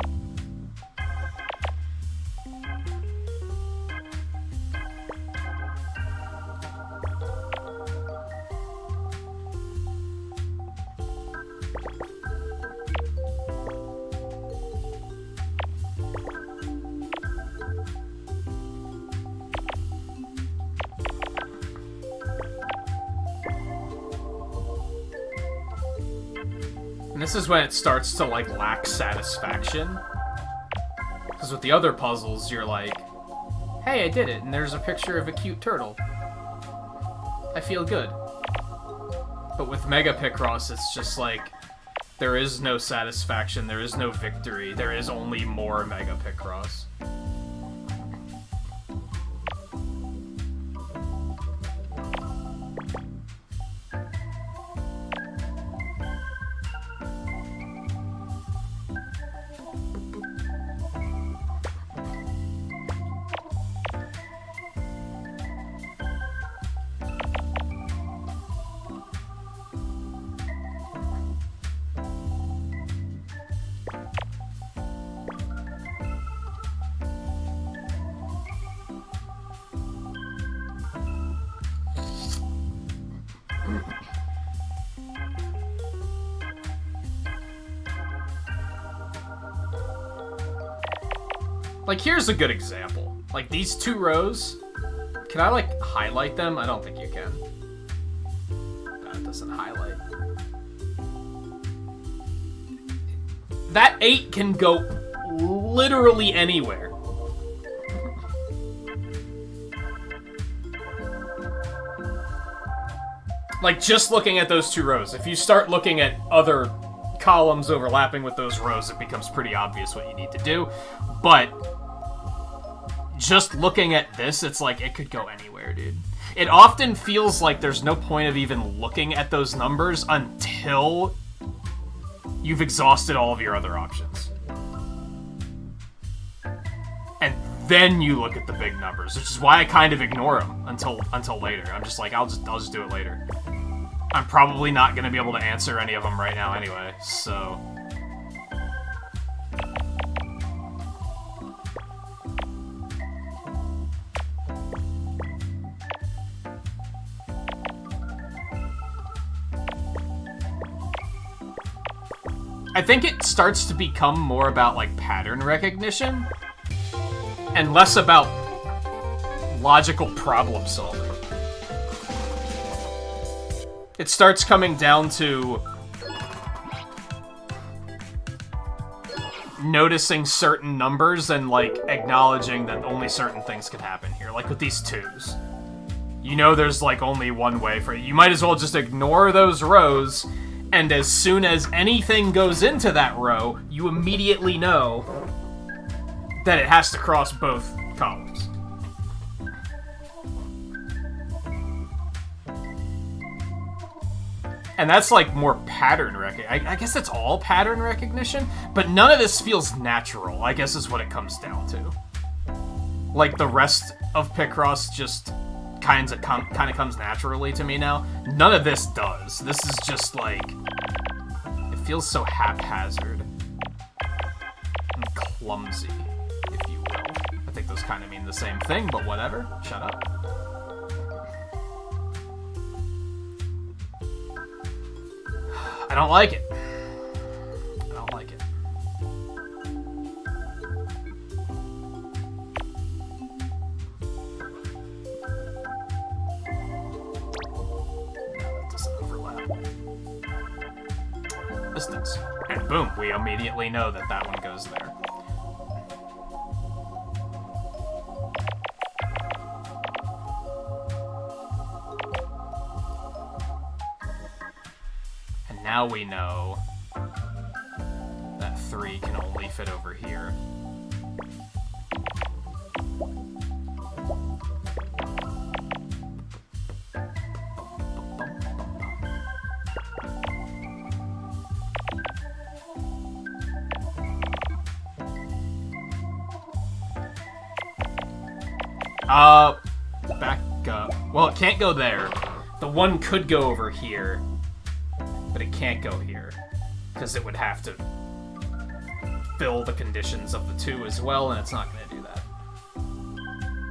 This is when it starts to, like, lack satisfaction. Because with the other puzzles, you're like, hey, I did it, and there's a picture of a cute turtle. I feel good. But with Mega Picross, it's just like, there is no satisfaction, there is no victory, there is only more Mega Picross. Like, here's a good example. Like, these 2 rows, can I, like, highlight them? I don't think you can. That doesn't highlight. That 8 can go literally anywhere. Like, just looking at those 2 rows. If you start looking at other columns overlapping with those rows, it becomes pretty obvious what you need to do. But just looking at this, it's like, it could go anywhere, dude. It often feels like there's no point of even looking at those numbers until you've exhausted all of your other options. And then you look at the big numbers, which is why I kind of ignore them until later. I'm just like, I'll just do it later. I'm probably not going to be able to answer any of them right now anyway, so... I think it starts to become more about, like, pattern recognition and less about logical problem solving. It starts coming down to noticing certain numbers and, like, acknowledging that only certain things can happen here. Like with these 2s. You know there's, like, only one way for it. You might as well just ignore those rows, and as soon as anything goes into that row, you immediately know that it has to cross both columns. And that's, like, more pattern recognition. I guess that's all pattern recognition, but none of this feels natural, I guess is what it comes down to. Like, the rest of Picross just kind of comes naturally to me now. None of this does. This is just, like... It feels so haphazard. And clumsy, if you will. I think those kind of mean the same thing, but whatever. Shut up. I don't like it. I don't like it. No, that doesn't overlap. This does. And boom, we immediately know that that one goes there. And now we know that 3 can only fit over here. Back up. Well, it can't go there. The 1 could go over here, but it can't go here, because it would have to fill the conditions of the 2 as well, and it's not going to do that.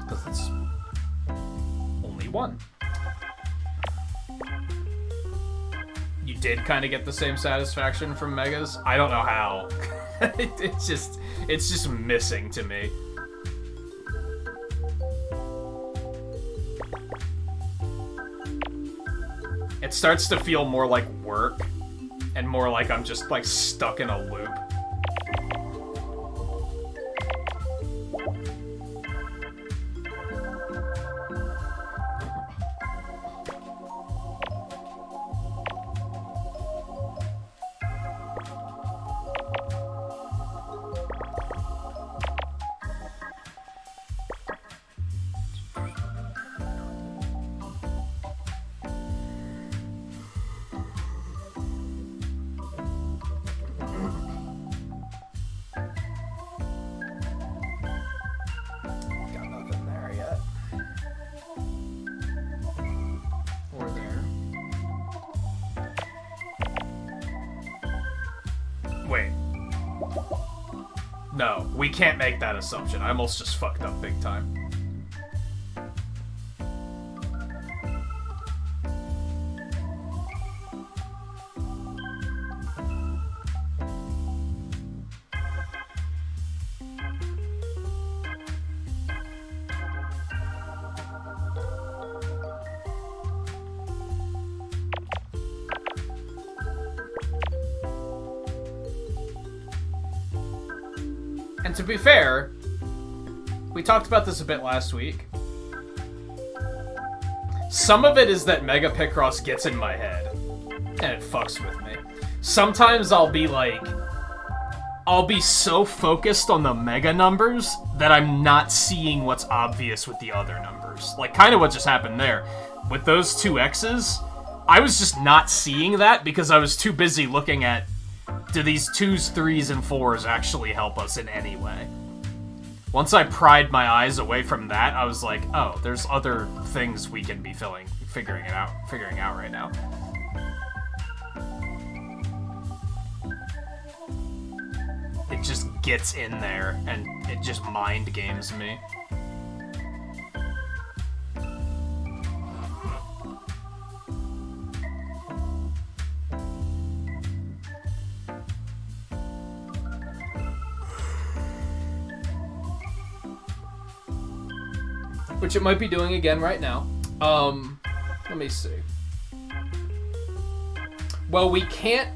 Because it's only 1. You did kind of get the same satisfaction from Megas? I don't know how. it's just missing to me. It starts to feel more like work, and more like I'm just, like, stuck in a loop. Wait. No, we can't make that assumption. I almost just fucked up big time. And to be fair, we talked about this a bit last week. Some of it is that Mega Picross gets in my head, and it fucks with me. Sometimes I'll be so focused on the Mega numbers that I'm not seeing what's obvious with the other numbers. Like, kind of what just happened there. With those 2 X's, I was just not seeing that because I was too busy looking at, do these 2s, 3s, and 4s actually help us in any way? Once I pried my eyes away from that, I was like, oh, there's other things we can be figuring out right now. It just gets in there, and it just mind games me. Which it might be doing again right now. Let me see. Well, we can't...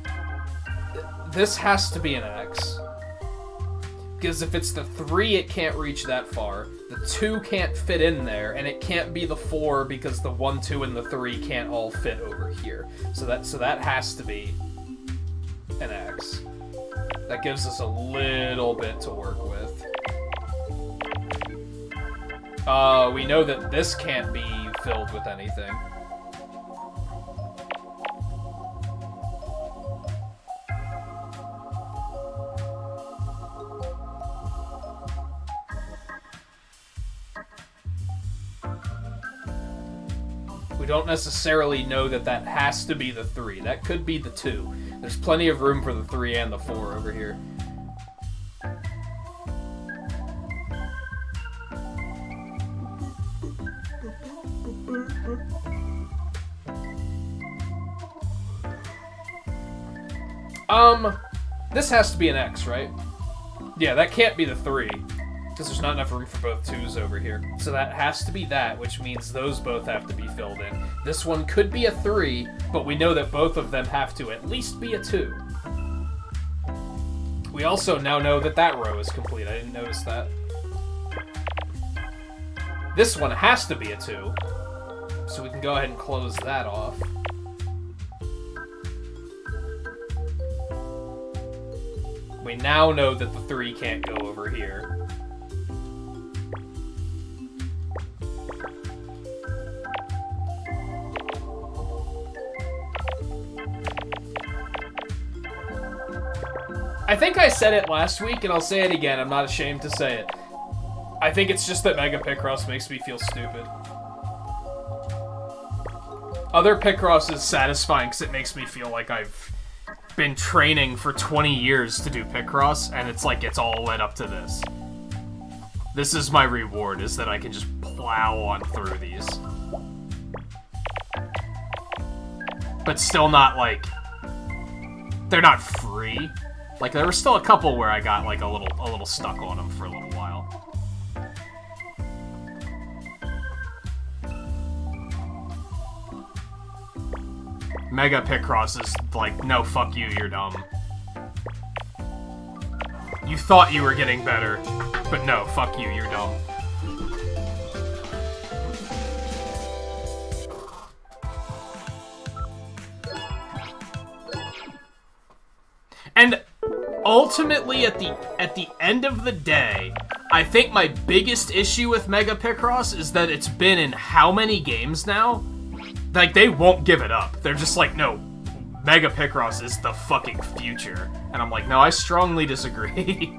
This has to be an X. Because if it's the 3, it can't reach that far. The 2 can't fit in there, and it can't be the 4 because the 1, 2, and the 3 can't all fit over here. So that has to be an X. That gives us a little bit to work with. We know that this can't be filled with anything. We don't necessarily know that that has to be the 3. That could be the 2. There's plenty of room for the 3 and the 4 over here. This has to be an X, right? Yeah, that can't be the 3. Because there's not enough room for both 2s over here. So that has to be that, which means those both have to be filled in. This one could be a 3, but we know that both of them have to at least be a 2. We also now know that that row is complete. I didn't notice that. This one has to be a 2. So we can go ahead and close that off. We now know that the 3 can't go over here. I think I said it last week, and I'll say it again. I'm not ashamed to say it. I think it's just that Mega Picross makes me feel stupid. Other Picross is satisfying because it makes me feel like I've been training for 20 years to do Picross, and it's like it's all led up to this. This is my reward, is that I can just plow on through these. But still not, like... They're not free. Like, there were still a couple where I got, like, a little stuck on them for a little while. Mega Picross is like, no, fuck you, you're dumb. You thought you were getting better, but no, fuck you, you're dumb. And ultimately, at the end of the day, I think my biggest issue with Mega Picross is that it's been in how many games now? Like, they won't give it up. They're just like, no, Mega Picross is the fucking future. And I'm like, no, I strongly disagree.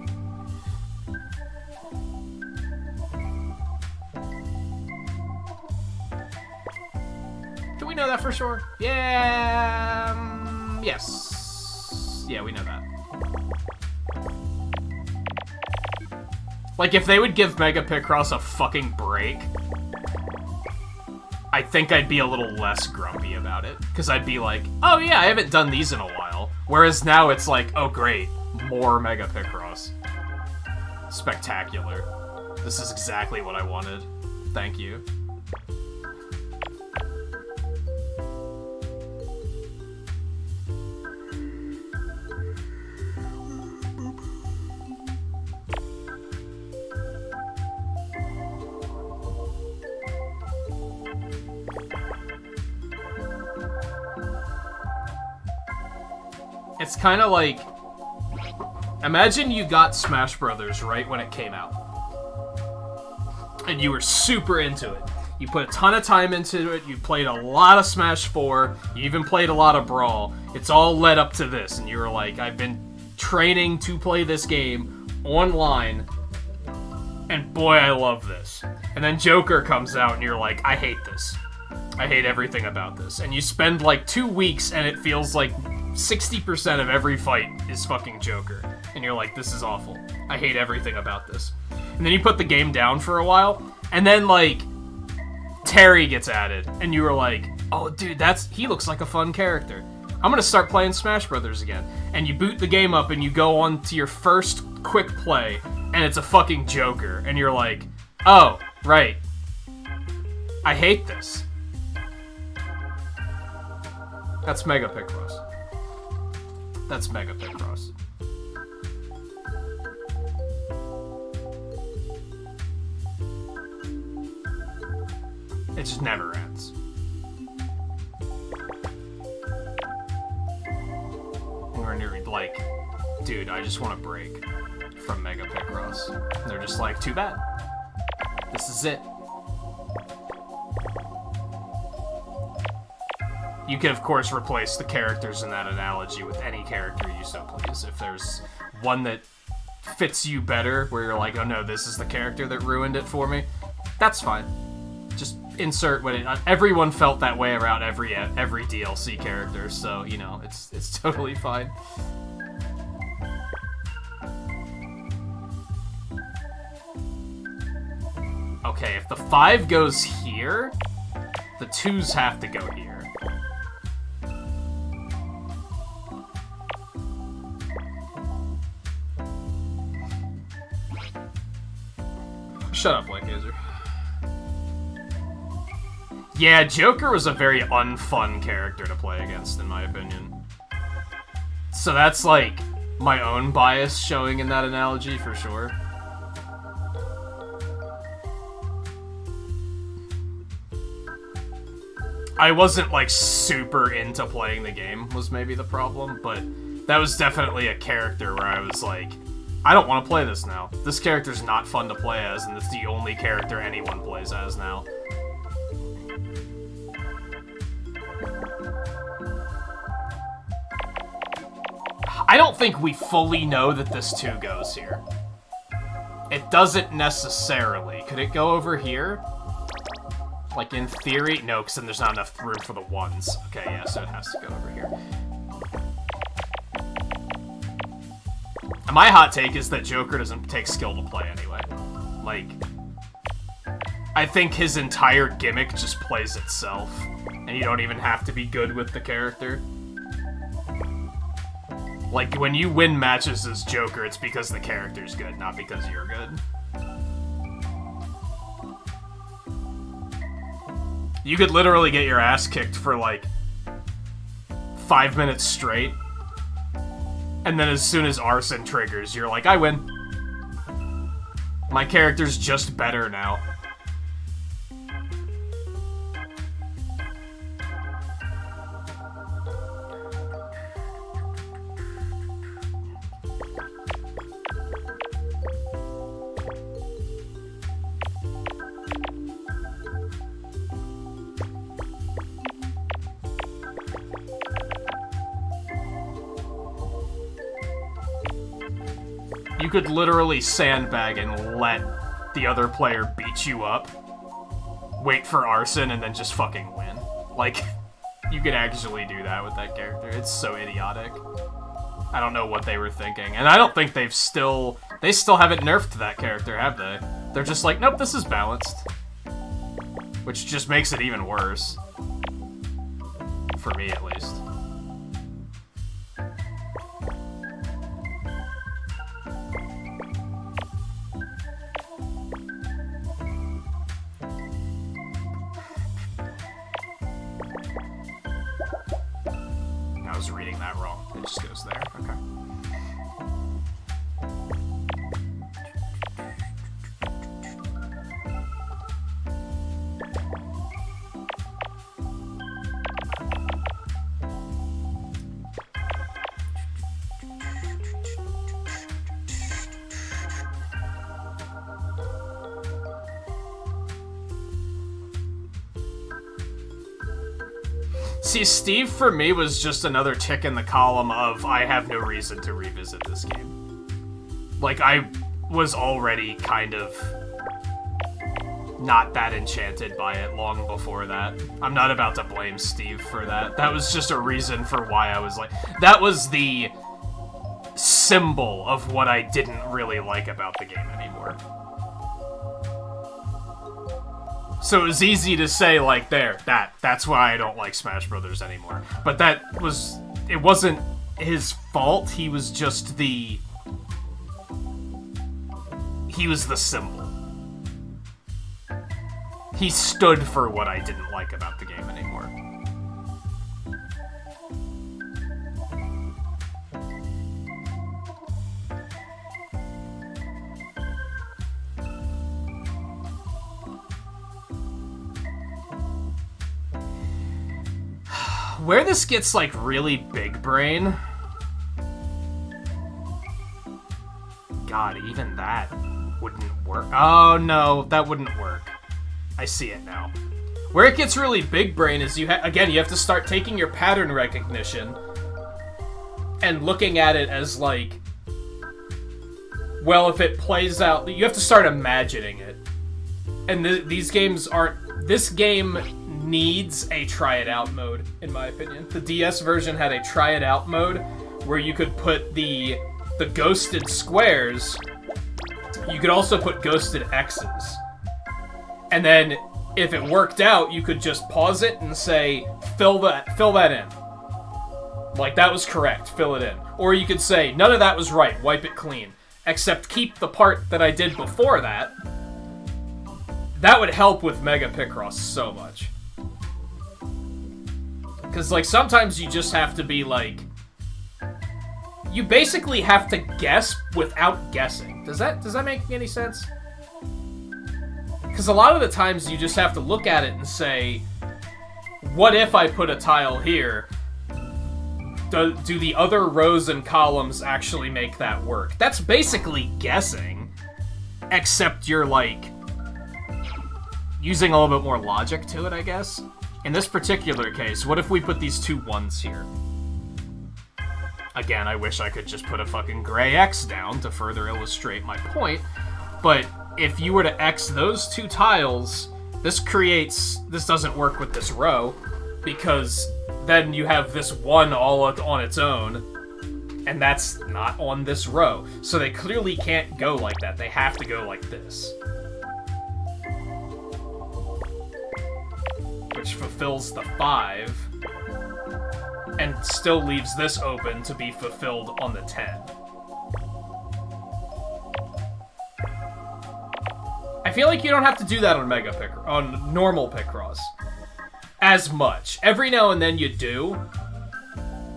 Do we know that for sure? Yeah, yes. Yeah, we know that. Like, if they would give Mega Picross a fucking break, I think I'd be a little less grumpy about it. Because I'd be like, oh yeah, I haven't done these in a while. Whereas now it's like, oh great, more Mega Picross. Spectacular. This is exactly what I wanted. Thank you. It's kind of like, imagine you got Smash Brothers right when it came out. And you were super into it. You put a ton of time into it, you played a lot of Smash 4, you even played a lot of Brawl. It's all led up to this, and you were like, I've been training to play this game online, and boy, I love this. And then Joker comes out, and you're like, I hate this. I hate everything about this. And you spend like 2 weeks, and it feels like 60% of every fight is fucking Joker. And you're like, this is awful. I hate everything about this. And then you put the game down for a while, and then, like, Terry gets added, and you were like, oh, dude, he looks like a fun character. I'm gonna start playing Smash Brothers again. And you boot the game up, and you go on to your first quick play, and it's a fucking Joker. And you're like, oh, right. I hate this. That's Mega Picross. That's Mega Picross. It just never ends. And we're like, dude, I just want a break from Mega Picross. And they're just like, too bad. This is it. You can, of course, replace the characters in that analogy with any character you so please. If there's one that fits you better, where you're like, oh no, this is the character that ruined it for me, that's fine. Just insert what it... Everyone felt that way around every DLC character, so, you know, it's totally fine. Okay, if the 5 goes here, the 2s have to go here. shut up, Blackgazer. Yeah, Joker was a very unfun character to play against, in my opinion. So that's, like, my own bias showing in that analogy, for sure. I wasn't, like, super into playing the game, was maybe the problem, but that was definitely a character where I was like, I don't want to play this now. This character's not fun to play as, and it's the only character anyone plays as now. I don't think we fully know that this 2 goes here. It doesn't necessarily. Could it go over here? Like, in theory? No, because then there's not enough room for the 1s. Okay, yeah, so it has to go over here. And my hot take is that Joker doesn't take skill to play anyway. Like, I think his entire gimmick just plays itself, and you don't even have to be good with the character. Like, when you win matches as Joker, it's because the character's good, not because you're good. You could literally get your ass kicked for, like, 5 minutes straight, and then as soon as arson triggers, you're like, I win. My character's just better now. You could literally sandbag and let the other player beat you up, wait for arson, and then just fucking win. Like, you could actually do that with that character. It's so idiotic. I don't know what they were thinking. And I don't think they still haven't nerfed that character, have they? They're just like, nope, this is balanced. Which just makes it even worse. For me, at least. I was reading that wrong. It just goes there. Okay. See, Steve, for me, was just another tick in the column of I have no reason to revisit this game. Like, I was already kind of not that enchanted by it long before that. I'm not about to blame Steve for that. That was just a reason for why I was like... That was the symbol of what I didn't really like about the game anymore. So it was easy to say, like, that's why I don't like Smash Brothers anymore. But it wasn't his fault, he was just he was the symbol. He stood for what I didn't like about the game anymore. Where this gets, like, really big brain... God, even that wouldn't work. Oh, no, that wouldn't work. I see it now. Where it gets really big brain is, again, you have to start taking your pattern recognition and looking at it as, like... Well, if it plays out... You have to start imagining it. And these games aren't... This game... needs a try it out mode, in my opinion. The DS version had a try it out mode where you could put the ghosted squares. You could also put ghosted X's. And then if it worked out, you could just pause it and say, fill that in. Like, that was correct, fill it in. Or you could say, none of that was right, wipe it clean. Except keep the part that I did before that, that would help with Mega Picross so much. Because, like, sometimes you just have to be, like... You basically have to guess without guessing. Does that make any sense? Because a lot of the times you just have to look at it and say, what if I put a tile here? Do the other rows and columns actually make that work? That's basically guessing, except you're, like, using a little bit more logic to it, I guess. In this particular case, what if we put these 2 1s here? Again, I wish I could just put a fucking gray X down to further illustrate my point, but if you were to X those 2 tiles, this doesn't work with this row, because then you have this 1 all on its own, and that's not on this row. So they clearly can't go like that. They have to go like this. Which fulfills the 5, and still leaves this open to be fulfilled on the 10. I feel like you don't have to do that on normal Picross as much. Every now and then you do,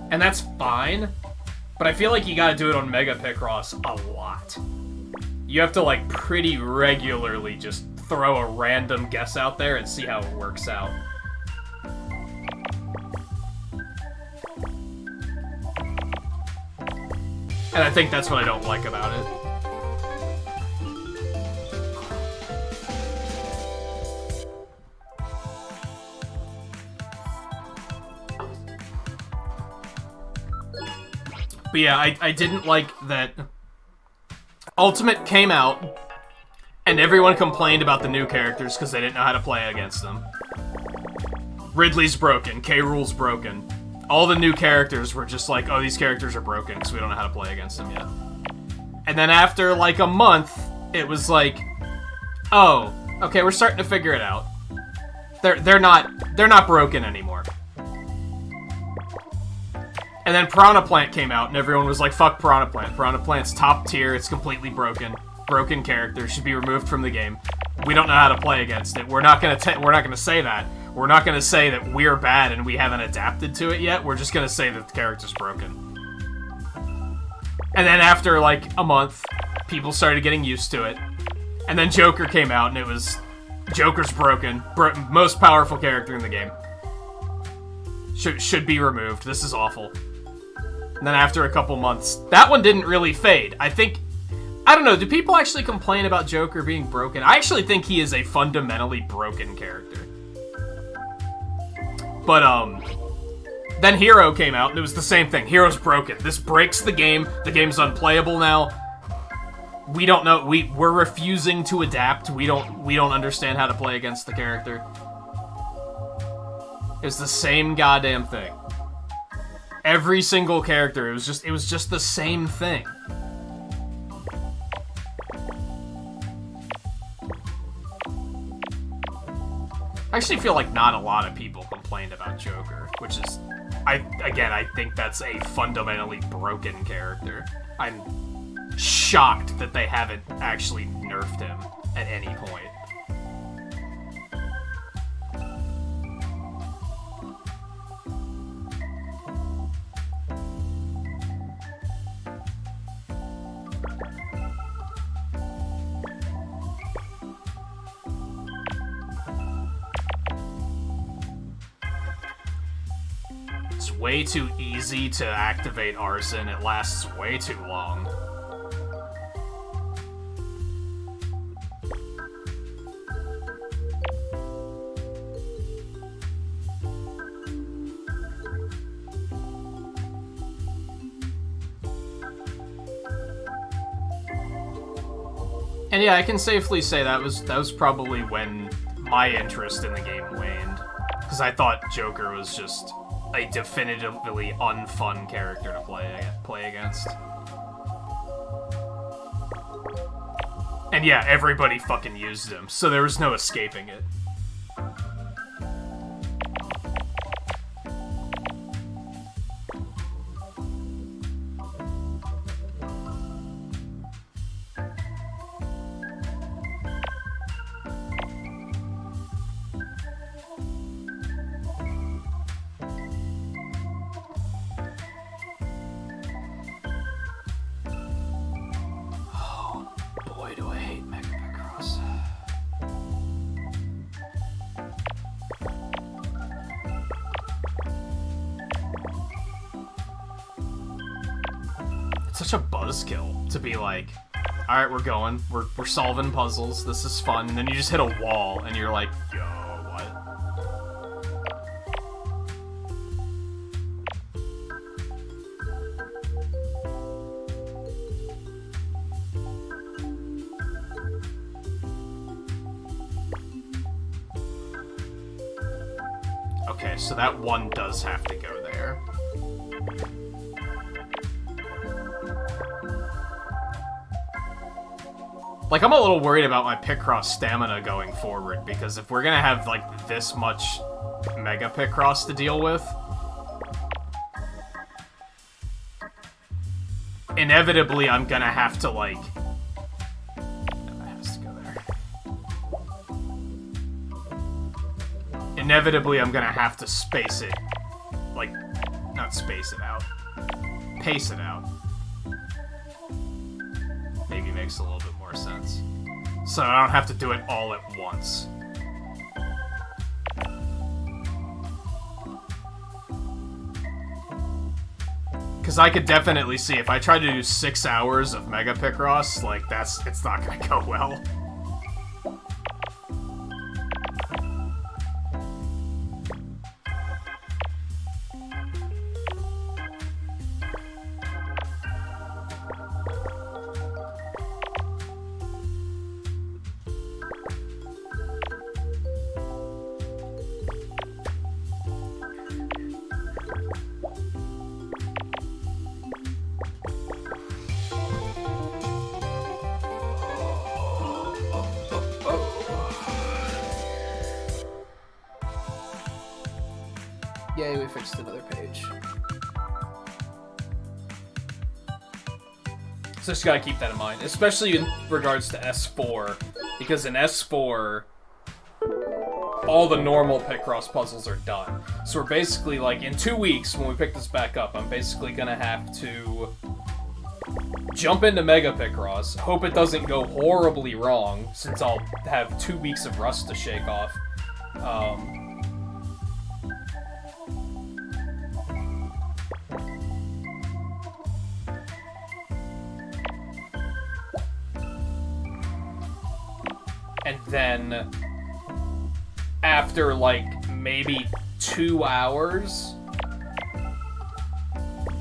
and that's fine, but I feel like you gotta do it on Mega Picross a lot. You have to, like, pretty regularly just throw a random guess out there and see how it works out. And I think that's what I don't like about it. But yeah, I didn't like that Ultimate came out, and everyone complained about the new characters because they didn't know how to play against them. Ridley's broken, K. Rool's broken. All the new characters were just like, oh, these characters are broken because we don't know how to play against them yet. And then after, like, a month, it was like, oh, okay, we're starting to figure it out. They're not broken anymore. And then Piranha Plant came out, and everyone was like, fuck Piranha Plant. Piranha Plant's top tier, it's completely broken. Broken character, should be removed from the game. We don't know how to play against it. We're not gonna say that. We're not gonna say that we're bad and we haven't adapted to it yet. We're just gonna say that the character's broken. And then after, like, a month, people started getting used to it. And then Joker came out, and it was... Joker's broken. Most powerful character in the game. Should be removed. This is awful. And then after a couple months, that one didn't really fade. I don't know, do people actually complain about Joker being broken? I actually think he is a fundamentally broken character. But, then Hero came out, and it was the same thing. Hero's broken. This breaks the game. The game's unplayable now. We don't know. We're refusing to adapt. We don't understand how to play against the character. It's the same goddamn thing. Every single character, it was just the same thing. I actually feel like not a lot of people complained about Joker, which is, I think that's a fundamentally broken character. I'm shocked that they haven't actually nerfed him at any point. It's way too easy to activate Arson. It lasts way too long. And yeah, I can safely say that was probably when my interest in the game waned, because I thought Joker was just a definitively unfun character to play against. And yeah, everybody fucking used him, so there was no escaping it. such a buzzkill to be like, alright, we're going. We're solving puzzles. This is fun. And then you just hit a wall, and you're like, yo, what? Okay, so that one does have to go there. Like, I'm a little worried about my Picross stamina going forward, because if we're gonna have, like, this much Mega Picross to deal with, inevitably I'm gonna have to, like... That has to go there. Inevitably I'm gonna have to space it. Like, not space it out. Pace it out. Maybe makes a little bit more sense. So I don't have to do it all at once. Because I could definitely see if I tried to do 6 hours of Mega Picross, like, it's not gonna go well. Yay, we fixed another page. So just gotta keep that in mind, especially in regards to S4, because in S4, all the normal Picross puzzles are done. So we're basically, like, in 2 weeks, when we pick this back up, I'm basically gonna have to jump into Mega Picross, hope it doesn't go horribly wrong, since I'll have 2 weeks of rust to shake off. And then, after, like, maybe 2 hours,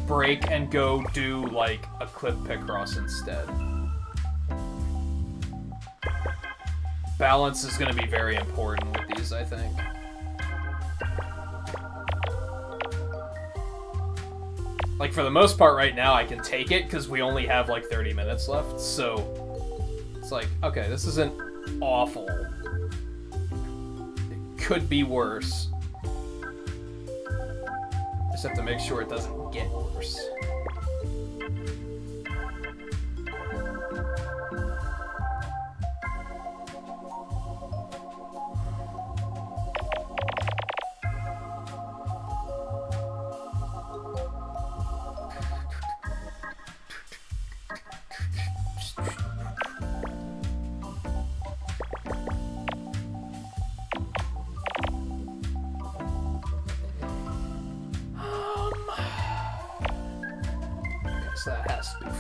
break and go do, like, a clip Picross instead. Balance is going to be very important with these, I think. Like, for the most part right now, I can take it, because we only have, like, 30 minutes left, so... It's like, okay, this isn't awful. It could be worse. Just have to make sure it doesn't get worse. So that has to be 4.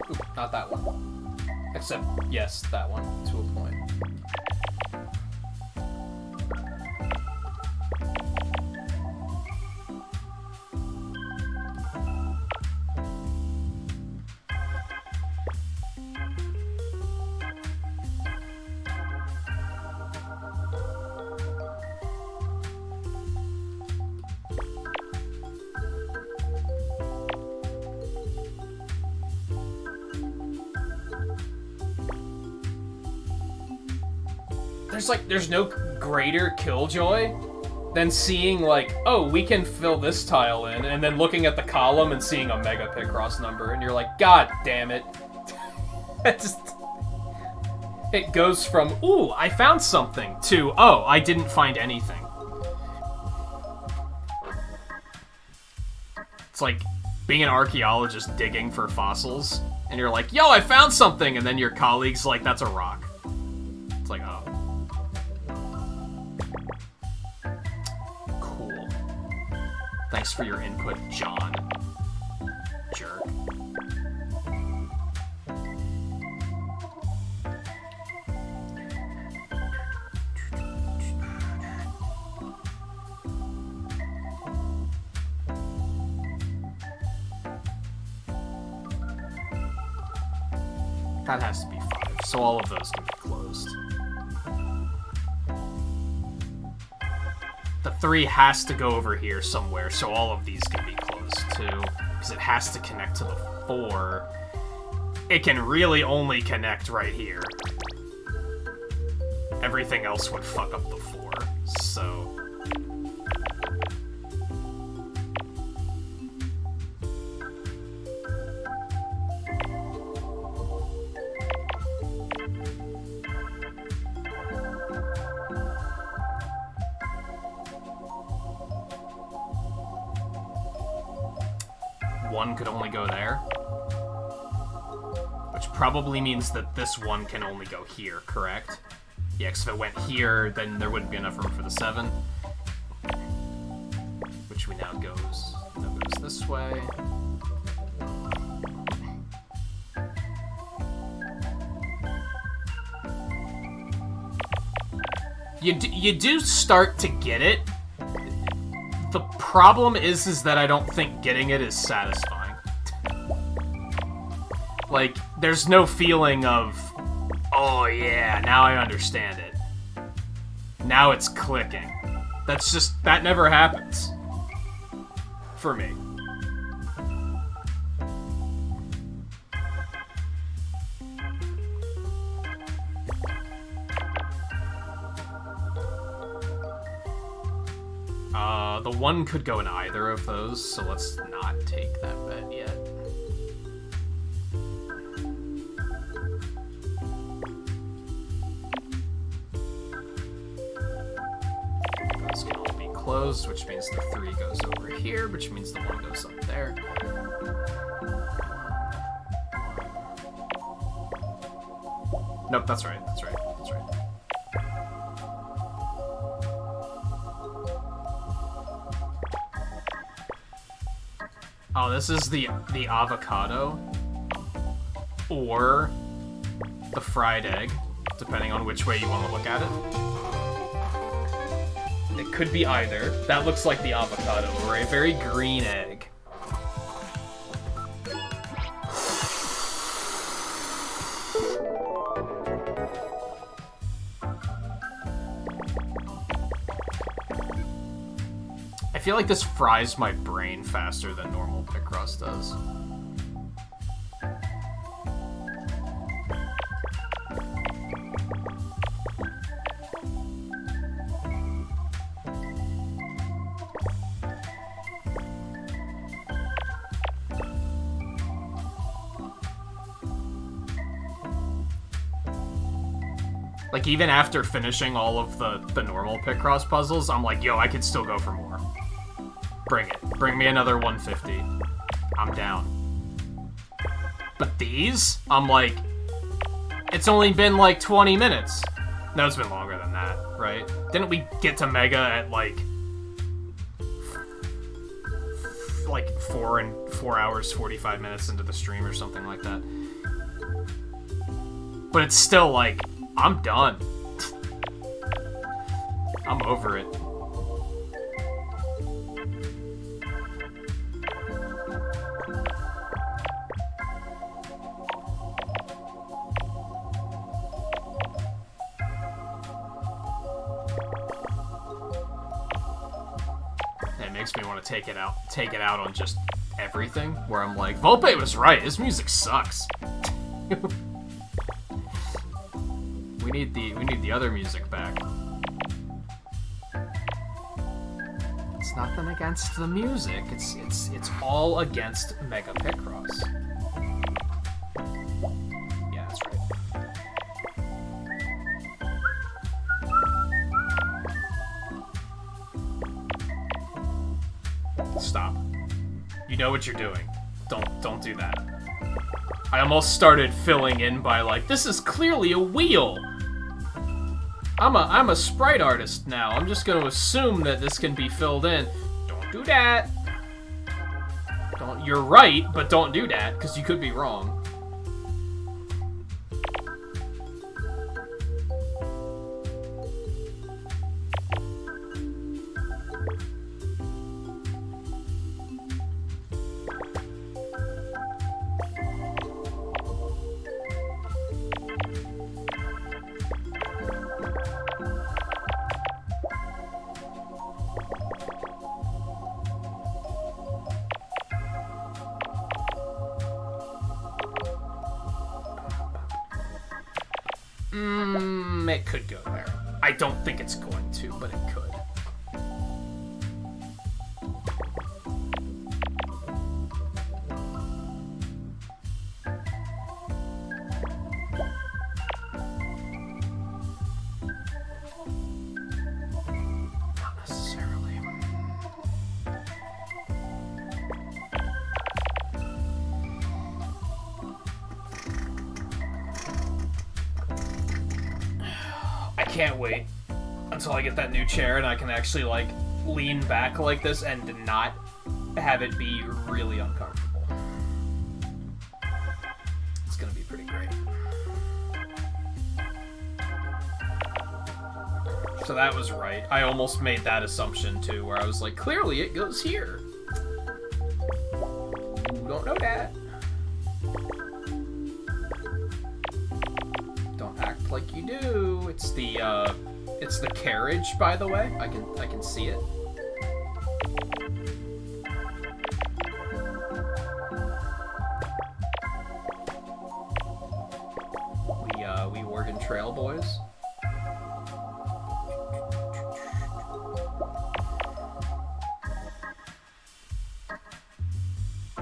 Ooh, not that one. Except, yes, that one, to a point. There's no greater killjoy than seeing, like, oh, we can fill this tile in, and then looking at the column and seeing a Mega Picross number, and you're like, God damn it. It goes from, ooh, I found something, to, oh, I didn't find anything. It's like being an archaeologist digging for fossils, and you're like, yo, I found something, and then your colleague's like, that's a rock. Thanks for your input, John. Jerk. That has to be 5, so all of those can be closed. The 3 has to go over here somewhere, so all of these can be closed too, because it has to connect to the 4. It can really only connect right here. Everything else would fuck up the 4, so... One could only go there. Which probably means that this one can only go here, correct? Yeah, because if it went here, then there wouldn't be enough room for the 7. Which we now goes this way. You do start to get it. The problem is that I don't think getting it is satisfying. Like, there's no feeling of, oh yeah, now I understand it. Now it's clicking. That never happens. For me. The 1 could go in either of those, so let's not take that bet yet. Those can all be closed, which means the 3 goes over here, which means the 1 goes up there. Nope, that's right, that's right, that's right. Oh, this is the avocado or the fried egg, depending on which way you want to look at it. It could be either. That looks like the avocado, or a very green egg. I feel like this fries my brain faster than normal Picross does. Like, even after finishing all of the normal Picross puzzles, I'm like, yo, I could still go for more. Bring it. Bring me another 150. I'm down. But these, I'm like, it's only been like 20 minutes. No, it's been longer than that, right? Didn't we get to Mega at like 4 hours, 45 minutes into the stream or something like that? But it's still like, I'm done. I'm over it. It makes me want to take it out on just everything, where I'm like, Volpe was right, his music sucks. We need the other music back. It's nothing against the music. It's all against Mega Picross. Yeah, that's right. Stop. You know what you're doing. Don't do that. I almost started filling in by like, this is clearly a wheel. I'm a sprite artist now. I'm just going to assume that this can be filled in. Don't do that. You're right, but don't do that, because you could be wrong. It could go there. I don't think it's going to, but it could. Not necessarily. I can't wait until I get that new chair and I can actually, like, lean back like this and not have it be really uncomfortable. It's gonna be pretty great. So that was right. I almost made that assumption, too, where I was like, clearly it goes here. You don't know that. Act like you do. It's the carriage, by the way. I can see it. We Oregon Trail boys.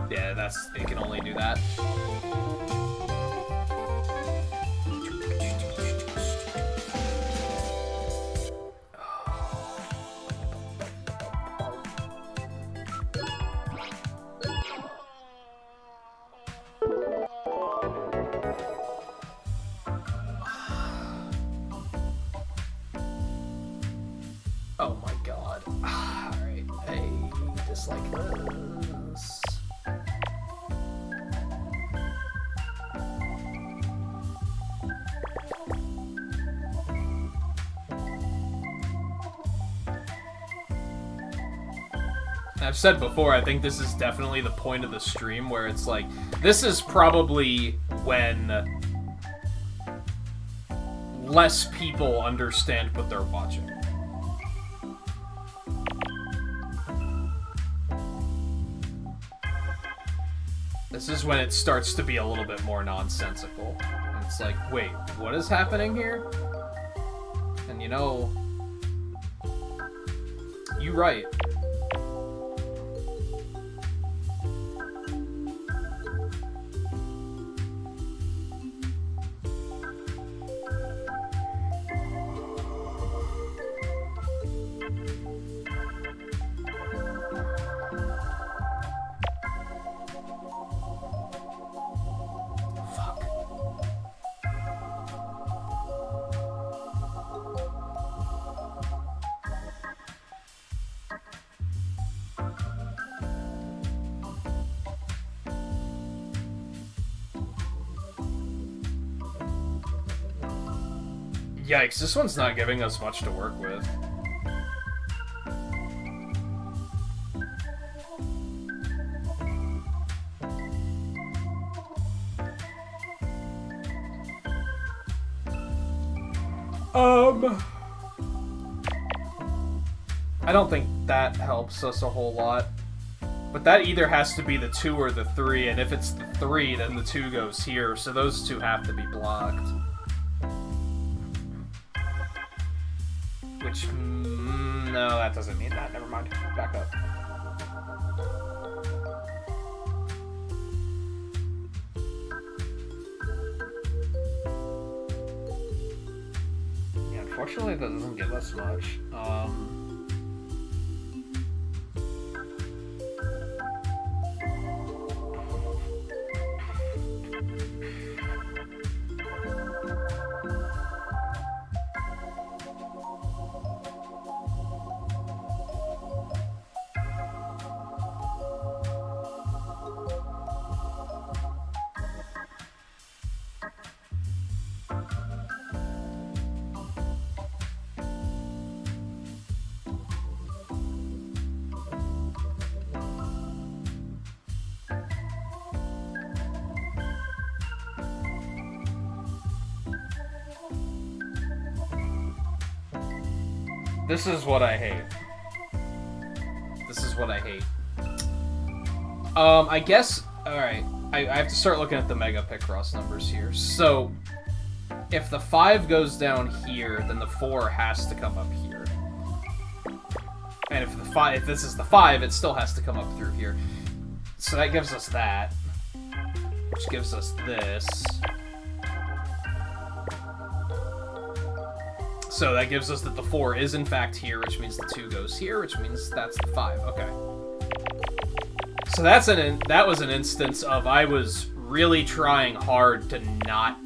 Yeah, it can only do that. Oh my god. Alright, I dislike this. I've said before, I think this is definitely the point of the stream where it's like, this is probably when less people understand what they're watching. This is when it starts to be a little bit more nonsensical. And it's like, wait, what is happening here? And you know, you're right. Yikes, this one's not giving us much to work with. I don't think that helps us a whole lot. But that either has to be the 2 or the 3, and if it's the 3, then the 2 goes here, so those 2 have to be blocked. Which, no, that doesn't mean that. Never mind. Back up. Yeah, unfortunately, that doesn't give us much. This is what I hate. This is what I hate. I guess... Alright, I have to start looking at the Mega Picross numbers here. So, if the 5 goes down here, then the 4 has to come up here. And if this is the 5, it still has to come up through here. So that gives us that. Which gives us this. So that gives us that the 4 is in fact here, which means the 2 goes here, which means that's the 5. Okay. So that was an instance of I was really trying hard to not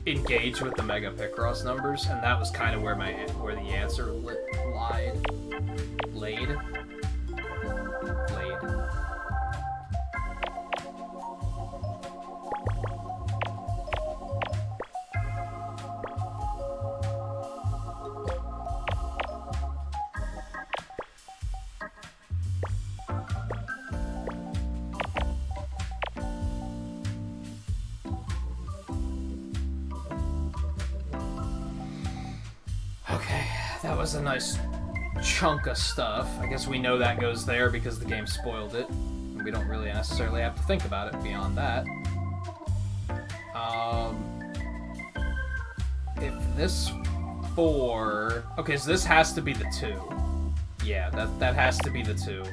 engage with the Mega Picross numbers, and that was kind of where the answer laid. Okay, that was a nice chunk of stuff. I guess we know that goes there because the game spoiled it. And we don't really necessarily have to think about it beyond that. If this 4... Okay, so this has to be the 2. Yeah, that has to be the 2.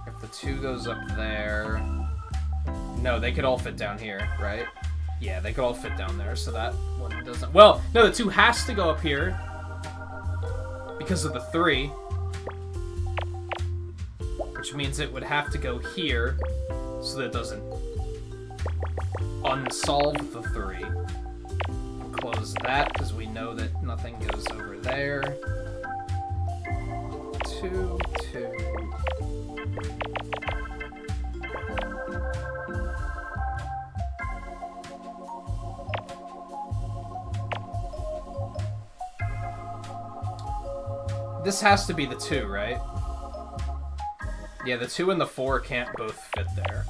If the 2 goes up there... No, they could all fit down here, right? Yeah, they could all fit down there, so that one doesn't... Well, no, the 2 has to go up here because of the 3. Which means it would have to go here so that it doesn't unsolve the 3. And close that because we know that nothing goes over there. 2, 2... This has to be the 2, right? Yeah, the 2 and the 4 can't both fit there.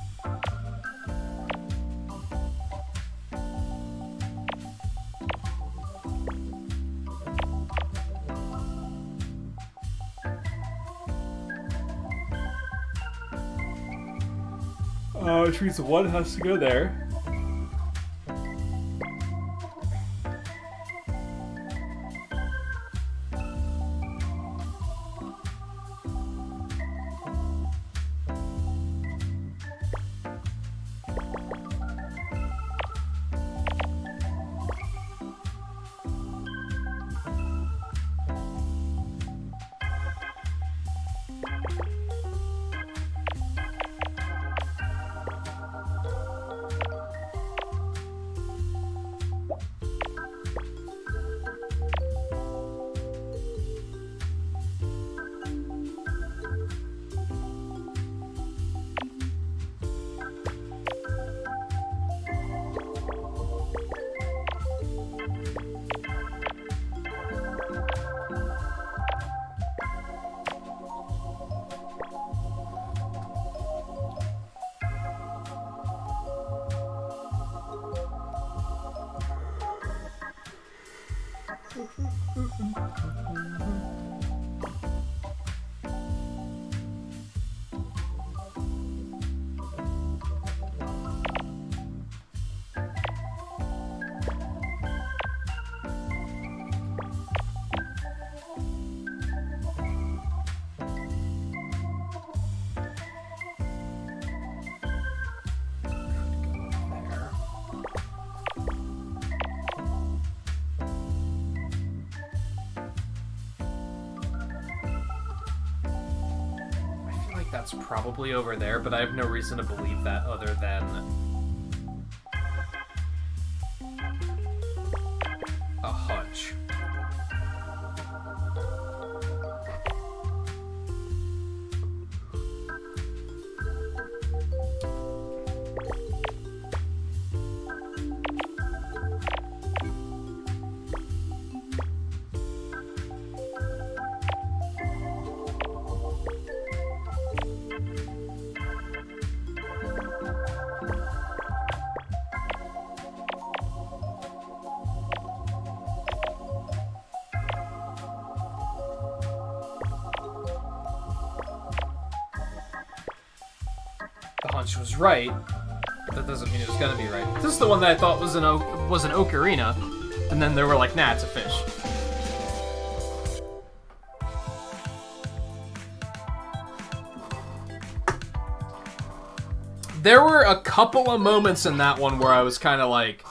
Which means the 1 has to go there. That's probably over there, but I have no reason to believe that other than a hunch. hunch was right, but that doesn't mean it was gonna be right. This is the one that I thought was an ocarina, and then they were like, nah, it's a fish. There were a couple of moments in that one where I was kind of like,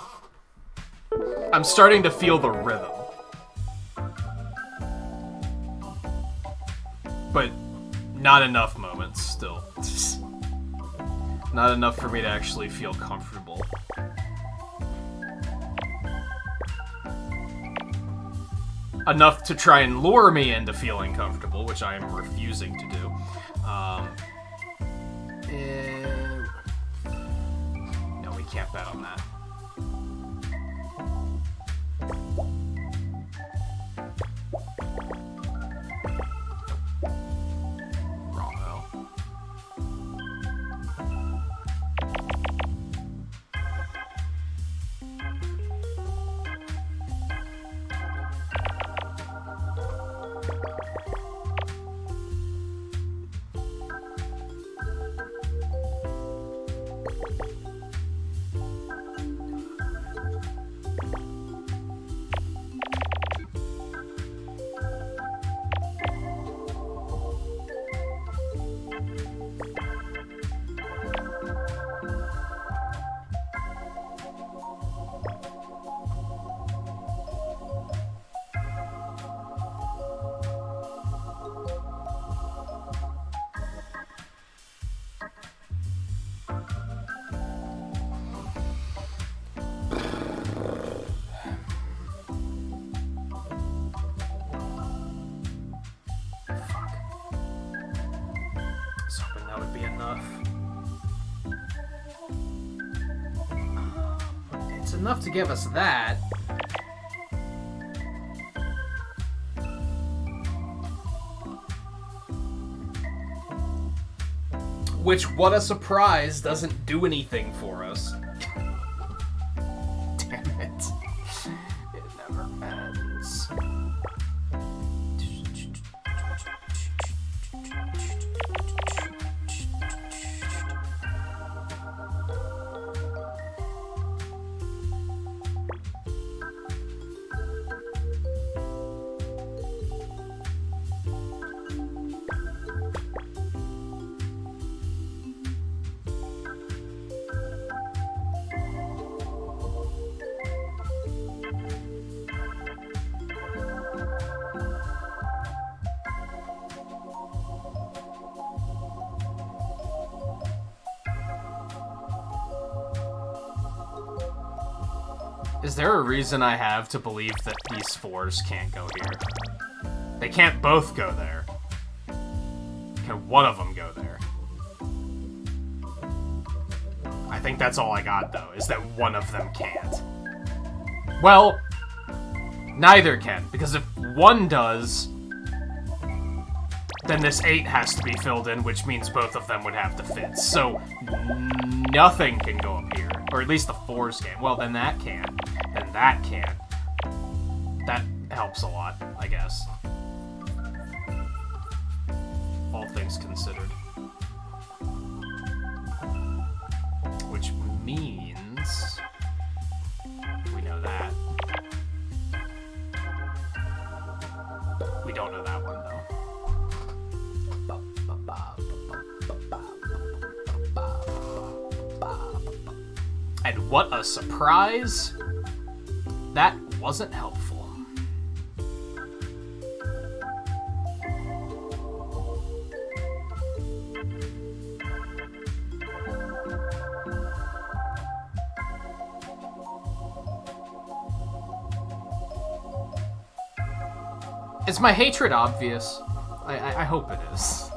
I'm starting to feel the rhythm. But not enough moments still. Not enough for me to actually feel comfortable. Enough to try and lure me into feeling comfortable, which I am refusing to do. No, we can't bet on that. Bravo. Enough to give us that. Which, what a surprise, doesn't do anything for us. Damn it. It never ends. Is there a reason I have to believe that these fours can't go here? They can't both go there. Can one of them go there? I think that's all I got, though, is that one of them can't. Well, neither can, because if one does, then this 8 has to be filled in, which means both of them would have to fit. So, nothing can go up here. Or at least the 4s can. Well, then that can. Then that can. That helps a lot, I guess. All things considered. Which means... we know that. We don't know that one, though. And what a surprise! That wasn't helpful. Is my hatred obvious? I hope it is.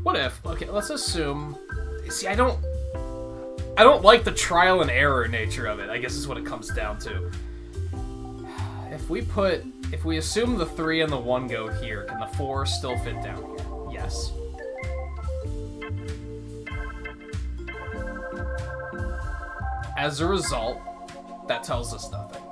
What if? Okay, let's assume. See, I don't like the trial and error nature of it. I guess is what it comes down to. If we assume the 3 and the 1 go here, can the 4 still fit down here? Yes. As a result, that tells us nothing.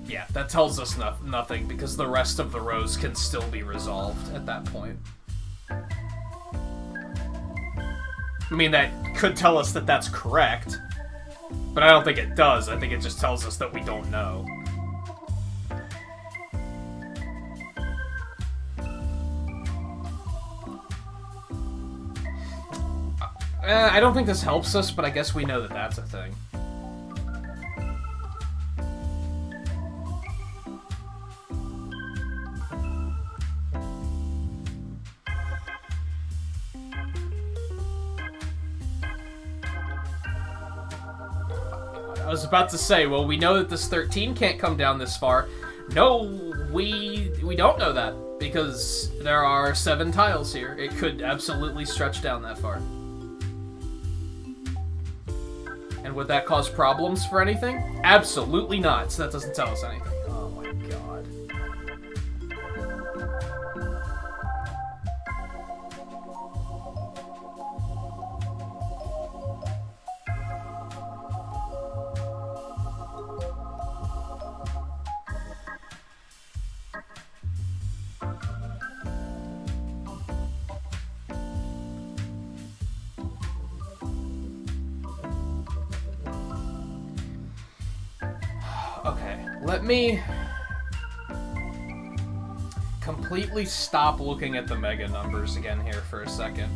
Yeah, that tells us nothing because the rest of the rows can still be resolved at that point. I mean, that could tell us that that's correct, but I don't think it does. I think it just tells us that we don't know. I don't think this helps us, but I guess we know that that's a thing. I was about to say, well, we know that this 13 can't come down this far. No, we don't know that, because there are 7 tiles here. It could absolutely stretch down that far. And would that cause problems for anything? Absolutely not, so that doesn't tell us anything. Oh my god. Okay, let me completely stop looking at the mega numbers again here for a second.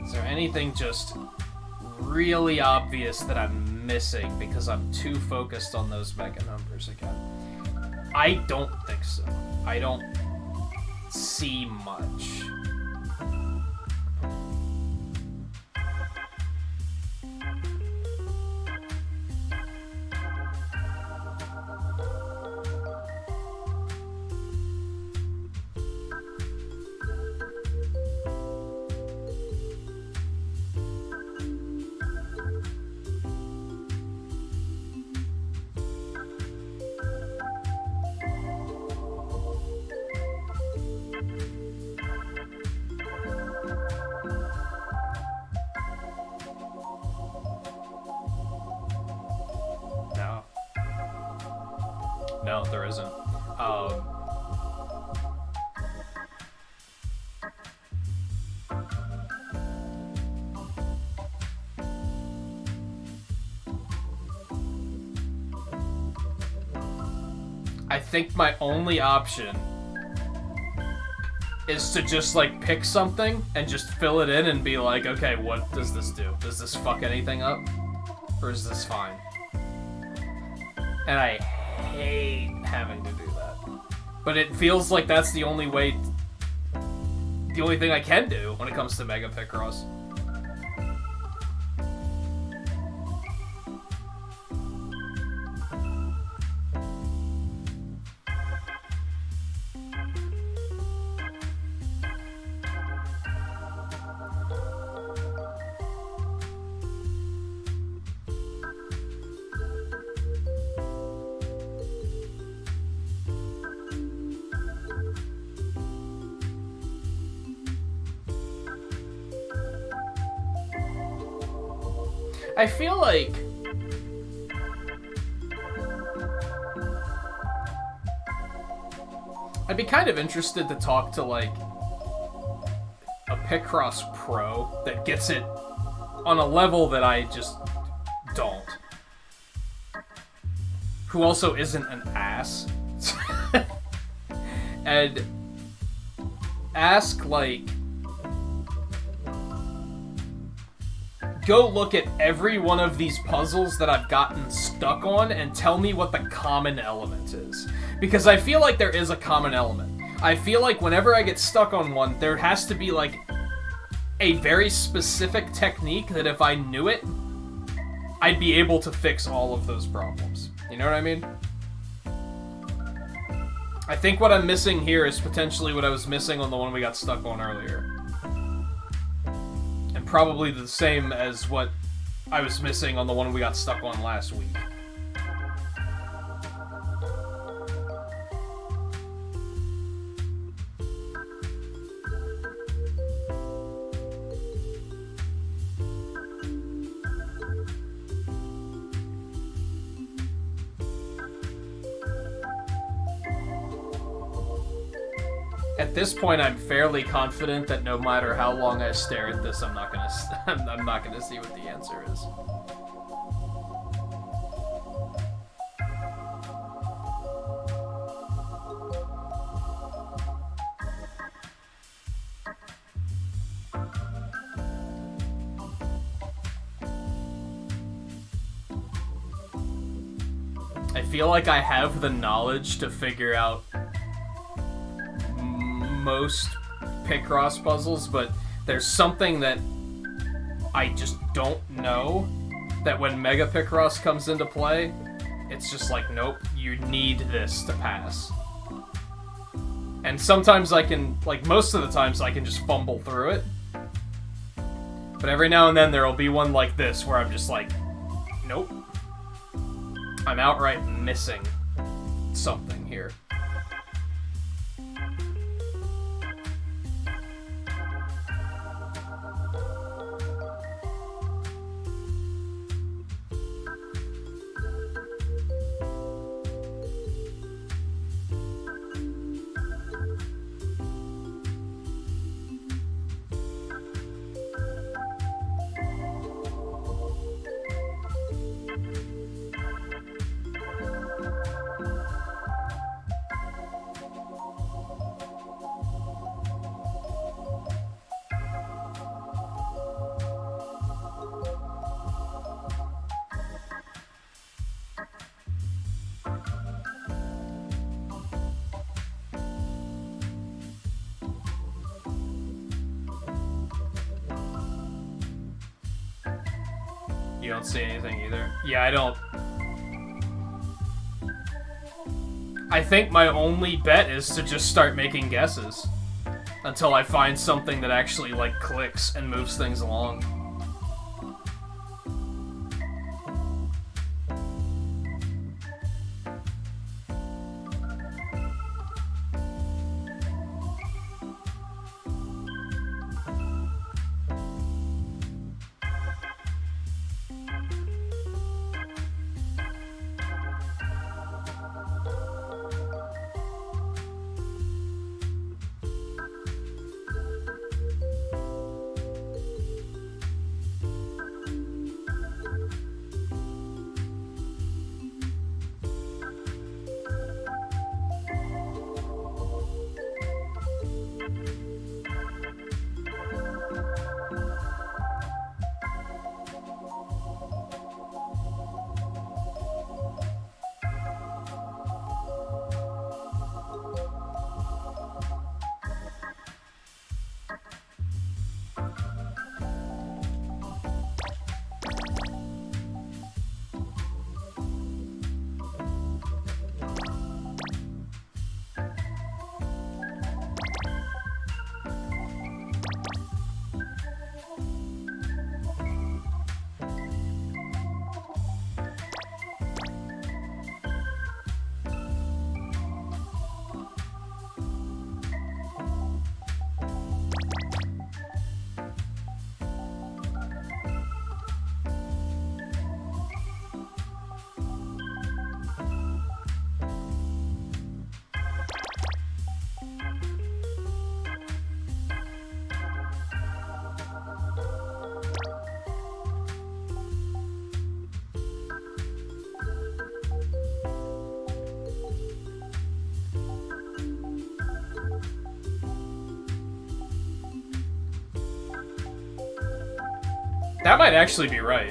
Is there anything just really obvious that I'm missing because I'm too focused on those mega numbers again? I don't think so. I don't see much. No, there isn't. I think my only option is to just, like, pick something and just fill it in and be like, okay, what does this do? Does this fuck anything up? Or is this fine? And I hate having to do that. But it feels like that's the only way, the only thing I can do when it comes to Mega Picross. I feel like I'd be kind of interested to talk to, like, a Picross pro that gets it on a level that I just don't. Who also isn't an ass. And ask, like, go look at every one of these puzzles that I've gotten stuck on and tell me what the common element is. Because I feel like there is a common element. I feel like whenever I get stuck on one, there has to be, like, a very specific technique that if I knew it, I'd be able to fix all of those problems. You know what I mean? I think what I'm missing here is potentially what I was missing on the one we got stuck on earlier. And probably the same as what I was missing on the one we got stuck on last week. At this point, I'm fairly confident that no matter how long I stare at this, I'm not gonna see what the answer is. I feel like I have the knowledge to figure out most Picross puzzles, but there's something that I just don't know, that when Mega Picross comes into play, it's just like, nope, you need this to pass. And sometimes I can, like most of the times I can just fumble through it. But every now and then there'll be one like this where I'm just like, nope. I'm outright missing something here. You don't see anything either? Yeah, I don't. I think my only bet is to just start making guesses until I find something that actually, like, clicks and moves things along. That might actually be right.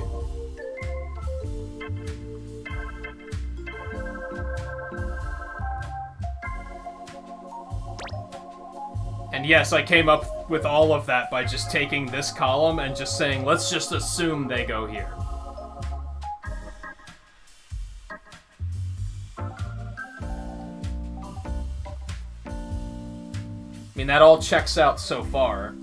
And yes, I came up with all of that by just taking this column and just saying, let's just assume they go here. I mean, that all checks out so far.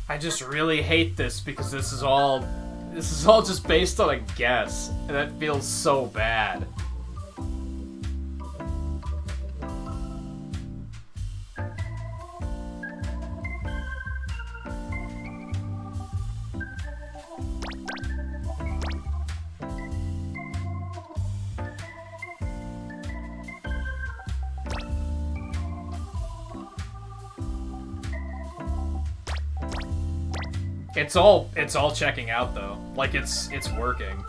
I just really hate this because this is all just based on a guess, and that feels so bad. It's all checking out though. Like it's working.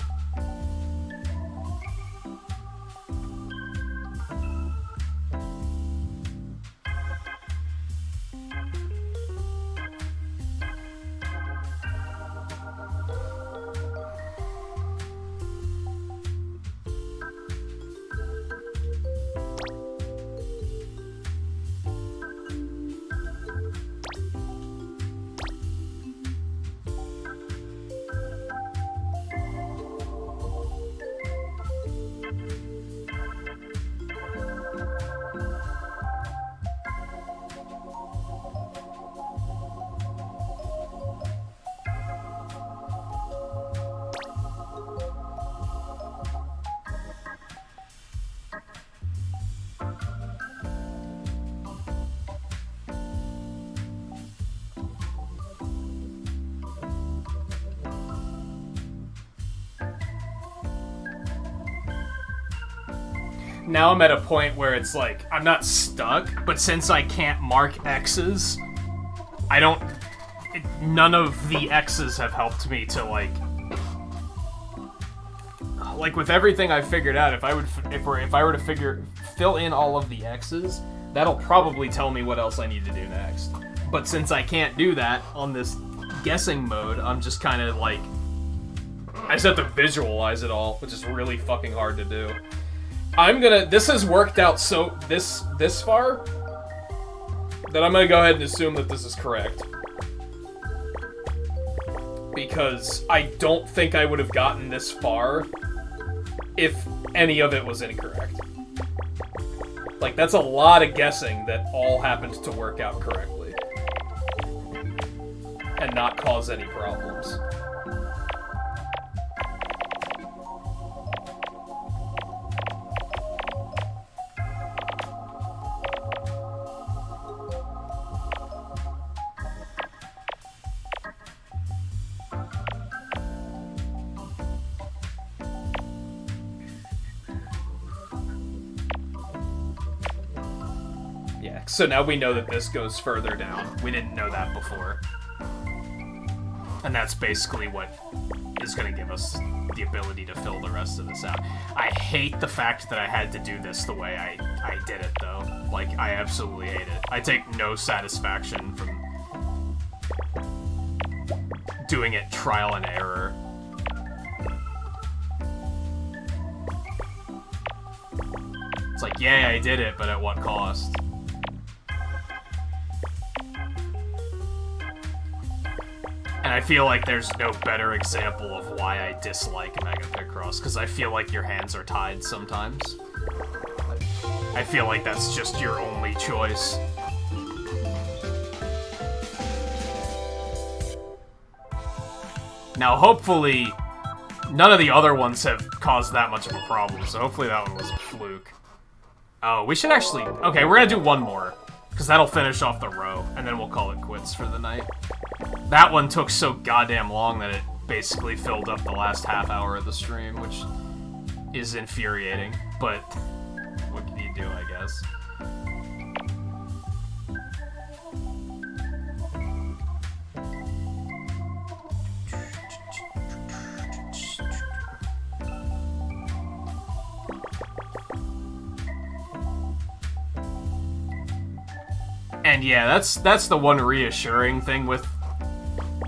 Now I'm at a point where it's like, I'm not stuck, but since I can't mark X's, none of the X's have helped me to like with everything I've figured out, if I were to fill in all of the X's, that'll probably tell me what else I need to do next. But since I can't do that on this guessing mode, I'm just kind of like, I just have to visualize it all, which is really fucking hard to do. This has worked out so this far that I'm gonna go ahead and assume that this is correct. Because I don't think I would have gotten this far if any of it was incorrect. Like, that's a lot of guessing that all happened to work out correctly. And not cause any problems. So now we know that this goes further down. We didn't know that before. And that's basically what is going to give us the ability to fill the rest of this out. I hate the fact that I had to do this the way I did it, though. Like, I absolutely hate it. I take no satisfaction from doing it trial and error. It's like, yay, I did it, but at what cost? And I feel like there's no better example of why I dislike Mega Picross, because I feel like your hands are tied sometimes. I feel like that's just your only choice. Now, hopefully, none of the other ones have caused that much of a problem, so hopefully that one was a fluke. Oh, we should actually... Okay, we're gonna do one more, because that'll finish off the row, and then we'll call it quits for the night. That one took so goddamn long that it basically filled up the last half hour of the stream, which is infuriating, but what can you do, I guess? And yeah, that's the one reassuring thing with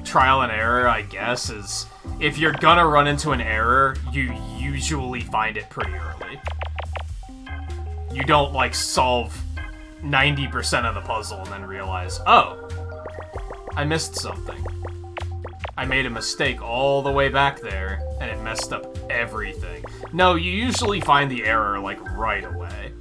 trial and error, I guess, is if you're gonna run into an error, you usually find it pretty early. You don't, like, solve 90% of the puzzle and then realize, oh, I missed something. I made a mistake all the way back there, and it messed up everything. No, you usually find the error, like, right away.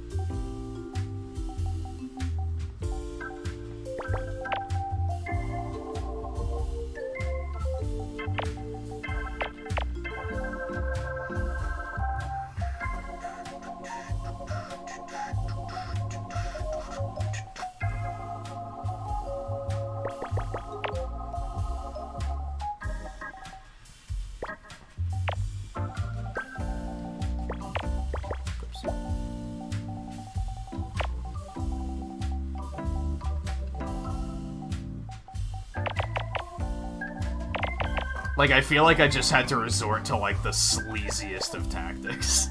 Like, I feel like I just had to resort to, like, the sleaziest of tactics.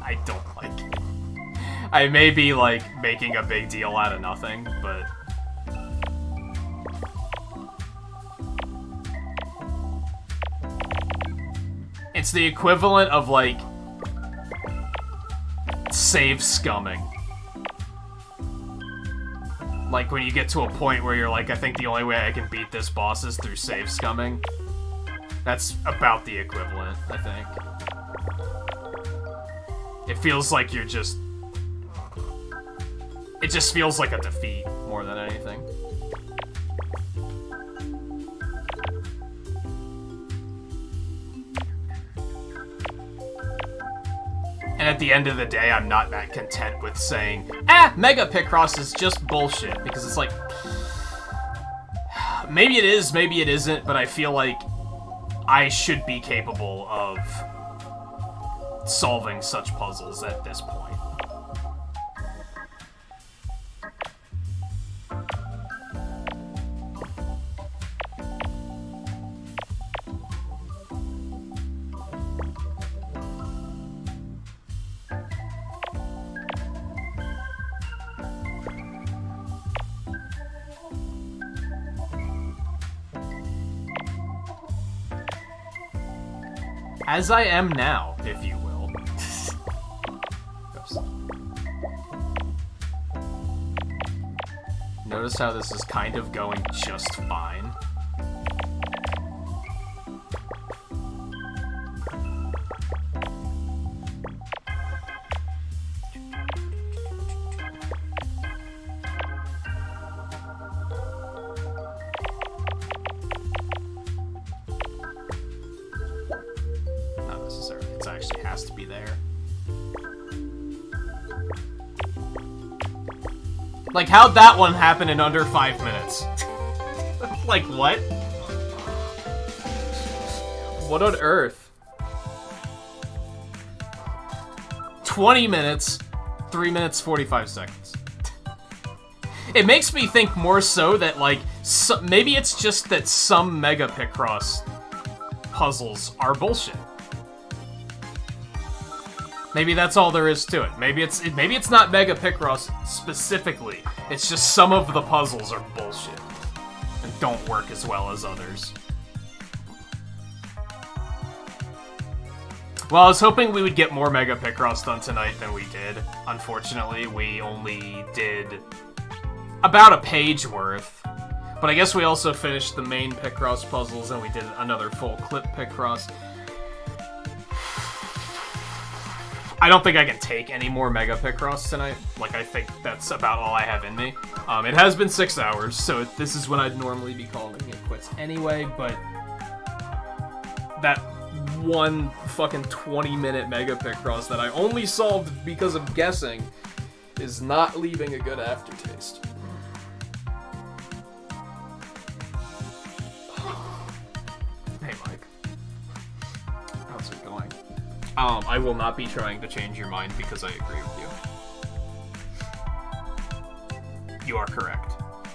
I don't like it. I may be, like, making a big deal out of nothing, but... It's the equivalent of, like, save scumming. Like, when you get to a point where you're like, I think the only way I can beat this boss is through save scumming. That's about the equivalent, I think. It feels like you're just... It just feels like a defeat, more than anything. And at the end of the day, I'm not that content with saying, Mega Picross is just bullshit, because it's like... Maybe it is, maybe it isn't, but I feel like I should be capable of solving such puzzles at this point. As I am now, if you will. Oops. Notice how this is kind of going just fine. Like, how'd that one happen in under 5 minutes? Like, what? What on earth? 20 minutes, 3 minutes, 45 seconds. It makes me think more so that, like, maybe it's just that some Mega Picross puzzles are bullshit. Maybe that's all there is to it. Maybe it's not Mega Picross specifically. It's just some of the puzzles are bullshit and don't work as well as others. Well, I was hoping we would get more Mega Picross done tonight than we did. Unfortunately, we only did about a page worth. But I guess we also finished the main Picross puzzles, and we did another full clip Picross. I don't think I can take any more Mega Picross tonight. Like, I think that's about all I have in me. It has been 6 hours, so this is when I'd normally be calling it quits anyway, but that one fucking 20-minute Mega Picross that I only solved because of guessing is not leaving a good aftertaste. Hey, Mike. How's it going? I will not be trying to change your mind because I agree with you. You are correct.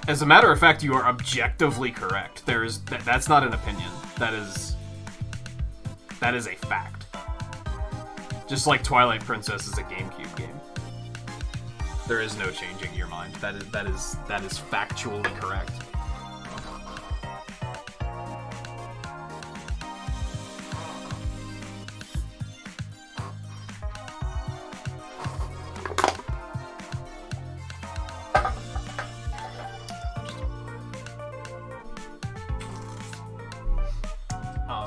As a matter of fact, you are objectively correct. That's not an opinion. That is a fact. Just like Twilight Princess is a GameCube game. There is no changing your mind. That is factually correct.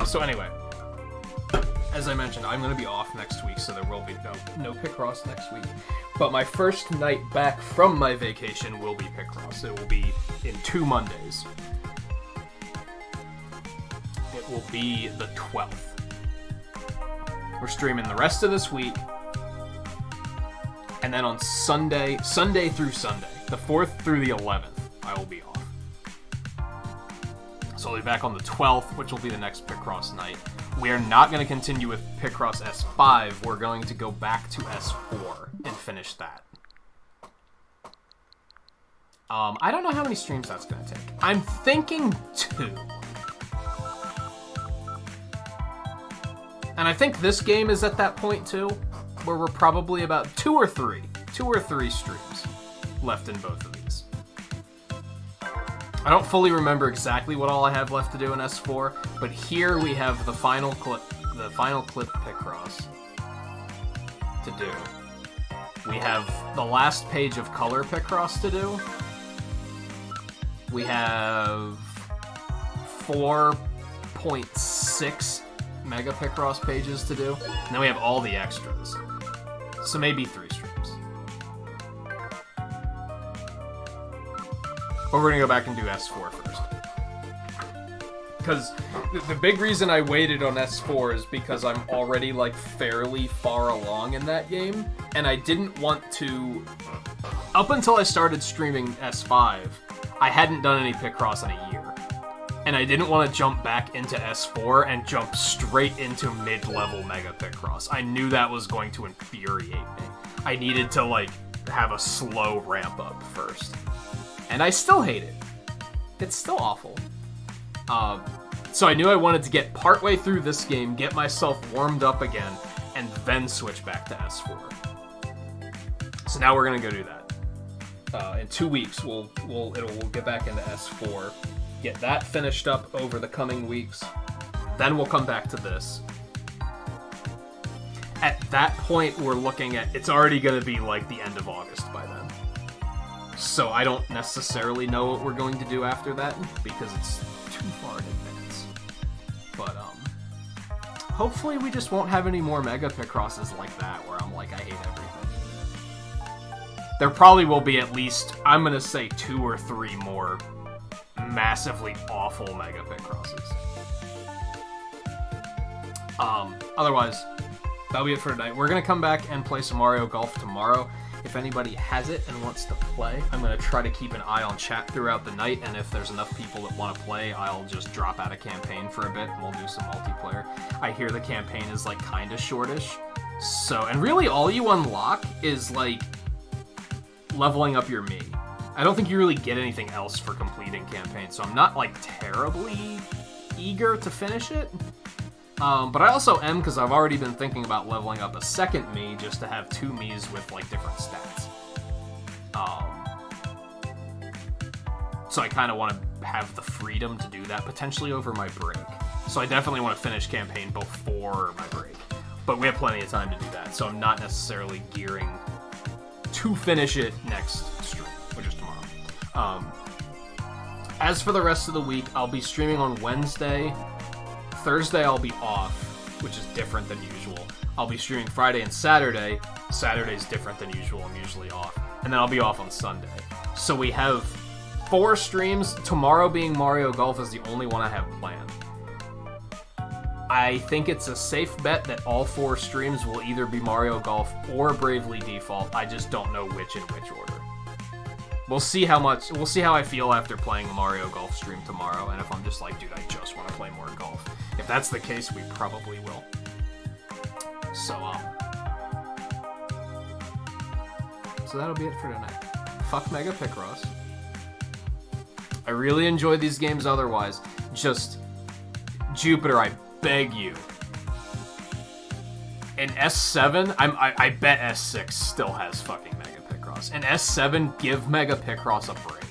So anyway, as I mentioned, I'm going to be off next week, so there will be no Picross next week. But my first night back from my vacation will be Picross. It will be in 2 Mondays. It will be the 12th. We're streaming the rest of this week. And then on Sunday through Sunday, the 4th through the 11th, I will be off. So I'll be back on the 12th, which will be the next Picross night. We are not going to continue with Picross S5. We're going to go back to S4 and finish that. I don't know how many streams that's going to take. I'm thinking 2. And I think this game is at that point too, where we're probably about 2 or 3 streams left in both of these. I don't fully remember exactly what all I have left to do in S4, but here we have the final clip Picross to do. We have the last page of color Picross to do. We have 4.6 Mega Picross pages to do, and then we have all the extras. So maybe 3 streams. But we're gonna go back and do S4 first. Because the big reason I waited on S4 is because I'm already, like, fairly far along in that game, and I didn't want to... Up until I started streaming S5, I hadn't done any Picross in a year. And I didn't want to jump back into S4 and jump straight into mid-level Mega Picross. I knew that was going to infuriate me. I needed to, like, have a slow ramp up first. And I still hate it. It's still awful. So I knew I wanted to get partway through this game, get myself warmed up again, and then switch back to S4. So now we're gonna go do that. In 2 weeks, we'll get back into S4, get that finished up over the coming weeks. Then we'll come back to this. At that point, we're looking at, it's already gonna be like the end of August by then. So I don't necessarily know what we're going to do after that, because it's too far in advance. But, hopefully we just won't have any more Mega Picrosses like that, where I'm like, I hate everything. There probably will be at least, I'm gonna say 2 or 3 more massively awful Mega Picrosses. Otherwise, that'll be it for tonight. We're gonna come back and play some Mario Golf tomorrow. If anybody has it and wants to play, I'm going to try to keep an eye on chat throughout the night, and if there's enough people that want to play, I'll just drop out of campaign for a bit, and we'll do some multiplayer. I hear the campaign is, like, kind of shortish. So, and really all you unlock is, like, leveling up your me. I don't think you really get anything else for completing campaign, so I'm not, like, terribly eager to finish it. But I also am, because I've already been thinking about leveling up a second me just to have 2 me's with, like, different stats. So I kind of want to have the freedom to do that, potentially over my break. So I definitely want to finish campaign before my break. But we have plenty of time to do that, so I'm not necessarily gearing to finish it next stream, which is tomorrow. As for the rest of the week, I'll be streaming on Wednesday. Thursday I'll be off, which is different than usual. I'll be streaming Friday and Saturday. Saturday's different than usual. I'm usually off. And then I'll be off on Sunday. So we have 4 streams. Tomorrow being Mario Golf is the only one I have planned. I think it's a safe bet that all 4 streams will either be Mario Golf or Bravely Default. I just don't know which in which order. We'll see how I feel after playing a Mario Golf stream tomorrow, and if I'm just like, dude, I just want to play more golf. If that's the case, we probably will. So that'll be it for tonight. Fuck Mega Picross. I really enjoy these games otherwise. Just, Jupiter, I beg you. In S7, I bet S6 still has fucking Mega Picross. In S7, give Mega Picross a break.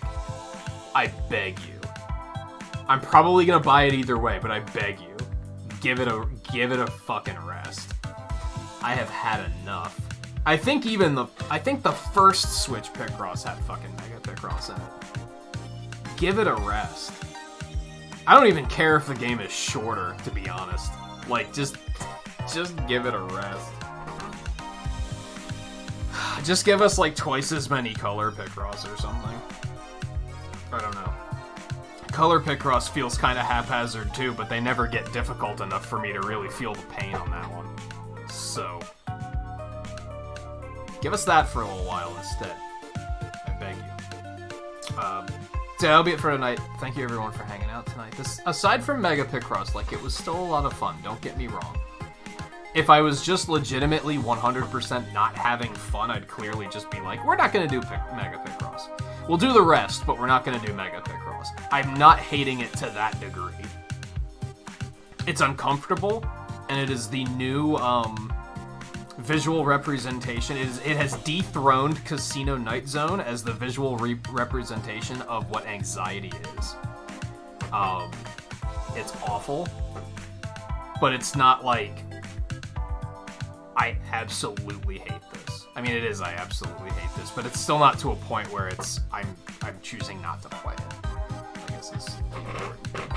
I beg you. I'm probably gonna buy it either way, but I beg you. Give it a fucking rest. I have had enough. I think the first Switch Picross had fucking Mega Picross in it. Give it a rest. I don't even care if the game is shorter, to be honest. Like, just give it a rest. Just give us like twice as many color Picross or something. I don't know. Color Picross feels kind of haphazard too, but they never get difficult enough for me to really feel the pain on that one. So, give us that for a little while instead. I beg you. So that'll be it for tonight. Thank you everyone for hanging out tonight. This, aside from Mega Picross, like, it was still a lot of fun, don't get me wrong. If I was just legitimately 100% not having fun, I'd clearly just be like, we're not going to do Mega Picross. We'll do the rest, but we're not going to do Mega Picross. I'm not hating it to that degree. It's uncomfortable, and it is the new visual representation. It has dethroned Casino Night Zone as the visual representation of what anxiety is. It's awful, but it's not like I absolutely hate this. I mean, it is, I absolutely hate this, but it's still not to a point where it's I'm choosing not to play it, I guess is the important thing.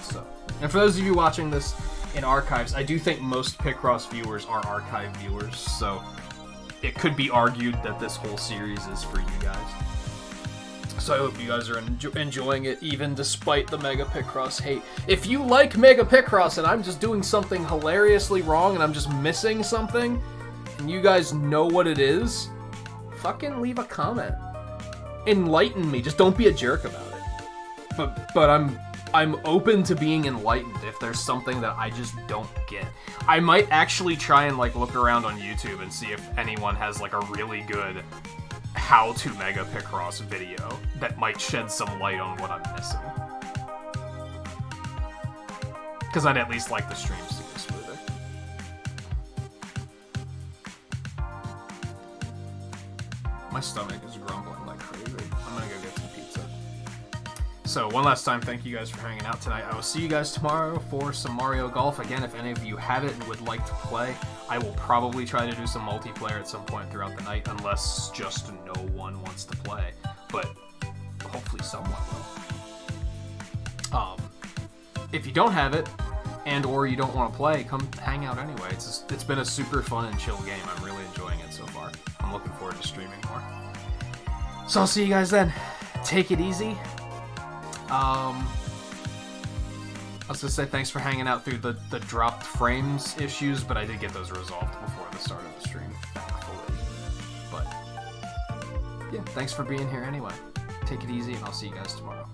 So, and for those of you watching this in archives, I do think most Picross viewers are archive viewers, so it could be argued that this whole series is for you guys. So I hope you guys are enjoying it, even despite the Mega Picross hate. If you like Mega Picross and I'm just doing something hilariously wrong and I'm just missing something, and you guys know what it is, fucking leave a comment. Enlighten me, just don't be a jerk about it. But I'm open to being enlightened if there's something that I just don't get. I might actually try and like look around on YouTube and see if anyone has like a really good how to Mega Picross video that might shed some light on what I'm missing. Because I'd at least like the streams to go smoother. My stomach is grumbling like crazy. I'm gonna go get some pizza. So, one last time, thank you guys for hanging out tonight. I will see you guys tomorrow for some Mario Golf. Again, if any of you have it and would like to play, I will probably try to do some multiplayer at some point throughout the night, unless just no one wants to play. But hopefully someone will. If you don't have it, and or you don't want to play, come hang out anyway. It's been a super fun and chill game. I'm really enjoying it so far. I'm looking forward to streaming more. So I'll see you guys then. Take it easy. I was gonna say thanks for hanging out through the dropped frames issues, but I did get those resolved before the start of the stream, thankfully. But yeah, thanks for being here anyway. Take it easy, and I'll see you guys tomorrow.